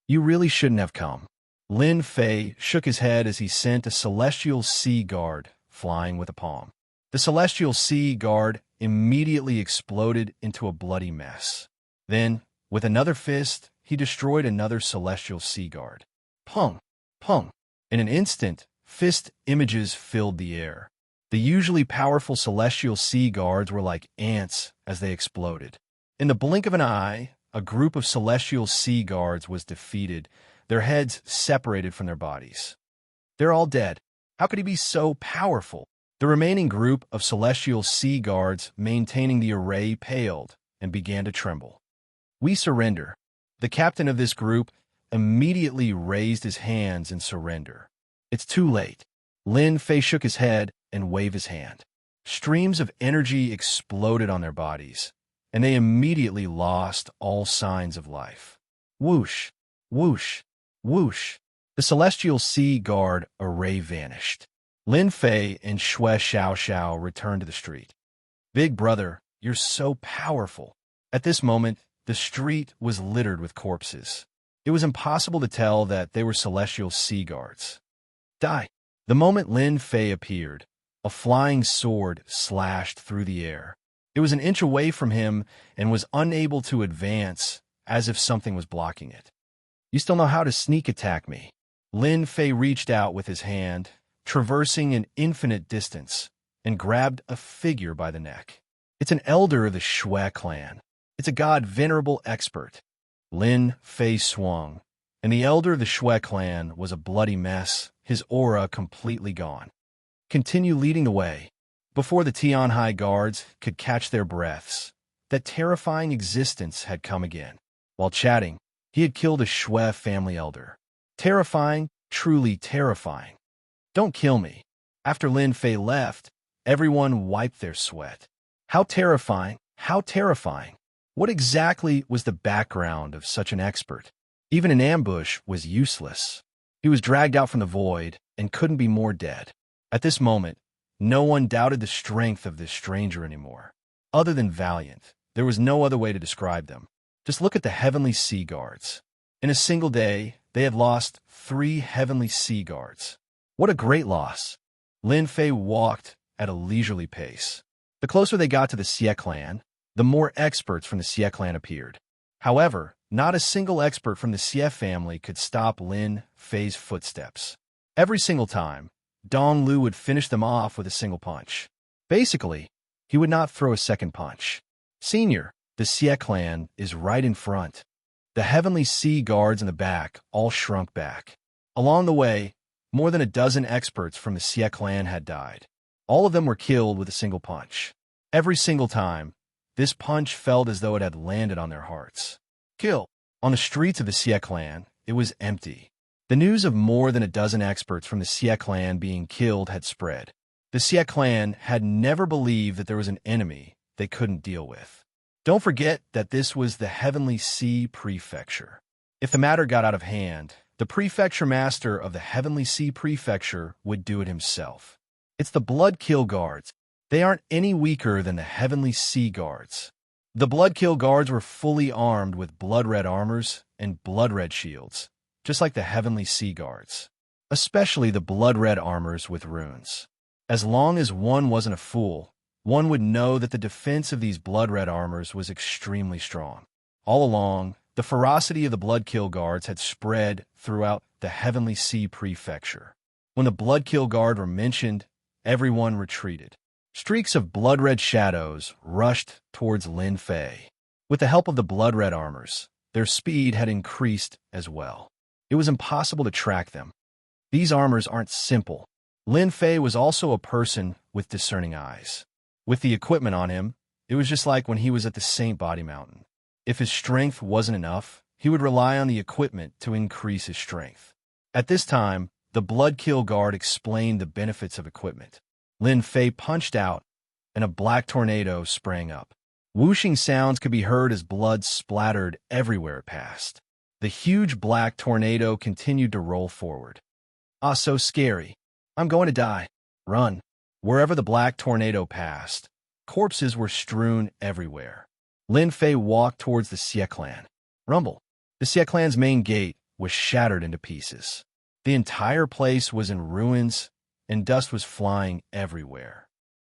S1: You really shouldn't have come. Lin Fei shook his head as he sent a Celestial Sea Guard flying with a palm. The Celestial Sea Guard immediately exploded into a bloody mess. Then, with another fist, he destroyed another Celestial Sea Guard. Pung! Pung! In an instant, fist images filled the air. The usually powerful Celestial Sea Guards were like ants as they exploded. In the blink of an eye, a group of Celestial Sea Guards was defeated, their heads separated from their bodies. They're all dead. How could he be so powerful? The remaining group of Celestial Sea Guards maintaining the array paled and began to tremble. We surrender. The captain of this group immediately raised his hands in surrender. It's too late. Lin Fei shook his head and waved his hand. Streams of energy exploded on their bodies, and they immediately lost all signs of life. Whoosh, whoosh, whoosh. The Celestial Sea Guard array vanished. Lin Fei and Shui Xiao Xiao returned to the street. Big Brother, you're so powerful. At this moment, the street was littered with corpses. It was impossible to tell that they were Celestial Sea Guards. Die. The moment Lin Fei appeared, a flying sword slashed through the air. It was an inch away from him and was unable to advance, as if something was blocking it. You still know how to sneak attack me. Lin Fei reached out with his hand, traversing an infinite distance, and grabbed a figure by the neck. It's an elder of the Shui clan. It's a god-venerable expert. Lin Fei swung, and the elder of the Shui clan was a bloody mess, his aura completely gone. Continue leading the way. Before the Tianhai guards could catch their breaths, that terrifying existence had come again. While chatting, he had killed a Shui family elder. Terrifying, truly terrifying. Don't kill me. After Lin Fei left, everyone wiped their sweat. How terrifying, how terrifying. What exactly was the background of such an expert? Even an ambush was useless. He was dragged out from the void and couldn't be more dead. At this moment, no one doubted the strength of this stranger anymore. Other than valiant, there was no other way to describe them. Just look at the Heavenly Sea Guards. In a single day, they had lost 3 Heavenly Sea Guards. What a great loss. Lin Fei walked at a leisurely pace. The closer they got to the Xie clan, the more experts from the Xie clan appeared. However, not a single expert from the Xie family could stop Lin Fei's footsteps. Every single time, Dong Lu would finish them off with a single punch. Basically, he would not throw a second punch. Senior, the Xie clan is right in front. The Heavenly Sea guards in the back all shrunk back. Along the way, more than a dozen experts from the Xie clan had died. All of them were killed with a single punch. Every single time, this punch felt as though it had landed on their hearts. Kill. On the streets of the Xie clan, it was empty. The news of more than a dozen experts from the Xie clan being killed had spread. The Xie clan had never believed that there was an enemy they couldn't deal with. Don't forget that this was the Heavenly Sea Prefecture. If the matter got out of hand, the prefecture master of the Heavenly Sea Prefecture would do it himself. It's the Blood Kill Guards. They aren't any weaker than the Heavenly Sea Guards. The Blood Kill Guards were fully armed with blood-red armors and blood-red shields, just like the Heavenly Sea Guards, especially the blood-red armors with runes. As long as one wasn't a fool, one would know that the defense of these blood-red armors was extremely strong. All along, the ferocity of the Blood Kill Guards had spread throughout the Heavenly Sea Prefecture. When the Blood Kill Guard were mentioned, everyone retreated. Streaks of blood-red shadows rushed towards Lin Fei. With the help of the blood-red armors, their speed had increased as well. It was impossible to track them. These armors aren't simple. Lin Fei was also a person with discerning eyes. With the equipment on him, it was just like when he was at the Saint Body Mountain. If his strength wasn't enough, he would rely on the equipment to increase his strength. At this time, the Blood Kill Guard explained the benefits of equipment. Lin Fei punched out, and a black tornado sprang up. Whooshing sounds could be heard as blood splattered everywhere it passed. The huge black tornado continued to roll forward. Ah, so scary. I'm going to die. Run. Wherever the black tornado passed, corpses were strewn everywhere. Lin Fei walked towards the Xie clan. Rumble. The Xie clan's main gate was shattered into pieces. The entire place was in ruins, and dust was flying everywhere.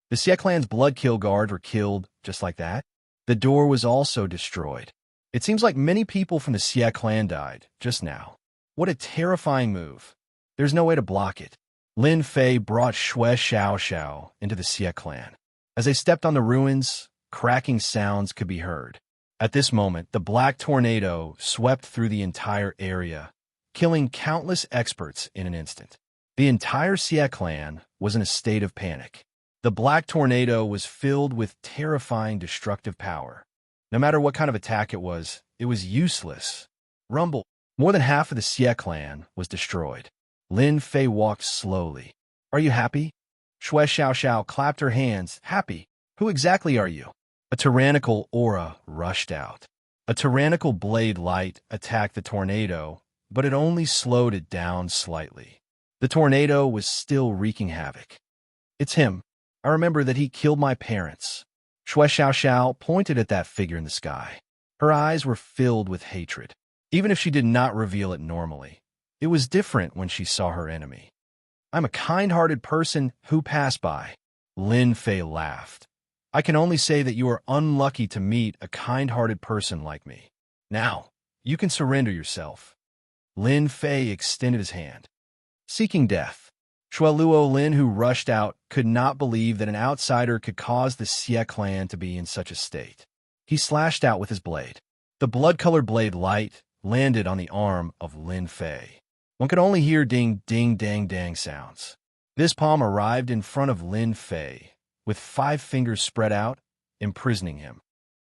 S1: The Xie clan's Blood Kill Guards were killed just like that. The door was also destroyed. It seems like many people from the Xie clan died just now. What a terrifying move. There's no way to block it. Lin Fei brought Xue Xiaoxiao into the Xie clan. As they stepped on the ruins, cracking sounds could be heard. At this moment, the black tornado swept through the entire area, killing countless experts in an instant. The entire Xie clan was in a state of panic. The black tornado was filled with terrifying destructive power. No matter what kind of attack it was useless. Rumble. More than half of the Xie clan was destroyed. Lin Fei walked slowly. Are you happy? Xue Xiaoxiao clapped her hands. Happy? Who exactly are you? A tyrannical aura rushed out. A tyrannical blade light attacked the tornado, but it only slowed it down slightly. The tornado was still wreaking havoc. It's him. I remember that he killed my parents. Xue Xiaoxiao pointed at that figure in the sky. Her eyes were filled with hatred. Even if she did not reveal it normally, it was different when she saw her enemy. I'm a kind-hearted person who passed by. Lin Fei laughed. I can only say that you are unlucky to meet a kind-hearted person like me. Now, you can surrender yourself. Lin Fei extended his hand. Seeking death. Shueluo Lin, who rushed out, could not believe that an outsider could cause the Xie clan to be in such a state. He slashed out with his blade. The blood-colored blade light landed on the arm of Lin Fei. One could only hear ding-ding-dang-dang sounds. This palm arrived in front of Lin Fei, with 5 fingers spread out, imprisoning him.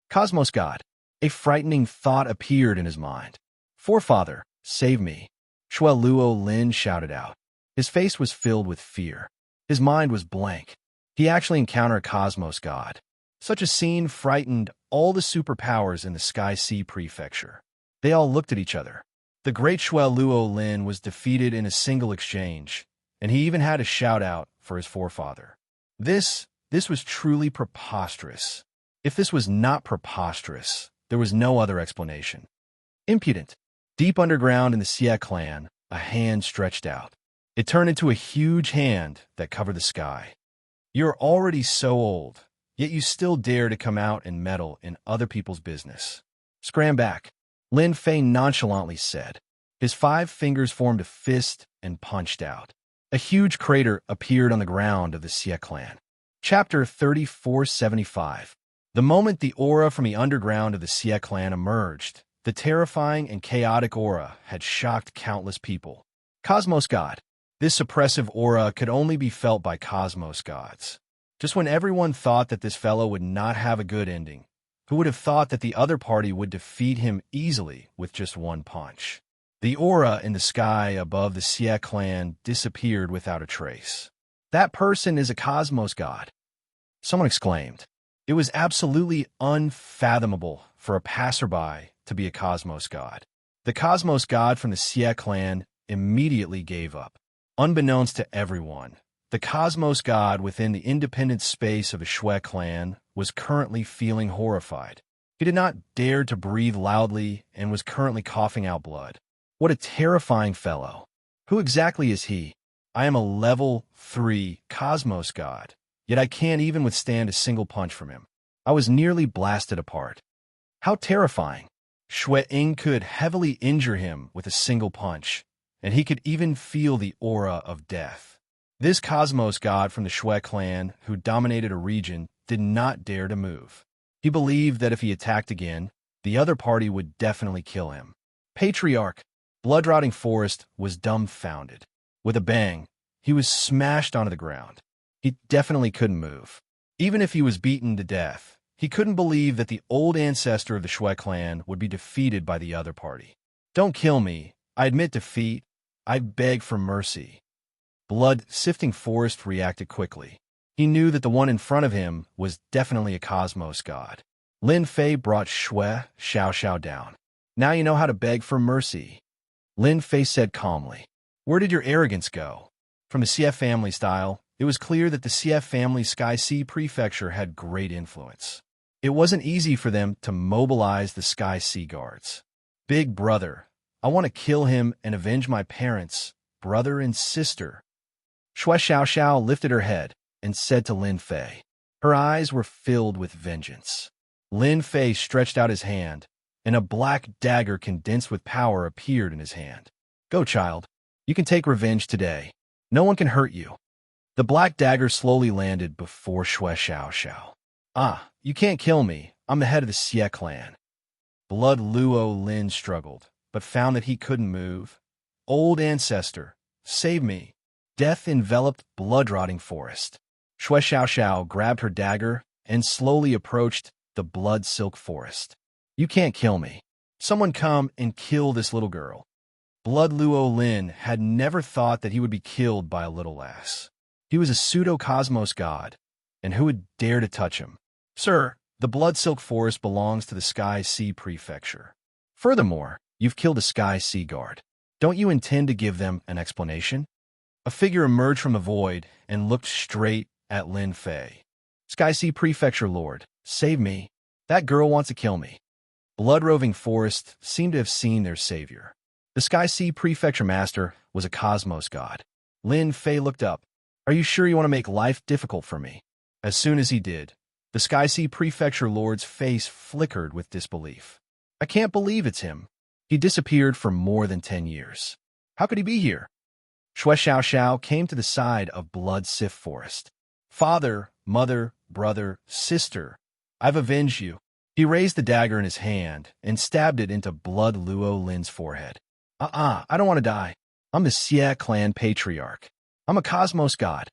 S1: Cosmos God. A frightening thought appeared in his mind. Forefather, save me. Shueluo Lin shouted out. His face was filled with fear. His mind was blank. He actually encountered a Cosmos God. Such a scene frightened all the superpowers in the Sky Sea Prefecture. They all looked at each other. The great Shueluo Lin was defeated in a single exchange, and he even had a shout-out for his forefather. This was truly preposterous. If this was not preposterous, there was no other explanation. Impudent. Deep underground in the Xie clan, a hand stretched out. It turned into a huge hand that covered the sky. You're already so old, yet you still dare to come out and meddle in other people's business. Scram back, Lin Fei nonchalantly said. His 5 fingers formed a fist and punched out. A huge crater appeared on the ground of the Xie clan. Chapter 3475. The moment the aura from the underground of the Xie clan emerged, the terrifying and chaotic aura had shocked countless people. Cosmos God. This suppressive aura could only be felt by Cosmos gods. Just when everyone thought that this fellow would not have a good ending, who would have thought that the other party would defeat him easily with just one punch? The aura in the sky above the Xie clan disappeared without a trace. That person is a Cosmos God, someone exclaimed. It was absolutely unfathomable for a passerby to be a Cosmos God. The Cosmos God from the Xie clan immediately gave up. Unbeknownst to everyone, the Cosmos God within the independent space of the Shui clan was currently feeling horrified. He did not dare to breathe loudly and was currently coughing out blood. What a terrifying fellow. Who exactly is he? I am a level 3 Cosmos God, yet I can't even withstand a single punch from him. I was nearly blasted apart. How terrifying. Shui Ying could heavily injure him with a single punch, and he could even feel the aura of death. This Cosmos God from the Shui clan, who dominated a region, did not dare to move. He believed that if he attacked again, the other party would definitely kill him. Patriarch, Blood-Rotting Forest, was dumbfounded. With a bang, he was smashed onto the ground. He definitely couldn't move. Even if he was beaten to death, he couldn't believe that the old ancestor of the Shui clan would be defeated by the other party. Don't kill me. I admit defeat. I beg for mercy. Blood-Sifting Forest reacted quickly. He knew that the one in front of him was definitely a Cosmos God. Lin Fei brought Shui Xiao down. Now you know how to beg for mercy, Lin Fei said calmly. Where did your arrogance go? From the CF family style, it was clear that the CF family Sky Sea Prefecture had great influence. It wasn't easy for them to mobilize the Sky Sea Guards. Big brother, I want to kill him and avenge my parents, brother and sister. Shui Xiao lifted her head and said to Lin Fei. Her eyes were filled with vengeance. Lin Fei stretched out his hand, and a black dagger condensed with power appeared in his hand. Go, child. You can take revenge today. No one can hurt you. The black dagger slowly landed before Shui Xiao. Ah, you can't kill me. I'm the head of the Xie clan. Blood Luo Lin struggled, but found that he couldn't move. Old ancestor, save me. Death enveloped blood-rotting forest. Shui Xiao grabbed her dagger and slowly approached the blood-silk forest. You can't kill me. Someone come and kill this little girl. Blood Luo Lin had never thought that he would be killed by a little lass. He was a pseudo-cosmos god, and who would dare to touch him? Sir, the blood-silk forest belongs to the Sky Sea Prefecture. Furthermore, you've killed a Sky Sea Guard. Don't you intend to give them an explanation? A figure emerged from the void and looked straight at Lin Fei. Sky Sea Prefecture Lord, save me. That girl wants to kill me. Blood-roving forest seemed to have seen their savior. The Sky Sea Prefecture Master was a cosmos god. Lin Fei looked up. Are you sure you want to make life difficult for me? As soon as he did, the Sky Sea Prefecture Lord's face flickered with disbelief. I can't believe it's him. He disappeared for more than 10 years. How could he be here? Shui Xiao came to the side of Blood-Sif Forest. Father, mother, brother, sister, I've avenged you. He raised the dagger in his hand and stabbed it into Blood Luo Lin's forehead. I don't want to die. I'm the Xie clan patriarch. I'm a cosmos god.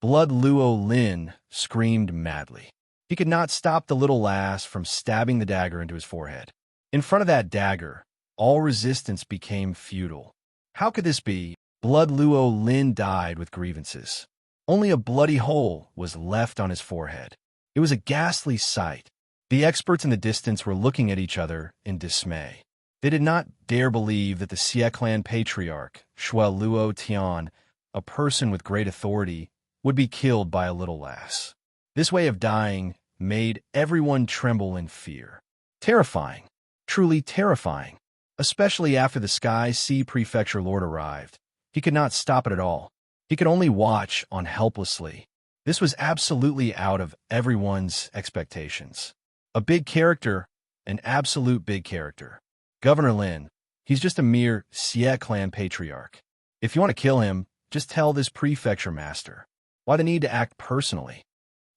S1: Blood Luo Lin screamed madly. He could not stop the little lass from stabbing the dagger into his forehead. In front of that dagger, all resistance became futile. How could this be? Blood Luo Lin died with grievances. Only a bloody hole was left on his forehead. It was a ghastly sight. The experts in the distance were looking at each other in dismay. They did not dare believe that the Xie clan patriarch, Shui Luo Tian, a person with great authority, would be killed by a little lass. This way of dying made everyone tremble in fear. Terrifying, truly terrifying, especially after the Sky Sea Prefecture Lord arrived. He could not stop it at all. He could only watch on helplessly. This was absolutely out of everyone's expectations. A big character, an absolute big character. Governor Lin, he's just a mere Xie clan patriarch. If you want to kill him, just tell this prefecture master. Why the need to act personally?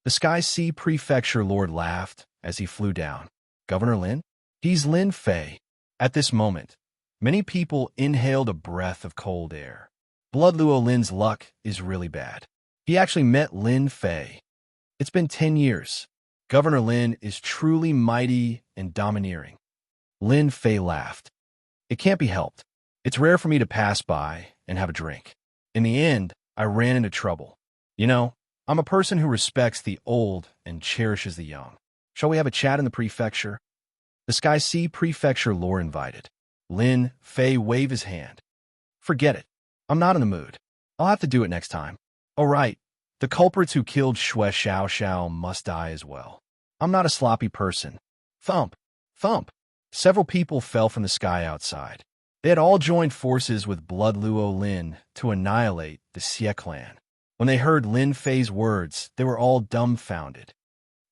S1: The Sky Sea Prefecture Lord laughed as he flew down. Governor Lin? He's Lin Fei. At this moment, many people inhaled a breath of cold air. Blood Luo Lin's luck is really bad. He actually met Lin Fei. It's been 10 years. Governor Lin is truly mighty and domineering. Lin Fei laughed. It can't be helped. It's rare for me to pass by and have a drink. In the end, I ran into trouble. You know, I'm a person who respects the old and cherishes the young. Shall we have a chat in the prefecture? The Sky Sea Prefecture Lord invited. Lin Fei waved his hand. Forget it. I'm not in the mood. I'll have to do it next time. All right. The culprits who killed Xue Xiao must die as well. I'm not a sloppy person. Thump. Thump. Several people fell from the sky outside. They had all joined forces with Blood Luo Lin to annihilate the Xie clan. When they heard Lin Fei's words, they were all dumbfounded.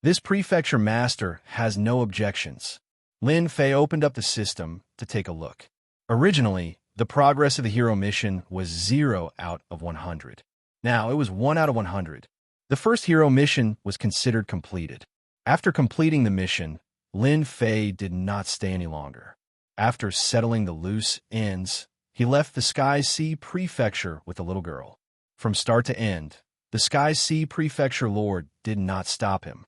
S1: This prefecture master has no objections. Lin Fei opened up the system to take a look. Originally, the progress of the hero mission was 0 out of 100. Now, it was 1 out of 100. The first hero mission was considered completed. After completing the mission, Lin Fei did not stay any longer. After settling the loose ends, he left the Sky Sea Prefecture with the little girl. From start to end, the Sky Sea Prefecture Lord did not stop him.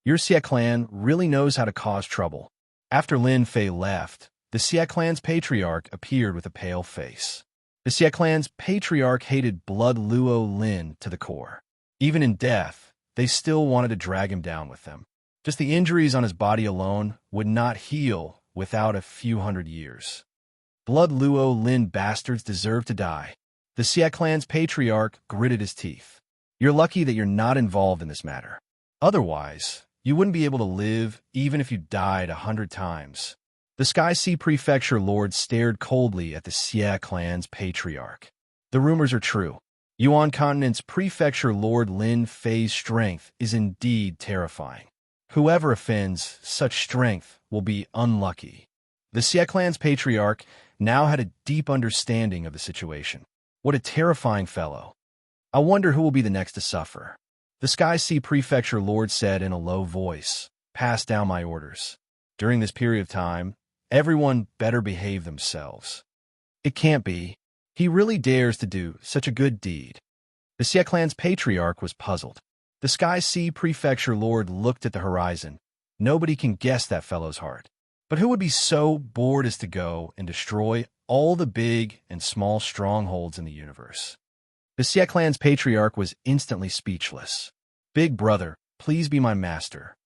S1: Your Xie clan really knows how to cause trouble. After Lin Fei left, the Xie clan's patriarch appeared with a pale face. The Xie clan's patriarch hated Blood Luo Lin to the core. Even in death, they still wanted to drag him down with them. Just the injuries on his body alone would not heal without a few hundred years. Blood Luo Lin bastards deserve to die. The Xie clan's patriarch gritted his teeth. You're lucky that you're not involved in this matter. Otherwise, you wouldn't be able to live even if you died 100 times. The Sky Sea Prefecture Lord stared coldly at the Xie clan's patriarch. The rumors are true. Yuan Continent's Prefecture Lord Lin Fei's strength is indeed terrifying. Whoever offends such strength will be unlucky. The Xie clan's patriarch now had a deep understanding of the situation. What a terrifying fellow. I wonder who will be the next to suffer. The Sky Sea Prefecture Lord said in a low voice, "Pass down my orders. During this period of time, everyone better behave themselves." It can't be. He really dares to do such a good deed. The Xie clan's patriarch was puzzled. The Sky Sea Prefecture Lord looked at the horizon. Nobody can guess that fellow's heart. But who would be so bored as to go and destroy all the big and small strongholds in the universe? The Xie clan's patriarch was instantly speechless. Big brother, please be my master.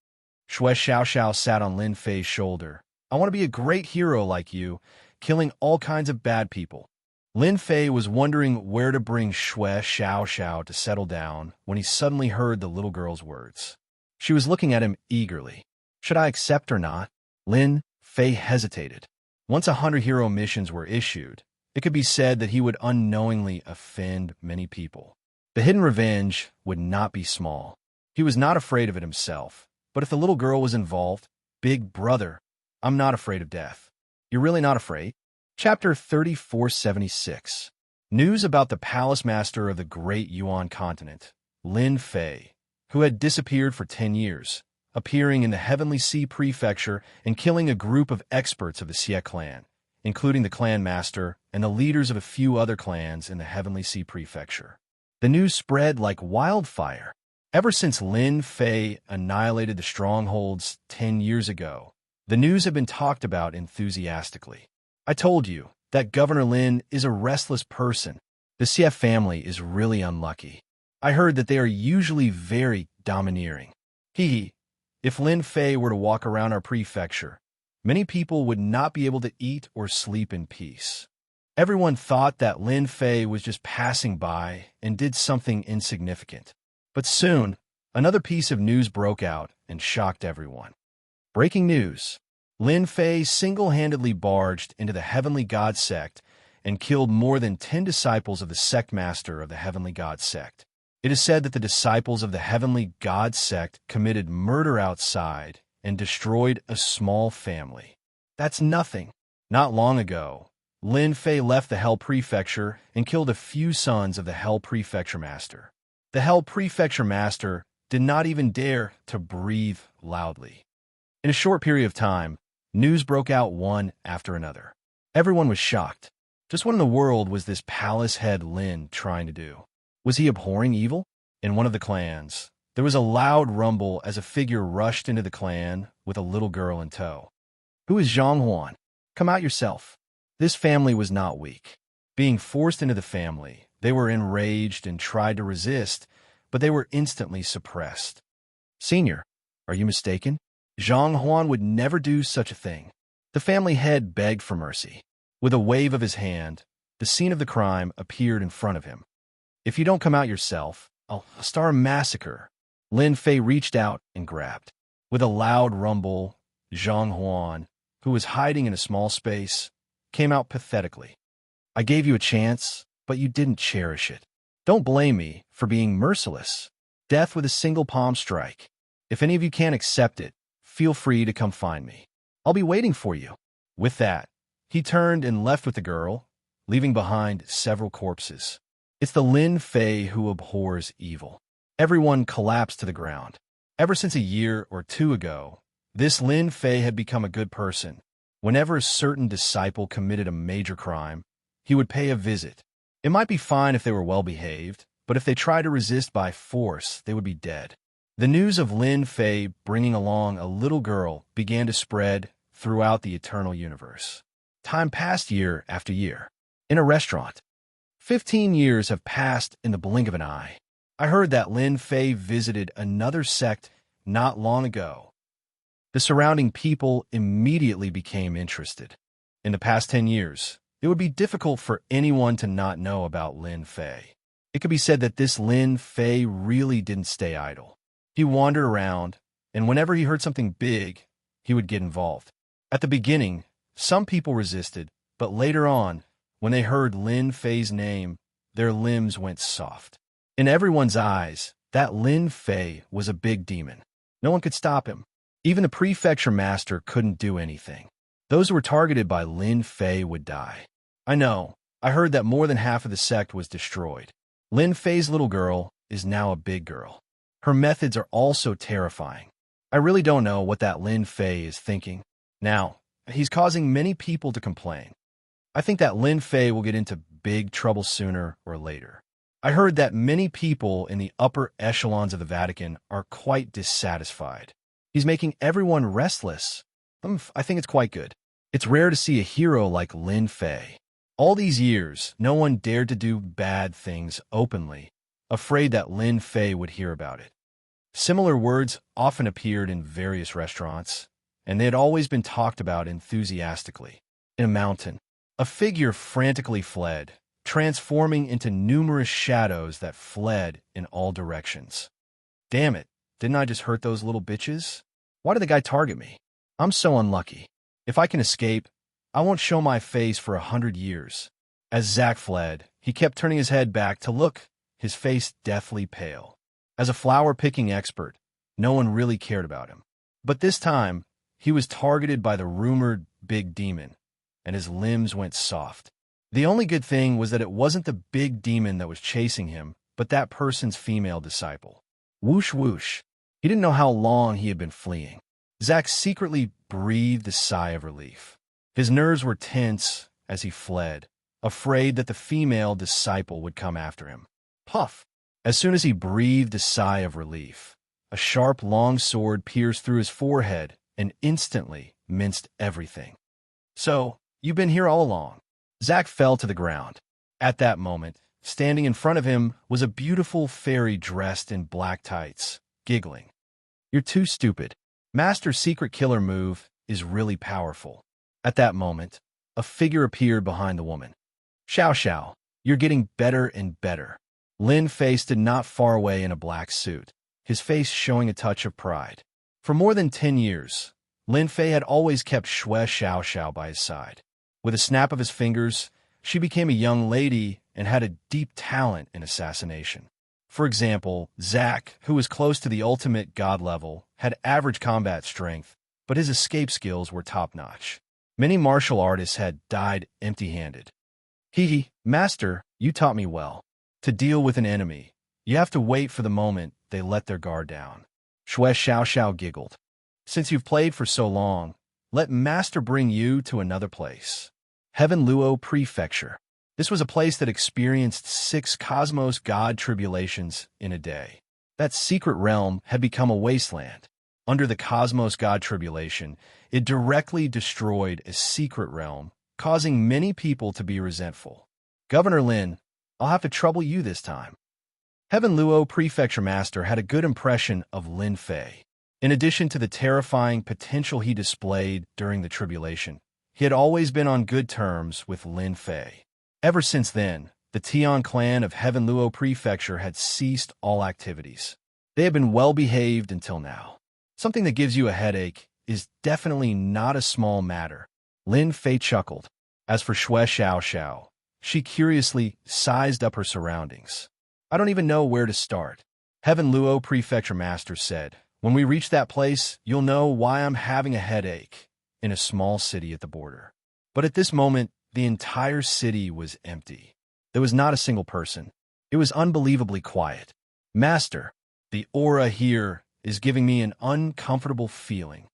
S1: Xue Xiao sat on Lin Fei's shoulder. I want to be a great hero like you, killing all kinds of bad people. Lin Fei was wondering where to bring Xue Xiao to settle down when he suddenly heard the little girl's words. She was looking at him eagerly. Should I accept or not? Lin Fei hesitated. Once 100 hero missions were issued, it could be said that he would unknowingly offend many people. The hidden revenge would not be small. He was not afraid of it himself, but if the little girl was involved, big brother, I'm not afraid of death. You're really not afraid? Chapter 3476. News about the palace master of the great Yuan continent, Lin Fei, who had disappeared for 10 years, appearing in the Heavenly Sea Prefecture and killing a group of experts of the Xie clan, including the clan master and the leaders of a few other clans in the Heavenly Sea Prefecture. The news spread like wildfire. Ever since Lin Fei annihilated the strongholds 10 years ago, the news had been talked about enthusiastically. I told you that Governor Lin is a restless person. The Xie family is really unlucky. I heard that they are usually very domineering. If Lin Fei were to walk around our prefecture, many people would not be able to eat or sleep in peace. Everyone thought that Lin Fei was just passing by and did something insignificant. But soon, another piece of news broke out and shocked everyone. Breaking news. Lin Fei single-handedly barged into the Heavenly God sect and killed more than 10 disciples of the sect master of the Heavenly God sect. It is said that the disciples of the heavenly God sect committed murder outside and destroyed a small family. That's nothing. Not long ago, Lin Fei left the Hell Prefecture and killed a few sons of the Hell Prefecture Master. The Hell Prefecture Master did not even dare to breathe loudly. In a short period of time, news broke out one after another. Everyone was shocked. Just what in the world was this palace head Lin trying to do? Was he abhorring evil? In one of the clans, there was a loud rumble as a figure rushed into the clan with a little girl in tow. "Who is Zhang Huan? Come out yourself." This family was not weak. Being forced into the family, they were enraged and tried to resist, but they were instantly suppressed. "Senior, are you mistaken? Zhang Huan would never do such a thing." The family head begged for mercy. With a wave of his hand, the scene of the crime appeared in front of him. "If you don't come out yourself, I'll start a massacre." Lin Fei reached out and grabbed. With a loud rumble, Zhang Huan, who was hiding in a small space, came out pathetically. "I gave you a chance, but you didn't cherish it. Don't blame me for being merciless. Death with a single palm strike. If any of you can't accept it, feel free to come find me. I'll be waiting for you." With that, he turned and left with the girl, leaving behind several corpses. It's the Lin Fei who abhors evil. Everyone collapsed to the ground. Ever since a year or two ago, this Lin Fei had become a good person. Whenever a certain disciple committed a major crime, he would pay a visit. It might be fine if they were well-behaved, but if they tried to resist by force, they would be dead. The news of Lin Fei bringing along a little girl began to spread throughout the eternal universe. Time passed year after year. In a restaurant, 15 years have passed in the blink of an eye. I heard that Lin Fei visited another sect not long ago. The surrounding people immediately became interested. In the past 10 years, it would be difficult for anyone to not know about Lin Fei. It could be said that this Lin Fei really didn't stay idle. He wandered around, and whenever he heard something big, he would get involved. At the beginning, some people resisted, but later on, when they heard Lin Fei's name, their limbs went soft. In everyone's eyes, that Lin Fei was a big demon. No one could stop him. Even the prefecture master couldn't do anything. Those who were targeted by Lin Fei would die. I know. I heard that more than half of the sect was destroyed. Lin Fei's little girl is now a big girl. Her methods are also terrifying. I really don't know what that Lin Fei is thinking. Now, he's causing many people to complain. I think that Lin Fei will get into big trouble sooner or later. I heard that many people in the upper echelons of the Vatican are quite dissatisfied. He's making everyone restless. I think it's quite good. It's rare to see a hero like Lin Fei. All these years, no one dared to do bad things openly, afraid that Lin Fei would hear about it. Similar words often appeared in various restaurants, and they had always been talked about enthusiastically. In a mountain, a figure frantically fled, transforming into numerous shadows that fled in all directions. Damn it, didn't I just hurt those little bitches? Why did the guy target me? I'm so unlucky. If I can escape, I won't show my face for 100 years. As Zack fled, he kept turning his head back to look, his face deathly pale. As a flower-picking expert, no one really cared about him. But this time, he was targeted by the rumored big demon, and his limbs went soft. The only good thing was that it wasn't the big demon that was chasing him, but that person's female disciple. Whoosh whoosh. He didn't know how long he had been fleeing. Zack secretly breathed a sigh of relief. His nerves were tense as he fled, afraid that the female disciple would come after him. Puff! As soon as he breathed a sigh of relief, a sharp long sword pierced through his forehead and instantly minced everything. "So, you've been here all along." Zack fell to the ground. At that moment, standing in front of him was a beautiful fairy dressed in black tights, giggling. "You're too stupid. Master's secret killer move is really powerful." At that moment, a figure appeared behind the woman. "Xiao Xiao, you're getting better and better." Lin Fei stood not far away in a black suit, his face showing a touch of pride. For more than 10 years, Lin Fei had always kept Xue Xiao Xiao by his side. With a snap of his fingers, she became a young lady and had a deep talent in assassination. For example, Zack, who was close to the ultimate god level, had average combat strength, but his escape skills were top-notch. Many martial artists had died empty-handed. Master, you taught me well. To deal with an enemy, you have to wait for the moment they let their guard down. Shui Xiao giggled. Since you've played for so long, let Master bring you to another place. Heaven Luo Prefecture. This was a place that experienced 6 cosmos god tribulations in a day. That secret realm had become a wasteland. Under the cosmos god tribulation, it directly destroyed a secret realm, causing many people to be resentful. Governor Lin, I'll have to trouble you this time. Heaven Luo Prefecture Master had a good impression of Lin Fei. In addition to the terrifying potential he displayed during the tribulation, he had always been on good terms with Lin Fei. Ever since then, the Tian clan of Heaven Luo Prefecture had ceased all activities. They had been well-behaved until now. Something that gives you a headache is definitely not a small matter. Lin Fei chuckled. As for Shui Xiao, she curiously sized up her surroundings. I don't even know where to start. Heaven Luo Prefecture Master said, when we reach that place, you'll know why I'm having a headache in a small city at the border. But at this moment, the entire city was empty. There was not a single person. It was unbelievably quiet. Master, the aura here is giving me an uncomfortable feeling.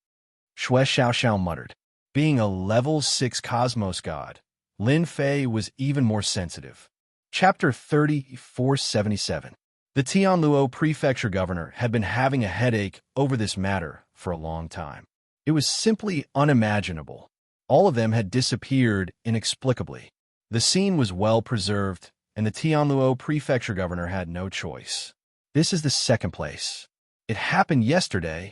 S1: Shui Xiao muttered. Being a level 6 cosmos god, Lin Fei was even more sensitive. Chapter 3477. The Tianluo Prefecture Governor had been having a headache over this matter for a long time. It was simply unimaginable. All of them had disappeared inexplicably. The scene was well preserved, and the Tianluo Prefecture Governor had no choice. This is the second place. It happened yesterday.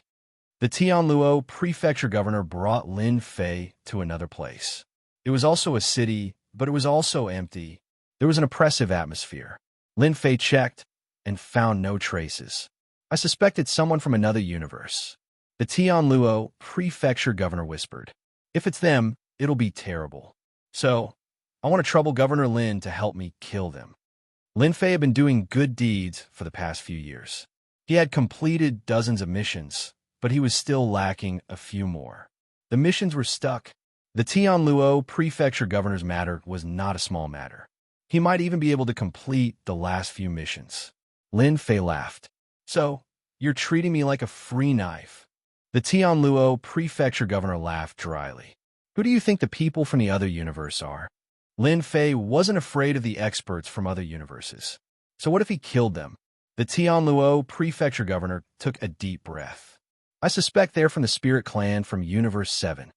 S1: The Tianluo Prefecture Governor brought Lin Fei to another place. It was also a city, but it was also empty. There was an oppressive atmosphere. Lin Fei checked and found no traces. I suspected someone from another universe. The Tianluo Prefecture Governor whispered. If it's them, it'll be terrible. So, I want to trouble Governor Lin to help me kill them. Lin Fei had been doing good deeds for the past few years. He had completed dozens of missions, but he was still lacking a few more. The missions were stuck. The Tianluo Prefecture Governor's matter was not a small matter. He might even be able to complete the last few missions. Lin Fei laughed. So, you're treating me like a free knife. The Tianluo Prefecture Governor laughed dryly. Who do you think the people from the other universe are? Lin Fei wasn't afraid of the experts from other universes. So what if he killed them? The Tianluo Prefecture Governor took a deep breath. I suspect they're from the Spirit Clan from Universe 7.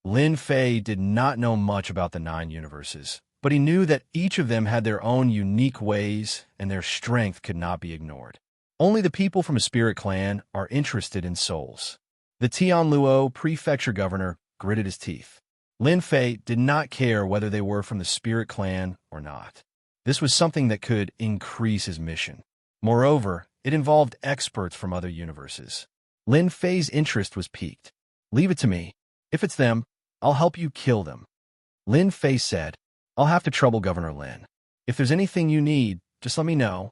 S1: Lin Fei did not know much about the 9 universes, but he knew that each of them had their own unique ways and their strength could not be ignored. Only the people from a Spirit Clan are interested in souls. The Tianluo Prefecture Governor gritted his teeth. Lin Fei did not care whether they were from the Spirit Clan or not. This was something that could increase his mission. Moreover, it involved experts from other universes. Lin Fei's interest was piqued. Leave it to me. If it's them, I'll help you kill them. Lin Fei said, I'll have to trouble Governor Lin. If there's anything you need, just let me know.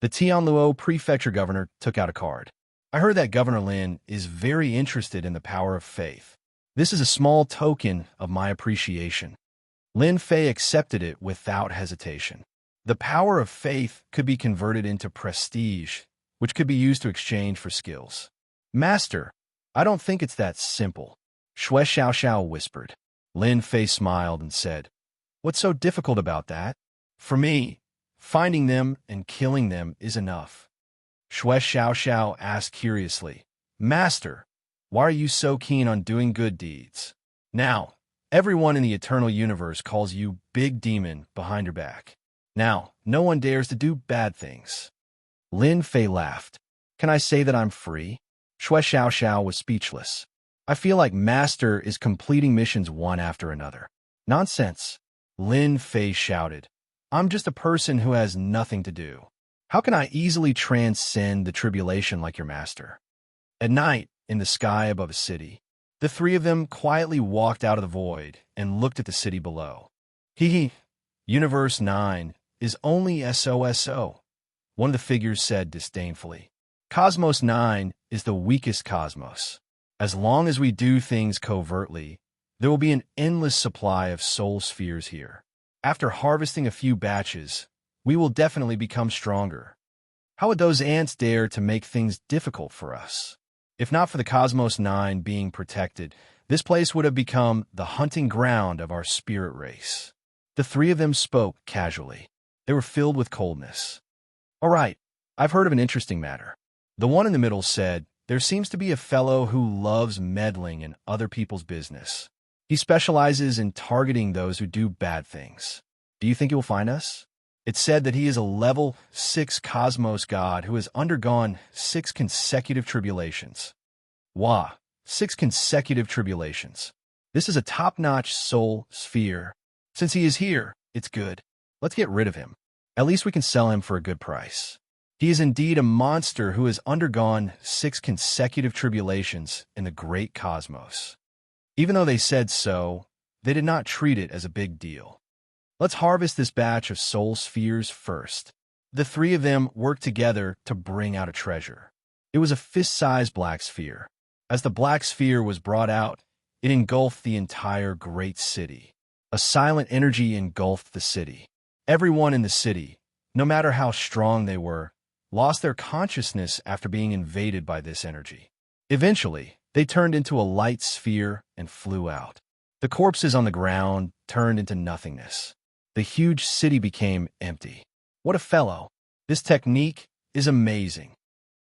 S1: The Tianluo Prefecture Governor took out a card. I heard that Governor Lin is very interested in the power of faith. This is a small token of my appreciation. Lin Fei accepted it without hesitation. The power of faith could be converted into prestige, which could be used to exchange for skills. Master, I don't think it's that simple. Shui Xiao whispered. Lin Fei smiled and said, What's so difficult about that? For me, finding them and killing them is enough. Shui Xiao asked curiously, Master, why are you so keen on doing good deeds? Now, everyone in the Eternal Universe calls you Big Demon behind your back. Now, no one dares to do bad things. Lin Fei laughed. Can I say that I'm free? Shui Xiao was speechless. I feel like Master is completing missions one after another. Nonsense. Lin Fei shouted. I'm just a person who has nothing to do. How can I easily transcend the tribulation like your master? At night, in the sky above a city, the three of them quietly walked out of the void and looked at the city below. Universe 9 is only SOSO. one of the figures said disdainfully. Cosmos 9 is the weakest cosmos. As long as we do things covertly, there will be an endless supply of soul spheres here. After harvesting a few batches, we will definitely become stronger. How would those ants dare to make things difficult for us? If not for the Cosmos 9 being protected, this place would have become the hunting ground of our spirit race. The three of them spoke casually. They were filled with coldness. All right, I've heard of an interesting matter. The one in the middle said, there seems to be a fellow who loves meddling in other people's business. He specializes in targeting those who do bad things. Do you think he will find us? It said that he is a level 6 cosmos god who has undergone 6 consecutive tribulations. Wah, 6 consecutive tribulations. This is a top-notch soul sphere. Since he is here, it's good. Let's get rid of him. At least we can sell him for a good price. He is indeed a monster who has undergone 6 consecutive tribulations in the great cosmos. Even though they said so, they did not treat it as a big deal. Let's harvest this batch of soul spheres first. The three of them worked together to bring out a treasure. It was a fist-sized black sphere. As the black sphere was brought out, it engulfed the entire great city. A silent energy engulfed the city. Everyone in the city, no matter how strong they were, lost their consciousness after being invaded by this energy. Eventually, they turned into a light sphere and flew out. The corpses on the ground turned into nothingness. The huge city became empty. What a fellow! This technique is amazing.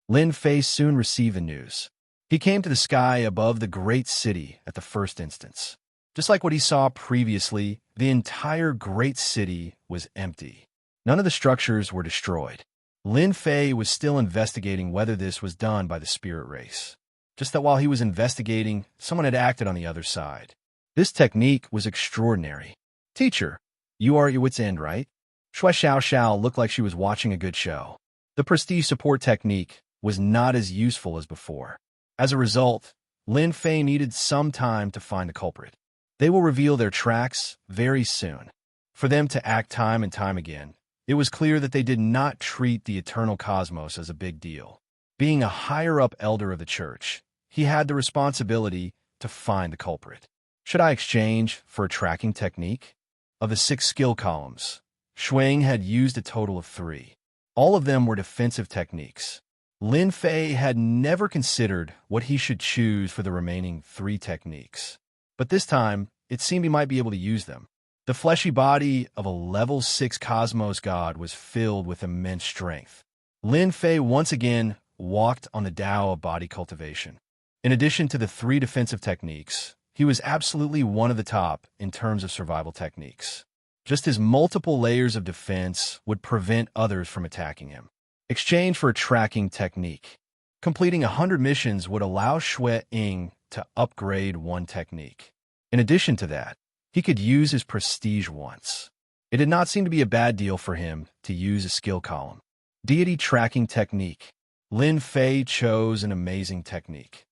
S1: Lin Fei soon received the news. He came to the sky above the great city at the first instance. Just like what he saw previously, the entire great city was empty. None of the structures were destroyed. Lin Fei was still investigating whether this was done by the spirit race. Just that while he was investigating, someone had acted on the other side. This technique was extraordinary. Teacher, you are at your wit's end, right? Shui Xiao looked like she was watching a good show. The prestige support technique was not as useful as before. As a result, Lin Fei needed some time to find the culprit. They will reveal their tracks very soon. For them to act time and time again, it was clear that they did not treat the eternal cosmos as a big deal. Being a higher-up elder of the church, he had the responsibility to find the culprit. Should I exchange for a tracking technique? Of the 6 skill columns, Shuang had used a total of 3. All of them were defensive techniques. Lin Fei had never considered what he should choose for the remaining 3 techniques. But this time, it seemed he might be able to use them. The fleshy body of a level 6 cosmos god was filled with immense strength. Lin Fei once again walked on the Tao of body cultivation. In addition to the 3 defensive techniques, he was absolutely one of the top in terms of survival techniques. Just his multiple layers of defense would prevent others from attacking him. Exchange for a tracking technique. Completing 100 missions would allow Shui Ying to upgrade 1 technique. In addition to that, he could use his prestige once. It did not seem to be a bad deal for him to use a skill column. Deity tracking technique. Lin Fei chose an amazing technique.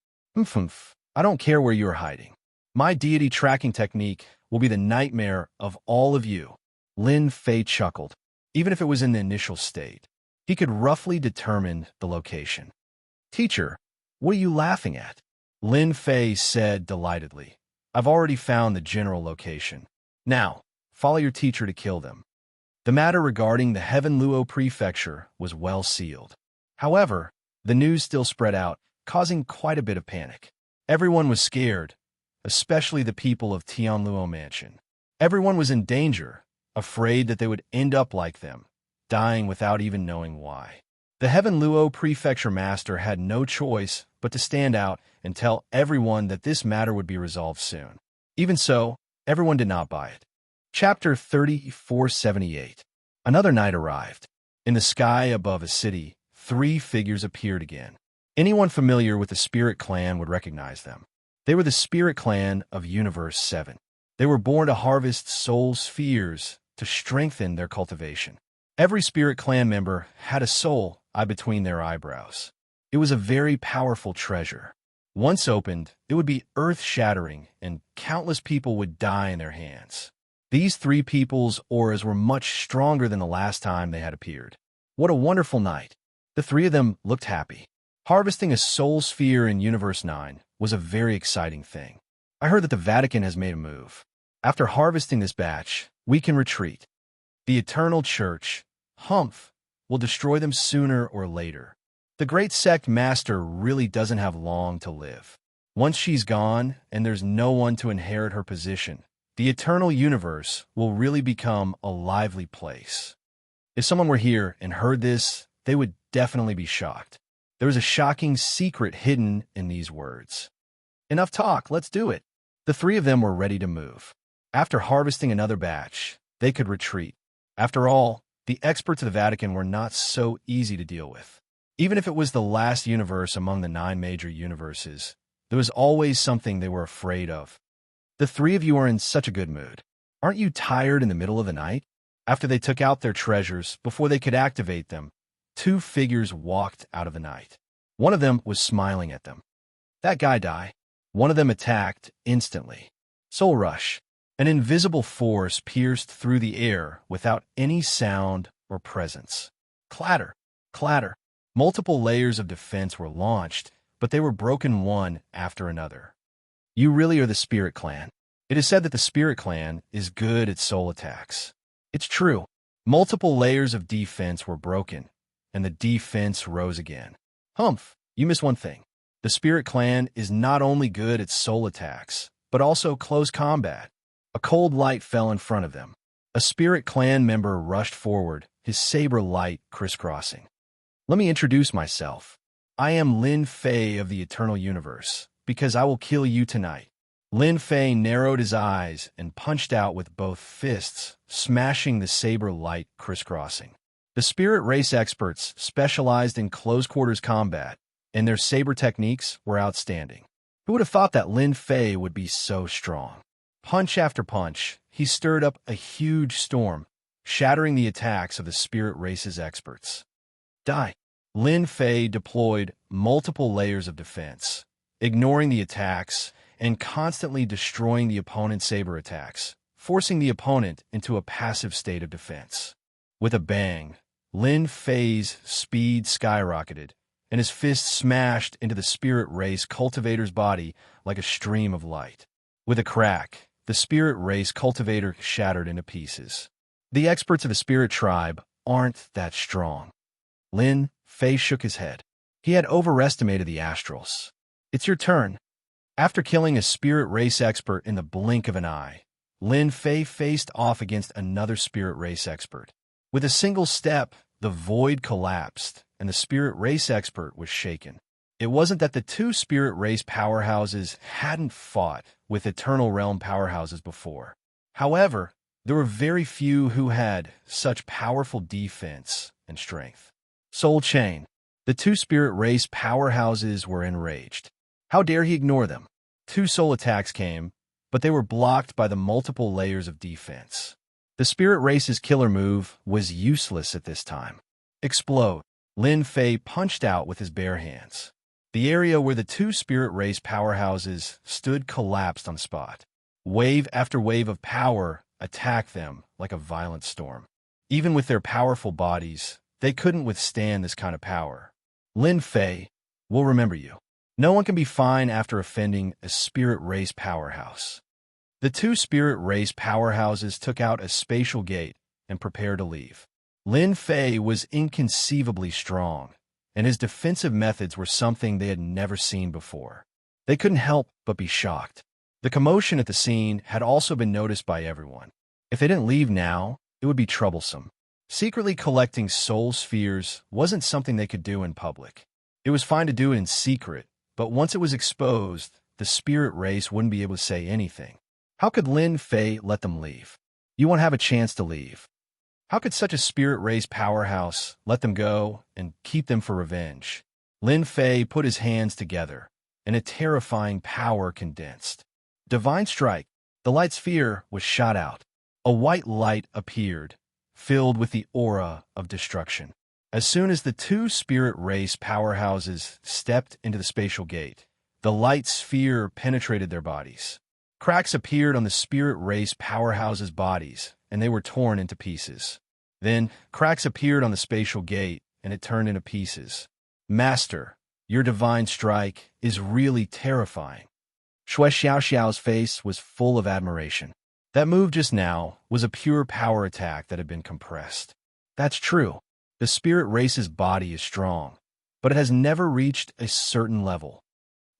S1: I don't care where you are hiding. My deity tracking technique will be the nightmare of all of you. Lin Fei chuckled. Even if it was in the initial state, he could roughly determine the location. Teacher, what are you laughing at? Lin Fei said delightedly. I've already found the general location. Now, follow your teacher to kill them. The matter regarding the Heaven Luo Prefecture was well sealed. However, the news still spread out, causing quite a bit of panic. Everyone was scared, especially the people of Tianluo Mansion. Everyone was in danger, afraid that they would end up like them, dying without even knowing why. The Heaven Luo Prefecture Master had no choice but to stand out and tell everyone that this matter would be resolved soon. Even so, everyone did not buy it. Chapter 3478. Another night arrived. In the sky above a city, 3 figures appeared again. Anyone familiar with the Spirit Clan would recognize them. They were the Spirit Clan of Universe 7. They were born to harvest soul spheres to strengthen their cultivation. Every Spirit Clan member had a soul eye between their eyebrows. It was a very powerful treasure. Once opened, it would be earth-shattering, and countless people would die in their hands. These 3 people's auras were much stronger than the last time they had appeared. What a wonderful night. The three of them looked happy. Harvesting a soul sphere in Universe 9 was a very exciting thing. I heard that the Vatican has made a move. After harvesting this batch, we can retreat. The Eternal Church, Humph, will destroy them sooner or later. The great sect master really doesn't have long to live. Once she's gone and there's no one to inherit her position, the eternal universe will really become a lively place. If someone were here and heard this, they would definitely be shocked. There is a shocking secret hidden in these words. Enough talk, let's do it. The three of them were ready to move. After harvesting another batch, they could retreat. After all, the experts of the Vatican were not so easy to deal with. Even if it was the last universe among the 9 major universes, there was always something they were afraid of. The three of you are in such a good mood. Aren't you tired in the middle of the night? After they took out their treasures, before they could activate them, 2 figures walked out of the night. One of them was smiling at them. That guy died. One of them attacked instantly. Soul Rush. An invisible force pierced through the air without any sound or presence. Clatter, clatter. Multiple layers of defense were launched, but they were broken one after another. You really are the Spirit Clan. It is said that the Spirit Clan is good at soul attacks. It's true. Multiple layers of defense were broken, and the defense rose again. Humph, you missed one thing. The Spirit Clan is not only good at soul attacks, but also close combat. A cold light fell in front of them. A Spirit Clan member rushed forward, his saber light crisscrossing. Let me introduce myself. I am Lin Fei of the Eternal Universe, because I will kill you tonight. Lin Fei narrowed his eyes and punched out with both fists, smashing the saber light crisscrossing. The spirit race experts specialized in close-quarters combat, and their saber techniques were outstanding. Who would have thought that Lin Fei would be so strong? Punch after punch, he stirred up a huge storm, shattering the attacks of the spirit race's experts. Die. Lin Fei deployed multiple layers of defense, ignoring the attacks and constantly destroying the opponent's saber attacks, forcing the opponent into a passive state of defense. With a bang, Lin Fei's speed skyrocketed, and his fist smashed into the spirit race cultivator's body like a stream of light. With a crack, the spirit race cultivator shattered into pieces. The experts of the spirit tribe aren't that strong. Lin Fei shook his head. He had overestimated the astrals. It's your turn. After killing a spirit race expert in the blink of an eye, Lin Fei faced off against another spirit race expert. With a single step, the void collapsed, and the spirit race expert was shaken. It wasn't that the 2 spirit race powerhouses hadn't fought with Eternal Realm powerhouses before. However, there were very few who had such powerful defense and strength. Soul Chain. The 2 spirit race powerhouses were enraged. How dare he ignore them? 2 soul attacks came, but they were blocked by the multiple layers of defense. The spirit race's killer move was useless at this time. Explode. Lin Fei punched out with his bare hands. The area where the 2 spirit race powerhouses stood collapsed on the spot. Wave after wave of power attacked them like a violent storm. Even with their powerful bodies, they couldn't withstand this kind of power. Lin Fei, we'll remember you. No one can be fine after offending a spirit race powerhouse. The 2 spirit race powerhouses took out a spatial gate and prepared to leave. Lin Fei was inconceivably strong, and his defensive methods were something they had never seen before. They couldn't help but be shocked. The commotion at the scene had also been noticed by everyone. If they didn't leave now, it would be troublesome. Secretly collecting soul spheres wasn't something they could do in public. It was fine to do it in secret, but once it was exposed, the spirit race wouldn't be able to say anything. How could Lin Fei let them leave? You won't have a chance to leave. How could such a spirit race powerhouse let them go and keep them for revenge? Lin Fei put his hands together, and a terrifying power condensed. Divine Strike. The light sphere was shot out. A white light appeared, filled with the aura of destruction. As soon as the 2 spirit race powerhouses stepped into the spatial gate, the light sphere penetrated their bodies. Cracks appeared on the spirit race powerhouses' bodies, and they were torn into pieces. Then, cracks appeared on the spatial gate, and it turned into pieces. Master, your divine strike is really terrifying. Shui Xiaoxiao's face was full of admiration. That move just now was a pure power attack that had been compressed. That's true. The spirit race's body is strong, but it has never reached a certain level.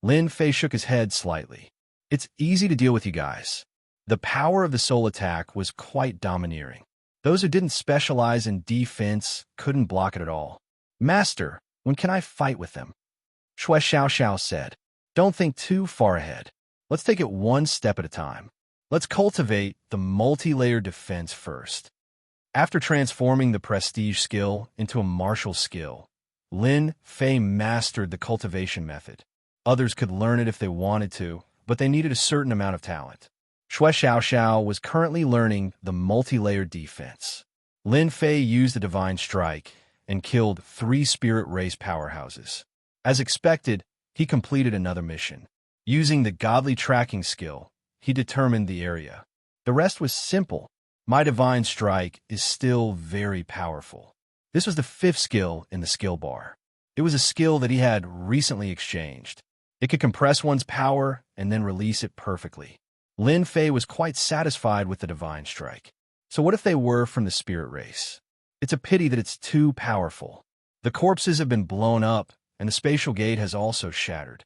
S1: Lin Fei shook his head slightly. It's easy to deal with you guys. The power of the soul attack was quite domineering. Those who didn't specialize in defense couldn't block it at all. Master, when can I fight with them? Shui Xiaoxiao said. Don't think too far ahead. Let's take it one step at a time. Let's cultivate the multi-layered defense first. After transforming the prestige skill into a martial skill, Lin Fei mastered the cultivation method. Others could learn it if they wanted to, but they needed a certain amount of talent. Shui Xiaoxiao was currently learning the multi-layered defense. Lin Fei used the divine strike and killed 3 spirit race powerhouses. As expected, he completed another mission. Using the godly tracking skill, he determined the area. The rest was simple. My divine strike is still very powerful. This was the 5th skill in the skill bar. It was a skill that he had recently exchanged. It could compress one's power and then release it perfectly. Lin Fei was quite satisfied with the divine strike. So what if they were from the spirit race? It's a pity that it's too powerful. The corpses have been blown up, and the spatial gate has also shattered.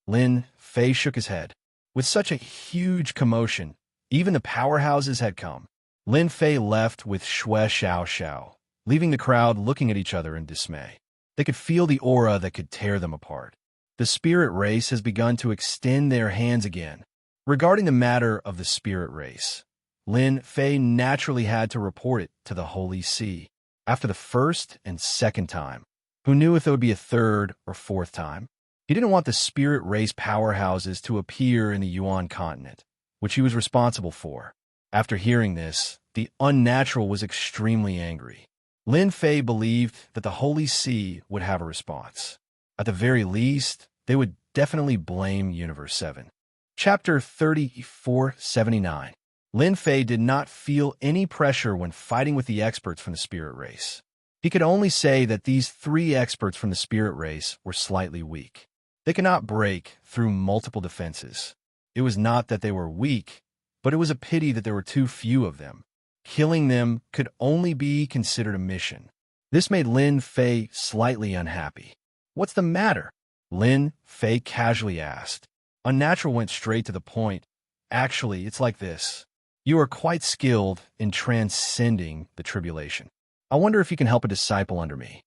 S1: Lin Fei shook his head. With such a huge commotion, even the powerhouses had come. Lin Fei left with Shui Xiaoxiao, leaving the crowd looking at each other in dismay. They could feel the aura that could tear them apart. The spirit race has begun to extend their hands again. Regarding the matter of the spirit race, Lin Fei naturally had to report it to the Holy See. After the first and second time, who knew if there would be a third or fourth time? He didn't want the spirit race powerhouses to appear in the Yuan continent, which he was responsible for. After hearing this, the unnatural was extremely angry. Lin Fei believed that the Holy See would have a response. At the very least, they would definitely blame Universe 7. Chapter 3479. Lin Fei did not feel any pressure when fighting with the experts from the spirit race. He could only say that these 3 experts from the spirit race were slightly weak. They could not break through multiple defenses. It was not that they were weak, but it was a pity that there were too few of them. Killing them could only be considered a mission. This made Lin Fei slightly unhappy. What's the matter? Lin Fei casually asked. Unnatural went straight to the point. Actually, it's like this. You are quite skilled in transcending the tribulation. I wonder if you can help a disciple under me.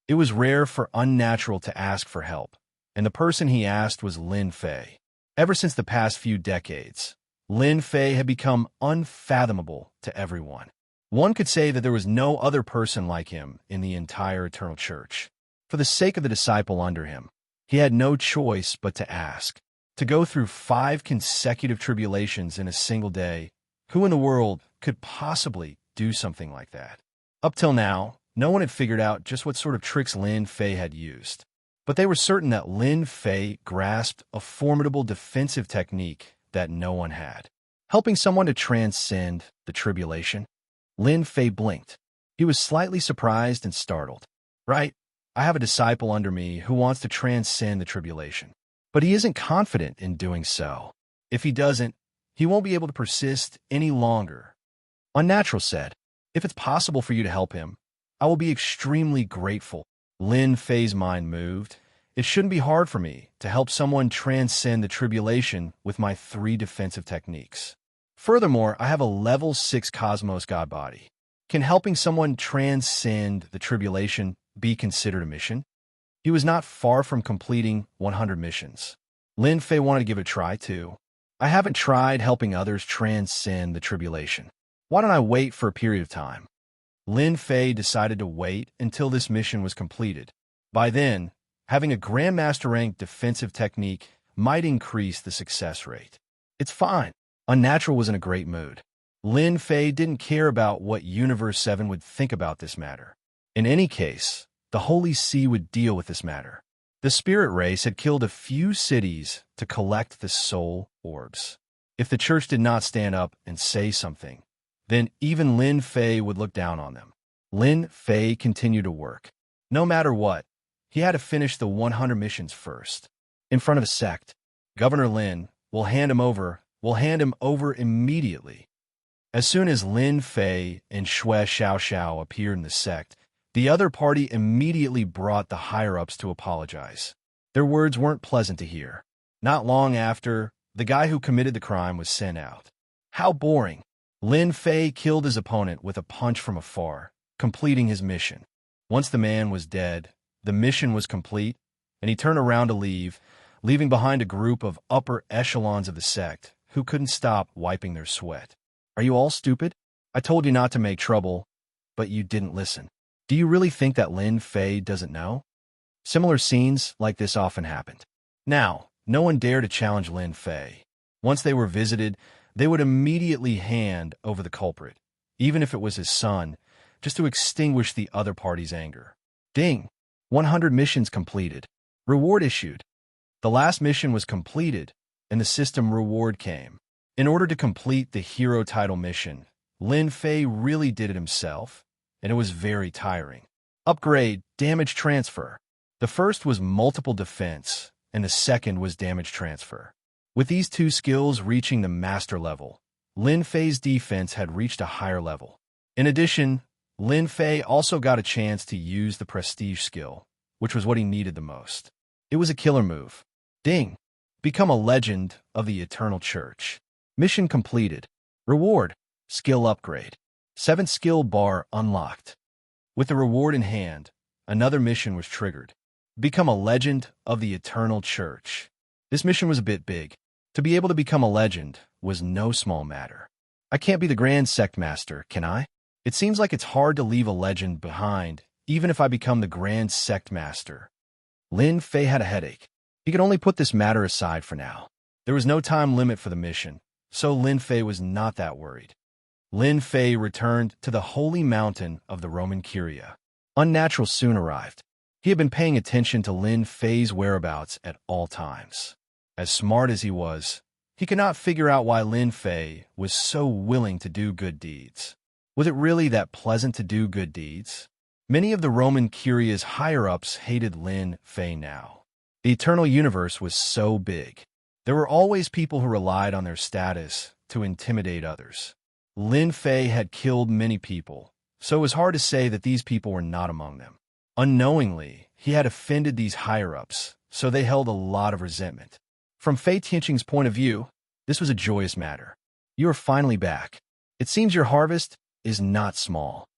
S1: It was rare for Unnatural to ask for help, and the person he asked was Lin Fei. Ever since the past few decades, Lin Fei had become unfathomable to everyone. One could say that there was no other person like him in the entire Eternal Church. For the sake of the disciple under him, he had no choice but to ask. To go through 5 consecutive tribulations in a single day, who in the world could possibly do something like that? Up till now, no one had figured out just what sort of tricks Lin Fei had used. But they were certain that Lin Fei grasped a formidable defensive technique that no one had. Helping someone to transcend the tribulation? Lin Fei blinked. He was slightly surprised and startled. Right, I have a disciple under me who wants to transcend the tribulation. But he isn't confident in doing so. If he doesn't, he won't be able to persist any longer. Unnatural said, if it's possible for you to help him, I will be extremely grateful. Lin Fei's mind moved. It shouldn't be hard for me to help someone transcend the tribulation with my 3 defensive techniques. Furthermore, I have a level 6 Cosmos God body. Can helping someone transcend the tribulation be considered a mission? He was not far from completing 100 missions. Lin Fei wanted to give it a try, too. I haven't tried helping others transcend the tribulation. Why don't I wait for a period of time? Lin Fei decided to wait until this mission was completed. By then, having a Grandmaster rank defensive technique might increase the success rate. It's fine. Unnatural was in a great mood. Lin Fei didn't care about what Universe 7 would think about this matter. In any case, the Holy See would deal with this matter. The spirit race had killed a few cities to collect the soul orbs. If the church did not stand up and say something, then even Lin Fei would look down on them. Lin Fei continued to work. No matter what, he had to finish the 100 missions first. In front of a sect, Governor Lin will hand him over immediately. As soon as Lin Fei and Shui Xiaoxiao appeared in the sect, the other party immediately brought the higher-ups to apologize. Their words weren't pleasant to hear. Not long after, the guy who committed the crime was sent out. How boring! Lin Fei killed his opponent with a punch from afar, completing his mission. Once the man was dead, the mission was complete, and he turned around to leave, leaving behind a group of upper echelons of the sect who couldn't stop wiping their sweat. Are you all stupid? I told you not to make trouble, but you didn't listen. Do you really think that Lin Fei doesn't know? Similar scenes like this often happened. Now, no one dared to challenge Lin Fei. Once they were visited, they would immediately hand over the culprit, even if it was his son, just to extinguish the other party's anger. Ding! 100 missions completed. Reward issued. The last mission was completed, and the system reward came. In order to complete the hero title mission, Lin Fei really did it himself, and it was very tiring. Upgrade, damage transfer. The first was multiple defense, and the second was damage transfer. With these two skills reaching the master level, Lin Fei's defense had reached a higher level. In addition, Lin Fei also got a chance to use the prestige skill, which was what he needed the most. It was a killer move. Ding! Become a legend of the Eternal Church. Mission completed. Reward, skill upgrade. 7th skill bar unlocked. With the reward in hand, another mission was triggered. Become a legend of the Eternal Church. This mission was a bit big. To be able to become a legend was no small matter. I can't be the Grand Sect Master, can I? It seems like it's hard to leave a legend behind, even if I become the Grand Sect Master. Lin Fei had a headache. He could only put this matter aside for now. There was no time limit for the mission, so Lin Fei was not that worried. Lin Fei returned to the holy mountain of the Roman Curia. Unnatural soon arrived. He had been paying attention to Lin Fei's whereabouts at all times. As smart as he was, he could not figure out why Lin Fei was so willing to do good deeds. Was it really that pleasant to do good deeds? Many of the Roman Curia's higher-ups hated Lin Fei now. The eternal universe was so big. There were always people who relied on their status to intimidate others. Lin Fei had killed many people, so it was hard to say that these people were not among them. Unknowingly, he had offended these higher-ups, so they held a lot of resentment. From Fei Tianqing's point of view, this was a joyous matter. You are finally back. It seems your harvest is not small.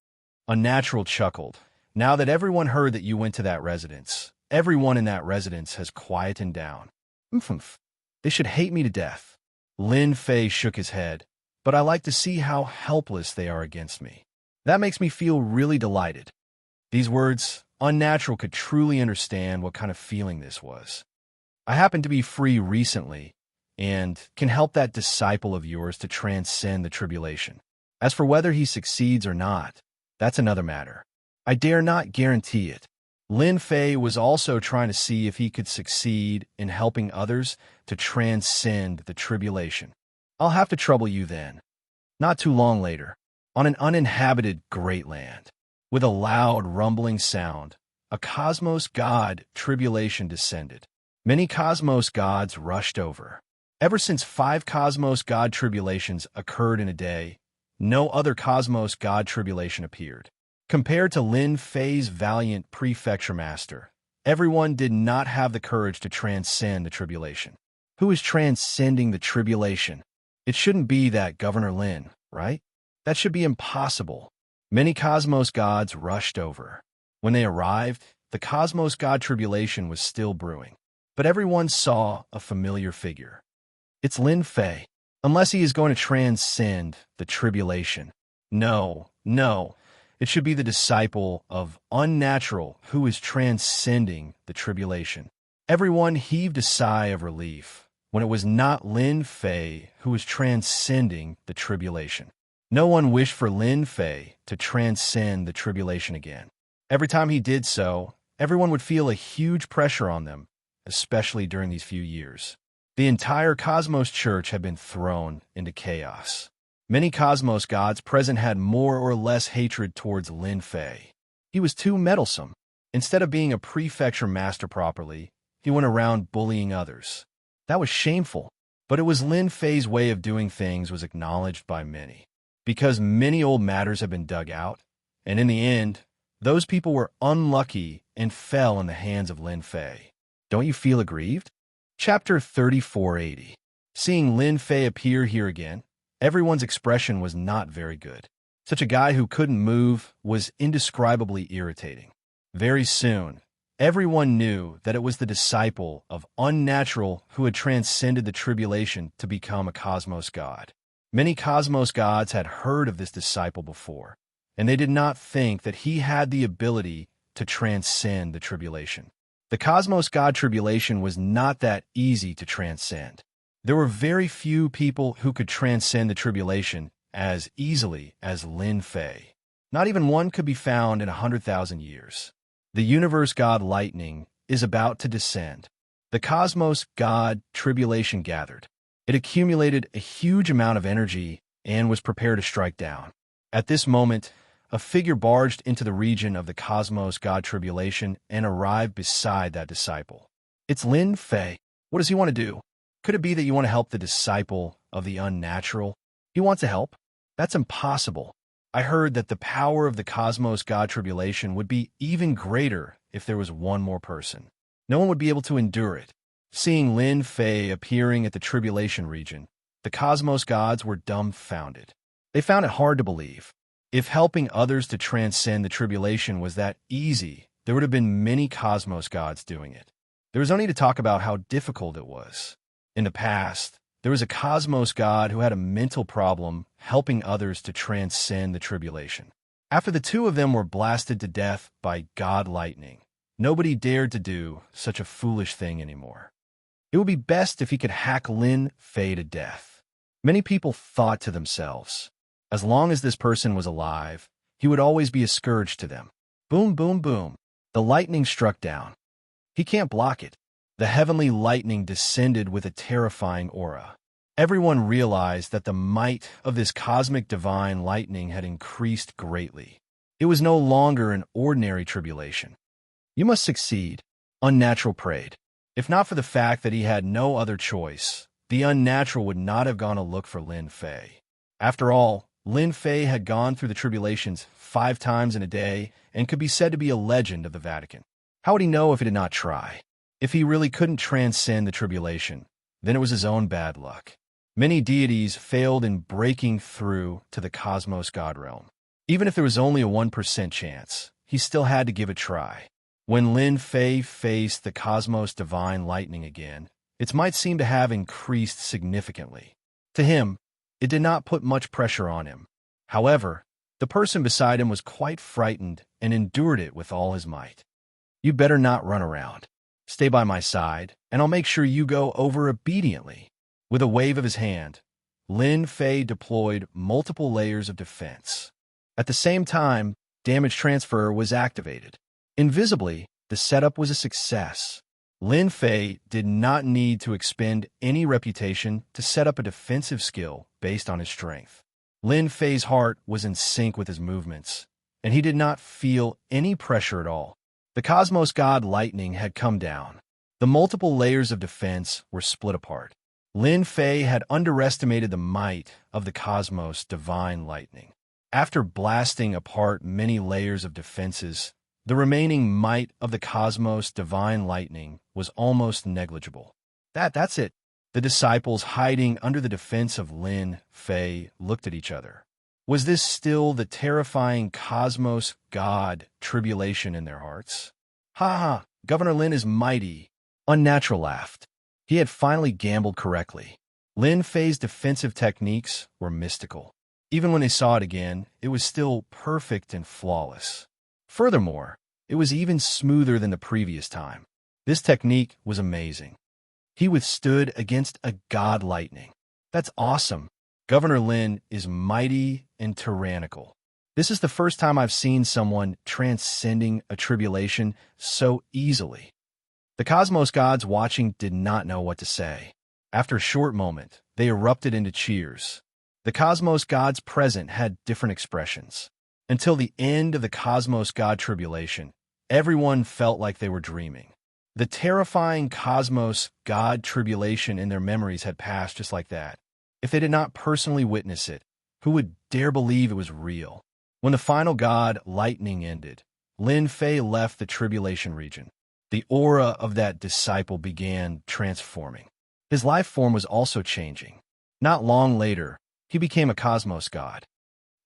S1: Unnatural chuckled. Now that everyone heard that you went to that residence, everyone in that residence has quietened down. They should hate me to death. Lin Fei shook his head, but I like to see how helpless they are against me. That makes me feel really delighted. These words, Unnatural could truly understand what kind of feeling this was. I happen to be free recently, and can help that disciple of yours to transcend the tribulation. As for whether he succeeds or not, that's another matter. I dare not guarantee it. Lin Fei was also trying to see if he could succeed in helping others to transcend the tribulation. I'll have to trouble you then. Not too long later, on an uninhabited great land, with a loud rumbling sound, a cosmos god tribulation descended. Many cosmos gods rushed over. Ever since 5 cosmos god tribulations occurred in a day, no other cosmos god tribulation appeared. Compared to Lin Fei's valiant prefecture master, everyone did not have the courage to transcend the tribulation. Who is transcending the tribulation? It shouldn't be that Governor Lin, right? That should be impossible. Many cosmos gods rushed over. When they arrived, the cosmos god tribulation was still brewing. But everyone saw a familiar figure. It's Lin Fei, unless he is going to transcend the tribulation. No, it should be the disciple of Unnatural who is transcending the tribulation. Everyone heaved a sigh of relief when it was not Lin Fei who was transcending the tribulation. No one wished for Lin Fei to transcend the tribulation again. Every time he did so, everyone would feel a huge pressure on them, especially during these few years. The entire Cosmos Church had been thrown into chaos. Many cosmos gods present had more or less hatred towards Lin Fei. He was too meddlesome. Instead of being a prefecture master properly, he went around bullying others. That was shameful, but it was Lin Fei's way of doing things was acknowledged by many. Because many old matters have been dug out, and in the end, those people were unlucky and fell in the hands of Lin Fei. Don't you feel aggrieved? Chapter 3480. Seeing Lin Fei appear here again, everyone's expression was not very good. Such a guy who couldn't move was indescribably irritating. Very soon, everyone knew that it was the disciple of Unnatural who had transcended the tribulation to become a cosmos god. Many cosmos gods had heard of this disciple before, and they did not think that he had the ability to transcend the tribulation. The cosmos god tribulation was not that easy to transcend. There were very few people who could transcend the tribulation as easily as Lin Fei. Not even one could be found in 100,000 years. The universe god lightning is about to descend. The cosmos god tribulation gathered. It accumulated a huge amount of energy and was prepared to strike down. At this moment, a figure barged into the region of the cosmos god tribulation and arrived beside that disciple. It's Lin Fei. What does he want to do? Could it be that you want to help the disciple of the unnatural? He wants to help? That's impossible. I heard that the power of the cosmos god tribulation would be even greater if there was one more person. No one would be able to endure it. Seeing Lin Fei appearing at the tribulation region, the cosmos gods were dumbfounded. They found it hard to believe. If helping others to transcend the tribulation was that easy, there would have been many cosmos gods doing it. There was only to talk about how difficult it was. In the past, there was a cosmos god who had a mental problem helping others to transcend the tribulation. After the two of them were blasted to death by god lightning, nobody dared to do such a foolish thing anymore. It would be best if he could hack Lin Fei to death. Many people thought to themselves, as long as this person was alive, he would always be a scourge to them. Boom, boom, boom. The lightning struck down. He can't block it. The heavenly lightning descended with a terrifying aura. Everyone realized that the might of this cosmic divine lightning had increased greatly. It was no longer an ordinary tribulation. You must succeed, Unnatural prayed. If not for the fact that he had no other choice, the Unnatural would not have gone to look for Lin Fei. After all, Lin Fei had gone through the tribulations 5 times in a day and could be said to be a legend of the Vatican. How would he know if he did not try? If he really couldn't transcend the tribulation, then it was his own bad luck. Many deities failed in breaking through to the cosmos god realm. Even if there was only a 1% chance, he still had to give it a try. When Lin Fei faced the cosmos divine lightning again, its might seemed to have increased significantly. To him, it did not put much pressure on him. However, the person beside him was quite frightened and endured it with all his might. You better not run around. Stay by my side, and I'll make sure you go over obediently. With a wave of his hand, Lin Fei deployed multiple layers of defense. At the same time, damage transfer was activated. Invisibly, the setup was a success. Lin Fei did not need to expend any reputation to set up a defensive skill based on his strength. Lin Fei's heart was in sync with his movements, and he did not feel any pressure at all. The cosmos god lightning had come down. The multiple layers of defense were split apart. Lin Fei had underestimated the might of the cosmos divine lightning. After blasting apart many layers of defenses, the remaining might of the cosmos divine lightning was almost negligible. That's it. The disciples hiding under the defense of Lin Fei looked at each other. Was this still the terrifying cosmos god tribulation in their hearts? Ha ha, Governor Lin is mighty. Unnatural laughed. He had finally gambled correctly. Lin Fei's defensive techniques were mystical. Even when they saw it again, it was still perfect and flawless. Furthermore, it was even smoother than the previous time. This technique was amazing. He withstood against a god lightning. That's awesome. Governor Lin is mighty and tyrannical. This is the first time I've seen someone transcending a tribulation so easily. The cosmos gods watching did not know what to say. After a short moment, they erupted into cheers. The cosmos gods present had different expressions. Until the end of the cosmos god tribulation, everyone felt like they were dreaming. The terrifying cosmos god tribulation in their memories had passed just like that. If they did not personally witness it, who would dare believe it was real? When the final god, lightning, ended, Lin Fei left the tribulation region. The aura of that disciple began transforming. His life form was also changing. Not long later, he became a cosmos god.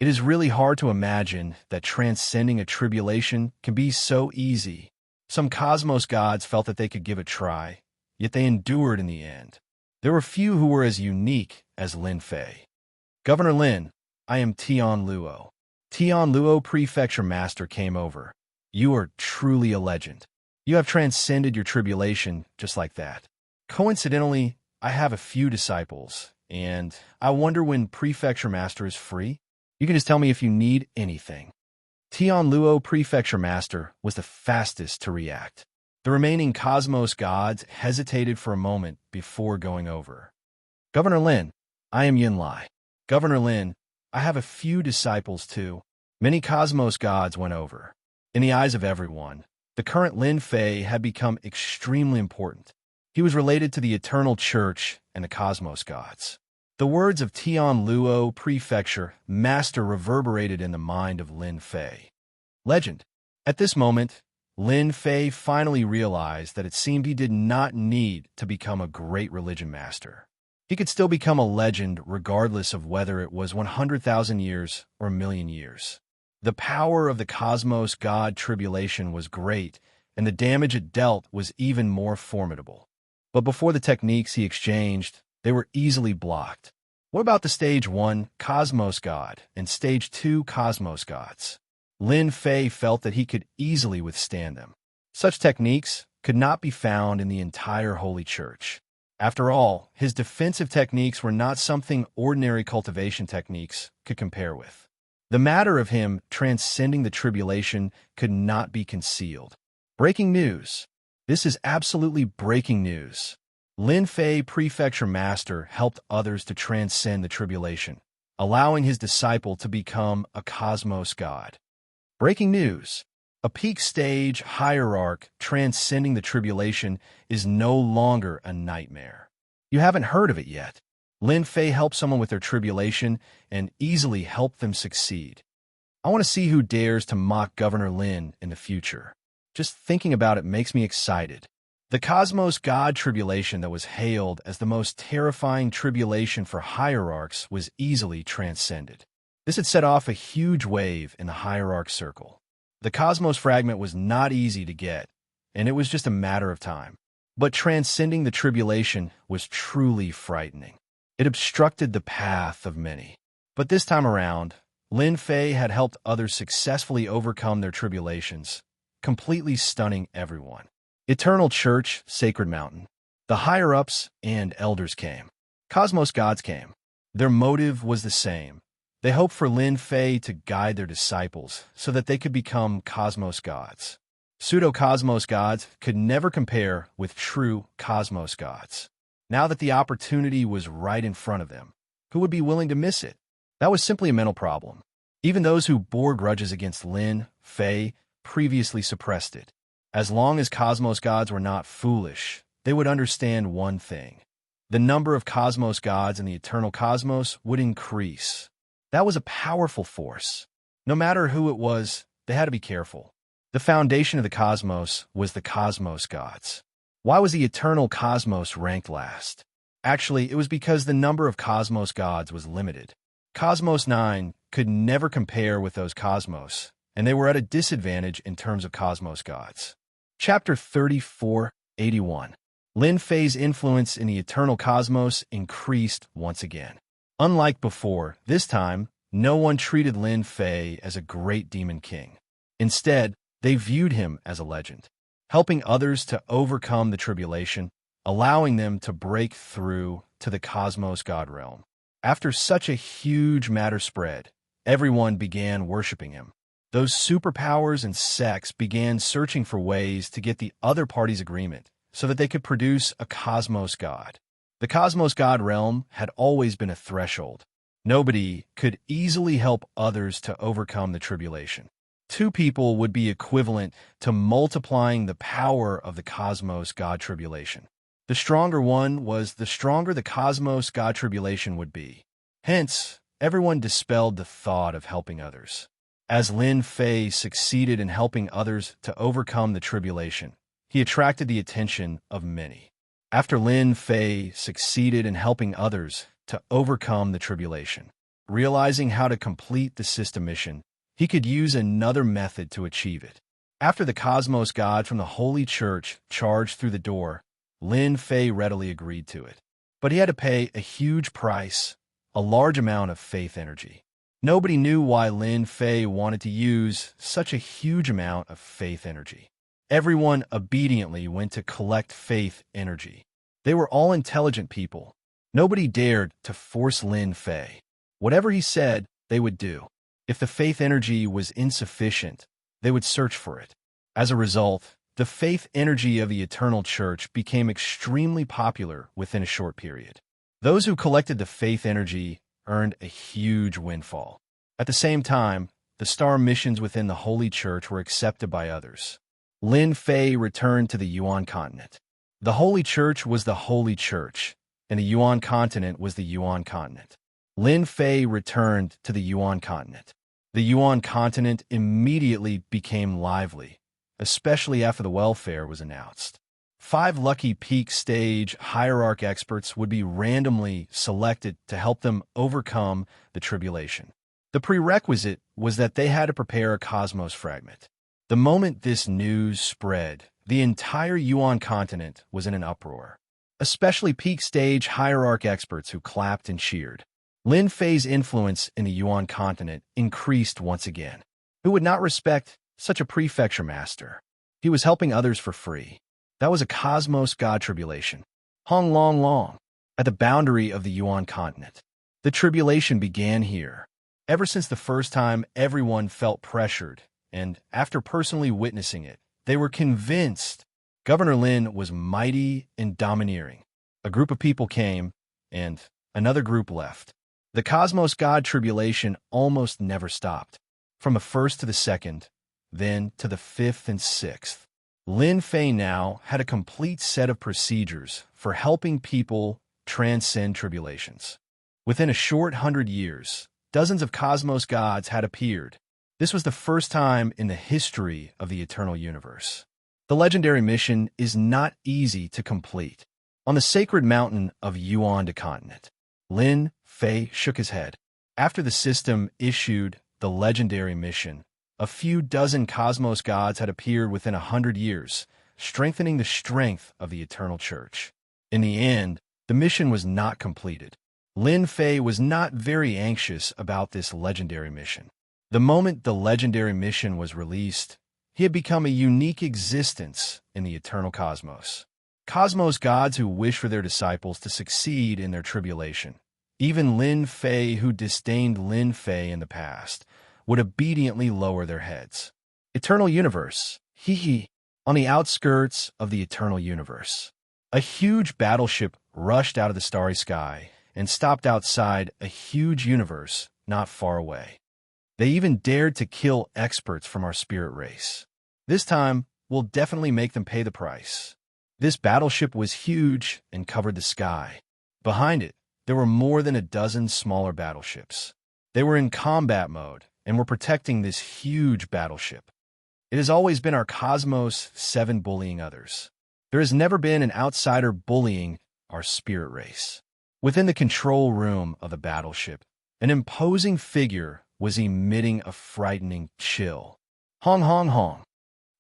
S1: It is really hard to imagine that transcending a tribulation can be so easy. Some cosmos gods felt that they could give it a try, yet they endured in the end. There were few who were as unique as Lin Fei. Governor Lin, I am Tian Luo. Tian Luo Prefecture Master came over. You are truly a legend. You have transcended your tribulation just like that. Coincidentally, I have a few disciples, and I wonder when Prefecture Master is free? You can just tell me if you need anything. Tian Luo Prefecture Master was the fastest to react. The remaining cosmos gods hesitated for a moment before going over. Governor Lin, I am Yin Lai. Governor Lin, I have a few disciples too. Many cosmos gods went over. In the eyes of everyone, the current Lin Fei had become extremely important. He was related to the Eternal Church and the cosmos gods. The words of Tian Luo Prefecture Master reverberated in the mind of Lin Fei. Legend. At this moment, Lin Fei finally realized that it seemed he did not need to become a great religion master. He could still become a legend regardless of whether it was 100,000 years or a million years. The power of the cosmos god tribulation was great, and the damage it dealt was even more formidable. But before the techniques he exchanged, they were easily blocked. What about the Stage 1 Cosmos God and Stage 2 Cosmos Gods? Lin Fei felt that he could easily withstand them. Such techniques could not be found in the entire Holy Church. After all, his defensive techniques were not something ordinary cultivation techniques could compare with. The matter of him transcending the tribulation could not be concealed. Breaking news. This is absolutely breaking news. Lin Fei Prefecture Master helped others to transcend the tribulation, allowing his disciple to become a cosmos god. Breaking news. A peak stage hierarch transcending the tribulation is no longer a nightmare. You haven't heard of it yet. Lin Fei helped someone with their tribulation and easily helped them succeed. I want to see who dares to mock Governor Lin in the future. Just thinking about it makes me excited. The cosmos god tribulation that was hailed as the most terrifying tribulation for hierarchs was easily transcended. This had set off a huge wave in the hierarch circle. The cosmos fragment was not easy to get, and it was just a matter of time. But transcending the tribulation was truly frightening. It obstructed the path of many. But this time around, Lin Fei had helped others successfully overcome their tribulations, completely stunning everyone. Eternal Church, Sacred Mountain. The higher-ups and elders came. Cosmos gods came. Their motive was the same. They hoped for Lin Fei to guide their disciples so that they could become cosmos gods. Pseudo-cosmos gods could never compare with true cosmos gods. Now that the opportunity was right in front of them, who would be willing to miss it? That was simply a mental problem. Even those who bore grudges against Lin Fei previously suppressed it. As long as cosmos gods were not foolish, they would understand one thing. The number of cosmos gods in the eternal cosmos would increase. That was a powerful force. No matter who it was, they had to be careful. The foundation of the cosmos was the cosmos gods. Why was the eternal cosmos ranked last? Actually, it was because the number of cosmos gods was limited. Cosmos 9 could never compare with those cosmos, and they were at a disadvantage in terms of cosmos gods. Chapter 3481. Lin Fei's influence in the eternal cosmos increased once again. Unlike before, this time, no one treated Lin Fei as a great demon king. Instead, they viewed him as a legend, helping others to overcome the tribulation, allowing them to break through to the cosmos god realm. After such a huge matter spread, everyone began worshiping him. Those superpowers and sects began searching for ways to get the other party's agreement so that they could produce a cosmos god. The cosmos god realm had always been a threshold. Nobody could easily help others to overcome the tribulation. Two people would be equivalent to multiplying the power of the cosmos God tribulation. The stronger one was, the stronger the cosmos God tribulation would be. Hence, everyone dispelled the thought of helping others. As Lin Fei succeeded in helping others to overcome the tribulation, he attracted the attention of many. After Lin Fei succeeded in helping others to overcome the tribulation, realizing how to complete the system mission, he could use another method to achieve it. After the cosmos God from the Holy Church charged through the door, Lin Fei readily agreed to it. But he had to pay a huge price, a large amount of faith energy. Nobody knew why Lin Fei wanted to use such a huge amount of faith energy. Everyone obediently went to collect faith energy. They were all intelligent people. Nobody dared to force Lin Fei. Whatever he said, they would do. If the faith energy was insufficient, they would search for it. As a result, the faith energy of the Eternal Church became extremely popular within a short period. Those who collected the faith energy earned a huge windfall. At the same time, the star missions within the Holy Church were accepted by others. Lin Fei returned to the Yuan continent. The Holy Church was the Holy Church, and the Yuan continent was the Yuan continent. Lin Fei returned to the Yuan continent. The Yuan continent immediately became lively, especially after the welfare was announced. 5 lucky peak stage hierarch experts would be randomly selected to help them overcome the tribulation. The prerequisite was that they had to prepare a cosmos fragment. The moment this news spread, the entire Yuan continent was in an uproar, especially peak stage hierarch experts who clapped and cheered. Lin Fei's influence in the Yuan continent increased once again. Who would not respect such a prefecture master? He was helping others for free. That was a cosmos God tribulation. Hong Long Long, at the boundary of the Yuan continent. The tribulation began here. Ever since the first time, everyone felt pressured, and after personally witnessing it, they were convinced Governor Lin was mighty and domineering. A group of people came, and another group left. The cosmos God tribulation almost never stopped. From the first to the second, then to the 5th and 6th. Lin Fei now had a complete set of procedures for helping people transcend tribulations. Within a short 100 years, dozens of cosmos gods had appeared. This was the first time in the history of the eternal universe. The legendary mission is not easy to complete. On the sacred mountain of Yuan continent, Lin Fei shook his head. After the system issued the legendary mission, a few dozen cosmos gods had appeared within 100 years, strengthening the strength of the Eternal Church. In the end, the mission was not completed. Lin Fei was not very anxious about this legendary mission. The moment the legendary mission was released, he had become a unique existence in the eternal cosmos. Cosmos gods who wish for their disciples to succeed in their tribulation. Even Lin Fei, who disdained Lin Fei in the past, would obediently lower their heads. Eternal universe, hee. On the outskirts of the eternal universe, a huge battleship rushed out of the starry sky and stopped outside a huge universe not far away. They even dared to kill experts from our spirit race. This time, we'll definitely make them pay the price. This battleship was huge and covered the sky. Behind it, there were more than a dozen smaller battleships. They were in combat mode and were protecting this huge battleship. It has always been our Cosmos 7 bullying others. There has never been an outsider bullying our spirit race. Within the control room of the battleship, an imposing figure was emitting a frightening chill. Hong hong hong.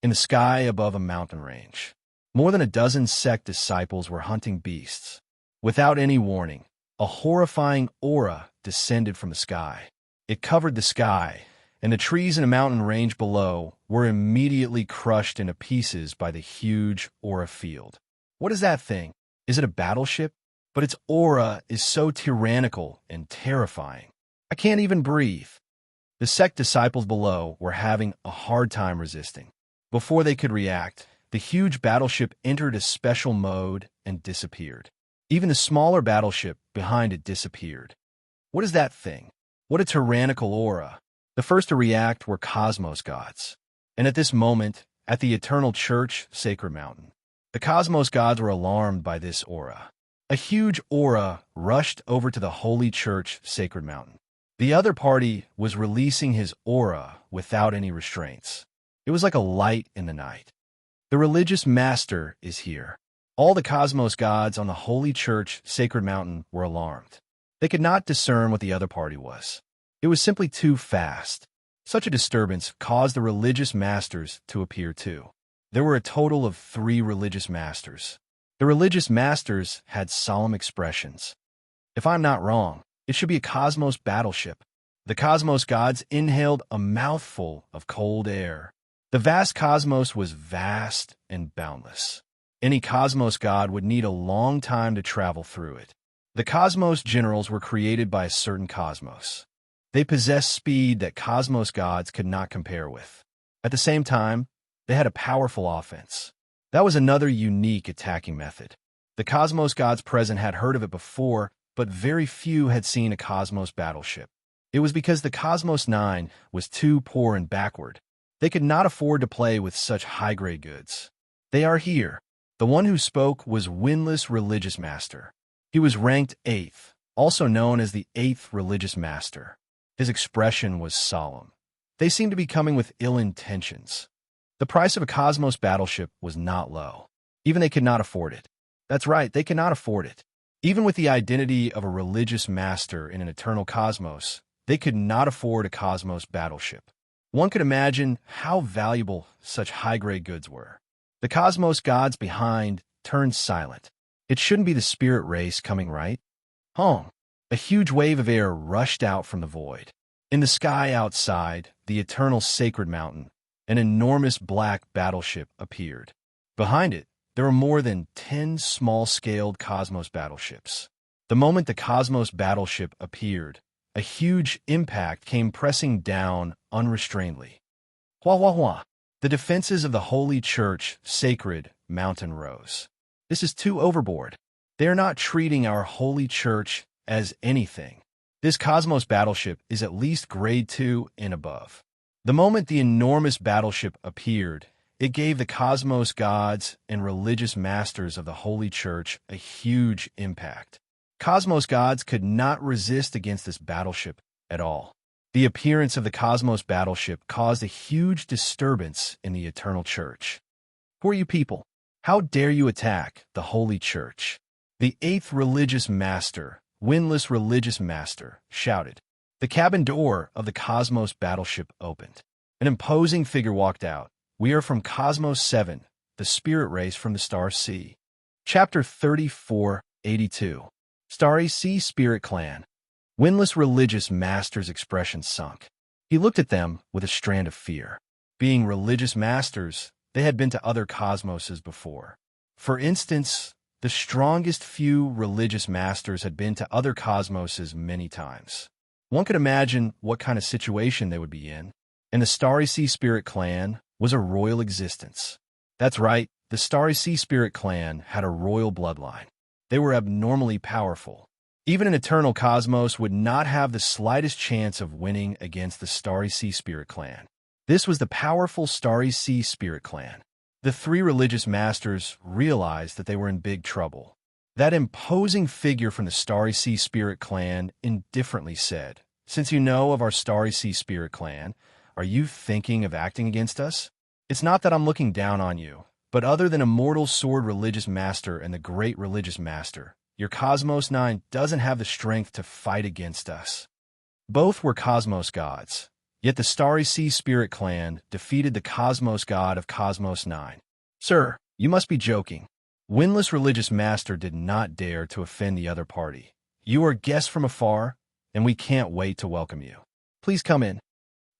S1: In the sky above a mountain range, more than a dozen sect disciples were hunting beasts. Without any warning, a horrifying aura descended from the sky. It covered the sky, and the trees in a mountain range below were immediately crushed into pieces by the huge aura field. What is that thing? Is it a battleship? But its aura is so tyrannical and terrifying. I can't even breathe. The sect disciples below were having a hard time resisting. Before they could react, the huge battleship entered a special mode and disappeared. Even the smaller battleship behind it disappeared. What is that thing? What a tyrannical aura! The first to react were cosmos gods. And at this moment, at the Eternal Church, Sacred Mountain, the cosmos gods were alarmed by this aura. A huge aura rushed over to the Holy Church, Sacred Mountain. The other party was releasing his aura without any restraints. It was like a light in the night. The religious master is here. All the cosmos gods on the Holy Church, Sacred Mountain were alarmed. They could not discern what the other party was. It was simply too fast. Such a disturbance caused the religious masters to appear too. There were a total of 3 religious masters. The religious masters had solemn expressions. If I'm not wrong, it should be a cosmos battleship. The cosmos gods inhaled a mouthful of cold air. The vast cosmos was vast and boundless. Any cosmos god would need a long time to travel through it. The cosmos generals were created by a certain cosmos. They possessed speed that cosmos gods could not compare with. At the same time, they had a powerful offense. That was another unique attacking method. The cosmos gods present had heard of it before, but very few had seen a cosmos battleship. It was because the Cosmos 9 was too poor and backward. They could not afford to play with such high-grade goods. They are here. The one who spoke was Windless Religious Master. He was ranked 8th, also known as the 8th Religious Master. His expression was solemn. They seemed to be coming with ill intentions. The price of a cosmos battleship was not low. Even they could not afford it. That's right, they cannot afford it. Even with the identity of a religious master in an eternal cosmos, they could not afford a cosmos battleship. One could imagine how valuable such high-grade goods were. The cosmos gods behind turned silent. It shouldn't be the spirit race coming, right? Hong! A huge wave of air rushed out from the void. In the sky outside, the eternal sacred mountain, an enormous black battleship appeared. Behind it, there were more than 10 small-scaled cosmos battleships. The moment the cosmos battleship appeared, a huge impact came pressing down unrestrainedly. Hua hua hua! The defenses of the Holy Church, Sacred Mountain rose. This is too overboard. They are not treating our Holy Church as anything. This cosmos battleship is at least grade 2 and above. The moment the enormous battleship appeared, it gave the cosmos gods and religious masters of the Holy Church a huge impact. Cosmos gods could not resist against this battleship at all. The appearance of the cosmos battleship caused a huge disturbance in the Eternal Church. Who are you people? How dare you attack the Holy Church? The 8th religious master, Windless Religious Master, shouted. The cabin door of the cosmos battleship opened. An imposing figure walked out. We are from Cosmos 7, the spirit race from the Star Sea. Chapter 3482. Starry Sea Spirit Clan. Windless Religious Master's expression sunk. He looked at them with a strand of fear. Being religious masters, they had been to other cosmoses before. For instance, the strongest few religious masters had been to other cosmoses many times. One could imagine what kind of situation they would be in. And the Starry Sea Spirit Clan was a royal existence. That's right, the Starry Sea Spirit Clan had a royal bloodline. They were abnormally powerful. Even an eternal cosmos would not have the slightest chance of winning against the Starry Sea Spirit Clan. This was the powerful Starry Sea Spirit Clan. The 3 religious masters realized that they were in big trouble. That imposing figure from the Starry Sea Spirit Clan indifferently said, "Since you know of our Starry Sea Spirit Clan, are you thinking of acting against us? It's not that I'm looking down on you, but other than Immortal Sword Religious Master and the Great Religious Master, your Cosmos 9 doesn't have the strength to fight against us." Both were Cosmos gods, yet the Starry Sea Spirit Clan defeated the Cosmos god of Cosmos 9. Sir, you must be joking. Windless Religious Master did not dare to offend the other party. You are guests from afar, and we can't wait to welcome you. Please come in.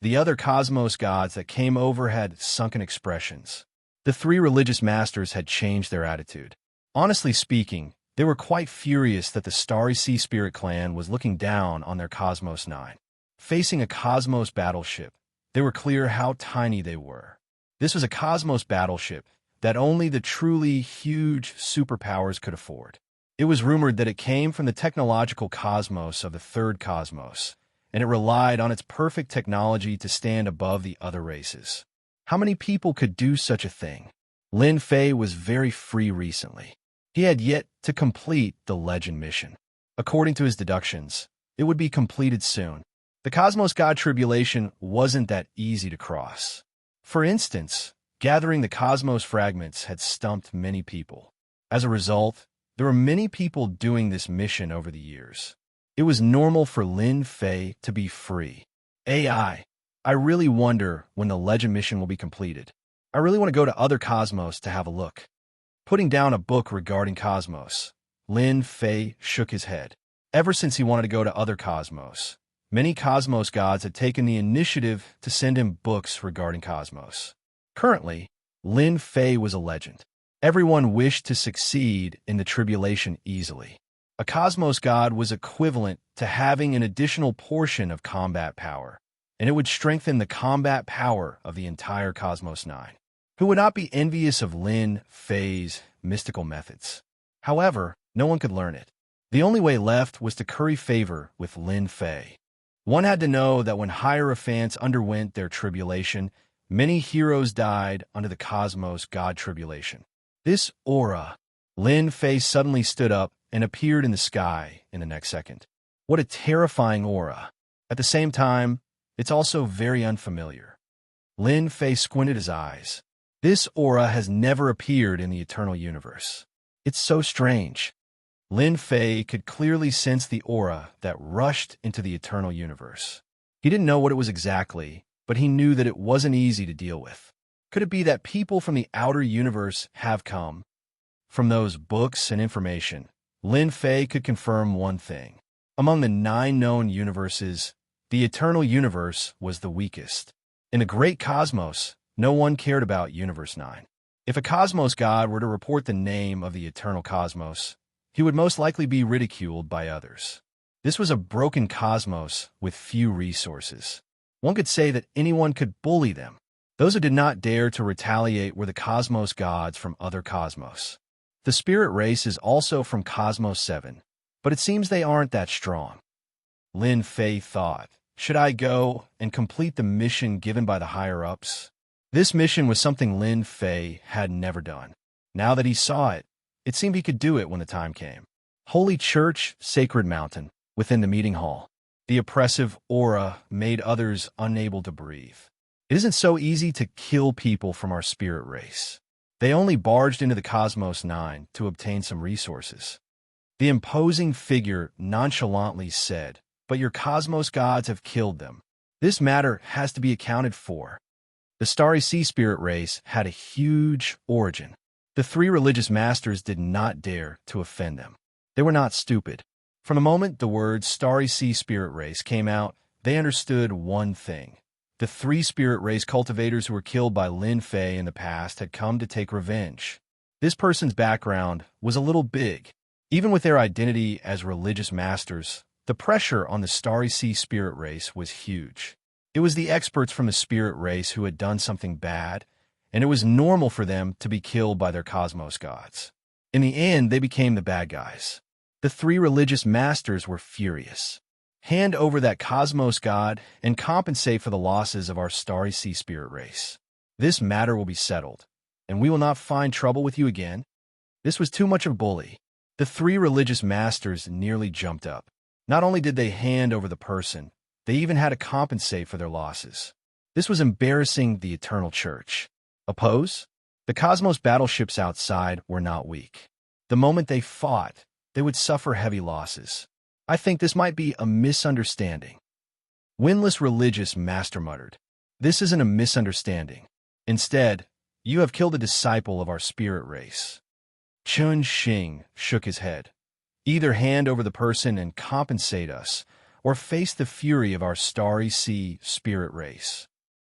S1: The other cosmos gods that came over had sunken expressions. The 3 religious masters had changed their attitude. Honestly speaking, they were quite furious that the Starry Sea Spirit Clan was looking down on their Cosmos 9. Facing a cosmos battleship, they were clear how tiny they were. This was a cosmos battleship that only the truly huge superpowers could afford. It was rumored that it came from the technological cosmos of the third cosmos, and it relied on its perfect technology to stand above the other races. How many people could do such a thing? Lin Fei was very free recently. He had yet to complete the legend mission. According to his deductions, it would be completed soon. The Cosmos God Tribulation wasn't that easy to cross. For instance, gathering the cosmos fragments had stumped many people. As a result, there were many people doing this mission over the years. It was normal for Lin Fei to be free. I really wonder when the legend mission will be completed. I really want to go to other cosmos to have a look. Putting down a book regarding cosmos, Lin Fei shook his head. Ever since he wanted to go to other cosmos, many cosmos gods had taken the initiative to send him books regarding cosmos. Currently, Lin Fei was a legend. Everyone wished to succeed in the tribulation easily. A cosmos god was equivalent to having an additional portion of combat power, and it would strengthen the combat power of the entire Cosmos 9. Who would not be envious of Lin Fei's mystical methods? However, no one could learn it. The only way left was to curry favor with Lin Fei. One had to know that when Hierophants underwent their tribulation, many heroes died under the Cosmos God Tribulation. This aura. Lin Fei suddenly stood up and appeared in the sky in the next second. What a terrifying aura. At the same time, it's also very unfamiliar. Lin Fei squinted his eyes. This aura has never appeared in the eternal universe. It's so strange. Lin Fei could clearly sense the aura that rushed into the eternal universe. He didn't know what it was exactly, but he knew that it wasn't easy to deal with. Could it be that people from the outer universe have come? From those books and information, Lin Fei could confirm one thing. Among the 9 known universes, the eternal universe was the weakest. In the great cosmos, no one cared about Universe 9. If a cosmos god were to report the name of the eternal cosmos, he would most likely be ridiculed by others. This was a broken cosmos with few resources. One could say that anyone could bully them. Those who did not dare to retaliate were the cosmos gods from other cosmos. The spirit race is also from Cosmos 7, but it seems they aren't that strong. Lin Fei thought, should I go and complete the mission given by the higher-ups? This mission was something Lin Fei had never done. Now that he saw it, it seemed he could do it when the time came. Holy Church, Sacred Mountain, within the meeting hall. The oppressive aura made others unable to breathe. It isn't so easy to kill people from our spirit race. They only barged into the Cosmos 9 to obtain some resources. The imposing figure nonchalantly said, but your cosmos gods have killed them. This matter has to be accounted for. The Starry Sea Spirit race had a huge origin. The 3 religious masters did not dare to offend them. They were not stupid. From the moment the words Starry Sea Spirit race came out, they understood one thing. The 3 spirit race cultivators who were killed by Lin Fei in the past had come to take revenge. This person's background was a little big. Even with their identity as religious masters, the pressure on the Starry Sea Spirit race was huge. It was the experts from the spirit race who had done something bad, and it was normal for them to be killed by their cosmos gods. In the end, they became the bad guys. The 3 religious masters were furious. Hand over that cosmos god and compensate for the losses of our Starry Sea Spirit race. This matter will be settled, and we will not find trouble with you again. This was too much of a bully. The 3 religious masters nearly jumped up. Not only did they hand over the person, they even had to compensate for their losses. This was embarrassing the Eternal Church. Oppose? The Cosmos battleships outside were not weak. The moment they fought, they would suffer heavy losses. I think this might be a misunderstanding. Windless religious master muttered, this isn't a misunderstanding. Instead, you have killed a disciple of our spirit race. Chun Xing shook his head. Either hand over the person and compensate us, or face the fury of our Starry Sea spirit race.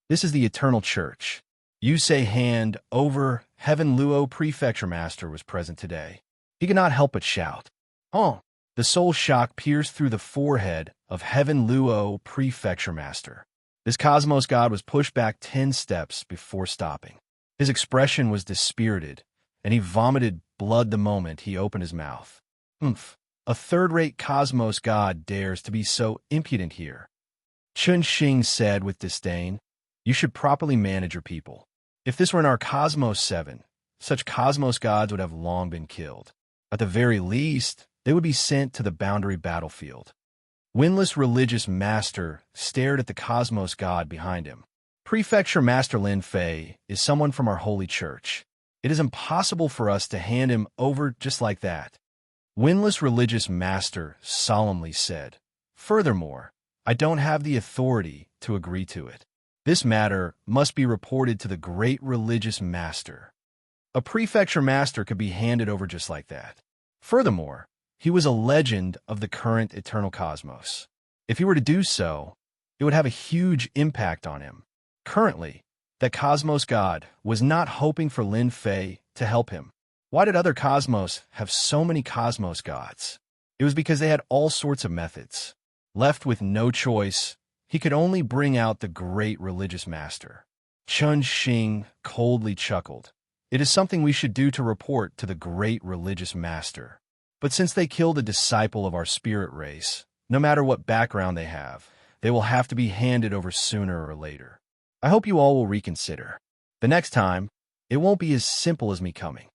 S1: This is the Eternal Church. You say hand over. Heaven Luo Prefecture Master was present today. He could not help but shout. Oh! The soul shock pierced through the forehead of Heaven Luo Prefecture Master. This cosmos god was pushed back 10 steps before stopping. His expression was dispirited, and he vomited blood the moment he opened his mouth. Umph. A third-rate cosmos god dares to be so impudent here. Chun Xing said with disdain. You should properly manage your people. If this were in our Cosmos 7, such cosmos gods would have long been killed. At the very least, they would be sent to the boundary battlefield. Winless religious master stared at the cosmos god behind him. Prefecture Master Lin Fei is someone from our holy church. It is impossible for us to hand him over just like that. Winless religious master solemnly said. Furthermore, I don't have the authority to agree to it. This matter must be reported to the great religious master. A prefecture master could be handed over just like that. Furthermore, he was a legend of the current eternal cosmos. If he were to do so, it would have a huge impact on him. Currently, that cosmos god was not hoping for Lin Fei to help him. Why did other cosmos have so many cosmos gods? It was because they had all sorts of methods. Left with no choice, he could only bring out the great religious master. Chun Xing coldly chuckled. It is something we should do to report to the great religious master. But since they killed a disciple of our spirit race, no matter what background they will have to be handed over sooner or later. I hope you all will reconsider. The next time, it won't be as simple as me coming.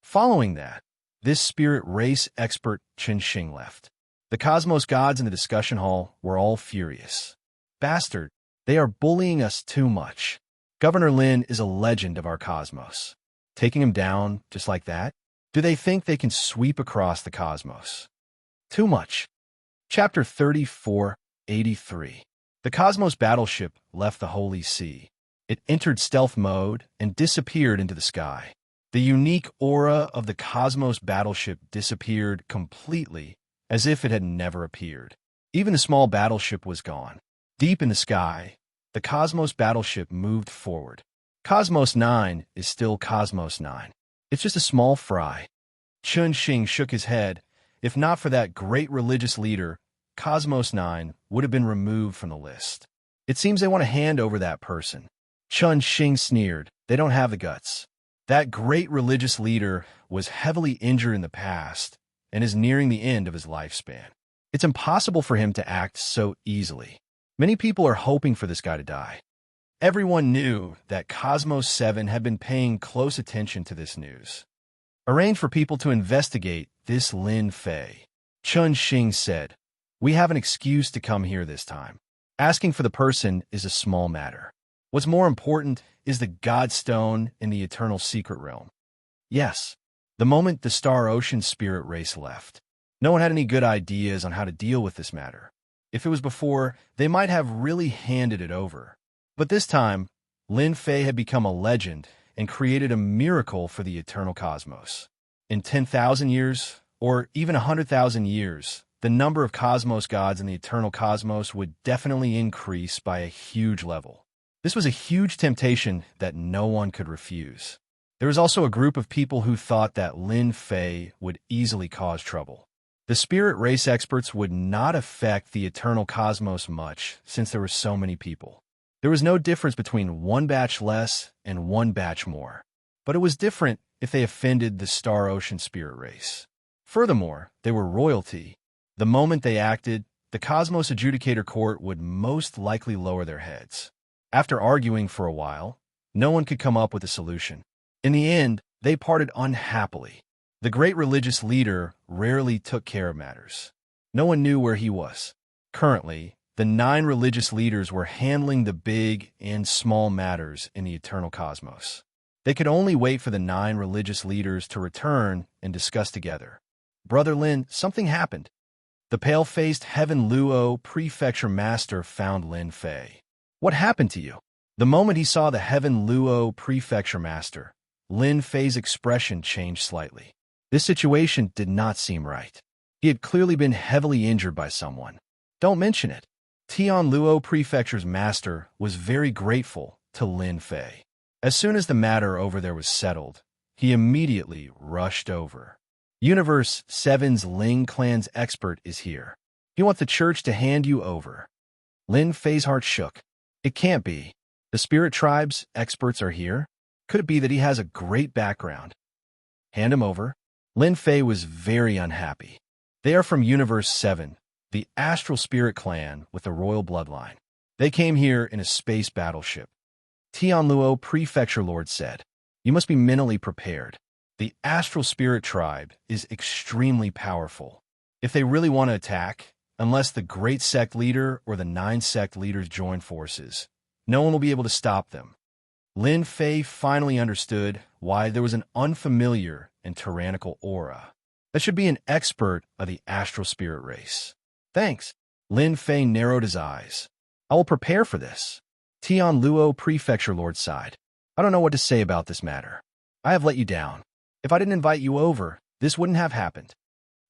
S1: Following that, this spirit race expert Chun Xing left. The cosmos gods in the discussion hall were all furious. Bastard, they are bullying us too much. Governor Lin is a legend of our cosmos. Taking him down just like that? Do they think they can sweep across the cosmos? Too much. Chapter 3483. The Cosmos battleship left the Holy See. It entered stealth mode and disappeared into the sky. The unique aura of the Cosmos battleship disappeared completely, as if it had never appeared. Even the small battleship was gone. Deep in the sky, the Cosmos battleship moved forward. Cosmos 9 is still Cosmos 9. It's just a small fry. Chun Xing shook his head. If not for that great religious leader, Cosmos 9 would have been removed from the list. It seems they want to hand over that person. Chun Xing sneered. They don't have the guts. That great religious leader was heavily injured in the past and is nearing the end of his lifespan. It's impossible for him to act so easily. Many people are hoping for this guy to die. Everyone knew that Cosmos 7 had been paying close attention to this news. Arrange for people to investigate this Lin Fei. Chun Xing said, we have an excuse to come here this time. Asking for the person is a small matter. What's more important is the Godstone in the Eternal Secret Realm. Yes, the moment the Star Ocean spirit race left, no one had any good ideas on how to deal with this matter. If it was before, they might have really handed it over. But this time, Lin Fei had become a legend and created a miracle for the eternal cosmos. In 10,000 years, or even 100,000 years, the number of cosmos gods in the eternal cosmos would definitely increase by a huge level. This was a huge temptation that no one could refuse. There was also a group of people who thought that Lin Fei would easily cause trouble. The spirit race experts would not affect the eternal cosmos much since there were so many people. There was no difference between one batch less and one batch more. But it was different if they offended the Star Ocean spirit race. Furthermore, they were royalty. The moment they acted, the Cosmos Adjudicator Court would most likely lower their heads. After arguing for a while, no one could come up with a solution. In the end, they parted unhappily. The great religious leader rarely took care of matters. No one knew where he was. Currently, the 9 religious leaders were handling the big and small matters in the eternal cosmos. They could only wait for the 9 religious leaders to return and discuss together. Brother Lin, something happened. The pale-faced Heaven Luo prefecture master found Lin Fei. What happened to you? The moment he saw the Heaven Luo prefecture master, Lin Fei's expression changed slightly. This situation did not seem right. He had clearly been heavily injured by someone. Don't mention it. Tian Luo Prefecture's master was very grateful to Lin Fei. As soon as the matter over there was settled, he immediately rushed over. Universe 7's Ling clan's expert is here. He wants the church to hand you over. Lin Fei's heart shook. It can't be. The spirit tribe's experts are here? Could it be that he has a great background? Hand him over. Lin Fei was very unhappy. They are from Universe 7, the astral spirit clan with a royal bloodline. They came here in a space battleship. Tianluo Prefecture Lord said, "You must be mentally prepared. The astral spirit tribe is extremely powerful. If they really want to attack, unless the Great Sect leader or the 9 sect leaders join forces, no one will be able to stop them." Lin Fei finally understood why there was an unfamiliar and tyrannical aura. That should be an expert of the astral spirit race. Thanks. Lin Fei narrowed his eyes. I will prepare for this. Tianluo Prefecture Lord sighed. I don't know what to say about this matter. I have let you down. If I didn't invite you over, this wouldn't have happened.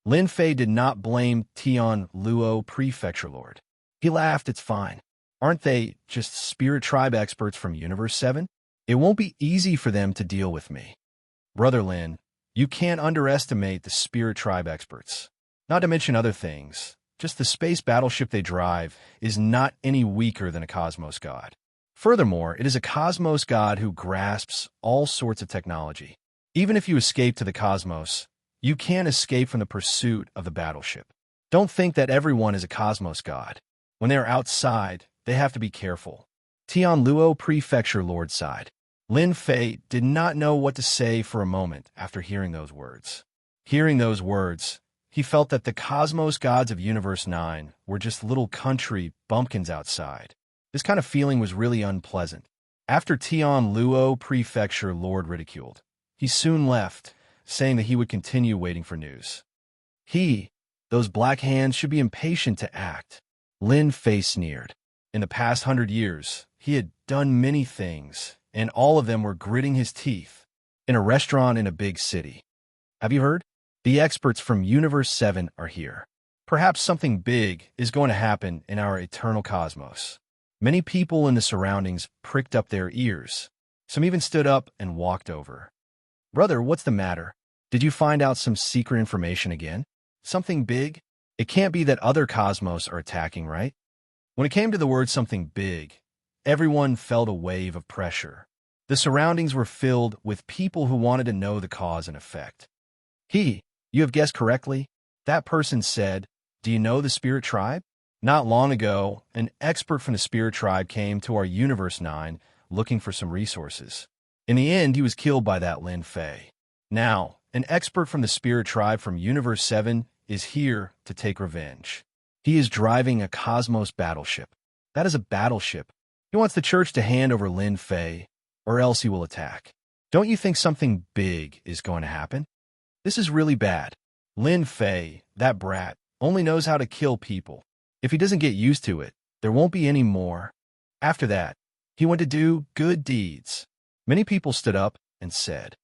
S1: Lin Fei did not blame Tianluo Prefecture Lord. He laughed. It's fine. Aren't they just spirit tribe experts from Universe 7? It won't be easy for them to deal with me. Brother Lin, you can't underestimate the spirit tribe experts. Not to mention other things. Just the space battleship they drive is not any weaker than a cosmos god. Furthermore, it is a cosmos god who grasps all sorts of technology. Even if you escape to the cosmos, you can't escape from the pursuit of the battleship. Don't think that everyone is a cosmos god. When they are outside, they have to be careful. Tianluo Prefecture Lord sighed. Lin Fei did not know what to say for a moment after hearing those words. Hearing those words, he felt that the cosmos gods of Universe 9 were just little country bumpkins outside. This kind of feeling was really unpleasant. After Tianluo Prefecture Lord ridiculed, he soon left, saying that he would continue waiting for news. Those black hands should be impatient to act. Lin Fei sneered. In the past 100 years, he had done many things, and all of them were gritting his teeth. In a restaurant in a big city. Have you heard? The experts from Universe 7 are here. Perhaps something big is going to happen in our eternal cosmos. Many people in the surroundings pricked up their ears. Some even stood up and walked over. Brother, what's the matter? Did you find out some secret information again? Something big? It can't be that other cosmos are attacking, right? When it came to the word something big, everyone felt a wave of pressure. The surroundings were filled with people who wanted to know the cause and effect. You have guessed correctly. That person said, "Do you know the spirit tribe?" Not long ago, an expert from the spirit tribe came to our Universe 9 looking for some resources. In the end, he was killed by that Lin Fei. Now, an expert from the spirit tribe from Universe 7 is here to take revenge. He is driving a cosmos battleship. That is a battleship. He wants the church to hand over Lin Fei, or else he will attack. Don't you think something big is going to happen? This is really bad. Lin Fei, that brat, only knows how to kill people. If he doesn't get used to it, there won't be any more. After that, he went to do good deeds. Many people stood up and said,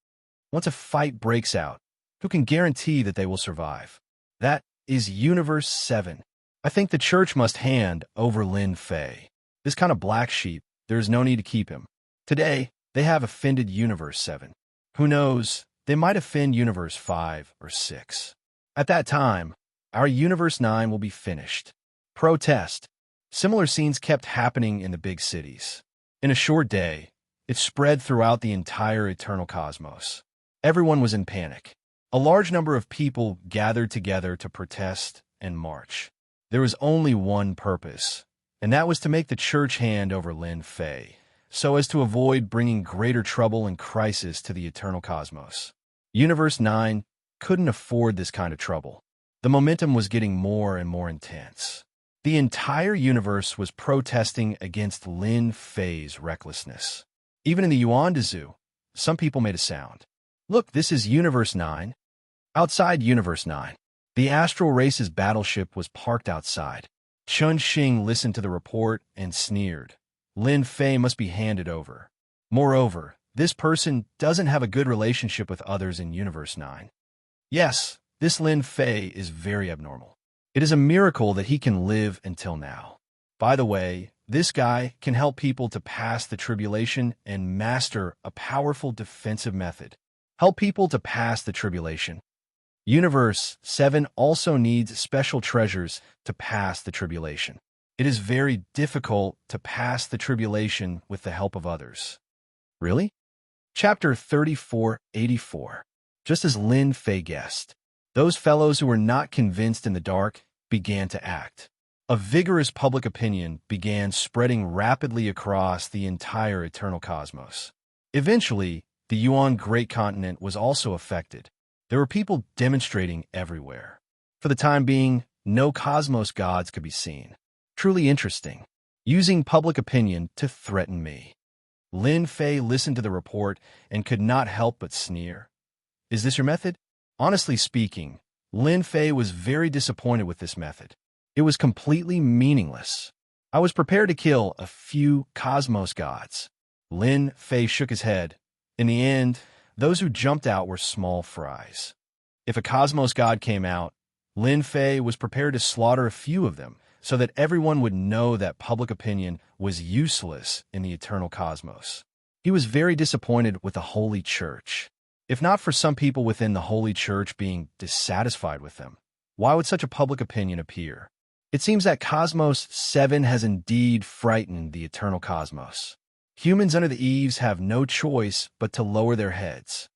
S1: once a fight breaks out, who can guarantee that they will survive? That is Universe 7. I think the church must hand over Lin Fei. This kind of black sheep, there is no need to keep him. Today, they have offended Universe 7. Who knows? They might offend Universe 5 or 6. At that time, our Universe 9 will be finished. Protest. Similar scenes kept happening in the big cities. In a short day, it spread throughout the entire eternal cosmos. Everyone was in panic. A large number of people gathered together to protest and march. There was only one purpose, and that was to make the church hand over Lin Fei, so as to avoid bringing greater trouble and crisis to the eternal cosmos. Universe 9 couldn't afford this kind of trouble. The momentum was getting more and more intense. The entire universe was protesting against Lin Fei's recklessness. Even in the Rendezvous, some people made a sound. Look, this is Universe 9. Outside Universe 9, the astral race's battleship was parked outside. Chun Xing listened to the report and sneered. Lin Fei must be handed over. Moreover, this person doesn't have a good relationship with others in Universe 9. Yes, this Lin Fei is very abnormal. It is a miracle that he can live until now. By the way, this guy can help people to pass the tribulation and master a powerful defensive method. Help people to pass the tribulation. Universe 7 also needs special treasures to pass the tribulation. It is very difficult to pass the tribulation with the help of others. Really? Chapter 3484. Just as Lin Fei guessed, Those fellows who were not convinced in the dark began to act. A vigorous public opinion began spreading rapidly across the entire eternal cosmos. Eventually, the Yuan Great Continent was also affected. There were people demonstrating everywhere. For the time being, no cosmos gods could be seen. Truly interesting. Using public opinion to threaten me. Lin Fei listened to the report and could not help but sneer. Is this your method? Honestly speaking, Lin Fei was very disappointed with this method. It was completely meaningless. I was prepared to kill a few cosmos gods. Lin Fei shook his head. In the end, those who jumped out were small fries. If a cosmos god came out, Lin Fei was prepared to slaughter a few of them so that everyone would know that public opinion was useless in the eternal cosmos. He was very disappointed with the Holy Church. If not for some people within the Holy Church being dissatisfied with them, why would such a public opinion appear? It seems that Cosmos 7 has indeed frightened the eternal cosmos. Humans under the eaves have no choice but to lower their heads.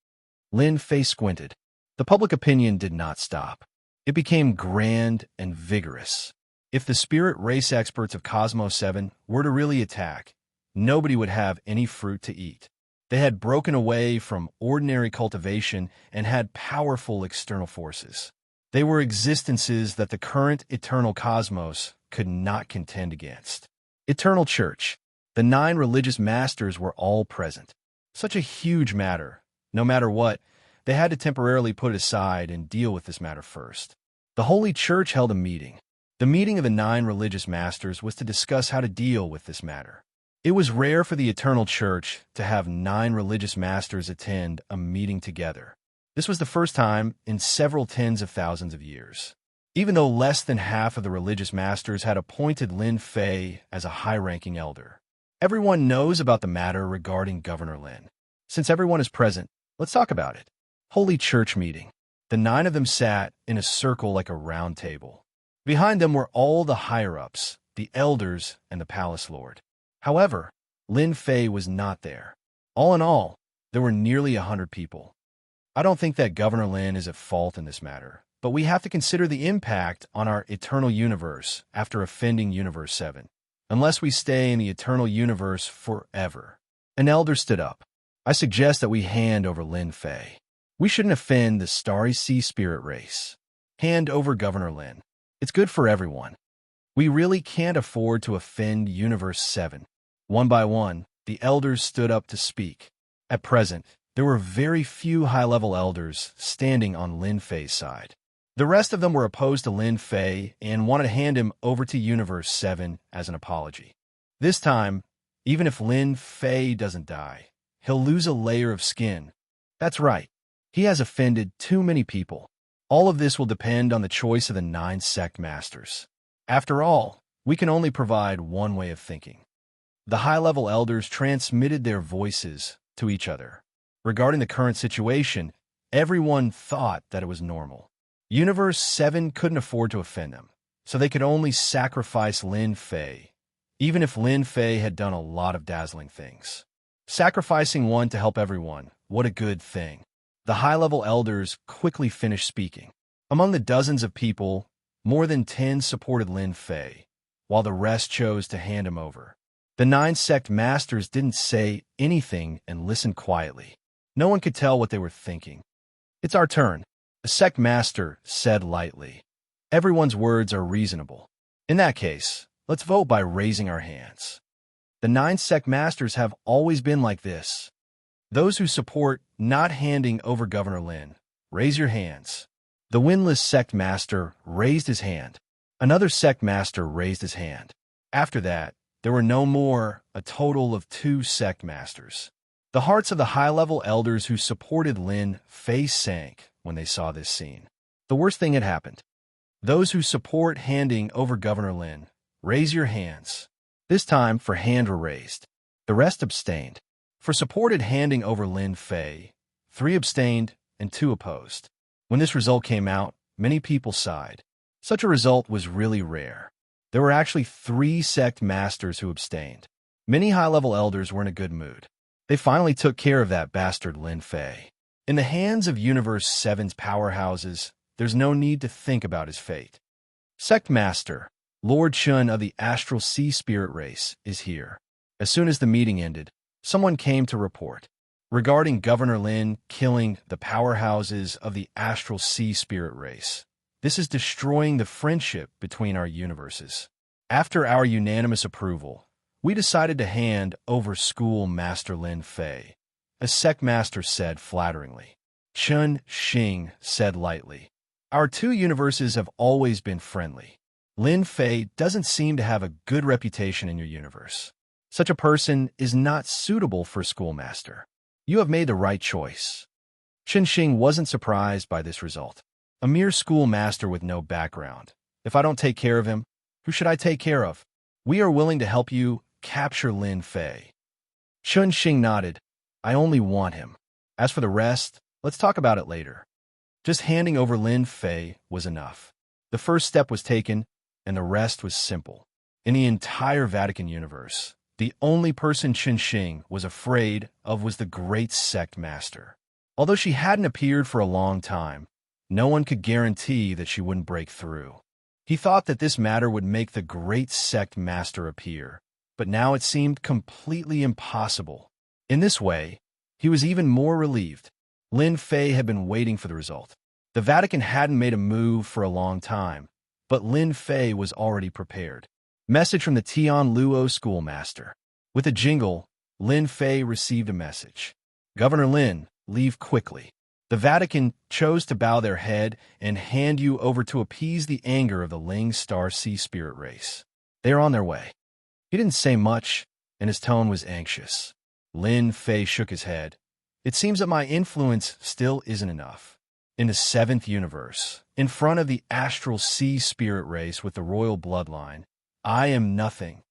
S1: Lin Fei squinted. The public opinion did not stop. It became grand and vigorous. If the spirit race experts of Cosmos 7 were to really attack, nobody would have any fruit to eat. They had broken away from ordinary cultivation and had powerful external forces. They were existences that the current eternal cosmos could not contend against. Eternal Church. The 9 religious masters were all present. Such a huge matter. No matter what, they had to temporarily put it aside and deal with this matter first. The Holy Church held a meeting. The meeting of the 9 religious masters was to discuss how to deal with this matter. It was rare for the Eternal Church to have 9 religious masters attend a meeting together. This was the first time in several tens of thousands of years. Even though less than half of the religious masters had appointed Lin Fei as a high-ranking elder. Everyone knows about the matter regarding Governor Lin. Since everyone is present, let's talk about it. Holy Church meeting. The 9 of them sat in a circle like a round table. Behind them were all the higher-ups, the elders, and the palace lord. However, Lin Fei was not there. All in all, there were nearly 100 people. I don't think that Governor Lin is at fault in this matter, but we have to consider the impact on our eternal universe after offending Universe 7, unless we stay in the eternal universe forever. An elder stood up. I suggest that we hand over Lin Fei. We shouldn't offend the Starry Sea Spirit race. Hand over Governor Lin. It's good for everyone. We really can't afford to offend Universe 7. One by one, the elders stood up to speak. At present, there were very few high-level elders standing on Lin Fei's side. The rest of them were opposed to Lin Fei and wanted to hand him over to Universe 7 as an apology. This time, even if Lin Fei doesn't die, he'll lose a layer of skin. That's right. He has offended too many people. All of this will depend on the choice of the 9 sect masters. After all, we can only provide one way of thinking. The high-level elders transmitted their voices to each other. Regarding the current situation, everyone thought that it was normal. Universe 7 couldn't afford to offend them, so they could only sacrifice Lin Fei, even if Lin Fei had done a lot of dazzling things. Sacrificing one to help everyone, what a good thing. The high-level elders quickly finished speaking. Among the dozens of people, more than 10 supported Lin Fei, while the rest chose to hand him over. The 9 sect masters didn't say anything and listened quietly. No one could tell what they were thinking. It's our turn, a sect master said lightly. Everyone's words are reasonable. In that case, let's vote by raising our hands. The 9 sect masters have always been like this. Those who support not handing over Governor Lin, raise your hands. The windless sect master raised his hand. Another sect master raised his hand. After that, there were no more, a total of 2 sect masters. The hearts of the high-level elders who supported Lin Fei sank when they saw this scene. The worst thing had happened. Those who support handing over Governor Lin, raise your hands. This time, for hand were raised. The rest abstained. For supported handing over Lin Fei, 3 abstained and 2 opposed. When this result came out, many people sighed. Such a result was really rare. There were actually 3 sect masters who abstained. Many high-level elders were in a good mood. They finally took care of that bastard Lin Fei. In the hands of Universe 7's powerhouses, there's no need to think about his fate. Sect Master, Lord Chun of the Astral Sea Spirit race, is here. As soon as the meeting ended, someone came to report regarding Governor Lin killing the powerhouses of the Astral Sea Spirit race. This is destroying the friendship between our universes. After our unanimous approval, we decided to hand over School Master Lin Fei, a Sect Master said flatteringly. Chun Xing said lightly, "Our two universes have always been friendly. Lin Fei doesn't seem to have a good reputation in your universe. Such a person is not suitable for schoolmaster. You have made the right choice." Chun Xing wasn't surprised by this result. A mere schoolmaster with no background. If I don't take care of him, who should I take care of? We are willing to help you capture Lin Fei. Chun Xing nodded. I only want him. As for the rest, let's talk about it later. Just handing over Lin Fei was enough. The first step was taken, and the rest was simple. In the entire Vatican universe, the only person Chun Xing was afraid of was the Great Sect Master. Although she hadn't appeared for a long time, no one could guarantee that she wouldn't break through. He thought that this matter would make the Great Sect Master appear, but now it seemed completely impossible. In this way, he was even more relieved. Lin Fei had been waiting for the result. The Vatican hadn't made a move for a long time, but Lin Fei was already prepared. Message from the Tian Luo schoolmaster. With a jingle, Lin Fei received a message. Governor Lin, leave quickly. The Vatican chose to bow their head and hand you over to appease the anger of the Ling Star Sea Spirit race. They are on their way. He didn't say much, and his tone was anxious. Lin Fei shook his head. It seems that my influence still isn't enough. In the 7th universe, in front of the Astral Sea Spirit race with the royal bloodline, I am nothing.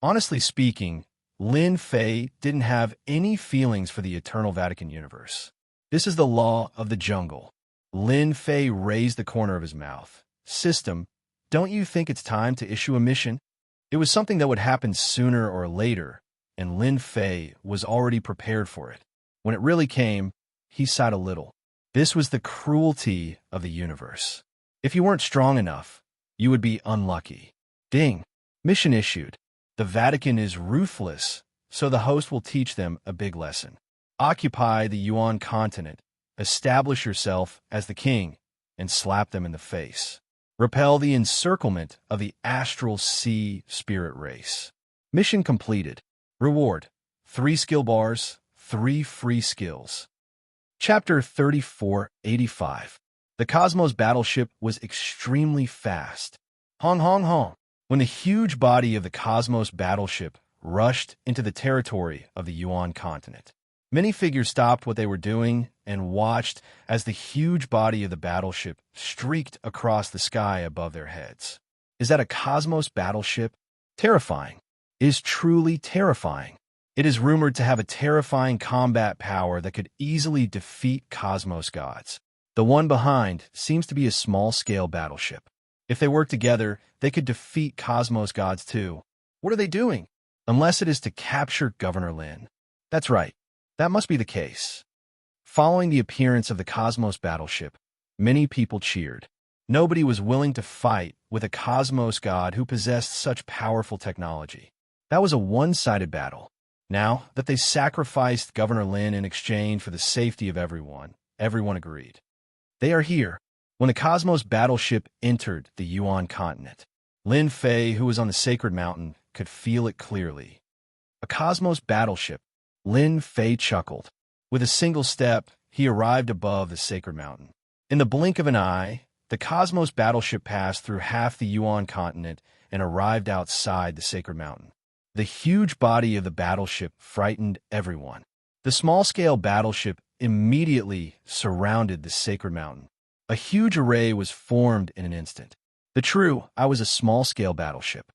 S1: Honestly speaking, Lin Fei didn't have any feelings for the Eternal Vatican universe. This is the law of the jungle. Lin Fei raised the corner of his mouth. System, don't you think it's time to issue a mission? It was something that would happen sooner or later, and Lin Fei was already prepared for it. When it really came, he sighed a little. This was the cruelty of the universe. If you weren't strong enough, you would be unlucky. Ding. Mission issued. The Vatican is ruthless, so the host will teach them a big lesson. Occupy the Yuan continent, establish yourself as the king, and slap them in the face. Repel the encirclement of the Astral Sea Spirit race. Mission completed. Reward: 3 skill bars, 3 free skills. Chapter 3485. The Cosmos battleship was extremely fast. Hong hong hong. When the huge body of the Cosmos battleship rushed into the territory of the Yuan continent, many figures stopped what they were doing and watched as the huge body of the battleship streaked across the sky above their heads. Is that a Cosmos battleship? Terrifying. It is truly terrifying. It is rumored to have a terrifying combat power that could easily defeat Cosmos gods. The one behind seems to be a small-scale battleship. If they work together, they could defeat Cosmos gods too. What are they doing? Unless it is to capture Governor Lin. That's right. That must be the case. Following the appearance of the Cosmos battleship, many people cheered. Nobody was willing to fight with a Cosmos god who possessed such powerful technology. That was a one-sided battle. Now that they sacrificed Governor Lin in exchange for the safety of everyone agreed. They are here. When the Cosmos battleship entered the Yuan continent, Lin Fei, who was on the sacred mountain, could feel it clearly. A Cosmos battleship. Lin Fei chuckled. With a single step, he arrived above the sacred mountain. In the blink of an eye, the Cosmos battleship passed through half the Yuan continent and arrived outside the sacred mountain. The huge body of the battleship frightened everyone. The small-scale battleship immediately surrounded the sacred mountain. A huge array was formed in an instant. I was a small-scale battleship.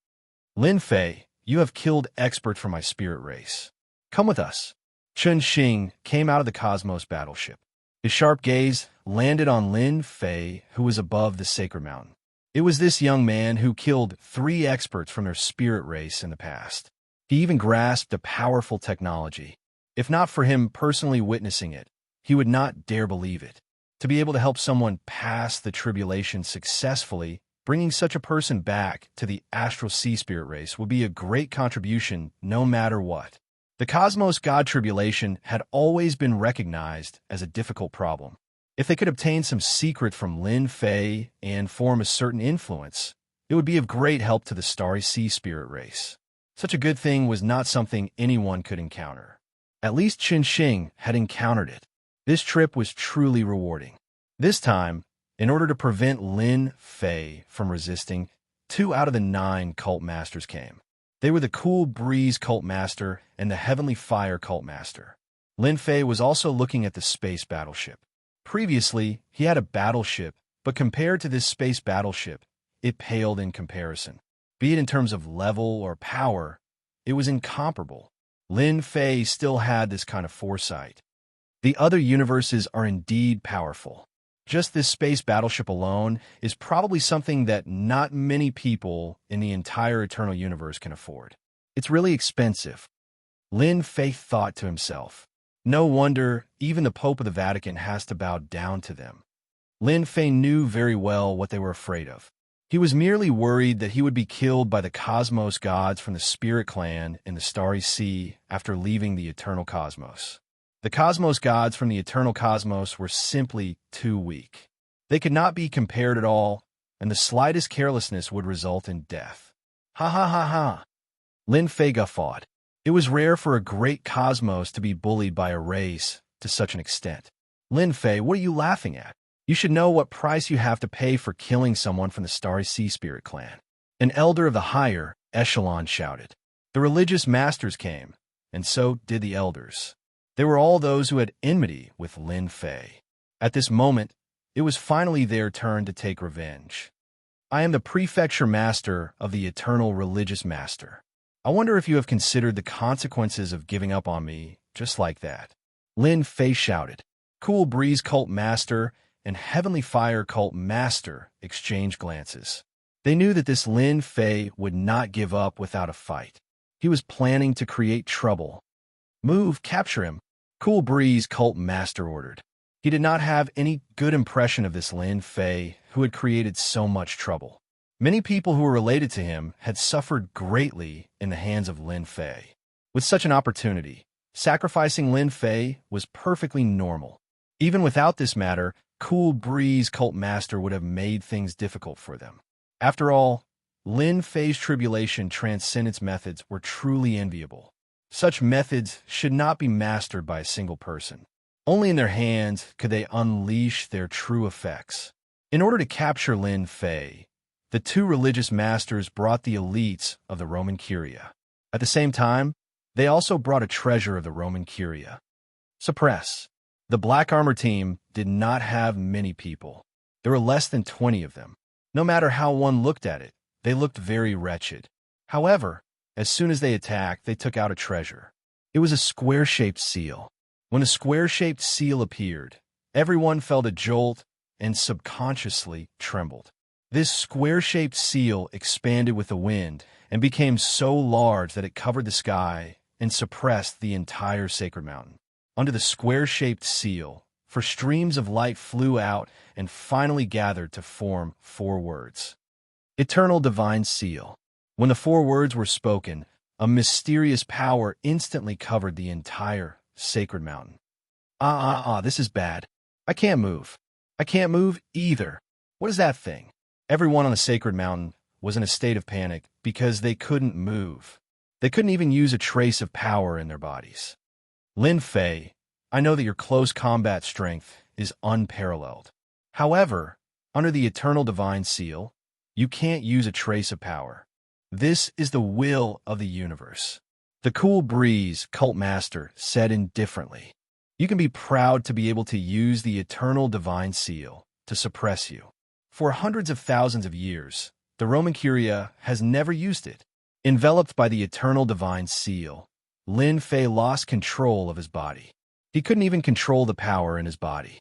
S1: Lin Fei, you have killed expert from my spirit race. Come with us. Chun Xing came out of the Cosmos battleship. His sharp gaze landed on Lin Fei, who was above the sacred mountain. It was this young man who killed 3 experts from their spirit race in the past. He even grasped a powerful technology. If not for him personally witnessing it, he would not dare believe it. To be able to help someone pass the tribulation successfully, bringing such a person back to the astral sea spirit race would be a great contribution no matter what. The cosmos god tribulation had always been recognized as a difficult problem. If they could obtain some secret from Lin Fei and form a certain influence, it would be of great help to the starry sea spirit race. Such a good thing was not something anyone could encounter. At least Qin Xing had encountered it. This trip was truly rewarding. This time, in order to prevent Lin Fei from resisting, 2 out of the 9 cult masters came. They were the Cool Breeze cult master and the Heavenly Fire cult master. Lin Fei was also looking at the space battleship. Previously, he had a battleship, but compared to this space battleship, it paled in comparison. Be it in terms of level or power, it was incomparable. Lin Fei still had this kind of foresight. The other universes are indeed powerful. Just this space battleship alone is probably something that not many people in the entire Eternal Universe can afford. It's really expensive. Lin Fei thought to himself. No wonder even the Pope of the Vatican has to bow down to them. Lin Fei knew very well what they were afraid of. He was merely worried that he would be killed by the cosmos gods from the Spirit Clan in the Starry Sea after leaving the Eternal Cosmos. The cosmos gods from the Eternal Cosmos were simply too weak. They could not be compared at all, and the slightest carelessness would result in death. Ha ha ha ha! Lin Fei guffawed. It was rare for a great cosmos to be bullied by a race to such an extent. Lin Fei, what are you laughing at? You should know what price you have to pay for killing someone from the Starry Sea Spirit Clan. An elder of the higher echelon shouted. The religious masters came, and so did the elders. They were all those who had enmity with Lin Fei. At this moment, it was finally their turn to take revenge. I am the prefecture master of the eternal religious master. I wonder if you have considered the consequences of giving up on me just like that. Lin Fei shouted. Cool Breeze cult master and Heavenly Fire cult master exchanged glances. They knew that this Lin Fei would not give up without a fight. He was planning to create trouble. Move, capture him, Cool Breeze cult master ordered. He did not have any good impression of this Lin Fei who had created so much trouble. Many people who were related to him had suffered greatly in the hands of Lin Fei. With such an opportunity, sacrificing Lin Fei was perfectly normal. Even without this matter, Cool Breeze cult master would have made things difficult for them. After all, Lin Fei's tribulation transcendence methods were truly enviable. Such methods should not be mastered by a single person. Only in their hands could they unleash their true effects. In order to capture Lin Fei, the 2 religious masters brought the elites of the Roman Curia. At the same time, they also brought a treasure of the Roman Curia. Suppress. The Black Armor team did not have many people. There were less than 20 of them. No matter how one looked at it, they looked very wretched. However, as soon as they attacked, they took out a treasure. It was a square-shaped seal. When a square-shaped seal appeared, everyone felt a jolt and subconsciously trembled. This square-shaped seal expanded with the wind and became so large that it covered the sky and suppressed the entire sacred mountain. Under the square-shaped seal, for streams of light flew out and finally gathered to form 4 words. Eternal Divine Seal. When the 4 words were spoken, a mysterious power instantly covered the entire sacred mountain. This is bad. I can't move. I can't move either. What is that thing? Everyone on the sacred mountain was in a state of panic because they couldn't move. They couldn't even use a trace of power in their bodies. Lin Fei, I know that your close combat strength is unparalleled. However, under the Eternal Divine Seal, you can't use a trace of power. This is the will of the universe. The Cool Breeze cult master said indifferently. You can be proud to be able to use the Eternal Divine Seal to suppress you. For hundreds of thousands of years, the Roman Curia has never used it. Enveloped by the Eternal Divine Seal, Lin Fei lost control of his body. He couldn't even control the power in his body.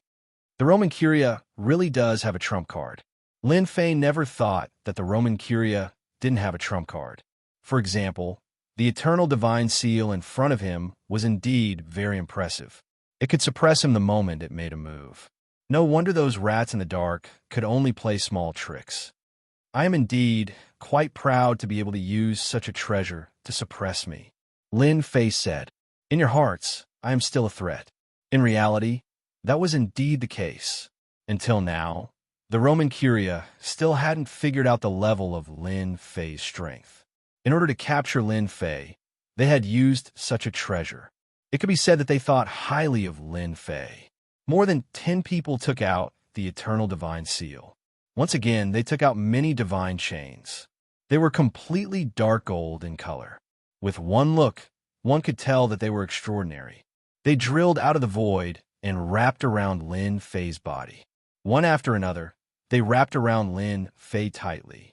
S1: The Roman Curia really does have a trump card. Lin Fei never thought that the Roman Curia didn't have a trump card. For example, the Eternal Divine Seal in front of him was indeed very impressive. It could suppress him the moment it made a move. No wonder those rats in the dark could only play small tricks. I am indeed quite proud to be able to use such a treasure to suppress me. Lin Fei said, "In your hearts, I am still a threat." In reality, that was indeed the case. Until now, the Roman Curia still hadn't figured out the level of Lin Fei's strength. In order to capture Lin Fei, they had used such a treasure. It could be said that they thought highly of Lin Fei. More than 10 people took out the eternal divine seal. Once again, they took out many divine chains. They were completely dark gold in color. With one look, one could tell that they were extraordinary. They drilled out of the void and wrapped around Lin Fei's body. One after another, they wrapped around Lin Fei tightly.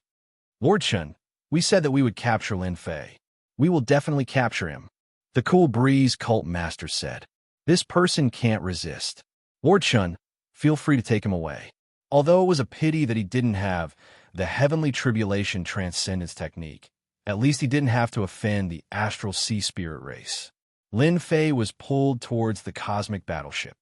S1: "Lord Chun, we said that we would capture Lin Fei. We will definitely capture him," the Cool Breeze cult master said. "This person can't resist. Lord Chun, feel free to take him away." Although it was a pity that he didn't have the Heavenly Tribulation Transcendence technique, at least he didn't have to offend the Astral Sea Spirit race. Lin Fei was pulled towards the cosmic battleship.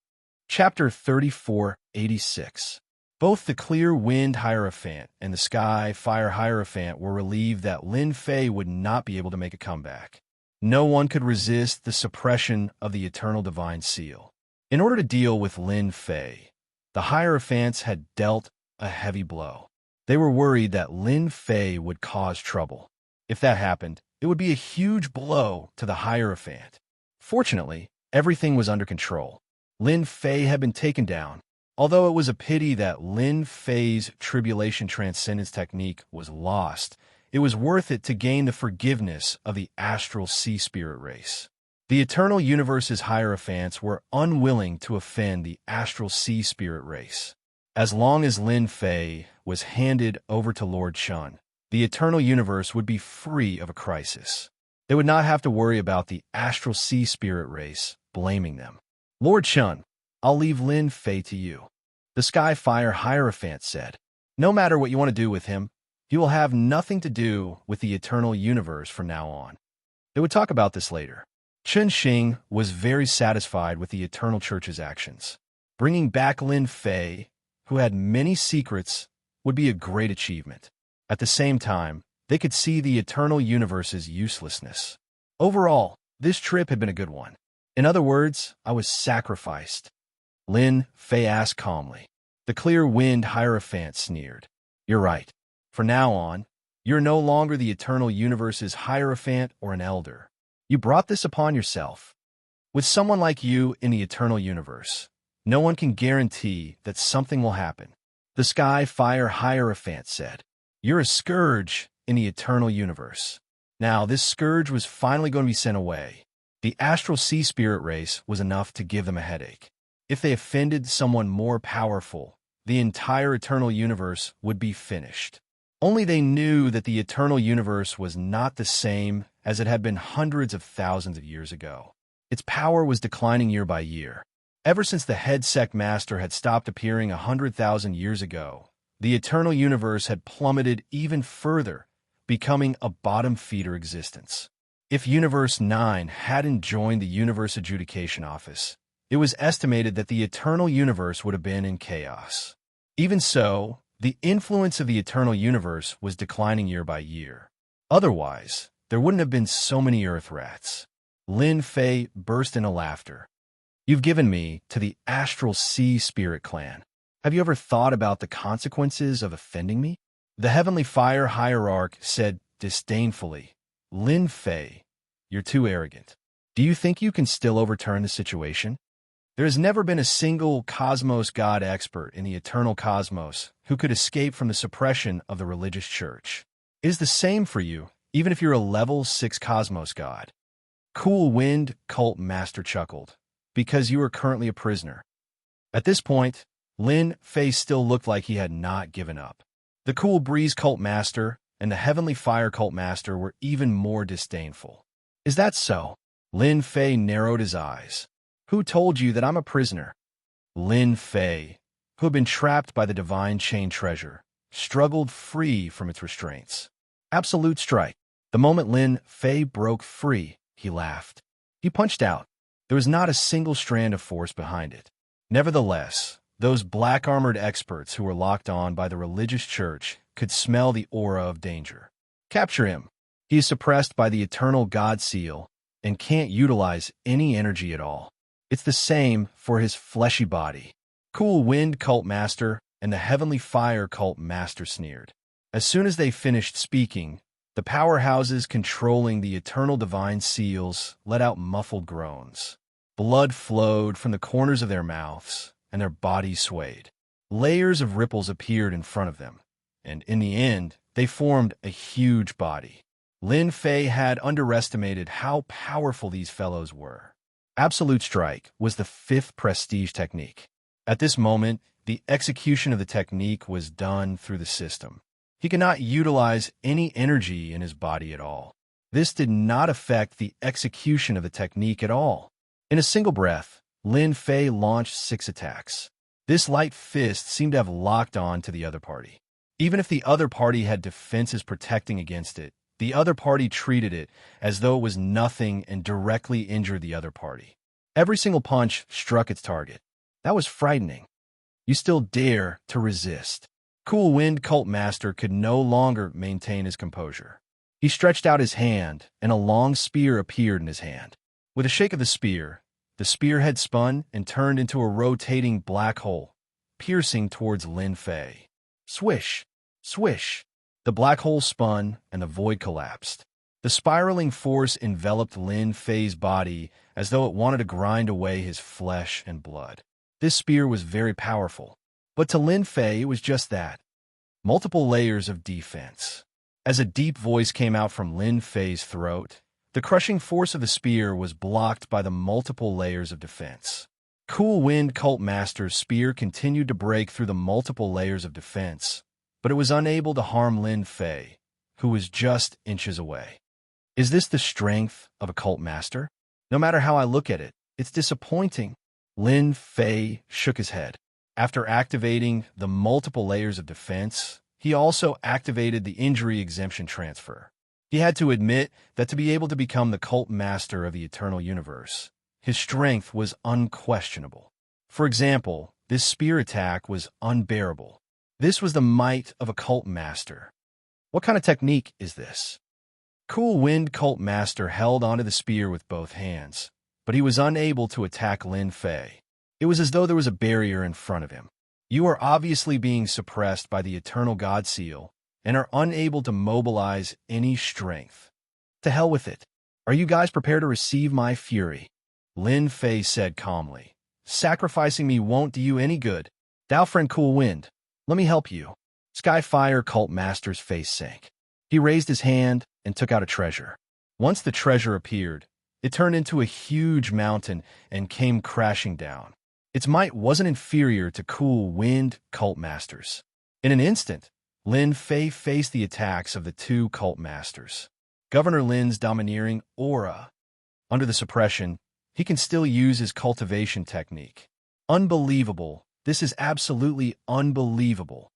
S1: Chapter 3486. Both the Clear Wind Hierophant and the Sky Fire Hierophant were relieved that Lin Fei would not be able to make a comeback. No one could resist the suppression of the Eternal Divine Seal. In order to deal with Lin Fei, the Hierophants had dealt a heavy blow. They were worried that Lin Fei would cause trouble. If that happened, it would be a huge blow to the Hierophant. Fortunately, everything was under control. Lin Fei had been taken down. Although it was a pity that Lin Fei's Tribulation Transcendence technique was lost, it was worth it to gain the forgiveness of the Astral Sea Spirit race. The Eternal Universe's Hierophants were unwilling to offend the Astral Sea Spirit race. As long as Lin Fei was handed over to Lord Chun, the Eternal Universe would be free of a crisis. They would not have to worry about the Astral Sea Spirit race blaming them. "Lord Chun, I'll leave Lin Fei to you," the Sky Fire Hierophant said. "No matter what you want to do with him, he will have nothing to do with the Eternal Universe from now on." They would talk about this later. Chen Xing was very satisfied with the Eternal Church's actions. Bringing back Lin Fei, who had many secrets, would be a great achievement. At the same time, they could see the Eternal Universe's uselessness. Overall, this trip had been a good one. In other words, I was sacrificed. Lin Fei asked calmly. The Clear Wind Hierophant sneered. "You're right. From now on, you're no longer the Eternal Universe's Hierophant or an elder. You brought this upon yourself. With someone like you in the Eternal Universe, no one can guarantee that something will happen," the Sky Fire Hierophant said. "You're a scourge in the Eternal Universe." Now, this scourge was finally going to be sent away. The Astral Sea Spirit race was enough to give them a headache. If they offended someone more powerful, the entire Eternal Universe would be finished. Only they knew that the Eternal Universe was not the same as it had been hundreds of thousands of years ago. Its power was declining year by year. Ever since the head sect master had stopped appearing 100,000 years ago, the Eternal Universe had plummeted even further, becoming a bottom-feeder existence. If Universe 9 hadn't joined the Universe Adjudication Office, it was estimated that the Eternal Universe would have been in chaos. Even so, the influence of the Eternal Universe was declining year by year. Otherwise, there wouldn't have been so many Earth rats. Lin Fei burst into laughter. "You've given me to the Astral Sea Spirit Clan. Have you ever thought about the consequences of offending me?" The Heavenly Fire Hierarch said disdainfully, "Lin Fei, you're too arrogant. Do you think you can still overturn the situation? There has never been a single Cosmos God expert in the Eternal Cosmos who could escape from the suppression of the religious church. It is the same for you, even if you're a level 6 Cosmos God." Cool Wind Cult Master chuckled, "Because you are currently a prisoner." At this point, Lin Fei still looked like he had not given up. The Cool Breeze Cult Master and the Heavenly Fire Cult Master were even more disdainful. "Is that so?" Lin Fei narrowed his eyes. "Who told you that I'm a prisoner?" Lin Fei, who had been trapped by the Divine Chain Treasure, struggled free from its restraints. Absolute strike. The moment Lin Fei broke free, he laughed. He punched out. There was not a single strand of force behind it. Nevertheless, Those black-armored experts who were locked on by the religious church could smell the aura of danger. Capture him. He is suppressed by the eternal God seal and can't utilize any energy at all. It's the same for his fleshy body. Cool Wind Cult Master and the Heavenly Fire Cult Master sneered. As soon as they finished speaking, the powerhouses controlling the eternal divine seals let out muffled groans. Blood flowed from the corners of their mouths, and their bodies swayed. Layers of ripples appeared in front of them, and in the end, they formed a huge body. Lin Fei had underestimated how powerful these fellows were. Absolute Strike was the fifth prestige technique. At this moment, the execution of the technique was done through the system. He could not utilize any energy in his body at all. This did not affect the execution of the technique at all. In a single breath, Lin Fei launched 6 attacks. This light fist seemed to have locked on to the other party. Even if the other party had defenses protecting against it, the other party treated it as though it was nothing and directly injured the other party. Every single punch struck its target. That was frightening. You still dare to resist. Cool Wind Cult Master could no longer maintain his composure. He stretched out his hand, and a long spear appeared in his hand. With a shake of the spearhead spun and turned into a rotating black hole, piercing towards Lin Fei. Swish! Swish! The black hole spun, and the void collapsed. The spiraling force enveloped Lin Fei's body as though it wanted to grind away his flesh and blood. This spear was very powerful, but to Lin Fei it was just that. Multiple layers of defense. As a deep voice came out from Lin Fei's throat, the crushing force of the spear was blocked by the multiple layers of defense. Cool Wind Cult Master's spear continued to break through the multiple layers of defense, but it was unable to harm Lin Fei, who was just inches away. Is this the strength of a cult master? No matter how I look at it, it's disappointing. Lin Fei shook his head. After activating the multiple layers of defense, he also activated the injury exemption transfer. He had to admit that to be able to become the cult master of the eternal universe, his strength was unquestionable. For example, this spear attack was unbearable. This was the might of a cult master. What kind of technique is this? Cool Wind Cult Master held onto the spear with both hands, but he was unable to attack Lin Fei. It was as though there was a barrier in front of him. You are obviously being suppressed by the eternal God seal and are unable to mobilize any strength. To hell with it. Are you guys prepared to receive my fury? Lin Fei said calmly. Sacrificing me won't do you any good. Dao friend Cool Wind, let me help you. Skyfire Cult Master's face sank. He raised his hand and took out a treasure. Once the treasure appeared, it turned into a huge mountain and came crashing down. Its might wasn't inferior to Cool Wind Cult Masters. In an instant, Lin Fei faced the attacks of the 2 cult masters. Governor Lin's domineering aura. Under the suppression, he can still use his cultivation technique. Unbelievable. This is absolutely unbelievable.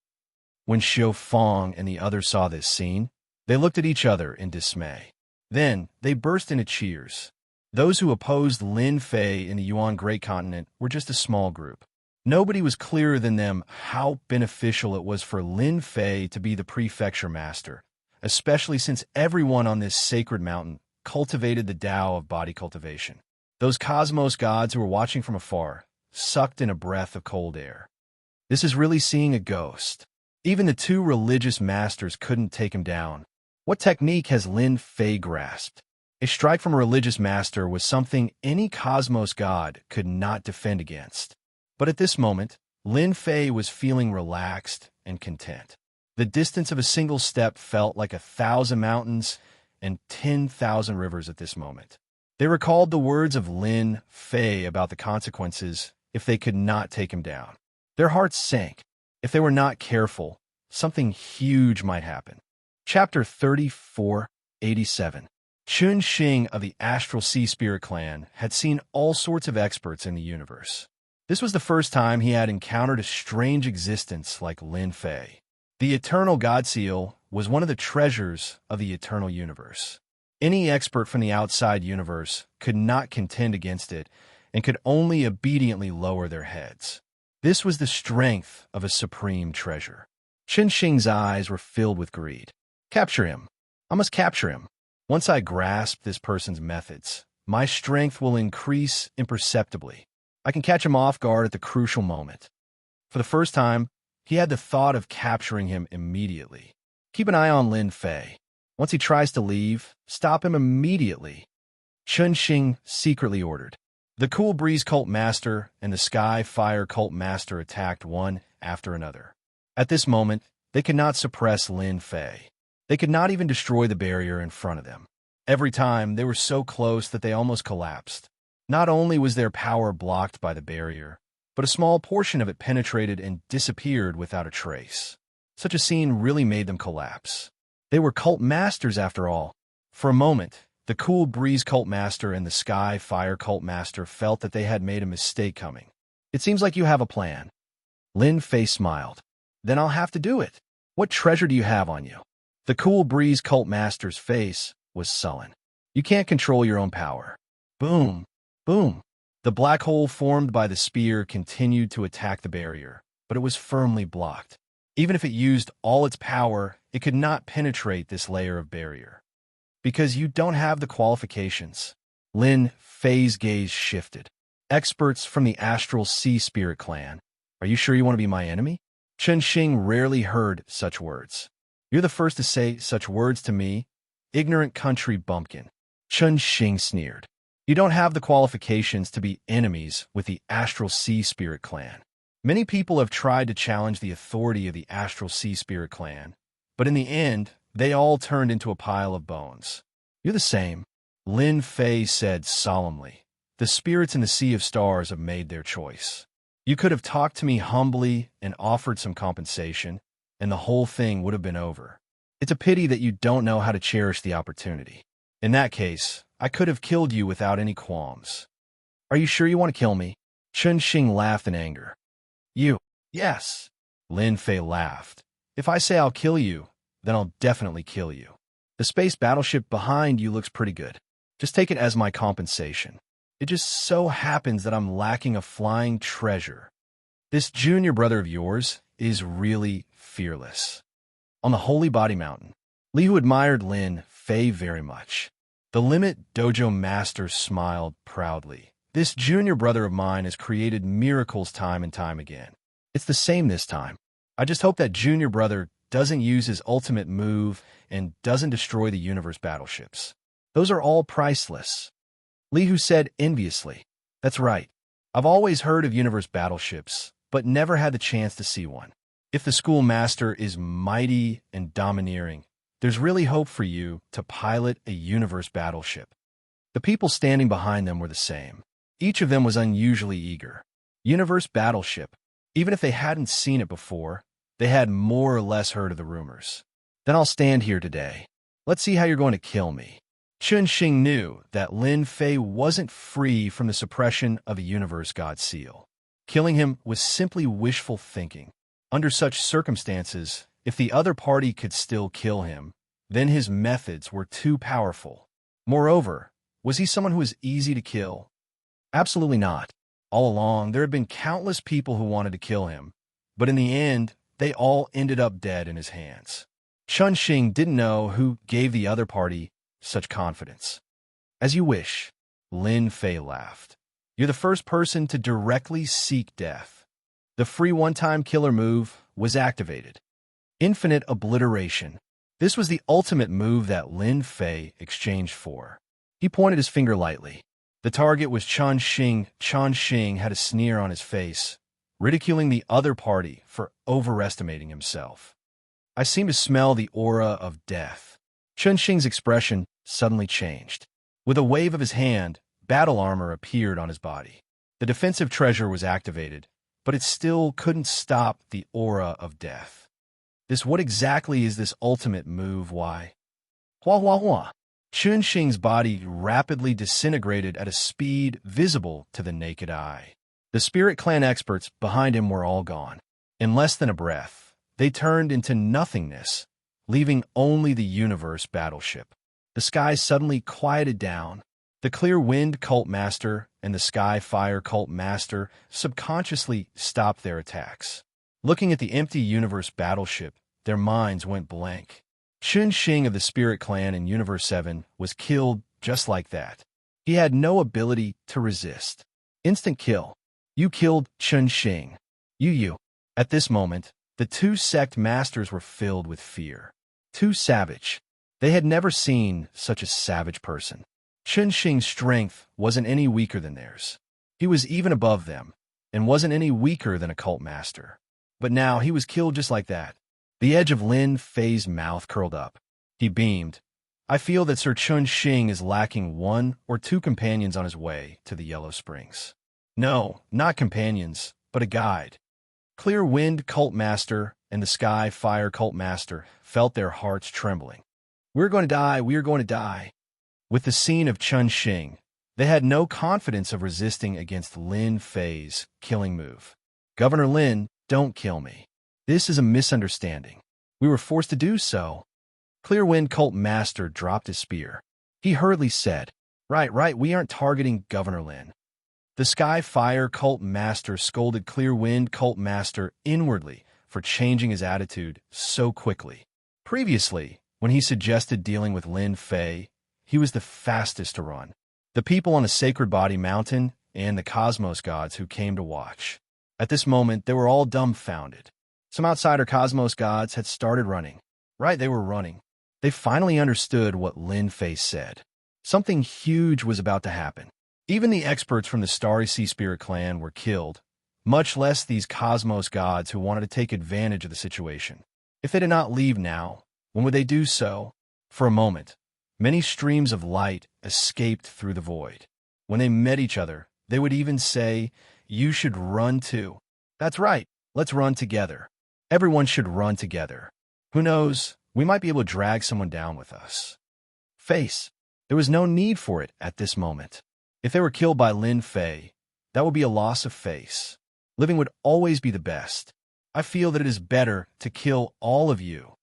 S1: When Xiu Fong and the others saw this scene, they looked at each other in dismay. Then, they burst into cheers. Those who opposed Lin Fei in the Yuan Great Continent were just a small group. Nobody was clearer than them how beneficial it was for Lin Fei to be the prefecture master, especially since everyone on this sacred mountain cultivated the Tao of body cultivation. Those cosmos gods who were watching from afar sucked in a breath of cold air. This is really seeing a ghost. Even the 2 religious masters couldn't take him down. What technique has Lin Fei grasped? A strike from a religious master was something any cosmos god could not defend against. But at this moment, Lin Fei was feeling relaxed and content. The distance of a single step felt like 1,000 mountains and 10,000 rivers at this moment. They recalled the words of Lin Fei about the consequences if they could not take him down. Their hearts sank. If they were not careful, something huge might happen. Chapter 3487. Chun Xing of the Astral Sea Spirit Clan had seen all sorts of experts in the universe. This was the first time he had encountered a strange existence like Lin Fei. The Eternal God Seal was one of the treasures of the eternal universe. Any expert from the outside universe could not contend against it and could only obediently lower their heads. This was the strength of a supreme treasure. Chen Xing's eyes were filled with greed. Capture him. I must capture him. Once I grasp this person's methods, my strength will increase imperceptibly. I can catch him off guard at the crucial moment. For the first time, he had the thought of capturing him immediately. Keep an eye on Lin Fei. Once he tries to leave, stop him immediately. Chen Xing secretly ordered. The Cool Breeze Cult Master and the Sky Fire Cult Master attacked one after another. At this moment, they could not suppress Lin Fei. They could not even destroy the barrier in front of them. Every time, they were so close that they almost collapsed. Not only was their power blocked by the barrier, but a small portion of it penetrated and disappeared without a trace. Such a scene really made them collapse. They were cult masters after all. For a moment, the Cool Breeze Cult Master and the Sky Fire Cult Master felt that they had made a mistake coming. It seems like you have a plan. Lin Fei smiled. Then I'll have to do it. What treasure do you have on you? The Cool Breeze Cult Master's face was sullen. You can't control your own power. Boom, boom. The black hole formed by the spear continued to attack the barrier, but it was firmly blocked. Even if it used all its power, it could not penetrate this layer of barrier. Because you don't have the qualifications. Lin Fei's gaze shifted. Experts from the Astral Sea Spirit Clan. Are you sure you want to be my enemy? Chen Xing rarely heard such words. You're the first to say such words to me, ignorant country bumpkin. Chen Xing sneered. You don't have the qualifications to be enemies with the Astral Sea Spirit Clan. Many people have tried to challenge the authority of the Astral Sea Spirit Clan, but in the end, they all turned into a pile of bones. You're the same, Lin Fei said solemnly. The spirits in the Sea of Stars have made their choice. You could have talked to me humbly and offered some compensation, and the whole thing would have been over. It's a pity that you don't know how to cherish the opportunity. In that case, I could have killed you without any qualms. Are you sure you want to kill me? Chen Xing laughed in anger. You? Yes. Lin Fei laughed. If I say I'll kill you, then I'll definitely kill you. The space battleship behind you looks pretty good. Just take it as my compensation. It just so happens that I'm lacking a flying treasure. This junior brother of yours is really fearless. On the Holy Body Mountain, Li Hu admired Lin Fei very much. The Limit Dojo Master smiled proudly. This junior brother of mine has created miracles time and time again. It's the same this time. I just hope that junior brother doesn't use his ultimate move and doesn't destroy the universe battleships. Those are all priceless. Li Hu said enviously. That's right. I've always heard of universe battleships, but never had the chance to see one. If the schoolmaster is mighty and domineering, there's really hope for you to pilot a universe battleship. The people standing behind them were the same. Each of them was unusually eager. Universe battleship. Even if they hadn't seen it before, they had more or less heard of the rumors. Then I'll stand here today. Let's see how you're going to kill me. Chen Xing knew that Lin Fei wasn't free from the suppression of a universe god seal. Killing him was simply wishful thinking. Under such circumstances, if the other party could still kill him, then his methods were too powerful. Moreover, was he someone who was easy to kill? Absolutely not. All along, there had been countless people who wanted to kill him, but in the end, they all ended up dead in his hands. Chen Xing didn't know who gave the other party such confidence. As you wish, Lin Fei laughed. You're the first person to directly seek death. The free one-time killer move was activated. Infinite obliteration. This was the ultimate move that Lin Fei exchanged for. He pointed his finger lightly. The target was Chen Xing. Chen Xing had a sneer on his face, ridiculing the other party for overestimating himself. I seem to smell the aura of death. Chen Xing's expression suddenly changed. With a wave of his hand, battle armor appeared on his body. The defensive treasure was activated, but it still couldn't stop the aura of death. What exactly is this ultimate move? Why? Hua hua hua. Chen Xing's body rapidly disintegrated at a speed visible to the naked eye. The Spirit Clan experts behind him were all gone. In less than a breath, they turned into nothingness, leaving only the universe battleship. The sky suddenly quieted down. The Clear Wind Cult Master and the Sky Fire Cult Master subconsciously stopped their attacks. Looking at the empty universe battleship, their minds went blank. Chun Xing of the Spirit Clan in Universe 7 was killed just like that. He had no ability to resist. Instant kill. You killed Chun Xing. You. At this moment, the two sect masters were filled with fear. Too savage. They had never seen such a savage person. Chun Xing's strength wasn't any weaker than theirs. He was even above them, and wasn't any weaker than a cult master. But now he was killed just like that. The edge of Lin Fei's mouth curled up. He beamed. I feel that Sir Chun Xing is lacking 1 or 2 companions on his way to the Yellow Springs. No, not companions, but a guide. Clear Wind Cult Master and the Sky Fire Cult Master felt their hearts trembling. We're going to die, we are going to die. With the scene of Chun Xing, they had no confidence of resisting against Lin Fei's killing move. Governor Lin, don't kill me. This is a misunderstanding. We were forced to do so. Clear Wind Cult Master dropped his spear. He hurriedly said, Right, we aren't targeting Governor Lin. The Sky Fire Cult Master scolded Clear Wind Cult Master inwardly for changing his attitude so quickly. Previously, when he suggested dealing with Lin Fei, he was the fastest to run. The people on the Sacred Body Mountain and the Cosmos gods who came to watch. At this moment, they were all dumbfounded. Some outsider Cosmos gods had started running. Right, they were running. They finally understood what Lin Fei said. Something huge was about to happen. Even the experts from the Starry Sea Spirit Clan were killed, much less these Cosmos gods who wanted to take advantage of the situation. If they did not leave now, when would they do so? For a moment, many streams of light escaped through the void. When they met each other, they would even say, You should run too. That's right, let's run together. Everyone should run together. Who knows, we might be able to drag someone down with us. Face. There was no need for it at this moment. If they were killed by Lin Fei, that would be a loss of face. Living would always be the best. I feel that it is better to kill all of you.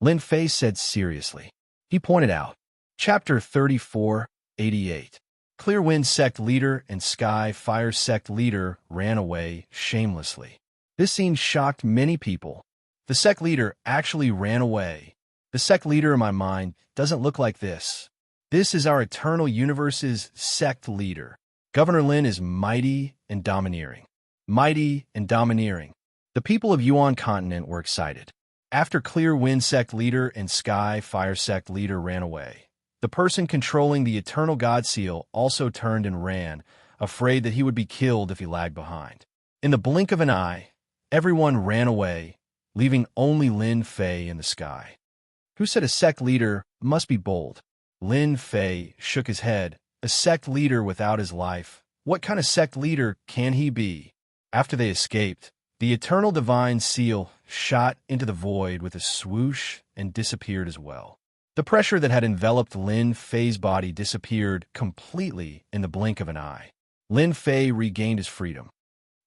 S1: Lin Fei said seriously. He pointed out, Chapter 3488. Clear Wind Sect Leader and Sky Fire Sect Leader ran away shamelessly. This scene shocked many people. The sect leader actually ran away. The sect leader in my mind doesn't look like this. This is our Eternal Universe's sect leader. Governor Lin is mighty and domineering. Mighty and domineering. The people of Yuan Continent were excited. After Clear Wind Sect Leader and Sky Fire Sect Leader ran away, the person controlling the Eternal God Seal also turned and ran, afraid that he would be killed if he lagged behind. In the blink of an eye, everyone ran away, leaving only Lin Fei in the sky. Who said a sect leader must be bold? Lin Fei shook his head. A sect leader without his life. What kind of sect leader can he be? After they escaped, the Eternal Divine Seal shot into the void with a swoosh and disappeared as well. The pressure that had enveloped Lin Fei's body disappeared completely in the blink of an eye. Lin Fei regained his freedom.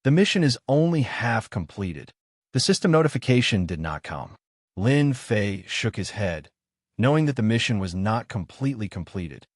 S1: The mission is only half completed. The system notification did not come. Lin Fei shook his head, knowing that the mission was not completely completed.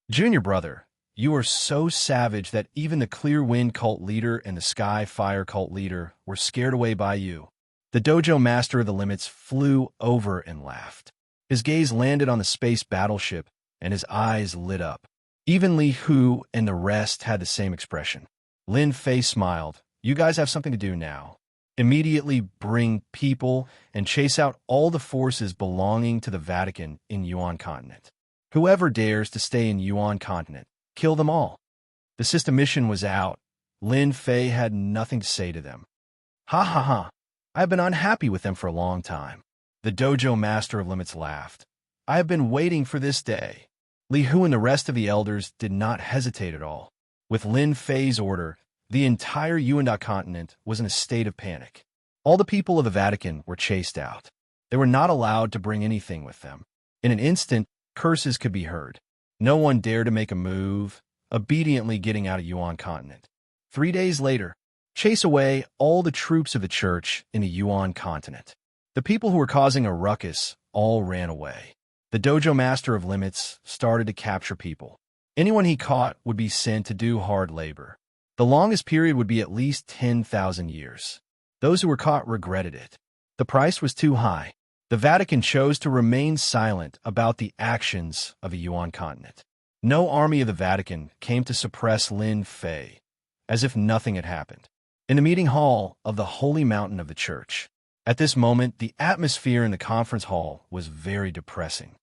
S1: Junior brother, you are so savage that even the Clear Wind Cult Leader and the Sky Fire Cult Leader were scared away by you. The Dojo Master of the Limits flew over and laughed. His gaze landed on the space battleship, and his eyes lit up. Even Li Hu and the rest had the same expression. Lin Fei smiled. You guys have something to do now. Immediately bring people and chase out all the forces belonging to the Vatican in Yuan Continent. Whoever dares to stay in Yuan Continent, kill them all. The system mission was out. Lin Fei had nothing to say to them. Ha ha ha. I have been unhappy with them for a long time. The Dojo Master of Limits laughed. I have been waiting for this day. Li Hu and the rest of the elders did not hesitate at all. With Lin Fei's order, the entire Yuan continent was in a state of panic. All the people of the Vatican were chased out. They were not allowed to bring anything with them. In an instant, curses could be heard. No one dared to make a move, obediently getting out of Yuan continent. 3 days later, chase away all the troops of the church in the Yuan continent. The people who were causing a ruckus all ran away. The Dojo Master of Limits started to capture people. Anyone he caught would be sent to do hard labor. The longest period would be at least 10,000 years. Those who were caught regretted it. The price was too high. The Vatican chose to remain silent about the actions of the Yuan continent. No army of the Vatican came to suppress Lin Fei, as if nothing had happened. In the meeting hall of the Holy Mountain of the Church, at this moment, the atmosphere in the conference hall was very depressing.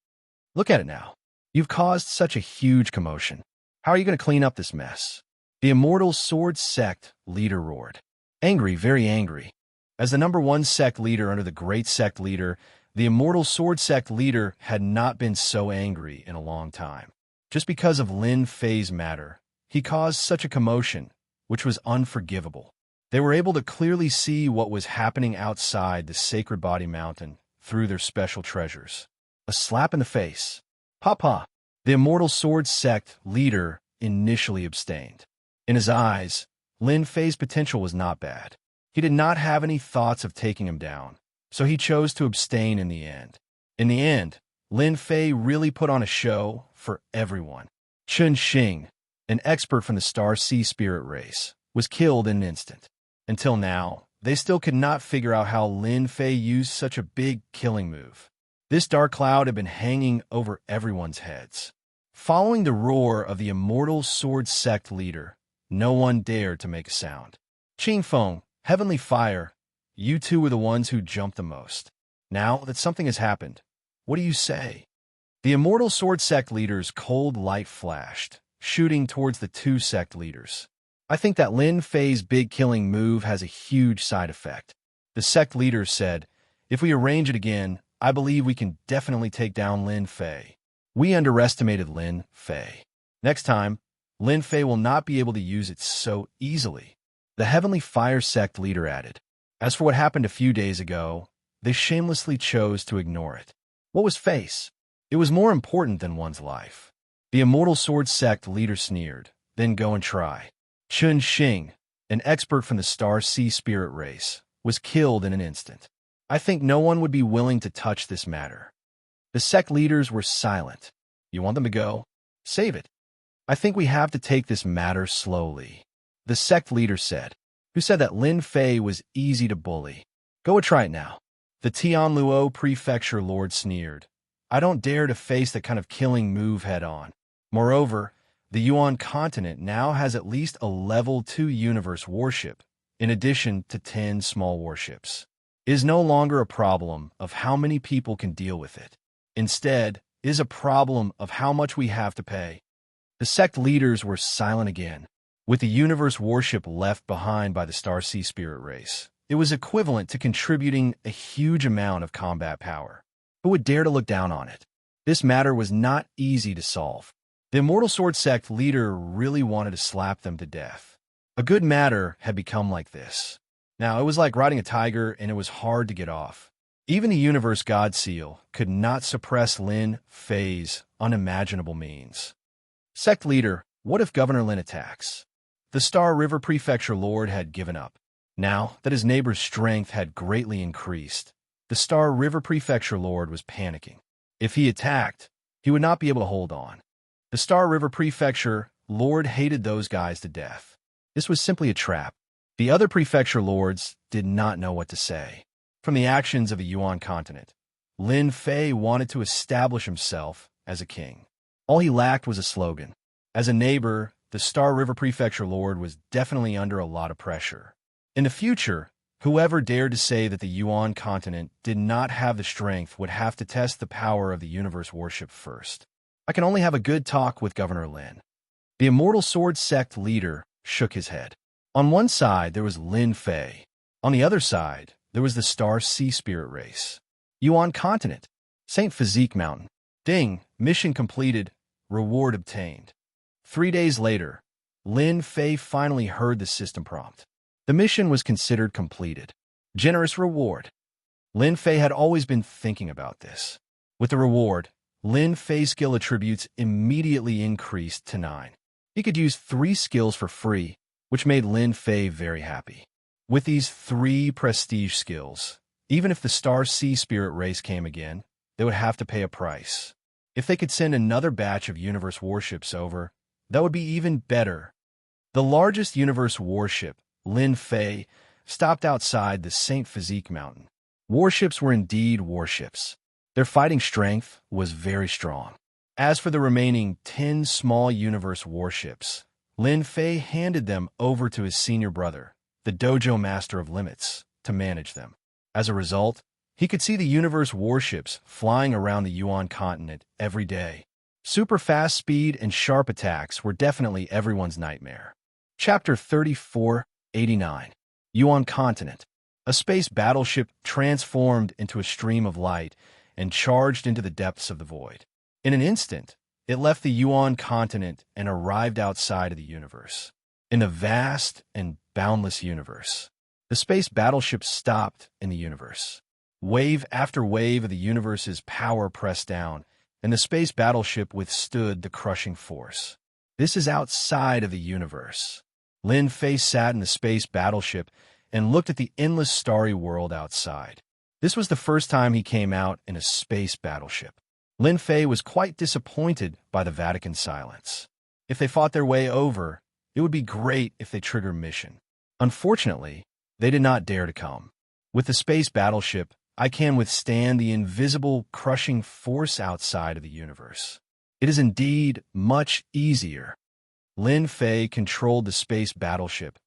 S1: Look at it now. You've caused such a huge commotion. How are you going to clean up this mess? The Immortal Sword Sect leader roared. Angry, very angry. As the #1 sect leader under the great sect leader, the Immortal Sword Sect leader had not been so angry in a long time. Just because of Lin Fei's matter, he caused such a commotion, which was unforgivable. They were able to clearly see what was happening outside the Sacred Body Mountain through their special treasures. A slap in the face. Papa, the Immortal Sword Sect leader initially abstained. In his eyes, Lin Fei's potential was not bad. He did not have any thoughts of taking him down, so he chose to abstain in the end. In the end, Lin Fei really put on a show for everyone. Chun Xing, an expert from the Star Sea Spirit race, was killed in an instant. Until now, they still could not figure out how Lin Fei used such a big killing move. This dark cloud had been hanging over everyone's heads. Following the roar of the Immortal Sword Sect leader, no one dared to make a sound. Qing Feng, Heavenly Fire, you two were the ones who jumped the most. Now that something has happened, what do you say? The Immortal Sword Sect leader's cold light flashed, shooting towards the two sect leaders. I think that Lin Fei's big killing move has a huge side effect. The sect leader said, if we arrange it again, I believe we can definitely take down Lin Fei. We underestimated Lin Fei. Next time, Lin Fei will not be able to use it so easily. The Heavenly Fire sect leader added. As for what happened a few days ago, they shamelessly chose to ignore it. What was face? It was more important than one's life. The Immortal Sword Sect leader sneered, then go and try. Chun Xing, an expert from the Star Sea Spirit race, was killed in an instant. I think no one would be willing to touch this matter. The sect leaders were silent. You want them to go? Save it. I think we have to take this matter slowly. The sect leader said, who said that Lin Fei was easy to bully. Go and try it now. The Tianluo Prefecture Lord sneered. I don't dare to face that kind of killing move head-on. Moreover, the Yuan continent now has at least a level 2 universe warship, in addition to 10 small warships. It is no longer a problem of how many people can deal with it. Instead, it is a problem of how much we have to pay. The sect leaders were silent again. With the universe warship left behind by the Star Sea Spirit race, it was equivalent to contributing a huge amount of combat power. Who would dare to look down on it? This matter was not easy to solve. The Immortal Sword Sect leader really wanted to slap them to death. A good matter had become like this. Now, it was like riding a tiger, and it was hard to get off. Even the Universe God Seal could not suppress Lin Fei's unimaginable means. Sect leader, what if Governor Lin attacks? The Star River Prefecture Lord had given up. Now that his neighbor's strength had greatly increased, the Star River Prefecture Lord was panicking. If he attacked, he would not be able to hold on. The Star River Prefecture Lord hated those guys to death. This was simply a trap. The other prefecture lords did not know what to say. From the actions of the Yuan continent, Lin Fei wanted to establish himself as a king. All he lacked was a slogan. As a neighbor, the Star River Prefecture Lord was definitely under a lot of pressure. In the future, whoever dared to say that the Yuan continent did not have the strength would have to test the power of the universe warship first. I can only have a good talk with Governor Lin. The Immortal Sword Sect leader shook his head. On one side, there was Lin Fei. On the other side, there was the Star Sea Spirit race. Yuan continent. St. Physique Mountain. Ding, mission completed, reward obtained. 3 days later, Lin Fei finally heard the system prompt. The mission was considered completed. Generous reward. Lin Fei had always been thinking about this. With the reward, Lin Fei's skill attributes immediately increased to 9. He could use 3 skills for free, which made Lin Fei very happy. With these 3 prestige skills, even if the Star Sea Spirit race came again, they would have to pay a price. If they could send another batch of universe warships over, That would be even better. The largest universe warship, Lin Fei, stopped outside the Saint Physique Mountain. Warships were indeed warships. Their fighting strength was very strong. As for the remaining 10 small universe warships, Lin Fei handed them over to his senior brother, the Dojo Master of Limits, to manage them. As a result, he could see the universe warships flying around the Yuan continent every day. Super fast speed and sharp attacks were definitely everyone's nightmare. Chapter 3489. Yuan Continent. A space battleship transformed into a stream of light and charged into the depths of the void. In an instant, it left the Yuan continent and arrived outside of the universe. In the vast and boundless universe, the space battleship stopped in the universe. Wave after wave of the universe's power pressed down, and the space battleship withstood the crushing force. This is outside of the universe. Lin Fei sat in the space battleship and looked at the endless starry world outside. This was the first time he came out in a space battleship. Lin Fei was quite disappointed by the Vatican silence. If they fought their way over, it would be great if they triggered mission. Unfortunately, they did not dare to come. With the space battleship, I can withstand the invisible, crushing force outside of the universe. It is indeed much easier. Lin Fei controlled the space battleship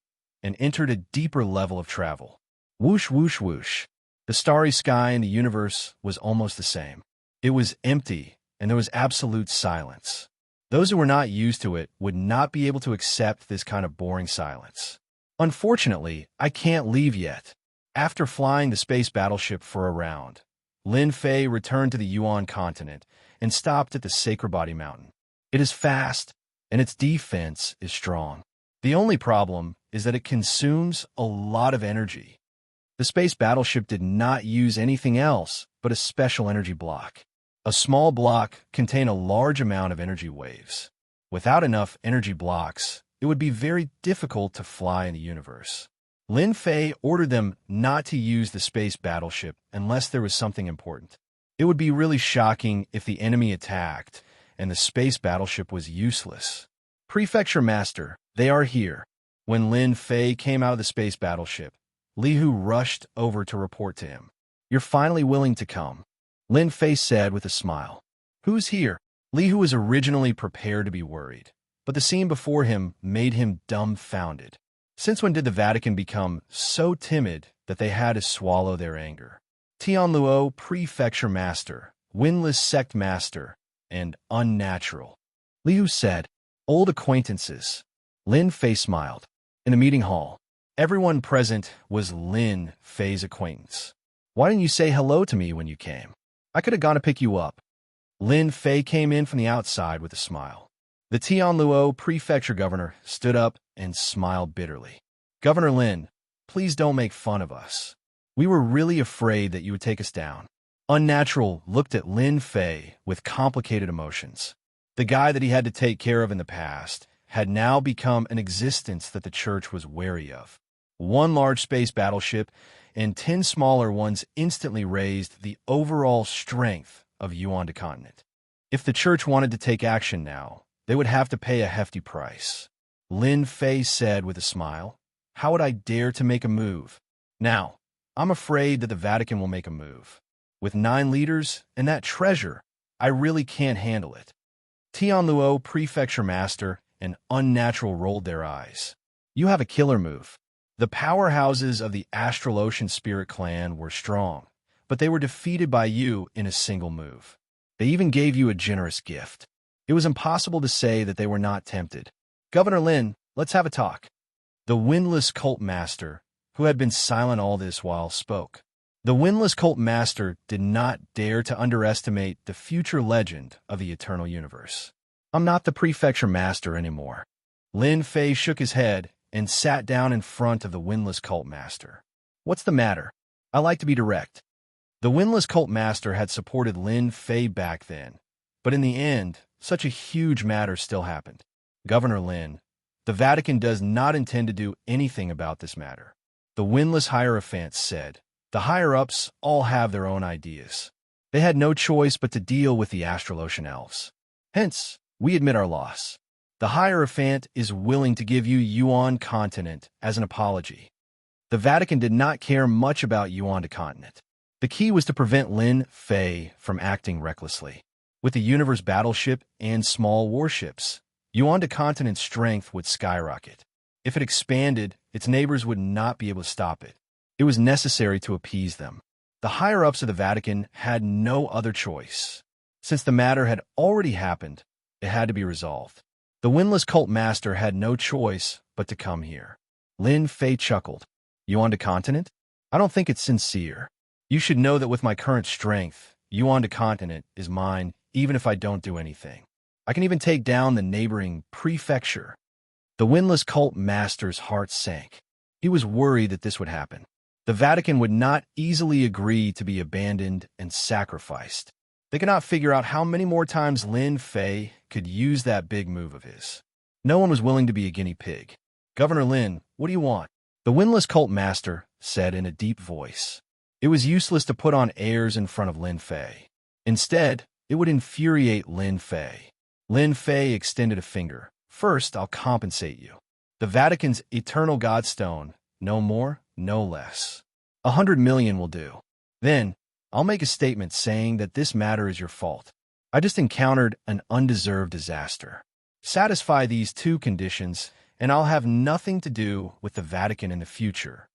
S1: and entered a deeper level of travel. Whoosh, whoosh, whoosh. The starry sky in the universe was almost the same. It was empty, and there was absolute silence. Those who were not used to it would not be able to accept this kind of boring silence. Unfortunately, I can't leave yet. After flying the space battleship for a round, Lin Fei returned to the Yuan continent and stopped at the Sacred Body Mountain. It is fast, and its defense is strong. The only problem is that it consumes a lot of energy. The space battleship did not use anything else but a special energy block. A small block contained a large amount of energy waves. Without enough energy blocks, it would be very difficult to fly in the universe. Lin Fei ordered them not to use the space battleship unless there was something important. It would be really shocking if the enemy attacked and the space battleship was useless. Prefecture Master, they are here. When Lin Fei came out of the space battleship, Li Hu rushed over to report to him. You're finally willing to come, Lin Fei said with a smile. Who's here? Li Hu was originally prepared to be worried, but the scene before him made him dumbfounded. Since when did the Vatican become so timid that they had to swallow their anger? Tianluo, Prefecture Master, Windless Sect Master, and Unnatural. Li Hu said, Old acquaintances. Lin Fei smiled. In the meeting hall, everyone present was Lin Fei's acquaintance. Why didn't you say hello to me when you came? I could have gone to pick you up. Lin Fei came in from the outside with a smile. The Tianluo Prefecture Governor stood up and smiled bitterly. Governor Lin, please don't make fun of us. We were really afraid that you would take us down. Unnatural looked at Lin Fei with complicated emotions. The guy that he had to take care of in the past had now become an existence that the church was wary of. One large space battleship and 10 smaller ones instantly raised the overall strength of Yuan continent. If the church wanted to take action now, they would have to pay a hefty price. Lin Fei said with a smile, How would I dare to make a move? Now, I'm afraid that the Vatican will make a move. With 9 leaders and that treasure, I really can't handle it. Tianluo Prefecture Master and Unnatural rolled their eyes. You have a killer move. The powerhouses of the Astral Ocean Spirit Clan were strong, but they were defeated by you in a single move. They even gave you a generous gift. It was impossible to say that they were not tempted. Governor Lin, let's have a talk. The Windless Cult Master, who had been silent all this while, spoke. The Windless Cult Master did not dare to underestimate the future legend of the Eternal Universe. I'm not the Prefecture Master anymore. Lin Fei shook his head and sat down in front of the Windless Cult Master. What's the matter? I like to be direct. The Windless Cult Master had supported Lin Fei back then, but in the end, such a huge matter still happened. Governor Lin, the Vatican does not intend to do anything about this matter. The Windless Hierophant said, The higher-ups all have their own ideas. They had no choice but to deal with the Astral Ocean Elves. Hence, we admit our loss. The Hierophant is willing to give you Yuan continent as an apology. The Vatican did not care much about Yuan continent. The key was to prevent Lin Fei from acting recklessly. With the universe battleship and small warships, Yuan continent's strength would skyrocket. If it expanded, its neighbors would not be able to stop it. It was necessary to appease them. The higher-ups of the Vatican had no other choice. Since the matter had already happened, it had to be resolved. The windless cult master had no choice but to come here. Lin Fei chuckled. Yuan continent? I don't think it's sincere. You should know that with my current strength, Yuan continent is mine, even if I don't do anything. I can even take down the neighboring prefecture. The windless cult master's heart sank. He was worried that this would happen. The Vatican would not easily agree to be abandoned and sacrificed. They could not figure out how many more times Lin Fei could use that big move of his. No one was willing to be a guinea pig. Governor Lin, what do you want? The windless cult master said in a deep voice. It was useless to put on airs in front of Lin Fei. Instead, it would infuriate Lin Fei. Lin Fei extended a finger. First, I'll compensate you. The Vatican's eternal Godstone, no more, no less. 100 million will do. Then, I'll make a statement saying that this matter is your fault. I just encountered an undeserved disaster. Satisfy these two conditions, and I'll have nothing to do with the Vatican in the future.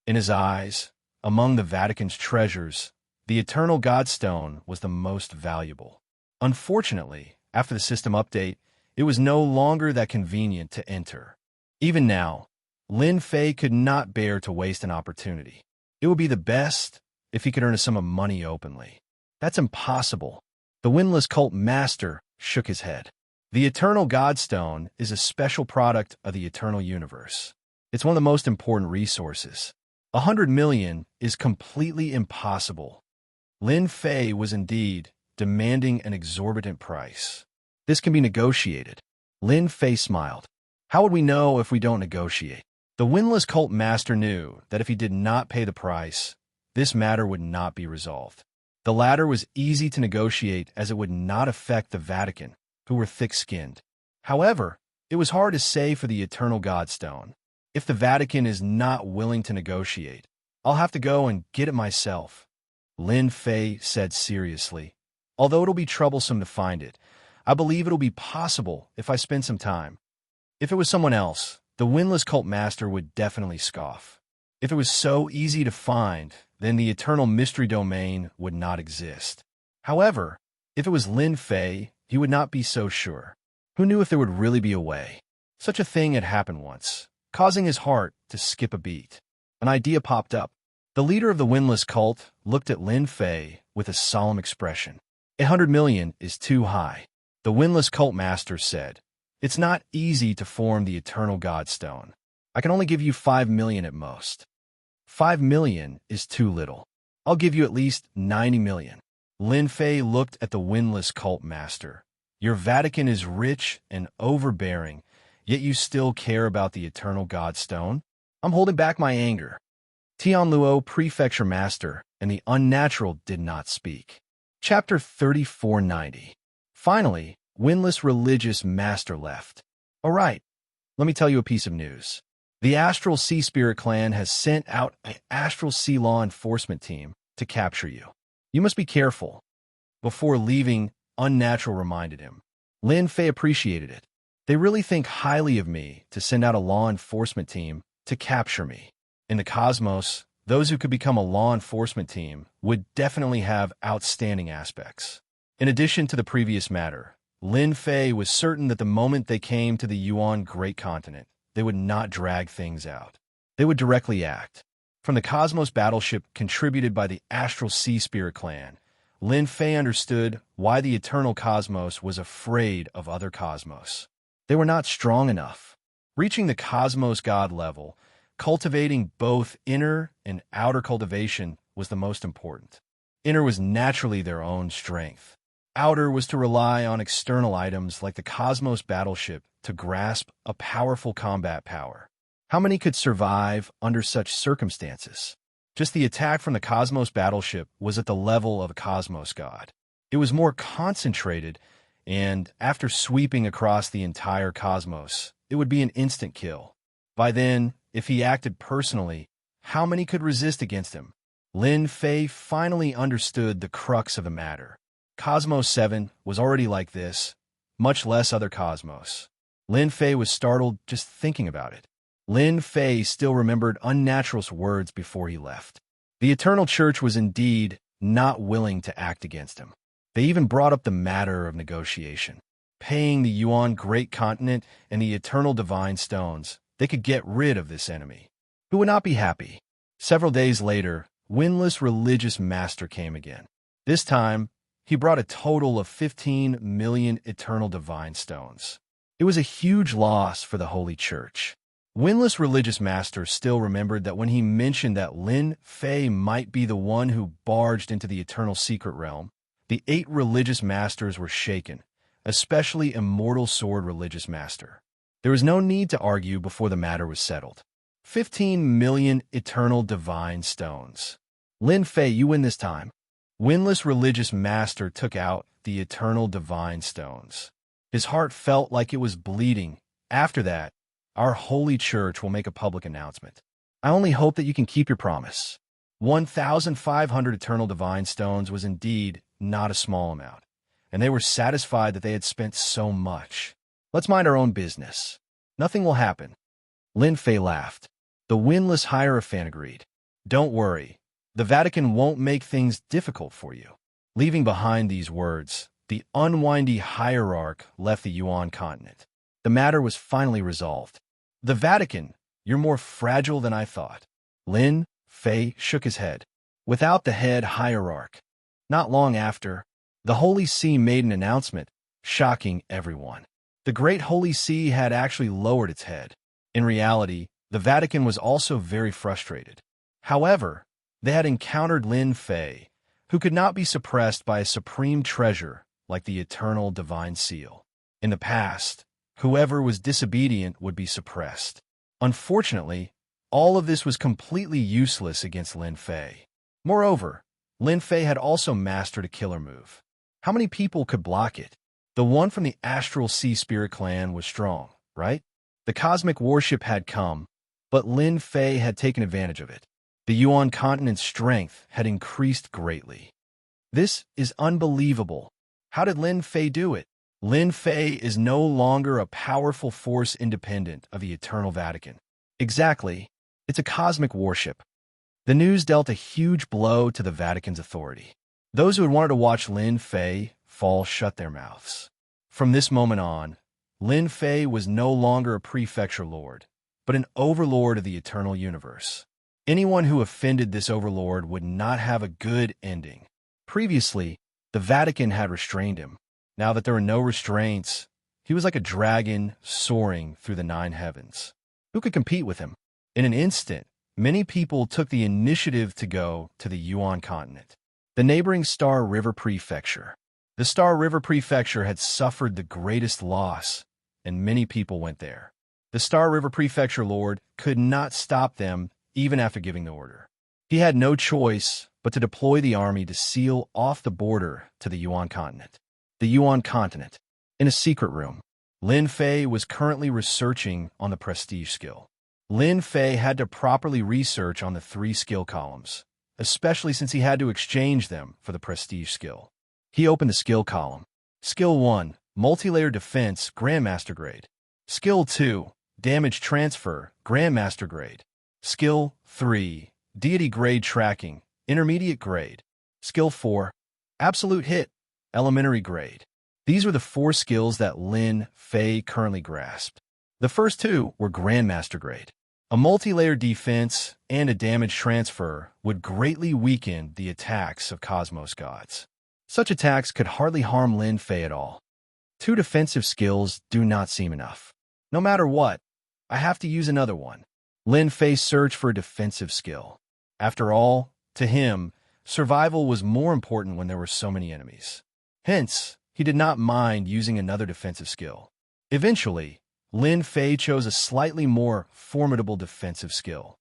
S1: In his eyes, among the Vatican's treasures, the eternal Godstone was the most valuable. Unfortunately, after the system update, it was no longer that convenient to enter. Even now, Lin Fei could not bear to waste an opportunity. It would be the best if he could earn a sum of money openly. That's impossible. The windless cult master shook his head. The eternal Godstone is a special product of the eternal universe. It's one of the most important resources. 100 million is completely impossible. Lin Fei was indeed demanding an exorbitant price. This can be negotiated. Lin Fei smiled. How would we know if we don't negotiate? The windless cult master knew that if he did not pay the price, this matter would not be resolved. The latter was easy to negotiate as it would not affect the Vatican, who were thick-skinned. However, it was hard to say for the eternal Godstone. If the Vatican is not willing to negotiate, I'll have to go and get it myself, Lin Fei said seriously. Although it'll be troublesome to find it, I believe it'll be possible if I spend some time. If it was someone else, the windless cult master would definitely scoff. If it was so easy to find, then the eternal mystery domain would not exist. However, if it was Lin Fei, he would not be so sure. Who knew if there would really be a way? Such a thing had happened once, causing his heart to skip a beat. An idea popped up. The leader of the windless cult looked at Lin Fei with a solemn expression. 100 million is too high. The windless cult master said, It's not easy to form the eternal Godstone. I can only give you 5 million at most. 5 million is too little. I'll give you at least 90 million. Lin Fei looked at the windless cult master. Your Vatican is rich and overbearing, yet you still care about the eternal Godstone? I'm holding back my anger. Tianluo, prefecture master, and the unnatural did not speak. Chapter 3490. Finally, windless religious master left. All right, let me tell you a piece of news. The Astral Sea Spirit Clan has sent out an Astral Sea law enforcement team to capture you. You must be careful. Before leaving, Unnatural reminded him. Lin Fei appreciated it. They really think highly of me to send out a law enforcement team to capture me. In the cosmos, those who could become a law enforcement team would definitely have outstanding aspects. In addition to the previous matter, Lin Fei was certain that the moment they came to the Yuan Great Continent, they would not drag things out. They would directly act. From the Cosmos battleship contributed by the Astral Sea Spirit Clan, Lin Fei understood why the Eternal Cosmos was afraid of other cosmos. They were not strong enough. Reaching the Cosmos God level, cultivating both inner and outer cultivation was the most important. Inner was naturally their own strength. Outer was to rely on external items like the Cosmos battleship to grasp a powerful combat power. How many could survive under such circumstances? Just the attack from the Cosmos battleship was at the level of a Cosmos God. It was more concentrated and after sweeping across the entire cosmos, it would be an instant kill. By then, if he acted personally, how many could resist against him? Lin Fei finally understood the crux of the matter. Cosmos 7 was already like this, much less other cosmos. Lin Fei was startled just thinking about it. Lin Fei still remembered Unnatural's words before he left. The Eternal Church was indeed not willing to act against him. They even brought up the matter of negotiation. Paying the Yuan Great Continent and the Eternal Divine Stones, they could get rid of this enemy, who would not be happy. Several days later, Winless Religious Master came again. This time, he brought a total of 15 million Eternal Divine Stones. It was a huge loss for the Holy Church. Winless Religious Master still remembered that when he mentioned that Lin Fei might be the one who barged into the Eternal Secret Realm, the 8 Religious Masters were shaken, especially Immortal Sword Religious Master. There was no need to argue before the matter was settled. 15 million Eternal Divine Stones. Lin Fei, you win this time. Winless Religious Master took out the Eternal Divine Stones. His heart felt like it was bleeding. After that, our Holy Church will make a public announcement. I only hope that you can keep your promise. 1,500 Eternal Divine Stones was indeed not a small amount, and they were satisfied that they had spent so much. Let's mind our own business. Nothing will happen. Lin Fei laughed. The Winless Hierophant agreed. Don't worry. The Vatican won't make things difficult for you. Leaving behind these words, the unwindy hierarch left the Yuan continent. The matter was finally resolved. The Vatican, you're more fragile than I thought. Lin Fei shook his head. Without the head hierarch. Not long after, the Holy See made an announcement, shocking everyone. The Great Holy See had actually lowered its head. In reality, the Vatican was also very frustrated. However, they had encountered Lin Fei, who could not be suppressed by a supreme treasure like the Eternal Divine Seal. In the past, whoever was disobedient would be suppressed. Unfortunately, all of this was completely useless against Lin Fei. Moreover, Lin Fei had also mastered a killer move. How many people could block it? The one from the Astral Sea Spirit clan was strong, right? The cosmic warship had come, but Lin Fei had taken advantage of it. The Yuan continent's strength had increased greatly. This is unbelievable. How did Lin Fei do it? Lin Fei is no longer a powerful force independent of the Eternal Vatican. Exactly. It's a cosmic warship. The news dealt a huge blow to the Vatican's authority. Those who had wanted to watch Lin Fei fall shut their mouths. From this moment on, Lin Fei was no longer a prefecture lord, but an overlord of the eternal universe. Anyone who offended this overlord would not have a good ending. Previously, the Vatican had restrained him. Now that there were no restraints, he was like a dragon soaring through the 9 heavens. Who could compete with him? In an instant, many people took the initiative to go to the Yuan continent, the neighboring Star River Prefecture. The Star River Prefecture had suffered the greatest loss, and many people went there. The Star River Prefecture Lord could not stop them even after giving the order. He had no choice but to deploy the army to seal off the border to the Yuan continent. The Yuan continent. In a secret room, Lin Fei was currently researching on the prestige skill. Lin Fei had to properly research on the 3 skill columns, especially since he had to exchange them for the prestige skill. He opened the skill column. Skill 1, Multilayer Defense, Grandmaster Grade. Skill 2, Damage Transfer, Grandmaster Grade. Skill 3, Deity Grade Tracking, Intermediate Grade. Skill 4, Absolute Hit, Elementary Grade. These were the 4 skills that Lin Fei currently grasped. The first 2 were Grandmaster Grade. A multi-layer defense and a damage transfer would greatly weaken the attacks of Cosmos gods. Such attacks could hardly harm Lin Fei at all. 2 defensive skills do not seem enough. No matter what, I have to use another one. Lin Fei searched for a defensive skill. After all, to him, survival was more important when there were so many enemies. Hence, he did not mind using another defensive skill. Eventually, Lin Fei chose a slightly more formidable defensive skill.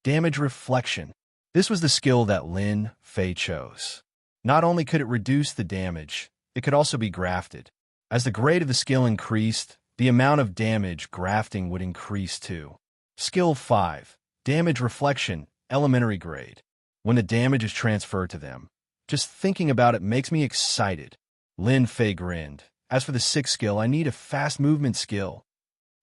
S1: Damage Reflection. This was the skill that Lin Fei chose. Not only could it reduce the damage, it could also be grafted. As the grade of the skill increased, the amount of damage grafting would increase too. Skill 5. Damage Reflection, elementary grade. When the damage is transferred to them, just thinking about it makes me excited. Lin Fei grinned. As for the 6th skill, I need a fast movement skill.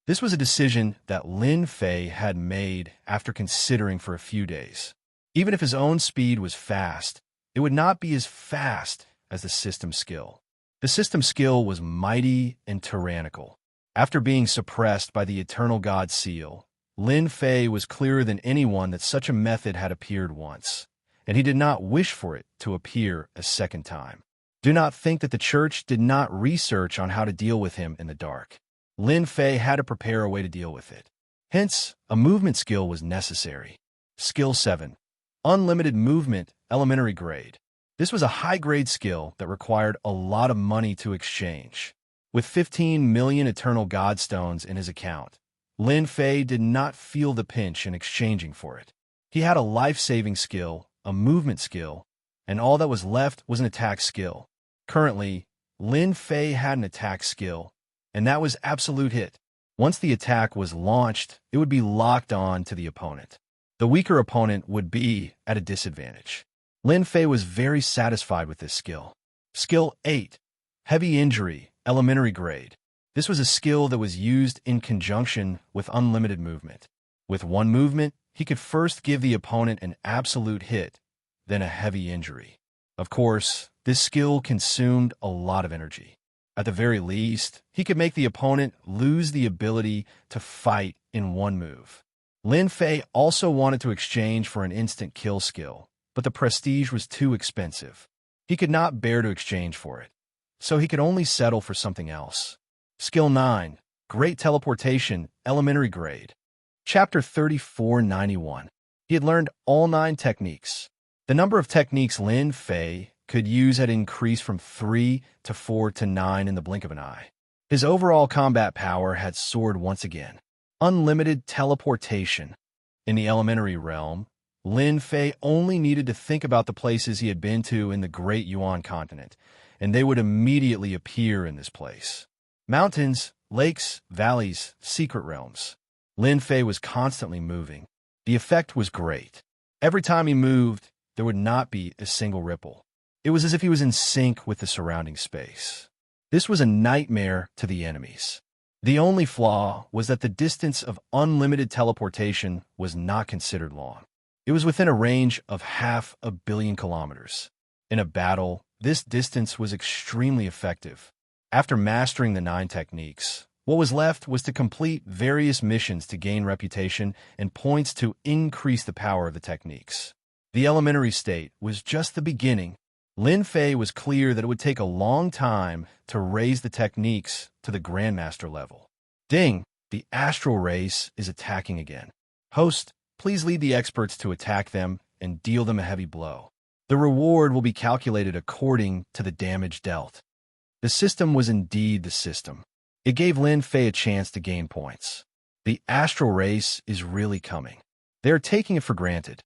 S1: This was a decision that Lin Fei had made after considering for a few days. Even if his own speed was fast, it would not be as fast as the system skill. The system skill was mighty and tyrannical. After being suppressed by the Eternal God Seal, Lin Fei was clearer than anyone that such a method had appeared once, and he did not wish for it to appear a second time. Do not think that the church did not research on how to deal with him in the dark. Lin Fei had to prepare a way to deal with it. Hence, a movement skill was necessary. Skill 7. Unlimited Movement, elementary grade. This was a high-grade skill that required a lot of money to exchange. With 15 million Eternal God Stones in his account, Lin Fei did not feel the pinch in exchanging for it. He had a life-saving skill, a movement skill, and all that was left was an attack skill. Currently, Lin Fei had an attack skill, and that was absolute hit. Once the attack was launched, it would be locked on to the opponent. The weaker opponent would be at a disadvantage. Lin Fei was very satisfied with this skill. Skill 8. Heavy Injury, elementary grade. This was a skill that was used in conjunction with unlimited movement. With one movement, he could first give the opponent an absolute hit, then a heavy injury. Of course, this skill consumed a lot of energy. At the very least, he could make the opponent lose the ability to fight in one move. Lin Fei also wanted to exchange for an instant kill skill, but the prestige was too expensive. He could not bear to exchange for it, so he could only settle for something else. Skill 9. Great Teleportation, elementary grade. Chapter 3491. He had learned all 9 techniques. The number of techniques Lin Fei could use had increased from 3 to 4 to 9 in the blink of an eye. His overall combat power had soared once again. Unlimited teleportation. In the elementary realm, Lin Fei only needed to think about the places he had been to in the Great Yuan continent, and they would immediately appear in this place. Mountains, lakes, valleys, secret realms. Lin Fei was constantly moving. The effect was great. Every time he moved, there would not be a single ripple. It was as if he was in sync with the surrounding space. This was a nightmare to the enemies. The only flaw was that the distance of unlimited teleportation was not considered long. It was within a range of 500 million kilometers. In a battle, this distance was extremely effective. After mastering the 9 techniques, what was left was to complete various missions to gain reputation and points to increase the power of the techniques. The elementary state was just the beginning. Lin Fei was clear that it would take a long time to raise the techniques to the Grandmaster level. Ding! The astral race is attacking again. Host, please lead the experts to attack them and deal them a heavy blow. The reward will be calculated according to the damage dealt. The system was indeed the system. It gave Lin Fei a chance to gain points. The astral race is really coming. They are taking it for granted.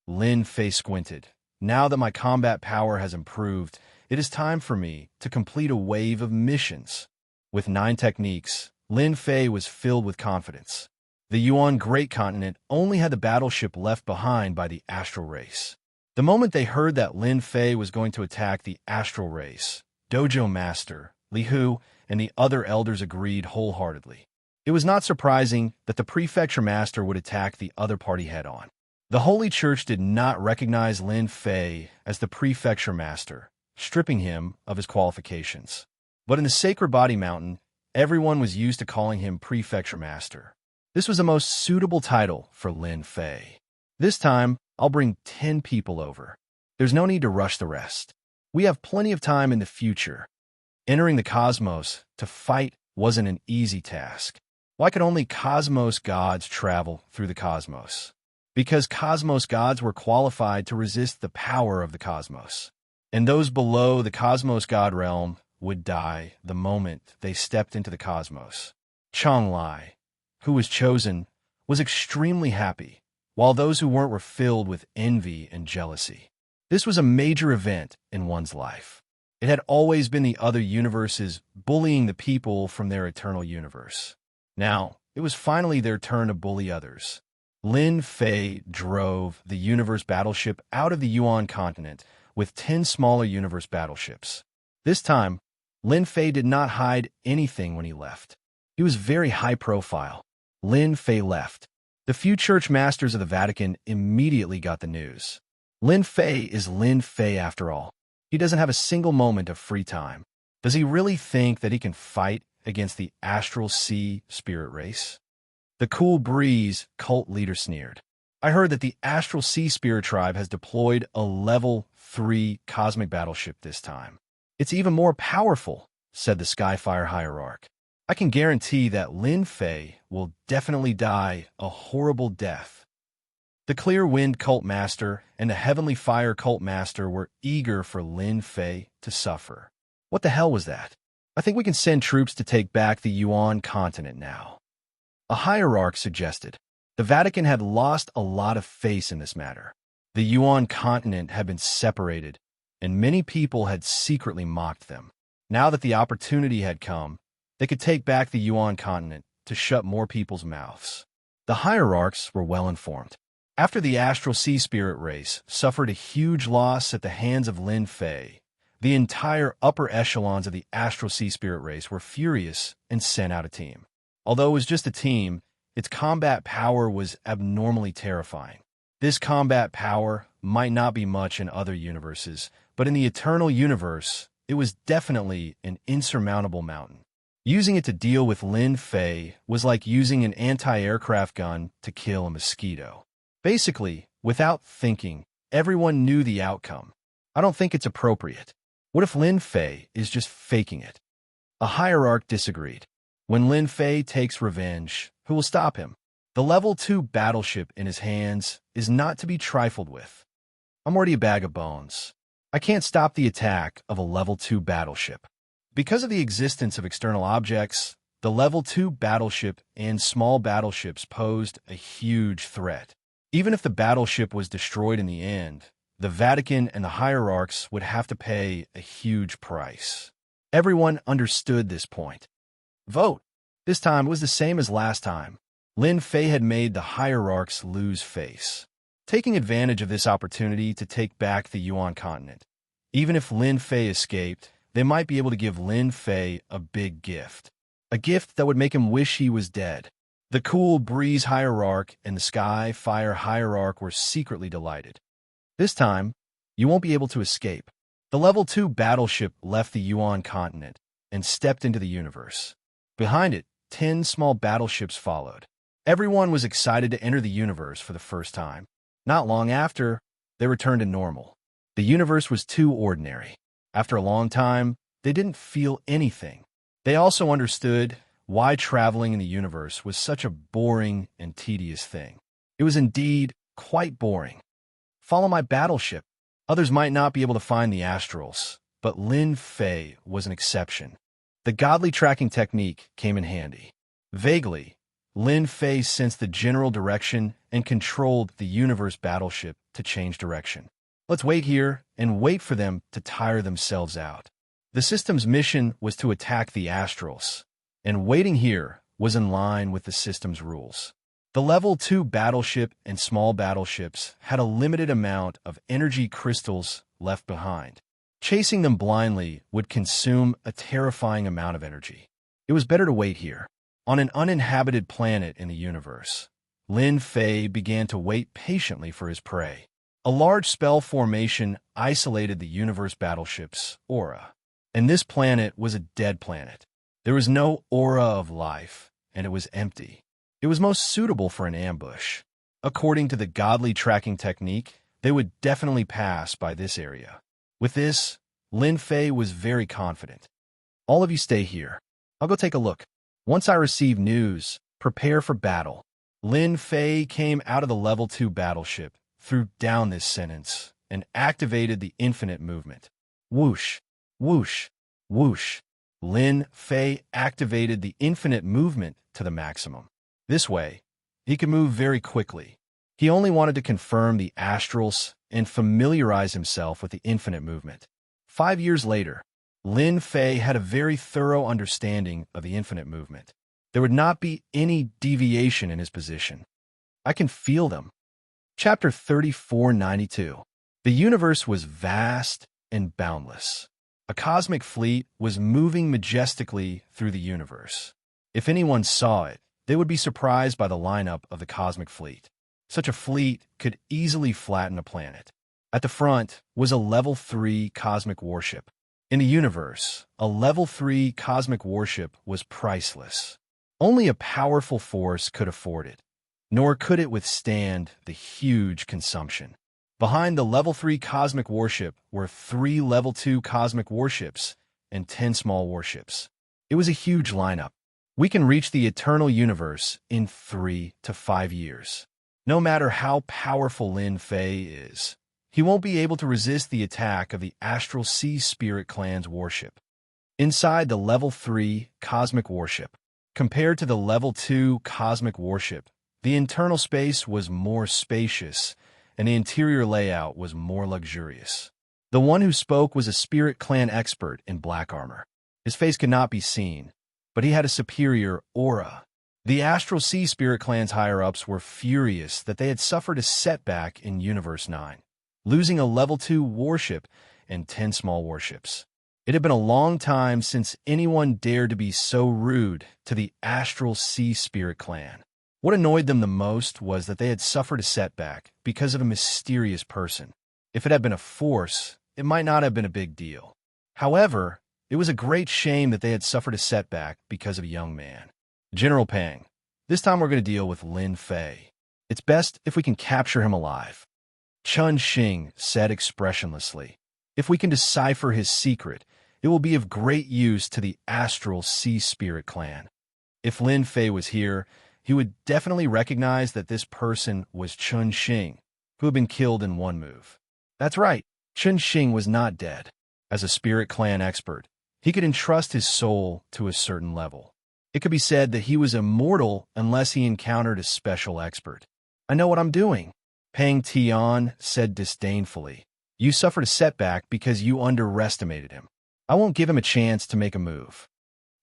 S1: Lin Fei squinted. Now that my combat power has improved, it is time for me to complete a wave of missions. With 9 techniques, Lin Fei was filled with confidence. The Yuan Great Continent only had the battleship left behind by the astral race. The moment they heard that Lin Fei was going to attack the astral race, Dojo Master, Li Hu, and the other elders agreed wholeheartedly. It was not surprising that the Prefecture Master would attack the other party head-on. The Holy Church did not recognize Lin Fei as the Prefecture Master, stripping him of his qualifications. But in the Sacred Body Mountain, everyone was used to calling him Prefecture Master. This was the most suitable title for Lin Fei. This time, I'll bring 10 people over. There's no need to rush the rest. We have plenty of time in the future. Entering the cosmos to fight wasn't an easy task. Why could only cosmos gods travel through the cosmos? Because cosmos gods were qualified to resist the power of the cosmos. And those below the cosmos god realm would die the moment they stepped into the cosmos. Chang Lai, who was chosen, was extremely happy, while those who weren't were filled with envy and jealousy. This was a major event in one's life. It had always been the other universes bullying the people from their eternal universe. Now, it was finally their turn to bully others. Lin Fei drove the universe battleship out of the Yuan continent with 10 smaller universe battleships. This time, Lin Fei did not hide anything when he left. He was very high profile. Lin Fei left. The few church masters of the Vatican immediately got the news. Lin Fei is Lin Fei after all. He doesn't have a single moment of free time. Does he really think that he can fight against the Astral Sea spirit race? The Cool Breeze cult leader sneered. I heard that the Astral Sea spirit tribe has deployed a level 3 cosmic battleship this time. It's even more powerful, said the Skyfire hierarch. I can guarantee that Lin Fei will definitely die a horrible death. The Clear Wind cult master and the Heavenly Fire cult master were eager for Lin Fei to suffer. What the hell was that? I think we can send troops to take back the Yuan continent now. A hierarch suggested. The Vatican had lost a lot of face in this matter. The Yuan continent had been separated, and many people had secretly mocked them. Now that the opportunity had come, they could take back the Yuan continent to shut more people's mouths. The hierarchs were well informed. After the Astral Sea spirit race suffered a huge loss at the hands of Lin Fei, the entire upper echelons of the Astral Sea spirit race were furious and sent out a team. Although it was just a team, its combat power was abnormally terrifying. This combat power might not be much in other universes, but in the Eternal Universe, it was definitely an insurmountable mountain. Using it to deal with Lin Fei was like using an anti-aircraft gun to kill a mosquito. Basically, without thinking, everyone knew the outcome. I don't think it's appropriate. What if Lin Fei is just faking it? A hierarch disagreed. When Lin Fei takes revenge, who will stop him? The level 2 battleship in his hands is not to be trifled with. I'm already a bag of bones. I can't stop the attack of a level 2 battleship. Because of the existence of external objects, the level 2 battleship and small battleships posed a huge threat. Even if the battleship was destroyed in the end, the Vatican and the hierarchs would have to pay a huge price. Everyone understood this point. Vote. This time it was the same as last time. Lin Fei had made the hierarchs lose face, taking advantage of this opportunity to take back the Yuan continent. Even if Lin Fei escaped, they might be able to give Lin Fei a big gift. A gift that would make him wish he was dead. The Cool Breeze hierarch and the Sky Fire hierarch were secretly delighted. This time, you won't be able to escape. The level 2 battleship left the Yuan continent and stepped into the universe. Behind it, 10 small battleships followed. Everyone was excited to enter the universe for the first time. Not long after, they returned to normal. The universe was too ordinary. After a long time, they didn't feel anything. They also understood why traveling in the universe was such a boring and tedious thing. It was indeed quite boring. Follow my battleship. Others might not be able to find the astrals, but Lin Fei was an exception. The godly tracking technique came in handy. Vaguely, Lin Fei sensed the general direction and controlled the universe battleship to change direction. Let's wait here and wait for them to tire themselves out. The system's mission was to attack the astrals, and waiting here was in line with the system's rules. The level 2 battleship and small battleships had a limited amount of energy crystals left behind. Chasing them blindly would consume a terrifying amount of energy. It was better to wait here. On an uninhabited planet in the universe, Lin Fei began to wait patiently for his prey. A large spell formation isolated the universe battleship's aura, and this planet was a dead planet. There was no aura of life, and it was empty. It was most suitable for an ambush. According to the godly tracking technique, they would definitely pass by this area. With this, Lin Fei was very confident. All of you stay here. I'll go take a look. Once I receive news, prepare for battle. Lin Fei came out of the level 2 battleship, threw down this sentence, and activated the infinite movement. Whoosh, whoosh, whoosh. Lin Fei activated the infinite movement to the maximum. This way, he could move very quickly. He only wanted to confirm the astrals and familiarize himself with the infinite movement. 5 years later, Lin Fei had a very thorough understanding of the infinite movement. There would not be any deviation in his position. I can feel them. Chapter 3492. The universe was vast and boundless. A cosmic fleet was moving majestically through the universe. If anyone saw it, they would be surprised by the lineup of the cosmic fleet. Such a fleet could easily flatten a planet. At the front was a level 3 cosmic warship. In the universe, a level 3 cosmic warship was priceless. Only a powerful force could afford it, nor could it withstand the huge consumption. Behind the level 3 cosmic warship were 3 level 2 cosmic warships and 10 small warships. It was a huge lineup. We can reach the eternal universe in 3 to 5 years. No matter how powerful Lin Fei is, he won't be able to resist the attack of the Astral Sea Spirit Clan's warship. Inside the level 3 cosmic warship, compared to the level 2 cosmic warship, the internal space was more spacious, and the interior layout was more luxurious. The one who spoke was a Spirit Clan expert in black armor. His face could not be seen, but he had a superior aura. The Astral Sea Spirit Clan's higher-ups were furious that they had suffered a setback in Universe 9, losing a level 2 warship and 10 small warships. It had been a long time since anyone dared to be so rude to the Astral Sea Spirit Clan. What annoyed them the most was that they had suffered a setback because of a mysterious person. If it had been a force, it might not have been a big deal. However, it was a great shame that they had suffered a setback because of a young man. General Pang, this time we're going to deal with Lin Fei. It's best if we can capture him alive. Chun Xing said expressionlessly. If we can decipher his secret, it will be of great use to the Astral Sea Spirit Clan. If Lin Fei was here, he would definitely recognize that this person was Chun Xing, who had been killed in one move. That's right, Chun Xing was not dead. As a Spirit Clan expert, he could entrust his soul to a certain level. It could be said that he was immortal unless he encountered a special expert. I know what I'm doing, Pang Tian said disdainfully. You suffered a setback because you underestimated him. I won't give him a chance to make a move.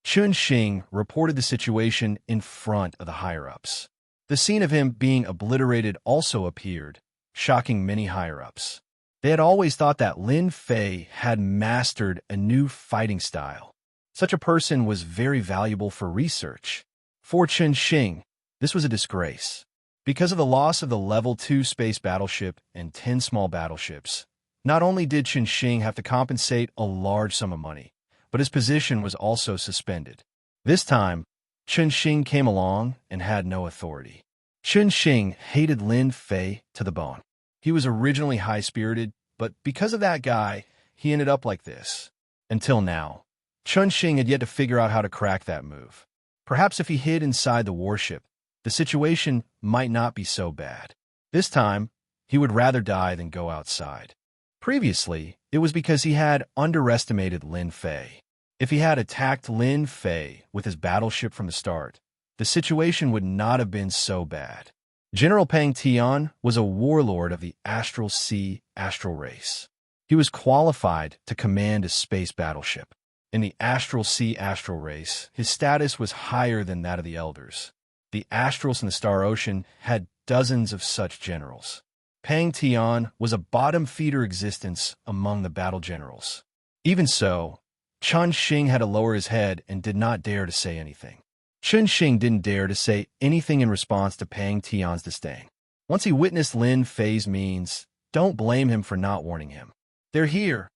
S1: Chun Xing reported the situation in front of the higher-ups. The scene of him being obliterated also appeared, shocking many higher-ups. They had always thought that Lin Fei had mastered a new fighting style. Such a person was very valuable for research. For Chun Xing, this was a disgrace. Because of the loss of the Level 2 space battleship and 10 small battleships, not only did Chun Xing have to compensate a large sum of money, but his position was also suspended. This time, Chun Xing came along and had no authority. Chun Xing hated Lin Fei to the bone. He was originally high-spirited, but because of that guy, he ended up like this. Until now, Chun Xing had yet to figure out how to crack that move. Perhaps if he hid inside the warship, the situation might not be so bad. This time, he would rather die than go outside. Previously, it was because he had underestimated Lin Fei. If he had attacked Lin Fei with his battleship from the start, the situation would not have been so bad. General Pang Tian was a warlord of the Astral Sea Astral race. He was qualified to command a space battleship. In the Astral Sea Astral race, his status was higher than that of the Elders. The Astrals in the Star Ocean had dozens of such generals. Pang Tian was a bottom-feeder existence among the battle generals. Even so, Chun Xing had to lower his head and did not dare to say anything. Chun Xing didn't dare to say anything in response to Pang Tian's disdain. Once he witnessed Lin Fei's means, don't blame him for not warning him. They're here.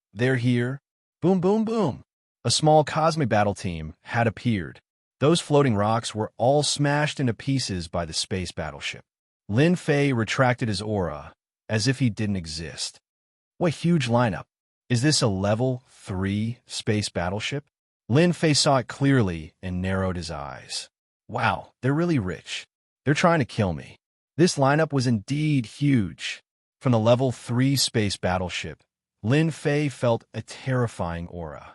S1: Boom, boom, boom. A small cosmic battle team had appeared. Those floating rocks were all smashed into pieces by the space battleship. Lin Fei retracted his aura, as if he didn't exist. What huge lineup. Is this a level 3 space battleship? Lin Fei saw it clearly and narrowed his eyes. Wow, they're really rich. They're trying to kill me. This lineup was indeed huge. From the level 3 space battleship, Lin Fei felt a terrifying aura.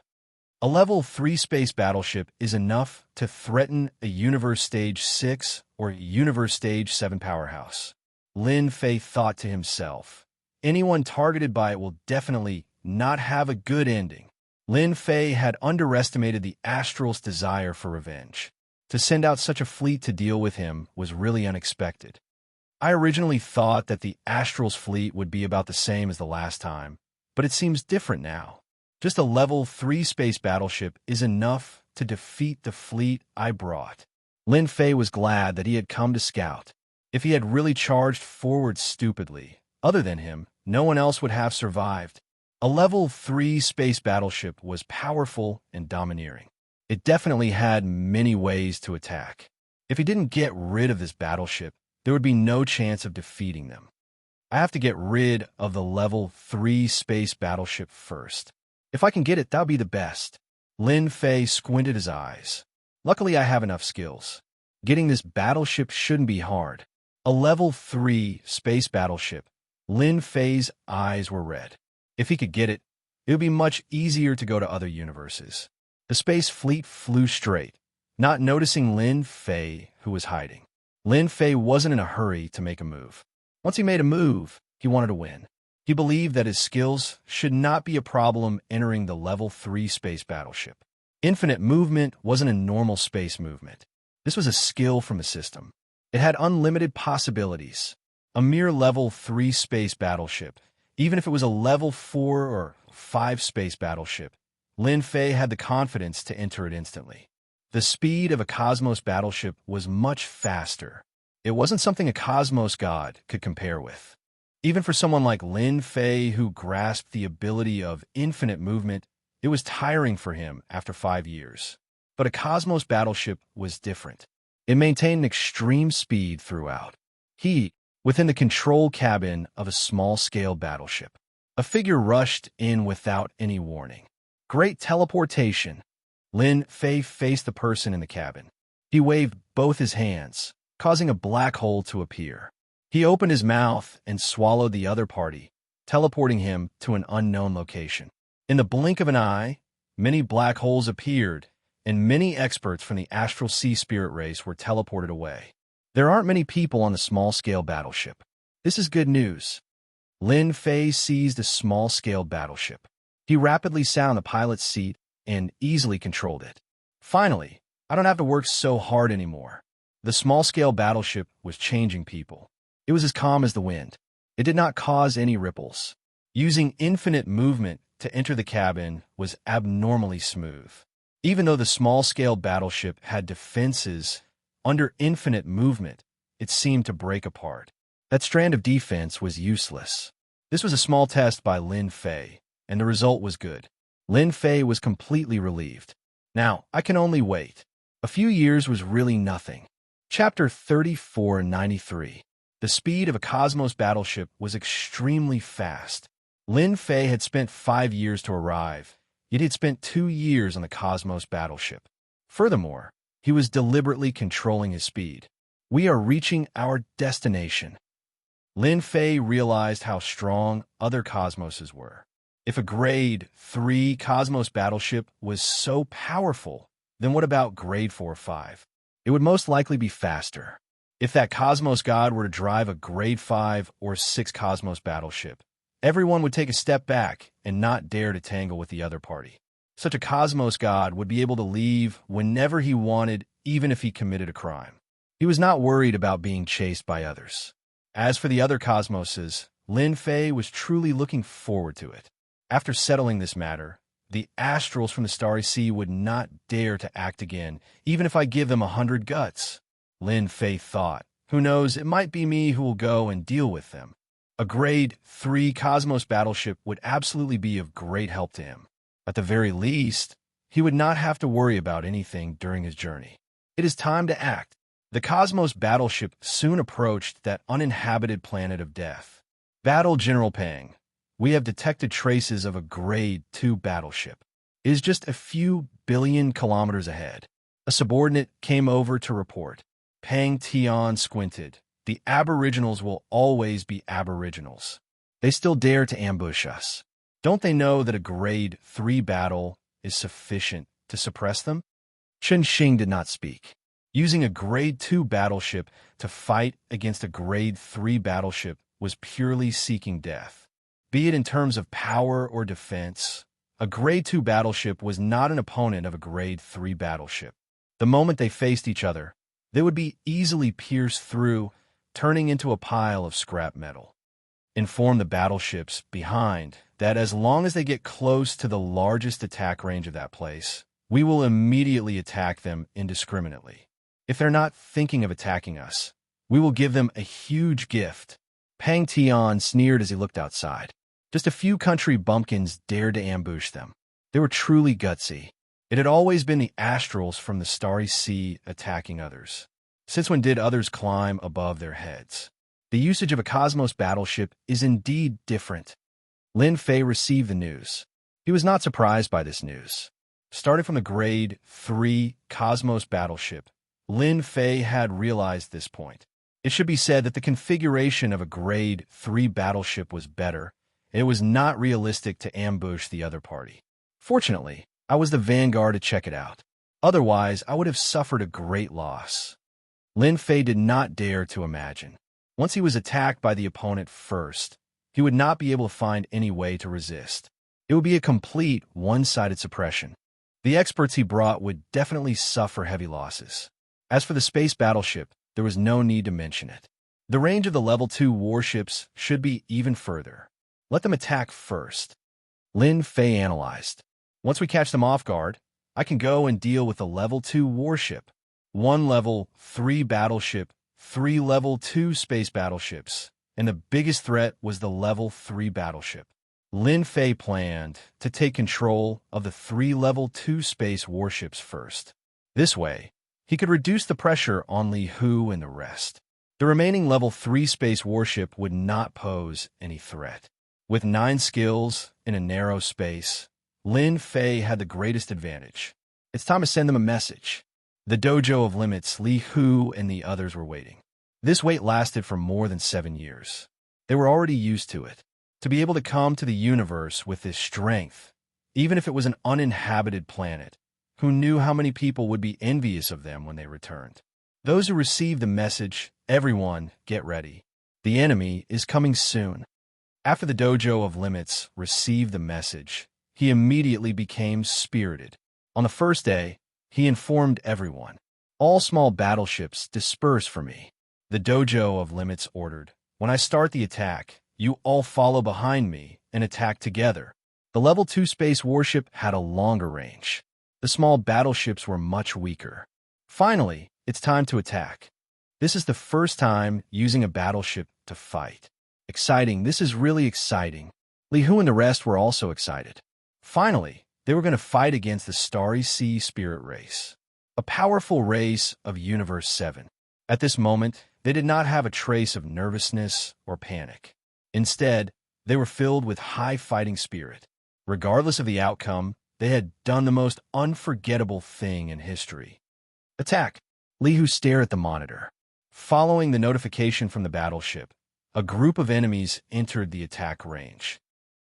S1: A level 3 space battleship is enough to threaten a Universe Stage 6 or Universe Stage 7 powerhouse. Lin Fei thought to himself, anyone targeted by it will definitely not have a good ending. Lin Fei had underestimated the Astral's desire for revenge. To send out such a fleet to deal with him was really unexpected. I originally thought that the Astral's fleet would be about the same as the last time, but it seems different now. Just a level 3 space battleship is enough to defeat the fleet I brought. Lin Fei was glad that he had come to scout. If he had really charged forward stupidly, other than him, no one else would have survived. A level 3 space battleship was powerful and domineering. It definitely had many ways to attack. If he didn't get rid of this battleship, there would be no chance of defeating them. I have to get rid of the level 3 space battleship first. If I can get it, that would be the best. Lin Fei squinted his eyes. Luckily, I have enough skills. Getting this battleship shouldn't be hard. A level 3 space battleship. Lin Fei's eyes were red. If he could get it, it would be much easier to go to other universes. The space fleet flew straight, not noticing Lin Fei, who was hiding. Lin Fei wasn't in a hurry to make a move. Once he made a move, he wanted to win. He believed that his skills should not be a problem entering the level 3 space battleship. Infinite movement wasn't a normal space movement. This was a skill from the system. It had unlimited possibilities. A mere level 3 space battleship, even if it was a level 4 or 5 space battleship, Lin Fei had the confidence to enter it instantly. The speed of a Cosmos battleship was much faster. It wasn't something a Cosmos god could compare with. Even for someone like Lin Fei, who grasped the ability of infinite movement, it was tiring for him after 5 years. But a Cosmos battleship was different. It maintained an extreme speed throughout. He, within the control cabin of a small-scale battleship. A figure rushed in without any warning. Great teleportation. Lin Fei faced the person in the cabin. He waved both his hands, causing a black hole to appear. He opened his mouth and swallowed the other party, teleporting him to an unknown location. In the blink of an eye, many black holes appeared, and many experts from the Astral Sea Spirit race were teleported away. There aren't many people on the small-scale battleship. This is good news. Lin Fei seized a small-scale battleship. He rapidly sat on the pilot's seat and easily controlled it. Finally, I don't have to work so hard anymore. The small-scale battleship was changing people. It was as calm as the wind. It did not cause any ripples. Using infinite movement to enter the cabin was abnormally smooth. Even though the small-scale battleship had defenses, under infinite movement, it seemed to break apart. That strand of defense was useless. This was a small test by Lin Fei, and the result was good. Lin Fei was completely relieved. Now, I can only wait. A few years was really nothing. Chapter 3493. The speed of a Cosmos battleship was extremely fast. Lin Fei had spent 5 years to arrive, yet he had spent 2 years on the Cosmos battleship. Furthermore, he was deliberately controlling his speed. We are reaching our destination. Lin Fei realized how strong other Cosmoses were. If a Grade 3 Cosmos battleship was so powerful, then what about Grade 4 or 5? It would most likely be faster. If that Cosmos god were to drive a Grade 5 or 6 Cosmos battleship, everyone would take a step back and not dare to tangle with the other party. Such a Cosmos god would be able to leave whenever he wanted, even if he committed a crime. He was not worried about being chased by others. As for the other Cosmoses, Lin Fei was truly looking forward to it. After settling this matter, the Astrals from the Starry Sea would not dare to act again, even if I give them 100 guts. Lin Fei thought, who knows, it might be me who will go and deal with them. A Grade 3 Cosmos battleship would absolutely be of great help to him. At the very least, he would not have to worry about anything during his journey. It is time to act. The Cosmos battleship soon approached that uninhabited planet of death. Battle General Pang. We have detected traces of a Grade 2 battleship. It is just a few billion kilometers ahead. A subordinate came over to report. Pang Tian squinted. The Aboriginals will always be Aboriginals. They still dare to ambush us. Don't they know that a Grade 3 battle is sufficient to suppress them? Chen Xing did not speak. Using a Grade 2 battleship to fight against a Grade 3 battleship was purely seeking death. Be it in terms of power or defense, a Grade 2 battleship was not an opponent of a Grade 3 battleship. The moment they faced each other, they would be easily pierced through, turning into a pile of scrap metal. Inform the battleships behind that as long as they get close to the largest attack range of that place, we will immediately attack them indiscriminately. If they're not thinking of attacking us, we will give them a huge gift. Pang Tian sneered as he looked outside. Just a few country bumpkins dared to ambush them. They were truly gutsy. It had always been the astrals from the Starry Sea attacking others. Since when did others climb above their heads? The usage of a Cosmos battleship is indeed different. Lin Fei received the news. He was not surprised by this news. Starting from the Grade 3 Cosmos battleship, Lin Fei had realized this point. It should be said that the configuration of a Grade 3 battleship was better. It was not realistic to ambush the other party. Fortunately, I was the vanguard to check it out. Otherwise, I would have suffered a great loss. Lin Fei did not dare to imagine. Once he was attacked by the opponent first, he would not be able to find any way to resist. It would be a complete one-sided suppression. The experts he brought would definitely suffer heavy losses. As for the space battleship, there was no need to mention it. The range of the Level 2 warships should be even further. Let them attack first. Lin Fei analyzed. Once we catch them off guard, I can go and deal with the Level 2 warship. 1 Level 3 battleship, 3 Level 2 space battleships, and the biggest threat was the Level 3 battleship. Lin Fei planned to take control of the 3 Level 2 space warships first. This way, he could reduce the pressure on Li Hu and the rest. The remaining Level 3 space warship would not pose any threat. With 9 skills in a narrow space, Lin Fei had the greatest advantage. It's time to send them a message. The dojo of limits, Li Hu and the others were waiting. This wait lasted for more than 7 years. They were already used to it. To be able to come to the universe with this strength, even if it was an uninhabited planet, who knew how many people would be envious of them when they returned? Those who received the message, everyone, get ready. The enemy is coming soon. After the dojo of limits received the message, he immediately became spirited. On the first day, he informed everyone. All small battleships disperse for me. The dojo of limits ordered. When I start the attack, you all follow behind me and attack together. The Level 2 space warship had a longer range. The small battleships were much weaker. Finally, it's time to attack. This is the first time using a battleship to fight. Exciting, this is really exciting. Li Hu and the rest were also excited. Finally, they were going to fight against the Starry Sea Spirit Race, a powerful race of Universe 7. At this moment, they did not have a trace of nervousness or panic. Instead, they were filled with high fighting spirit. Regardless of the outcome, they had done the most unforgettable thing in history. Attack! Li Hu stared at the monitor. Following the notification from the battleship, a group of enemies entered the attack range.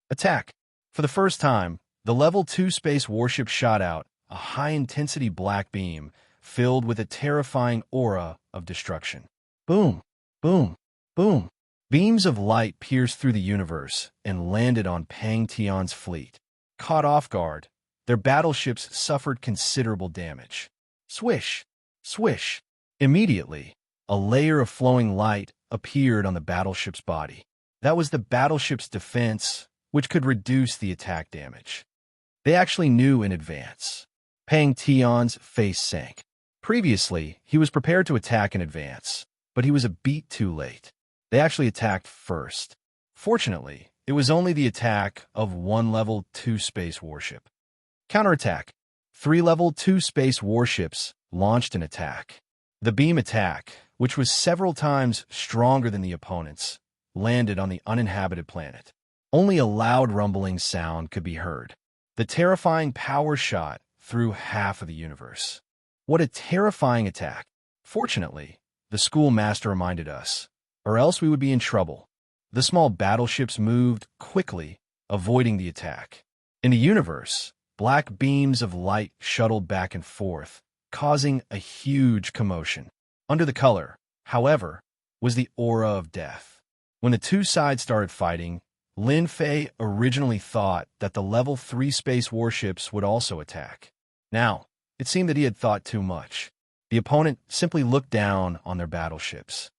S1: Attack! For the first time, the Level 2 space warship shot out a high-intensity black beam filled with a terrifying aura of destruction. Boom! Boom! Boom! Beams of light pierced through the universe and landed on Pang Tian's fleet. Caught off guard, their battleships suffered considerable damage. Swish! Swish! Immediately, a layer of flowing light appeared on the battleship's body. That was the battleship's defense, which could reduce the attack damage. They actually knew in advance. Pang Tian's face sank. Previously, he was prepared to attack in advance, but he was a beat too late. They actually attacked first. Fortunately, it was only the attack of 1 Level 2 space warship. Counterattack. 3 Level 2 space warships launched an attack. The beam attack, which was several times stronger than the opponent's, landed on the uninhabited planet. Only a loud rumbling sound could be heard. The terrifying power shot through half of the universe. What a terrifying attack. Fortunately, the schoolmaster reminded us, or else we would be in trouble. The small battleships moved quickly, avoiding the attack. In the universe, black beams of light shuttled back and forth, causing a huge commotion. Under the color, however, was the aura of death. When the two sides started fighting, Lin Fei originally thought that the level 3 space warships would also attack. Now, it seemed that he had thought too much. The opponent simply looked down on their battleships.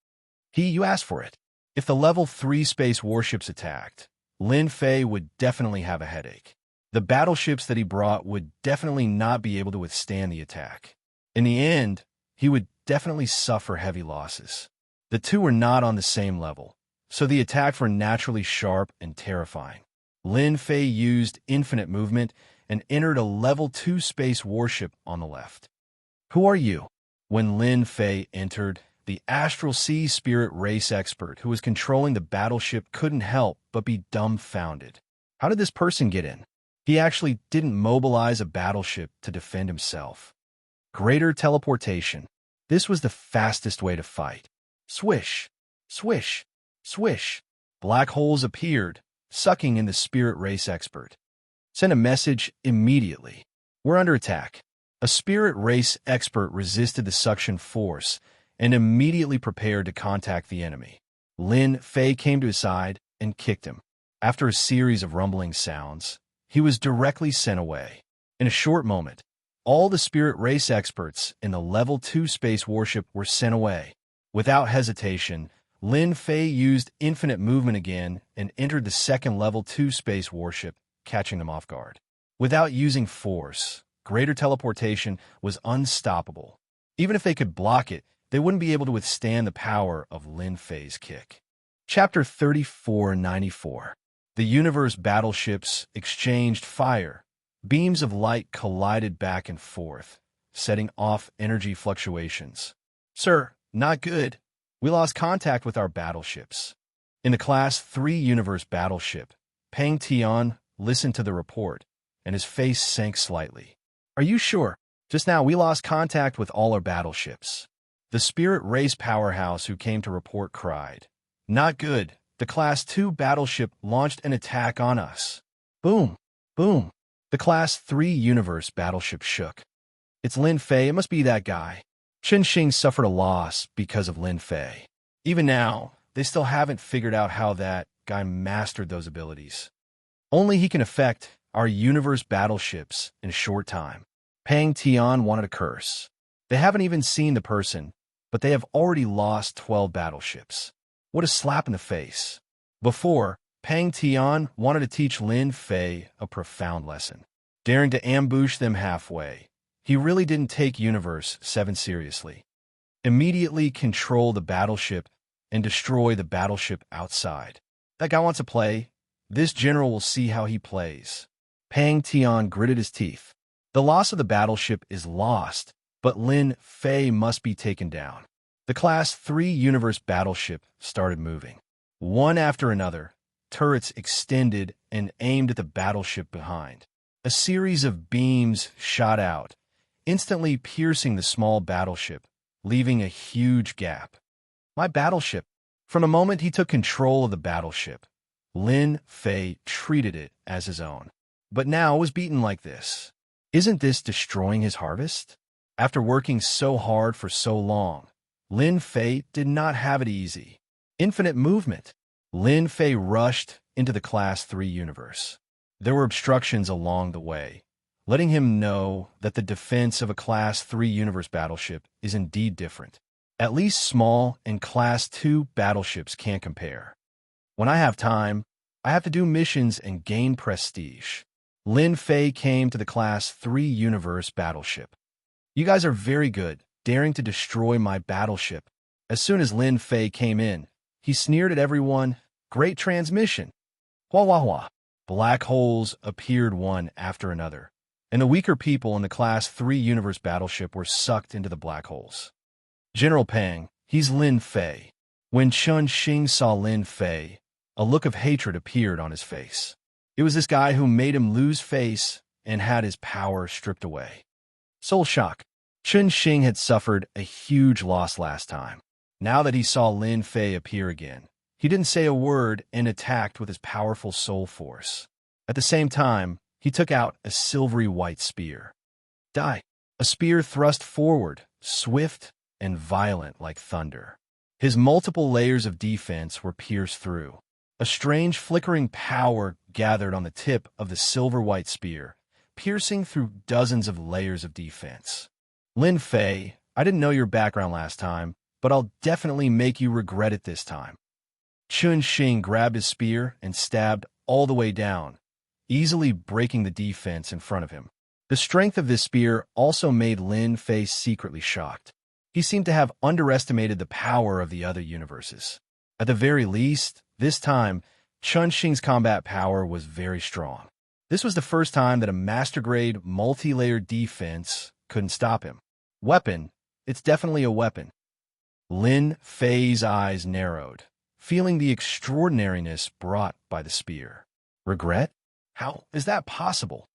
S1: You asked for it. If the level 3 space warships attacked, Lin Fei would definitely have a headache. The battleships that he brought would definitely not be able to withstand the attack. In the end, he would definitely suffer heavy losses. The two were not on the same level, so the attacks were naturally sharp and terrifying. Lin Fei used infinite movement and entered a level 2 space warship on the left. Who are you? When Lin Fei entered, the Astral Sea Spirit Race expert who was controlling the battleship couldn't help but be dumbfounded. How did this person get in? He actually didn't mobilize a battleship to defend himself. Greater teleportation. This was the fastest way to fight. Swish, swish, swish. Black holes appeared, sucking in the Spirit Race expert. Send a message immediately. We're under attack. A Spirit Race expert resisted the suction force and immediately prepared to contact the enemy. Lin Fei came to his side and kicked him. After a series of rumbling sounds, he was directly sent away. In a short moment, all the Spirit Race experts in the Level 2 space warship were sent away. Without hesitation, Lin Fei used infinite movement again and entered the second Level 2 space warship, catching them off guard. Without using force, greater teleportation was unstoppable. Even if they could block it, they wouldn't be able to withstand the power of Lin Fei's kick. Chapter 3494. The universe battleships exchanged fire. Beams of light collided back and forth, setting off energy fluctuations. Sir, not good. We lost contact with our battleships. In the Class 3 universe battleship, Peng Tian listened to the report, and his face sank slightly. Are you sure? Just now we lost contact with all our battleships. The Spirit Race powerhouse who came to report cried. Not good. The Class 2 battleship launched an attack on us. Boom! Boom! The Class 3 universe battleship shook. It's Lin Fei. It must be that guy. Chen Xing suffered a loss because of Lin Fei. Even now, they still haven't figured out how that guy mastered those abilities. Only he can affect our universe battleships in a short time. Peng Tian wanted a curse. They haven't even seen the person, but they have already lost 12 battleships. What a slap in the face. Before, Peng Tian wanted to teach Lin Fei a profound lesson, daring to ambush them halfway. He really didn't take Universe 7 seriously. Immediately control the battleship and destroy the battleship outside. That guy wants to play. This general will see how he plays. Peng Tian gritted his teeth. The loss of the battleship is lost, but Lin Fei must be taken down. The Class 3 universe battleship started moving. One after another, turrets extended and aimed at the battleship behind. A series of beams shot out, instantly piercing the small battleship, leaving a huge gap. My battleship. From the moment he took control of the battleship, Lin Fei treated it as his own. But now it was beaten like this. Isn't this destroying his harvest? After working so hard for so long, Lin Fei did not have it easy. Infinite movement. Lin Fei rushed into the Class 3 universe. There were obstructions along the way, letting him know that the defense of a Class 3 universe battleship is indeed different. At least small and Class 2 battleships can't compare. When I have time, I have to do missions and gain prestige. Lin Fei came to the Class 3 universe battleship. You guys are very good, daring to destroy my battleship. As soon as Lin Fei came in, he sneered at everyone. Great transmission. Wah wah wah. Black holes appeared one after another, and the weaker people in the Class 3 universe battleship were sucked into the black holes. General Peng, he's Lin Fei. When Chen Xing saw Lin Fei, a look of hatred appeared on his face. It was this guy who made him lose face and had his power stripped away. Soul shock. Chen Xing had suffered a huge loss last time. Now that he saw Lin Fei appear again, he didn't say a word and attacked with his powerful soul force. At the same time, he took out a silvery white spear. Die. A spear thrust forward, swift and violent like thunder. His multiple layers of defense were pierced through. A A strange flickering power gathered on the tip of the silver-white spear, piercing through dozens of layers of defense. Lin Fei, I didn't know your background last time, but I'll definitely make you regret it this time. Chun Xing grabbed his spear and stabbed all the way down, easily breaking the defense in front of him. The strength of this spear also made Lin Fei secretly shocked. He seemed to have underestimated the power of the other universes. At the very least, this time, Chun Xing's combat power was very strong. This was the first time that a master-grade, multi-layered defense couldn't stop him. Weapon, it's definitely a weapon. Lin Fei's eyes narrowed, feeling the extraordinariness brought by the spear. Regret? How is that possible?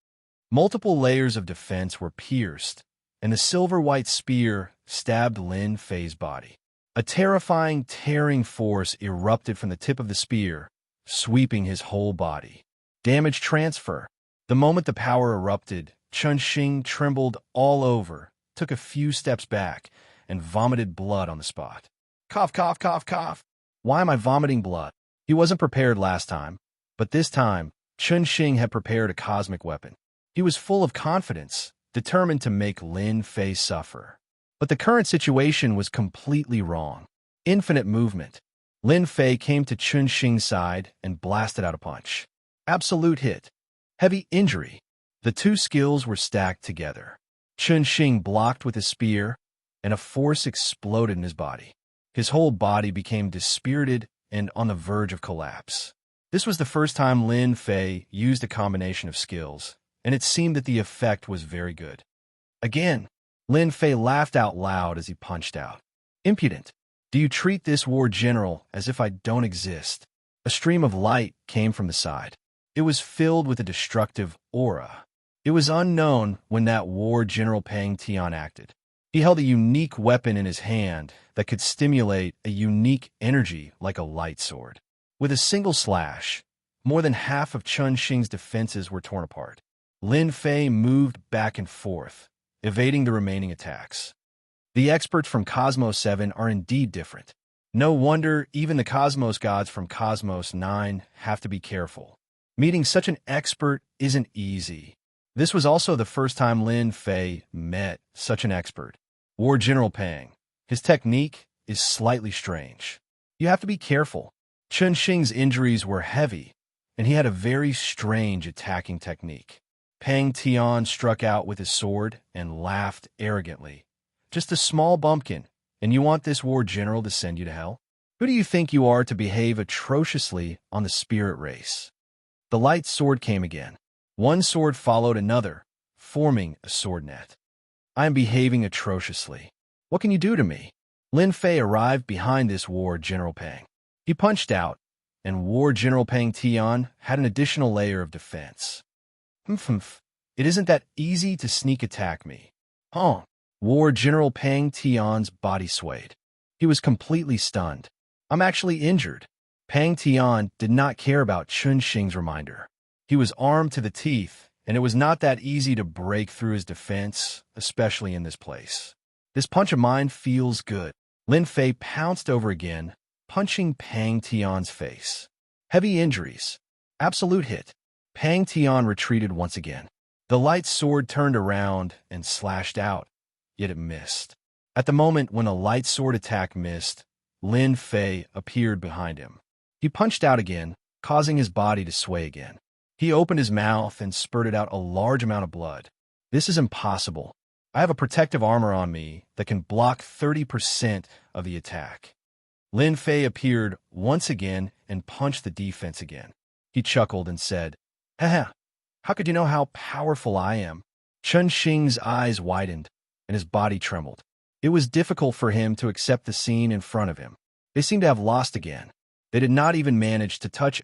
S1: Multiple layers of defense were pierced, and the silver-white spear stabbed Lin Fei's body. A terrifying, tearing force erupted from the tip of the spear, sweeping his whole body. Damage transfer. The moment the power erupted, Chun Xing trembled all over, took a few steps back, and vomited blood on the spot. Cough, cough, cough, cough. Why am I vomiting blood? He wasn't prepared last time, but this time, Chun Xing had prepared a cosmic weapon. He was full of confidence, determined to make Lin Fei suffer. But the current situation was completely wrong. Infinite movement. Lin Fei came to Chun Xing's side and blasted out a punch. Absolute hit. Heavy injury. The two skills were stacked together. Chun Xing blocked with his spear, and a force exploded in his body. His whole body became dispirited and on the verge of collapse. This was the first time Lin Fei used a combination of skills, and it seemed that the effect was very good. Again, Lin Fei laughed out loud as he punched out. Impudent. Do you treat this war general as if I don't exist? A stream of light came from the side. It was filled with a destructive aura. It was unknown when that war general Pang Tian acted. He held a unique weapon in his hand that could stimulate a unique energy like a light sword. With a single slash, more than half of Chun Xing's defenses were torn apart. Lin Fei moved back and forth, evading the remaining attacks. The experts from Cosmos 7 are indeed different. No wonder even the Cosmos gods from Cosmos 9 have to be careful. Meeting such an expert isn't easy. This was also the first time Lin Fei met such an expert. War General Pang. His technique is slightly strange. You have to be careful. Chun Xing's injuries were heavy, and he had a very strange attacking technique. Pang Tian struck out with his sword and laughed arrogantly. Just a small bumpkin, and you want this war general to send you to hell? Who do you think you are to behave atrociously on the spirit race? The light sword came again. One sword followed another, forming a sword net. I am behaving atrociously. What can you do to me? Lin Fei arrived behind this war General Pang. He punched out, and War General Pang Tian had an additional layer of defense. It isn't that easy to sneak attack me. Huh. War General Pang Tian's body swayed. He was completely stunned. I'm actually injured. Pang Tian did not care about Chun Xing's reminder. He was armed to the teeth, and it was not that easy to break through his defense, especially in this place. This punch of mine feels good. Lin Fei pounced over again, punching Pang Tian's face. Heavy injuries. Absolute hit. Pang Tian retreated once again. The light sword turned around and slashed out, yet it missed. At the moment when a light sword attack missed, Lin Fei appeared behind him. He punched out again, causing his body to sway again. He opened his mouth and spurted out a large amount of blood. This is impossible. I have a protective armor on me that can block 30% of the attack. Lin Fei appeared once again and punched the defense again. He chuckled and said, "Haha, how could you know how powerful I am?" Chun Xing's eyes widened, and his body trembled. It was difficult for him to accept the scene in front of him. They seemed to have lost again. They did not even manage to touch a